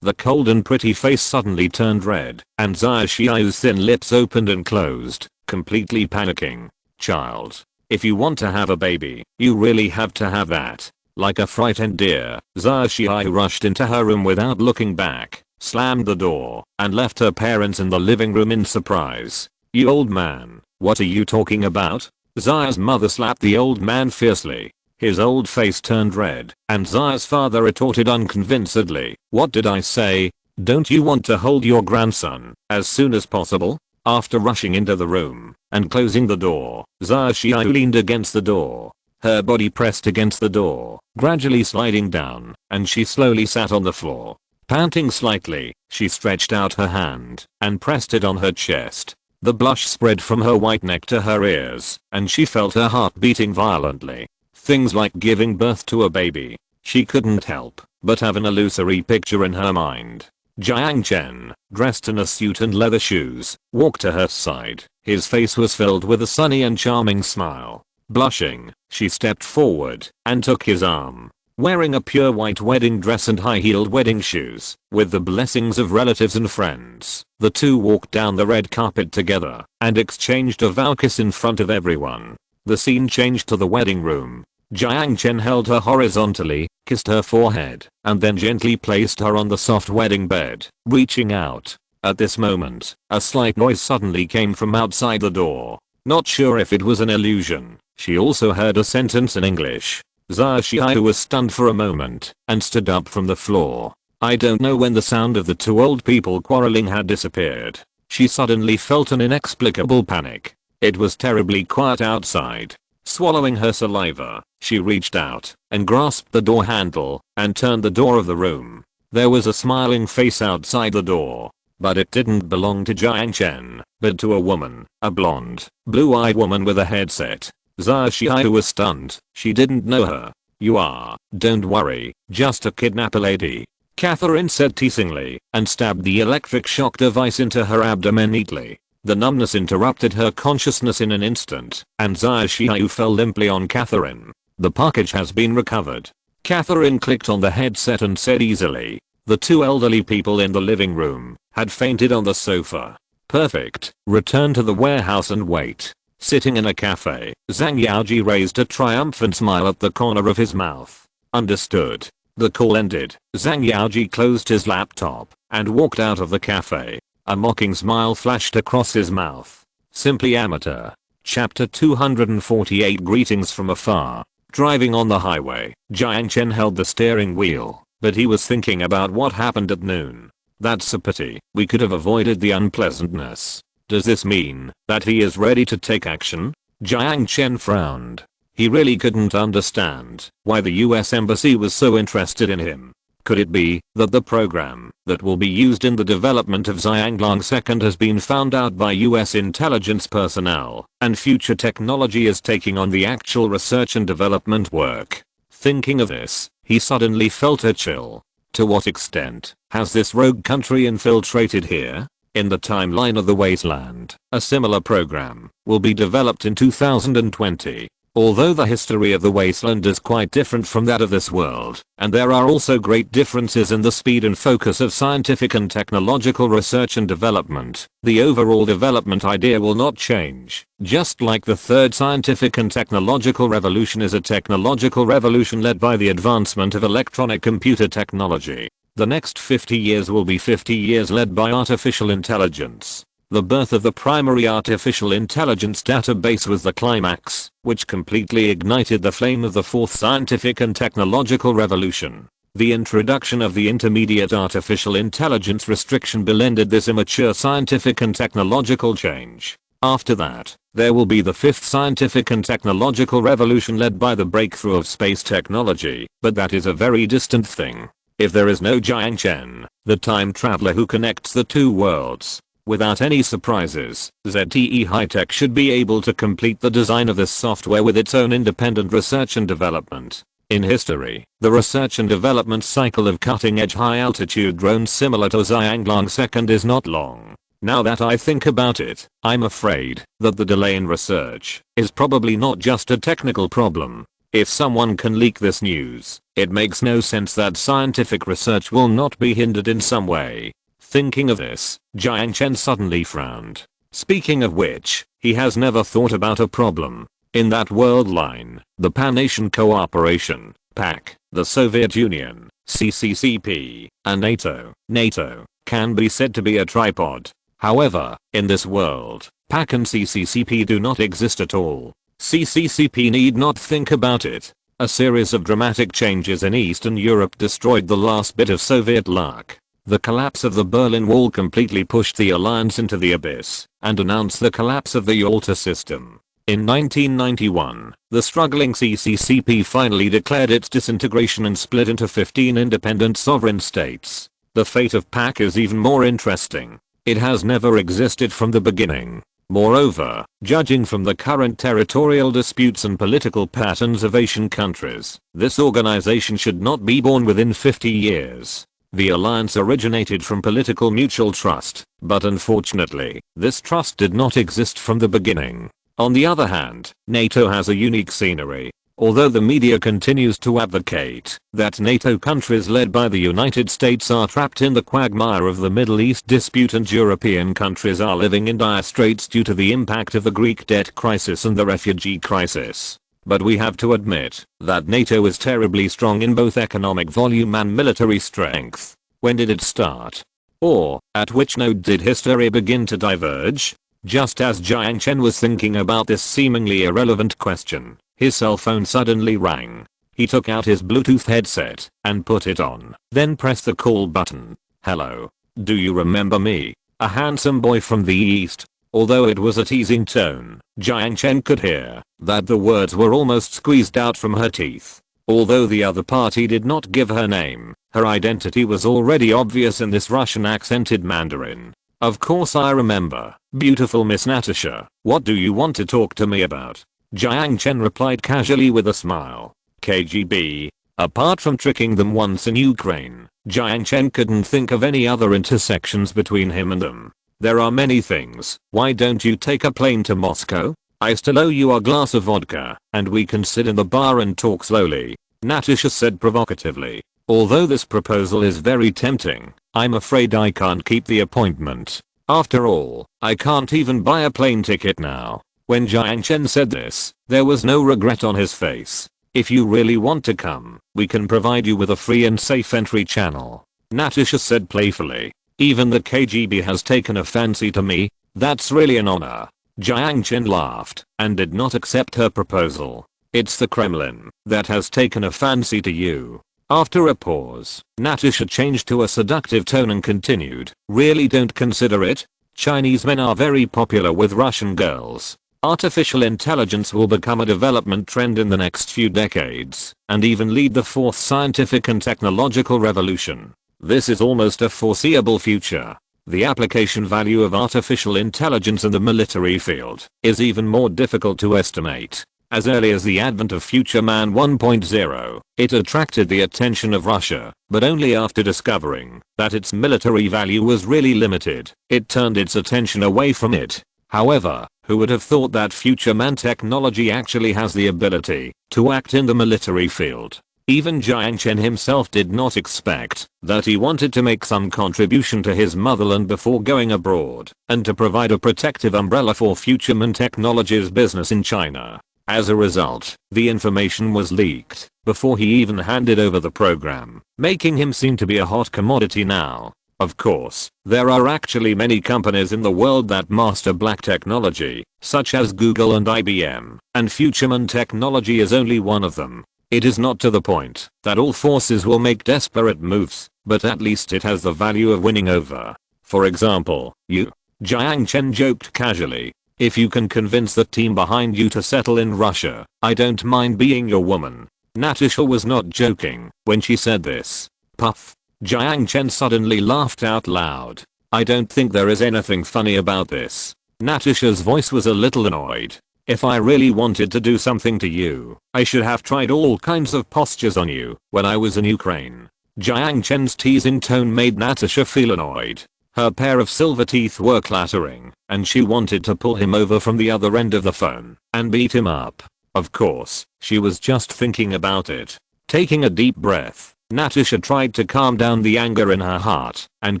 The cold and pretty face suddenly turned red, and Xia Xiao's thin lips opened and closed, completely panicking. "Child. If you want to have a baby, you really have to have that." Like a frightened deer, Xia Xiao rushed into her room without looking back, slammed the door, and left her parents in the living room in surprise. "You old man, what are you talking about?" Zaya's mother slapped the old man fiercely. His old face turned red, and Zaya's father retorted unconvincedly, "What did I say? Don't you want to hold your grandson as soon as possible?" After rushing into the room and closing the door, Zaya Xiao leaned against the door. Her body pressed against the door, gradually sliding down, and she slowly sat on the floor. Panting slightly, she stretched out her hand and pressed it on her chest. The blush spread from her white neck to her ears, and she felt her heart beating violently. Things like giving birth to a baby. She couldn't help but have an illusory picture in her mind. Jiang Chen, dressed in a suit and leather shoes, walked to her side. His face was filled with a sunny and charming smile. Blushing, she stepped forward and took his arm. Wearing a pure white wedding dress and high-heeled wedding shoes, with the blessings of relatives and friends, the two walked down the red carpet together and exchanged a vow kiss in front of everyone. The scene changed to the wedding room. Jiang Chen held her horizontally, kissed her forehead, and then gently placed her on the soft wedding bed, reaching out. At this moment, a slight noise suddenly came from outside the door. Not sure if it was an illusion, she also heard a sentence in English. Zaya Xiao was stunned for a moment and stood up from the floor. I don't know when the sound of the two old people quarreling had disappeared. She suddenly felt an inexplicable panic. It was terribly quiet outside. Swallowing her saliva, she reached out and grasped the door handle and turned the door of the room. There was a smiling face outside the door, but it didn't belong to Jiang Chen, but to a woman, a blonde, blue-eyed woman with a headset. Zaya Xiao was stunned. She didn't know her. "You are, don't worry, just a kidnapper lady," Catherine said teasingly, and stabbed the electric shock device into her abdomen neatly. The numbness interrupted her consciousness in an instant, and Zaya Xiao fell limply on Catherine. "The package has been recovered." Catherine clicked on the headset and said easily. The two elderly people in the living room had fainted on the sofa. "Perfect. Return to the warehouse and wait." Sitting in a cafe, Zhang Yaoji raised a triumphant smile at the corner of his mouth. Understood. The call ended. Zhang Yaoji closed his laptop and walked out of the cafe. A mocking smile flashed across his mouth. Simply amateur. Chapter 248 Greetings from afar. Driving on the highway, Jiang Chen held the steering wheel, but he was thinking about what happened at noon. That's a pity. We could have avoided the unpleasantness. Does this mean that he is ready to take action? Jiang Chen frowned. He really couldn't understand why the US Embassy was so interested in him. Could it be that the program that will be used in the development of Xianglong II has been found out by US intelligence personnel, and future technology is taking on the actual research and development work? Thinking of this, he suddenly felt a chill. To what extent has this rogue country infiltrated here? In the timeline of the Wasteland, a similar program will be developed in 2020. Although the history of the Wasteland is quite different from that of this world, and there are also great differences in the speed and focus of scientific and technological research and development, the overall development idea will not change. Just like the third scientific and technological revolution is a technological revolution led by the advancement of electronic computer technology, the next 50 years will be 50 years led by artificial intelligence. The birth of the primary artificial intelligence database was the climax, which completely ignited the flame of the fourth scientific and technological revolution. The introduction of the intermediate artificial intelligence restriction bill ended this immature scientific and technological change. After that, there will be the fifth scientific and technological revolution led by the breakthrough of space technology, but that is a very distant thing. If there is no Jiang Chen, the time traveler who connects the two worlds, without any surprises, ZTE High-Tech should be able to complete the design of this software with its own independent research and development. In history, the research and development cycle of cutting-edge high-altitude drones similar to Xianglong II is not long. Now that I think about it, I'm afraid that the delay in research is probably not just a technical problem. If someone can leak this news, it makes no sense that scientific research will not be hindered in some way. Thinking of this, Jiang Chen suddenly frowned. Speaking of which, he has never thought about a problem. In that world line, the Pan-Asian Cooperation, PAC, the Soviet Union, CCCP, and NATO, can be said to be a tripod. However, in this world, PAC and CCCP do not exist at all. CCCP need not think about it. A series of dramatic changes in Eastern Europe destroyed the last bit of Soviet luck. The collapse of the Berlin Wall completely pushed the alliance into the abyss and announced the collapse of the Yalta system. In 1991, the struggling CCCP finally declared its disintegration and split into 15 independent sovereign states. The fate of PAC is even more interesting. It has never existed from the beginning. Moreover, judging from the current territorial disputes and political patterns of Asian countries, this organization should not be born within 50 years. The alliance originated from political mutual trust, but unfortunately, this trust did not exist from the beginning. On the other hand, NATO has a unique scenery. Although the media continues to advocate that NATO countries led by the United States are trapped in the quagmire of the Middle East dispute and European countries are living in dire straits due to the impact of the Greek debt crisis and the refugee crisis. But we have to admit that NATO is terribly strong in both economic volume and military strength. When did it start? Or, at which node did history begin to diverge? Just as Jiang Chen was thinking about this seemingly irrelevant question, his cell phone suddenly rang. He took out his Bluetooth headset and put it on, then pressed the call button. Hello. Do you remember me? A handsome boy from the East. Although it was a teasing tone, Jiang Chen could hear that the words were almost squeezed out from her teeth. Although the other party did not give her name, her identity was already obvious in this Russian accented Mandarin. Of course I remember. Beautiful Miss Natasha, what do you want to talk to me about? Jiang Chen replied casually with a smile. KGB. Apart from tricking them once in Ukraine, Jiang Chen couldn't think of any other intersections between him and them. There are many things. Why don't you take a plane to Moscow? I still owe you a glass of vodka, and we can sit in the bar and talk slowly, Natasha said provocatively. Although this proposal is very tempting, I'm afraid I can't keep the appointment. After all, I can't even buy a plane ticket now. When Jiang Chen said this, there was no regret on his face. If you really want to come, we can provide you with a free and safe entry channel, Natasha said playfully. Even the KGB has taken a fancy to me. That's really an honor. Jiang Chen laughed and did not accept her proposal. It's the Kremlin that has taken a fancy to you. After a pause, Natasha changed to a seductive tone and continued. Really don't consider it. Chinese men are very popular with Russian girls. Artificial intelligence will become a development trend in the next few decades and even lead the fourth scientific and technological revolution. This is almost a foreseeable future. The application value of artificial intelligence in the military field is even more difficult to estimate. As early as the advent of Future Man 1.0, it attracted the attention of Russia, but only after discovering that its military value was really limited, it turned its attention away from it. However, who would have thought that Future Man technology actually has the ability to act in the military field? Even Jiang Chen himself did not expect that he wanted to make some contribution to his motherland before going abroad and to provide a protective umbrella for Future Man Technology's business in China. As a result, the information was leaked before he even handed over the program, making him seem to be a hot commodity now. Of course, there are actually many companies in the world that master black technology, such as Google and IBM, and Futureman Technology is only one of them. It is not to the point that all forces will make desperate moves, but at least it has the value of winning over. For example, you. Jiang Chen joked casually. If you can convince the team behind you to settle in Russia, I don't mind being your woman. Natasha was not joking when she said this. Puff. Jiang Chen suddenly laughed out loud. I don't think there is anything funny about this. Natasha's voice was a little annoyed. If I really wanted to do something to you, I should have tried all kinds of postures on you when I was in Ukraine. Jiang Chen's teasing tone made Natasha feel annoyed. Her pair of silver teeth were clattering, and she wanted to pull him over from the other end of the phone and beat him up. Of course, she was just thinking about it. Taking a deep breath, Natasha tried to calm down the anger in her heart and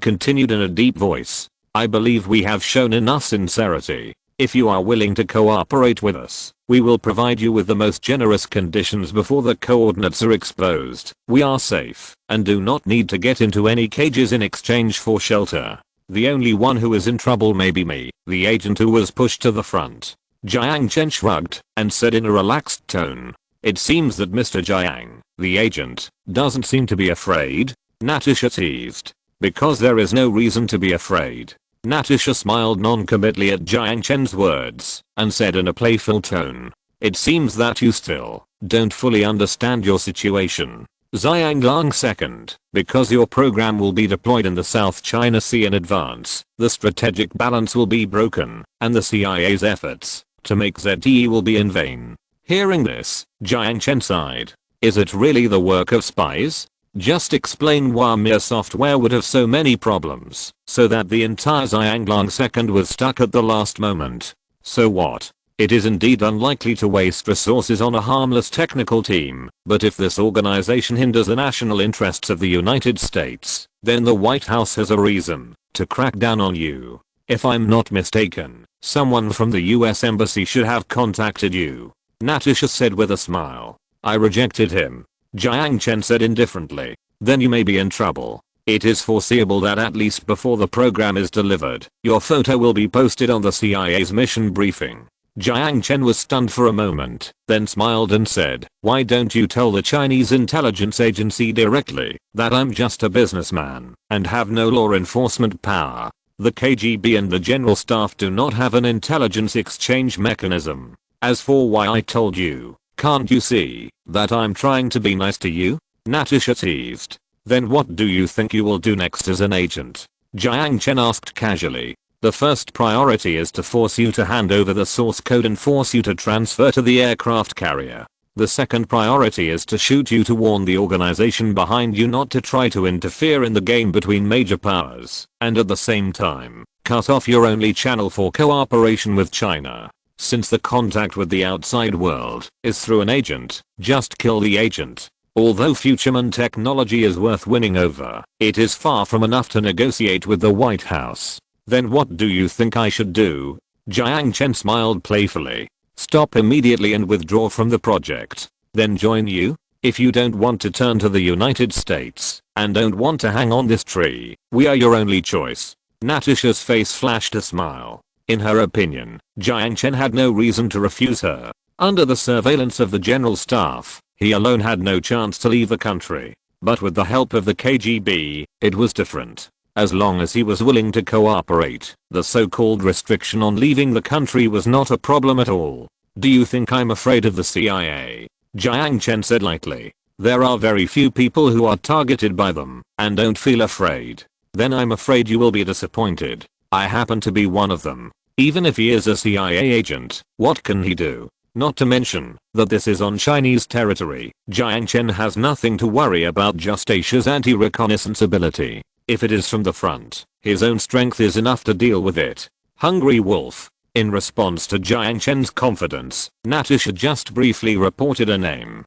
continued in a deep voice. I believe we have shown enough sincerity. If you are willing to cooperate with us, we will provide you with the most generous conditions before the coordinates are exposed. We are safe and do not need to get into any cages in exchange for shelter. The only one who is in trouble may be me, the agent who was pushed to the front. Jiang Chen shrugged and said in a relaxed tone. It seems that Mr. Jiang, the agent, doesn't seem to be afraid. Natasha teased. Because there is no reason to be afraid. Natasha smiled non-committally at Jiang Chen's words and said in a playful tone. It seems that you still don't fully understand your situation. Jiang second, because your program will be deployed in the South China Sea in advance, the strategic balance will be broken, and the CIA's efforts to make ZTE will be in vain. Hearing this, Jiang Chen sighed. Is it really the work of spies? Just explain why mere software would have so many problems, so that the entire Jiang second was stuck at the last moment. So what? It is indeed unlikely to waste resources on a harmless technical team, but if this organization hinders the national interests of the United States, then the White House has a reason to crack down on you. If I'm not mistaken, someone from the US Embassy should have contacted you. Natasha said with a smile. I rejected him. Jiang Chen said indifferently. Then you may be in trouble. It is foreseeable that at least before the program is delivered, your photo will be posted on the CIA's mission briefing. Jiang Chen was stunned for a moment, then smiled and said, why don't you tell the Chinese intelligence agency directly that I'm just a businessman and have no law enforcement power? The KGB and the general staff do not have an intelligence exchange mechanism. As for why I told you, can't you see that I'm trying to be nice to you? Natasha teased. Then what do you think you will do next as an agent? Jiang Chen asked casually. The first priority is to force you to hand over the source code and force you to transfer to the aircraft carrier. The second priority is to shoot you to warn the organization behind you not to try to interfere in the game between major powers, and at the same time, cut off your only channel for cooperation with China. Since the contact with the outside world is through an agent, just kill the agent. Although Futureman technology is worth winning over, it is far from enough to negotiate with the White House. Then what do you think I should do? Jiang Chen smiled playfully. Stop immediately and withdraw from the project. Then join you? If you don't want to turn to the United States and don't want to hang on this tree, we are your only choice. Natasha's face flashed a smile. In her opinion, Jiang Chen had no reason to refuse her. Under the surveillance of the general staff, he alone had no chance to leave the country. But with the help of the KGB, it was different. As long as he was willing to cooperate, the so-called restriction on leaving the country was not a problem at all. Do you think I'm afraid of the CIA? Jiang Chen said lightly. There are very few people who are targeted by them and don't feel afraid. Then I'm afraid you will be disappointed. I happen to be one of them. Even if he is a CIA agent, what can he do? Not to mention that this is on Chinese territory. Jiang Chen has nothing to worry about, just Asia's anti-reconnaissance ability. If it is from the front, his own strength is enough to deal with it. Hungry Wolf. In response to Jiang Chen's confidence, Natasha just briefly reported a name.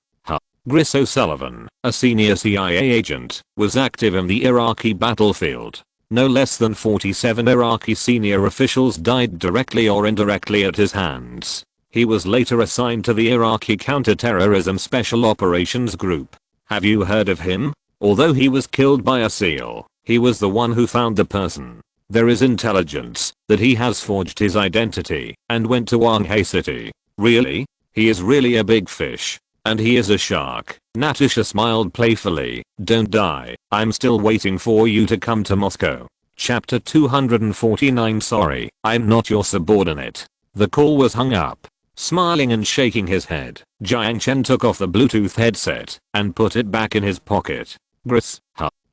Gris O'Sullivan, a senior CIA agent, was active in the Iraqi battlefield. No less than 47 Iraqi senior officials died directly or indirectly at his hands. He was later assigned to the Iraqi Counterterrorism Special Operations Group. Have you heard of him? Although he was killed by a SEAL, he was the one who found the person. There is intelligence that he has forged his identity and went to Wanhai City. Really? He is really a big fish. And he is a shark. Natasha smiled playfully. Don't die. I'm still waiting for you to come to Moscow. Chapter 249. Sorry, I'm not your subordinate. The call was hung up. Smiling and shaking his head, Jiang Chen took off the Bluetooth headset and put it back in his pocket. Gris,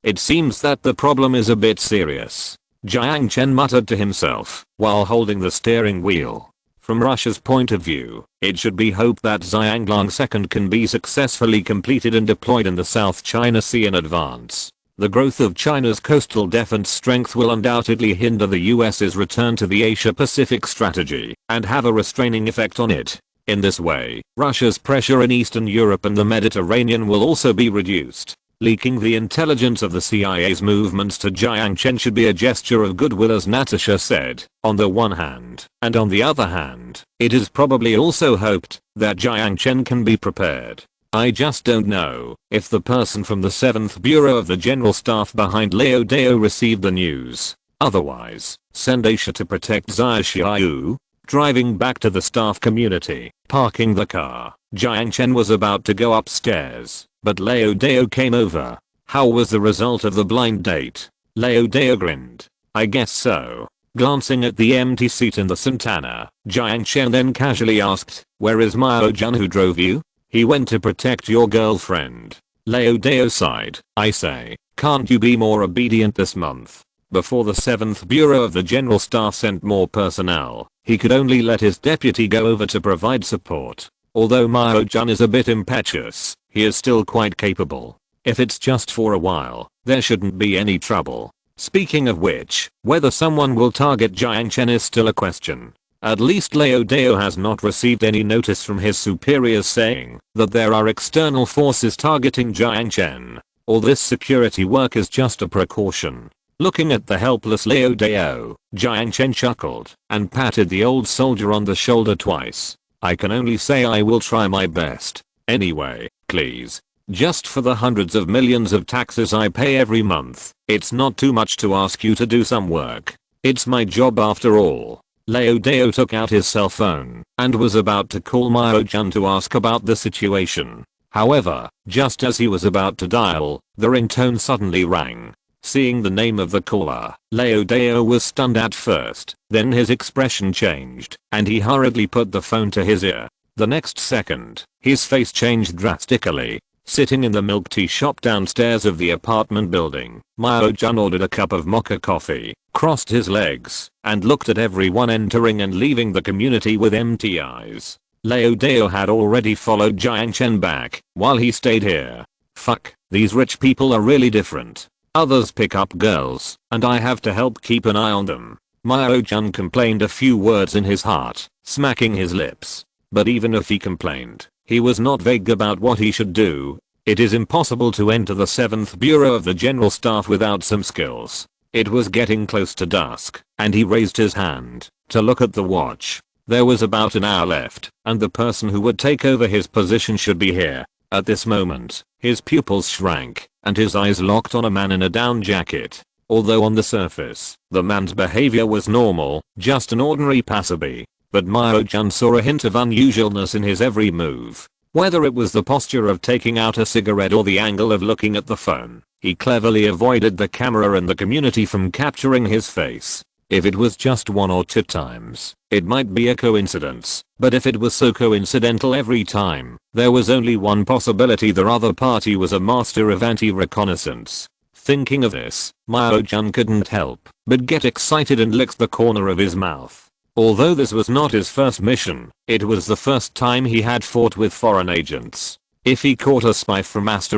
It seems that the problem is a bit serious. Jiang Chen muttered to himself while holding the steering wheel. From Russia's point of view, it should be hoped that Jiang Second can be successfully completed and deployed in the South China Sea in advance. The growth of China's coastal defense strength will undoubtedly hinder the US's return to the Asia-Pacific strategy and have a restraining effect on it. In this way, Russia's pressure in Eastern Europe and the Mediterranean will also be reduced. Leaking the intelligence of the CIA's movements to Jiang Chen should be a gesture of goodwill, as Natasha said, on the one hand, and on the other hand, it is probably also hoped that Jiang Chen can be prepared. I just don't know if the person from the 7th Bureau of the General Staff behind Liu Dao received the news. Otherwise, send Asia to protect Zhao Xiaoyu. Driving back to the staff community, parking the car, Jiang Chen was about to go upstairs, but Leo Deo came over. How was the result of the blind date? Leo Deo grinned. I guess so. Glancing at the empty seat in the Santana, Jiang Chen then casually asked, where is Mao-Jun who drove you? He went to protect your girlfriend. Leo Deo sighed. I say, can't you be more obedient this month? Before the 7th Bureau of the General Staff sent more personnel, he could only let his deputy go over to provide support. Although Mao-Jun is a bit impetuous, he is still quite capable. If it's just for a while, there shouldn't be any trouble. Speaking of which, whether someone will target Jiang Chen is still a question. At least Leo Deo has not received any notice from his superiors saying that there are external forces targeting Jiang Chen. All this security work is just a precaution. Looking at the helpless Leo Deo, Jiang Chen chuckled and patted the old soldier on the shoulder twice. I can only say I will try my best. Anyway, please. Just for the hundreds of millions of taxes I pay every month, it's not too much to ask you to do some work. It's my job after all. Leo Deo took out his cell phone and was about to call Mao-Jun to ask about the situation. However, just as he was about to dial, the ringtone suddenly rang. Seeing the name of the caller, Leo Deo was stunned at first, then his expression changed, and he hurriedly put the phone to his ear. The next second, his face changed drastically. Sitting in the milk tea shop downstairs of the apartment building, Mao-Jun ordered a cup of mocha coffee, crossed his legs, and looked at everyone entering and leaving the community with empty eyes. Leo Deo had already followed Jiang Chen back, while he stayed here. Fuck, these rich people are really different. Others pick up girls, and I have to help keep an eye on them. Mao-Jun complained a few words in his heart, smacking his lips. But even if he complained, he was not vague about what he should do. It is impossible to enter the 7th Bureau of the General Staff without some skills. It was getting close to dusk, and he raised his hand to look at the watch. There was about an hour left, and the person who would take over his position should be here. At this moment, his pupils shrank, and his eyes locked on a man in a down jacket. Although on the surface, the man's behavior was normal, just an ordinary passerby. But Mao-Jun saw a hint of unusualness in his every move. Whether it was the posture of taking out a cigarette or the angle of looking at the phone, he cleverly avoided the camera and the community from capturing his face. If it was just one or two times, it might be a coincidence, but if it was so coincidental every time, there was only one possibility: the other party was a master of anti-reconnaissance. Thinking of this, Mao-Jun couldn't help but get excited and licked the corner of his mouth. Although this was not his first mission, it was the first time he had fought with foreign agents. If he caught a spy from *****,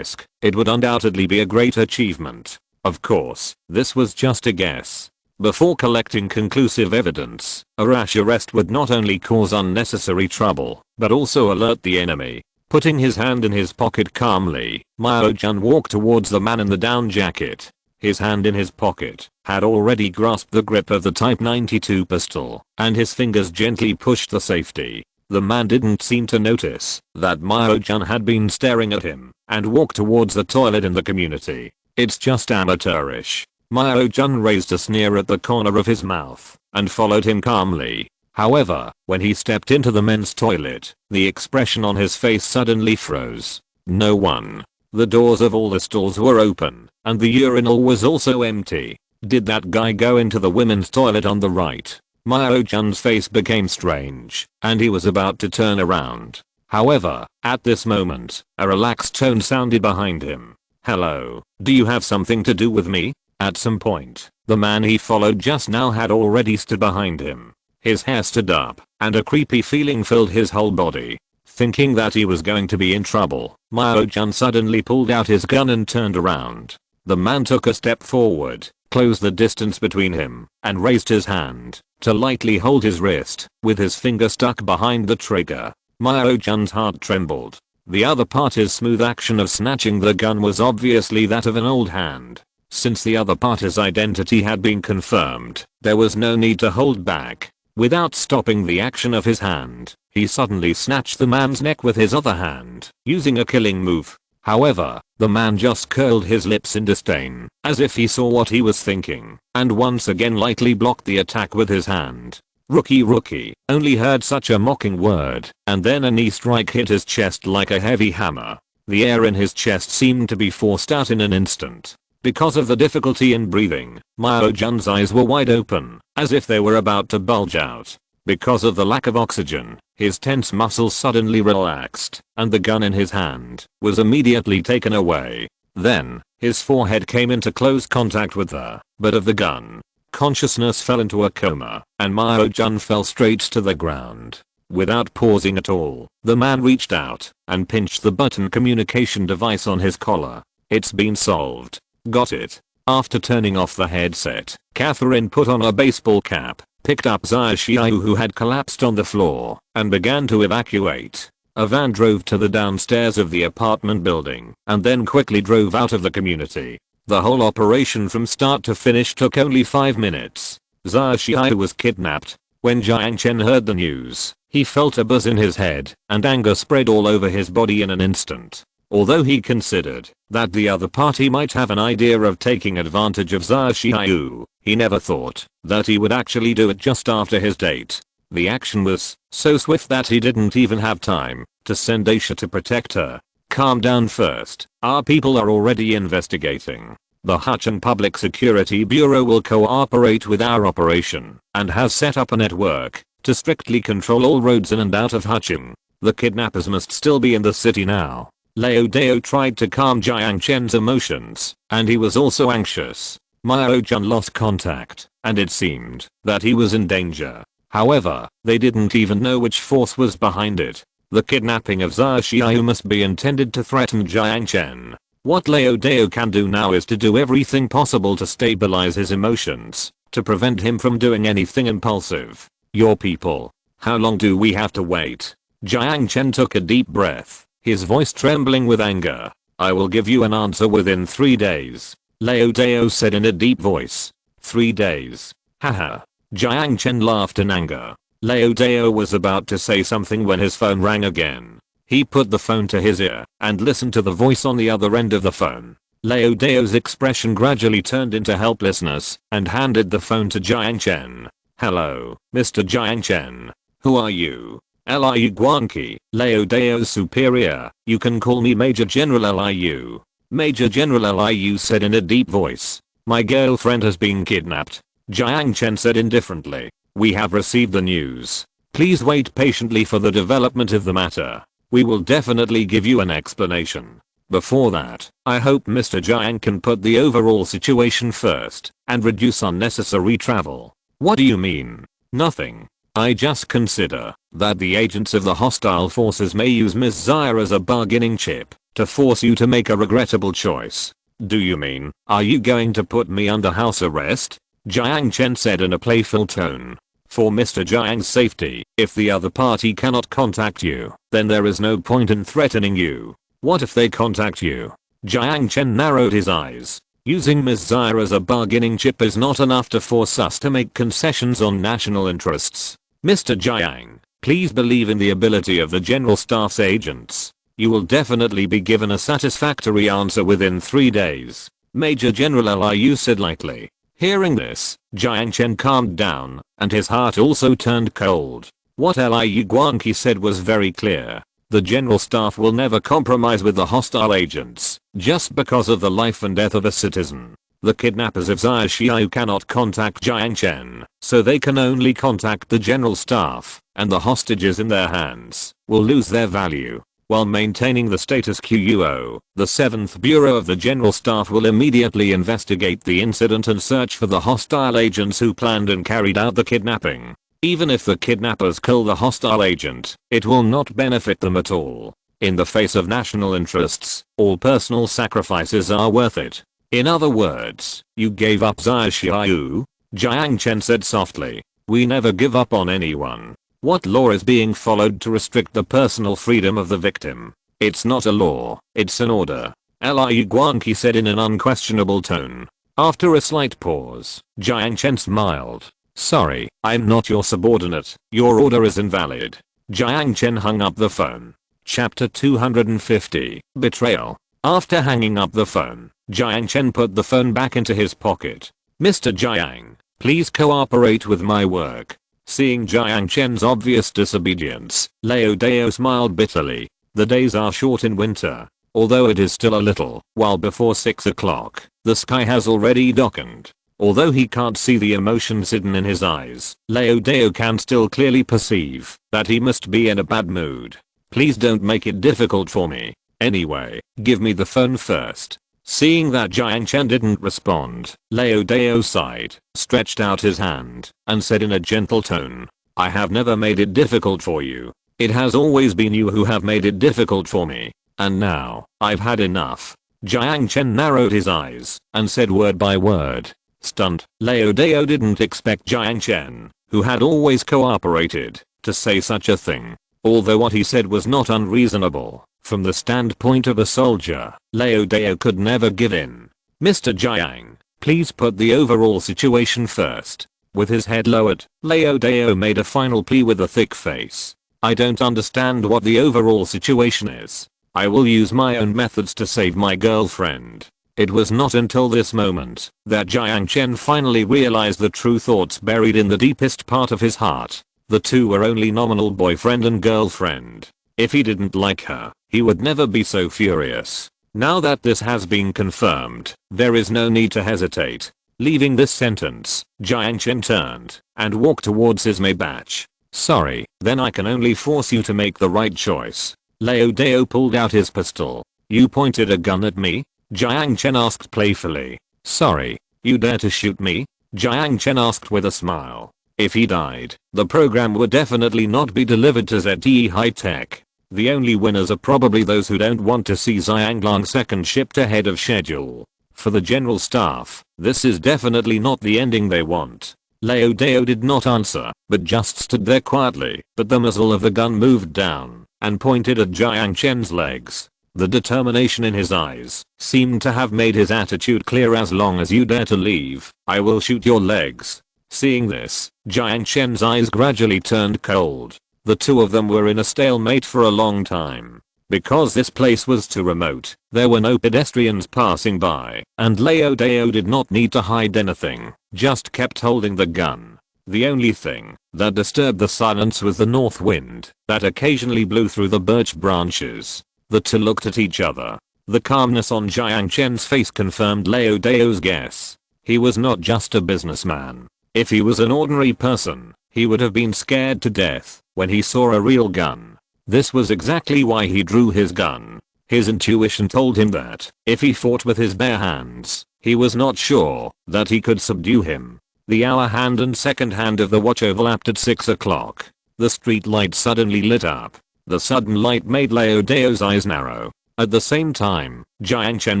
it would undoubtedly be a great achievement. Of course, this was just a guess. Before collecting conclusive evidence, a rash arrest would not only cause unnecessary trouble, but also alert the enemy. Putting his hand in his pocket calmly, Mao-Jun walked towards the man in the down jacket. His hand in his pocket had already grasped the grip of the Type 92 pistol, and his fingers gently pushed the safety. The man didn't seem to notice that Mao-Jun had been staring at him, and walked towards the toilet in the community. It's just amateurish. Mao-Jun raised a sneer at the corner of his mouth, and followed him calmly. However, when he stepped into the men's toilet, the expression on his face suddenly froze. No one. The doors of all the stalls were open, and the urinal was also empty. Did that guy go into the women's toilet on the right? Mao-Jun's face became strange, and he was about to turn around. However, at this moment, a relaxed tone sounded behind him. Hello, do you have something to do with me? At some point, the man he followed just now had already stood behind him. His hair stood up, and a creepy feeling filled his whole body. Thinking that he was going to be in trouble, Mao-Jun suddenly pulled out his gun and turned around. The man took a step forward, closed the distance between him, and raised his hand to lightly hold his wrist, with his finger stuck behind the trigger. Mao-Jun's heart trembled. The other party's smooth action of snatching the gun was obviously that of an old hand. Since the other party's identity had been confirmed, there was no need to hold back. Without stopping the action of his hand, he suddenly snatched the man's neck with his other hand, using a killing move. However, the man just curled his lips in disdain, as if he saw what he was thinking, and once again lightly blocked the attack with his hand. Rookie, only heard such a mocking word, and then a knee strike hit his chest like a heavy hammer. The air in his chest seemed to be forced out in an instant. Because of the difficulty in breathing, Mao Jun's eyes were wide open, as if they were about to bulge out. Because of the lack of oxygen, his tense muscles suddenly relaxed, and the gun in his hand was immediately taken away. Then, his forehead came into close contact with the butt of the gun. Consciousness fell into a coma, and Mao Jun fell straight to the ground. Without pausing at all, the man reached out and pinched the button communication device on his collar. It's been solved. Got it. After turning off the headset, Catherine put on a baseball cap, picked up Zai Xiao who had collapsed on the floor, and began to evacuate. A van drove to the downstairs of the apartment building, and then quickly drove out of the community. The whole operation from start to finish took only 5 minutes. Zai Xiao was kidnapped. When Jiang Chen heard the news, he felt a buzz in his head, and anger spread all over his body in an instant. Although he considered that the other party might have an idea of taking advantage of Zai Xiao, he never thought that he would actually do it just after his date. The action was so swift that he didn't even have time to send Aisha to protect her. Calm down first, our people are already investigating. The Hucheng Public Security Bureau will cooperate with our operation and has set up a network to strictly control all roads in and out of Hucheng. The kidnappers must still be in the city now. Lao Dao tried to calm Jiang Chen's emotions, and he was also anxious. Mao Jun lost contact, and it seemed that he was in danger. However, they didn't even know which force was behind it. The kidnapping of Zai Xiao must be intended to threaten Jiang Chen. What Lao Dao can do now is to do everything possible to stabilize his emotions, to prevent him from doing anything impulsive. Your people. How long do we have to wait? Jiang Chen took a deep breath, his voice trembling with anger. I will give you an answer within 3 days. Lao Dao said in a deep voice. 3 days. Haha. Jiang Chen laughed in anger. Lao Dao was about to say something when his phone rang again. He put the phone to his ear and listened to the voice on the other end of the phone. Lao Dao's expression gradually turned into helplessness and handed the phone to Jiang Chen. Hello, Mr. Jiang Chen. Who are you? Liu Guanqi, Lao Dao's superior. You can call me Major General Liu. Major General Liu said in a deep voice. My girlfriend has been kidnapped. Jiang Chen said indifferently. We have received the news. Please wait patiently for the development of the matter. We will definitely give you an explanation. Before that, I hope Mr. Jiang can put the overall situation first and reduce unnecessary travel. What do you mean? Nothing. I just consider that the agents of the hostile forces may use Ms. Zaya as a bargaining chip to force you to make a regrettable choice. Do you mean, are you going to put me under house arrest? Jiang Chen said in a playful tone. For Mr. Jiang's safety, if the other party cannot contact you, then there is no point in threatening you. What if they contact you? Jiang Chen narrowed his eyes. Using Ms. Zaya as a bargaining chip is not enough to force us to make concessions on national interests. Mr. Jiang, please believe in the ability of the General Staff's agents. You will definitely be given a satisfactory answer within 3 days. Major General Liu said lightly. Hearing this, Jiang Chen calmed down, and his heart also turned cold. What Liu Guanqi said was very clear. The General Staff will never compromise with the hostile agents, just because of the life and death of a citizen. The kidnappers of Zai Xiao cannot contact Jiang Chen, so they can only contact the General Staff, and the hostages in their hands will lose their value. While maintaining the status quo, the 7th Bureau of the General Staff will immediately investigate the incident and search for the hostile agents who planned and carried out the kidnapping. Even if the kidnappers kill the hostile agent, it will not benefit them at all. In the face of national interests, all personal sacrifices are worth it. In other words, you gave up Zai Xiao? Jiang Chen said softly. We never give up on anyone. What law is being followed to restrict the personal freedom of the victim? It's not a law, it's an order. Liu Guanqi said in an unquestionable tone. After a slight pause, Jiang Chen smiled. Sorry, I'm not your subordinate. Your order is invalid. Jiang Chen hung up the phone. Chapter 250, Betrayal. After hanging up the phone, Jiang Chen put the phone back into his pocket. Mr. Jiang, please cooperate with my work. Seeing Jiang Chen's obvious disobedience, Leo Dao smiled bitterly. The days are short in winter. Although it is still a little while before 6 o'clock, the sky has already darkened. Although he can't see the emotions hidden in his eyes, Leo Dao can still clearly perceive that he must be in a bad mood. Please don't make it difficult for me. Anyway, give me the phone first. Seeing that Jiang Chen didn't respond, Leo Dao sighed, stretched out his hand, and said in a gentle tone, I have never made it difficult for you. It has always been you who have made it difficult for me. And now, I've had enough. Jiang Chen narrowed his eyes and said word by word. Stunned, Leo Dao didn't expect Jiang Chen, who had always cooperated, to say such a thing. Although what he said was not unreasonable, from the standpoint of a soldier, Leo Dao could never give in. Mr. Jiang, please put the overall situation first. With his head lowered, Leo Dao made a final plea with a thick face. I don't understand what the overall situation is. I will use my own methods to save my girlfriend. It was not until this moment that Jiang Chen finally realized the true thoughts buried in the deepest part of his heart. The two were only nominal boyfriend and girlfriend. If he didn't like her, he would never be so furious. Now that this has been confirmed, there is no need to hesitate. Leaving this sentence, Jiang Chen turned and walked towards his Maybach. Sorry, then I can only force you to make the right choice. Leo Dao pulled out his pistol. You pointed a gun at me? Jiang Chen asked playfully. Sorry, you dare to shoot me? Jiang Chen asked with a smile. If he died, the program would definitely not be delivered to ZTE High-Tech. The only winners are probably those who don't want to see Xianglong's second shipped ahead of schedule. For the general staff, this is definitely not the ending they want. Leo Dao did not answer, but just stood there quietly. But the muzzle of the gun moved down and pointed at Jiang Chen's legs. The determination in his eyes seemed to have made his attitude clear. As long as you dare to leave, I will shoot your legs. Seeing this, Jiang Chen's eyes gradually turned cold. The two of them were in a stalemate for a long time. Because this place was too remote, there were no pedestrians passing by, and Leo Dao did not need to hide anything, just kept holding the gun. The only thing that disturbed the silence was the north wind that occasionally blew through the birch branches. The two looked at each other. The calmness on Jiang Chen's face confirmed Leo Dao's guess. He was not just a businessman. If he was an ordinary person, he would have been scared to death when he saw a real gun. This was exactly why he drew his gun. His intuition told him that if he fought with his bare hands, he was not sure that he could subdue him. The hour hand and second hand of the watch overlapped at 6 o'clock. The street light suddenly lit up. The sudden light made Leo Dao's eyes narrow. At the same time, Jiang Chen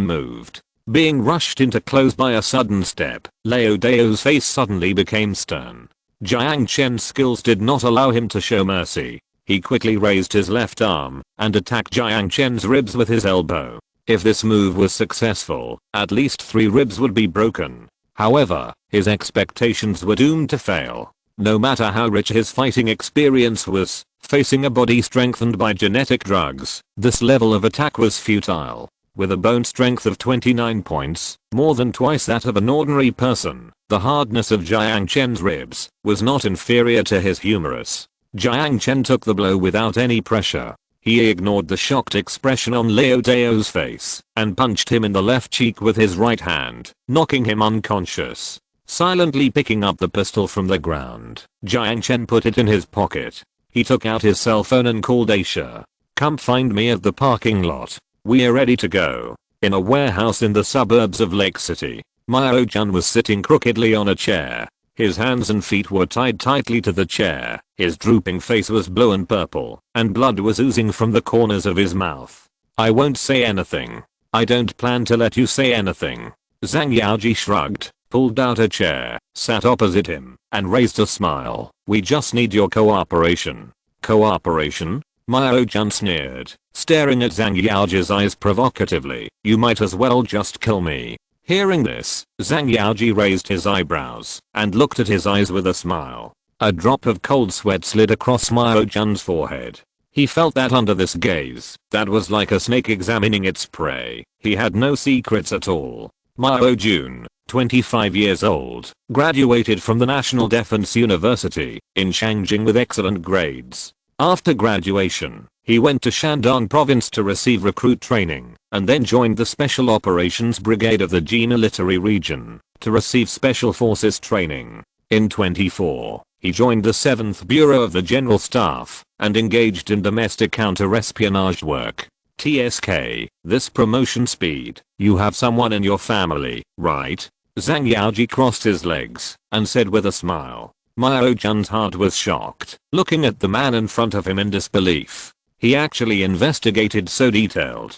moved. Being rushed into close by a sudden step, Leo Dao's face suddenly became stern. Jiang Chen's skills did not allow him to show mercy. He quickly raised his left arm and attacked Jiang Chen's ribs with his elbow. If this move was successful, at least 3 ribs would be broken. However, his expectations were doomed to fail. No matter how rich his fighting experience was, facing a body strengthened by genetic drugs, this level of attack was futile. With a bone strength of 29 points, more than twice that of an ordinary person, the hardness of Jiang Chen's ribs was not inferior to his humerus. Jiang Chen took the blow without any pressure. He ignored the shocked expression on Leo Dao's face and punched him in the left cheek with his right hand, knocking him unconscious. Silently picking up the pistol from the ground, Jiang Chen put it in his pocket. He took out his cell phone and called Aisha. Come find me at the parking lot. We are ready to go. In a warehouse in the suburbs of Lake City, Mao-chan was sitting crookedly on a chair. His hands and feet were tied tightly to the chair. His drooping face was blue and purple, and blood was oozing from the corners of his mouth. I won't say anything. I don't plan to let you say anything. Zhang Yaoji shrugged, pulled out a chair, sat opposite him, and raised a smile. We just need your cooperation. Cooperation? Mao-chan sneered, staring at Zhang Yaoji's eyes provocatively. You might as well just kill me. Hearing this, Zhang Yaoji raised his eyebrows and looked at his eyes with a smile. A drop of cold sweat slid across Mao-chan's forehead. He felt that under this gaze, that was like a snake examining its prey, he had no secrets at all. Mao Jun, 25 years old, graduated from the National Defense University in Shangjing with excellent grades. After graduation, he went to Shandong province to receive recruit training, and then joined the Special Operations Brigade of the Ji military region to receive Special Forces training. In 24, he joined the 7th Bureau of the General Staff and engaged in domestic counter-espionage work. TSK, this promotion speed, you have someone in your family, right? Zhang Yaoji crossed his legs and said with a smile. Mao Jun's heart was shocked, looking at the man in front of him in disbelief. He actually investigated so detailed,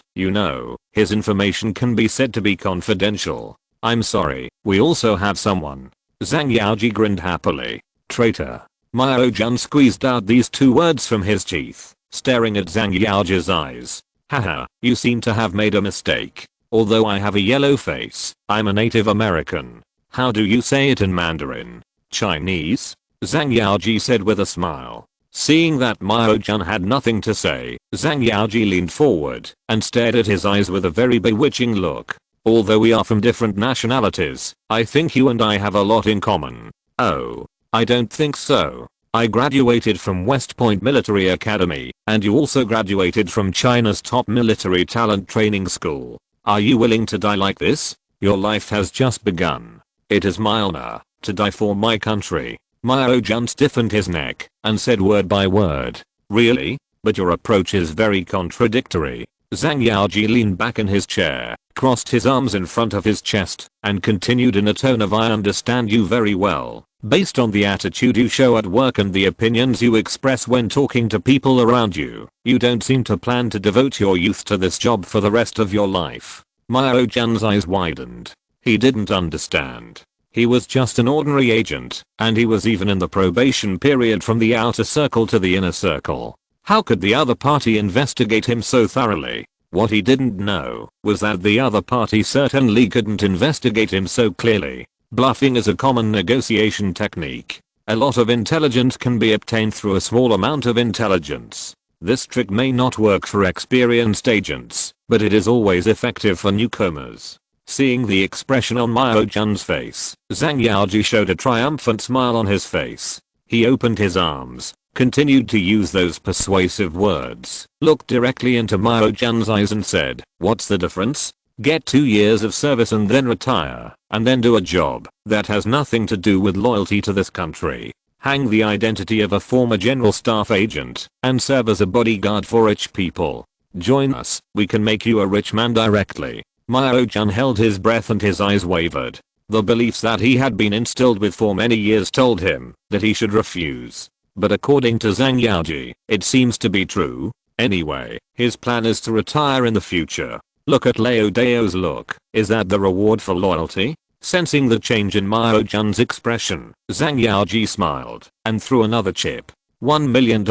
his information can be said to be confidential. I'm sorry, we also have someone. Zhang Yaoji grinned happily. Traitor. Mao Jun squeezed out these 2 words from his teeth, staring at Zhang Yaoji's eyes. Haha, you seem to have made a mistake. Although I have a yellow face, I'm a Native American. How do you say it in Mandarin? Chinese? Zhang Yaoji said with a smile. Seeing that Mao Jun had nothing to say, Zhang Yaoji leaned forward and stared at his eyes with a very bewitching look. Although we are from different nationalities, I think you and I have a lot in common. Oh, I don't think so. I graduated from West Point Military Academy, and you also graduated from China's top military talent training school. Are you willing to die like this? Your life has just begun. It is my honor to die for my country. Mao Jun stiffened his neck and said word by word. Really? But your approach is very contradictory. Zhang Yaoji leaned back in his chair, crossed his arms in front of his chest, and continued in a tone of I understand you very well. Based on the attitude you show at work and the opinions you express when talking to people around you, you don't seem to plan to devote your youth to this job for the rest of your life. Mao Jun's eyes widened. He didn't understand. He was just an ordinary agent, and he was even in the probation period from the outer circle to the inner circle. How could the other party investigate him so thoroughly? What he didn't know was that the other party certainly couldn't investigate him so clearly. Bluffing is a common negotiation technique. A lot of intelligence can be obtained through a small amount of intelligence. This trick may not work for experienced agents, but it is always effective for newcomers. Seeing the expression on Mao Jun's face, Zhang Yaoji showed a triumphant smile on his face. He opened his arms, continued to use those persuasive words, looked directly into Mao Jun's eyes and said, what's the difference? Get 2 years of service and then retire, and then do a job that has nothing to do with loyalty to this country. Hang the identity of a former general staff agent, and serve as a bodyguard for rich people. Join us, we can make you a rich man directly. Mao Jun held his breath and his eyes wavered. The beliefs that he had been instilled with for many years told him that he should refuse. But according to Zhang Yaoji, it seems to be true. Anyway, his plan is to retire in the future. Look at Lao Dao's look. Is that the reward for loyalty? Sensing the change in Mao Jun's expression, Zhang Yaoji smiled and threw another chip. $1 million,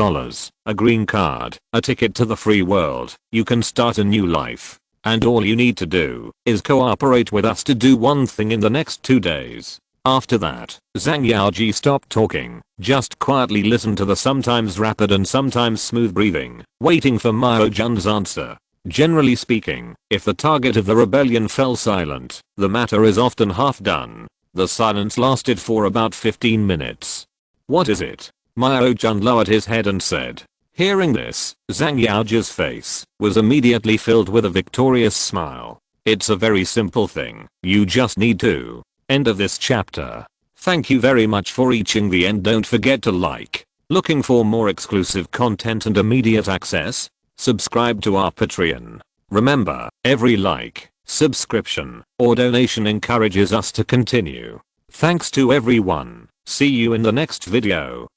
a green card, a ticket to the free world. You can start a new life. And all you need to do is cooperate with us to do one thing in the next 2 days. After that, Zhang Yaoji stopped talking, just quietly listened to the sometimes rapid and sometimes smooth breathing, waiting for Mao Jun's answer. Generally speaking, if the target of the rebellion fell silent, the matter is often half done. The silence lasted for about 15 minutes. What is it? Mao Jun lowered his head and said. Hearing this, Zhang Yaoji's face was immediately filled with a victorious smile. It's a very simple thing. You just need to. End of this chapter. Thank you very much for reaching the end. Don't forget to like. Looking for more exclusive content and immediate access? Subscribe to our Patreon. Remember, every like, subscription, or donation encourages us to continue. Thanks to everyone. See you in the next video.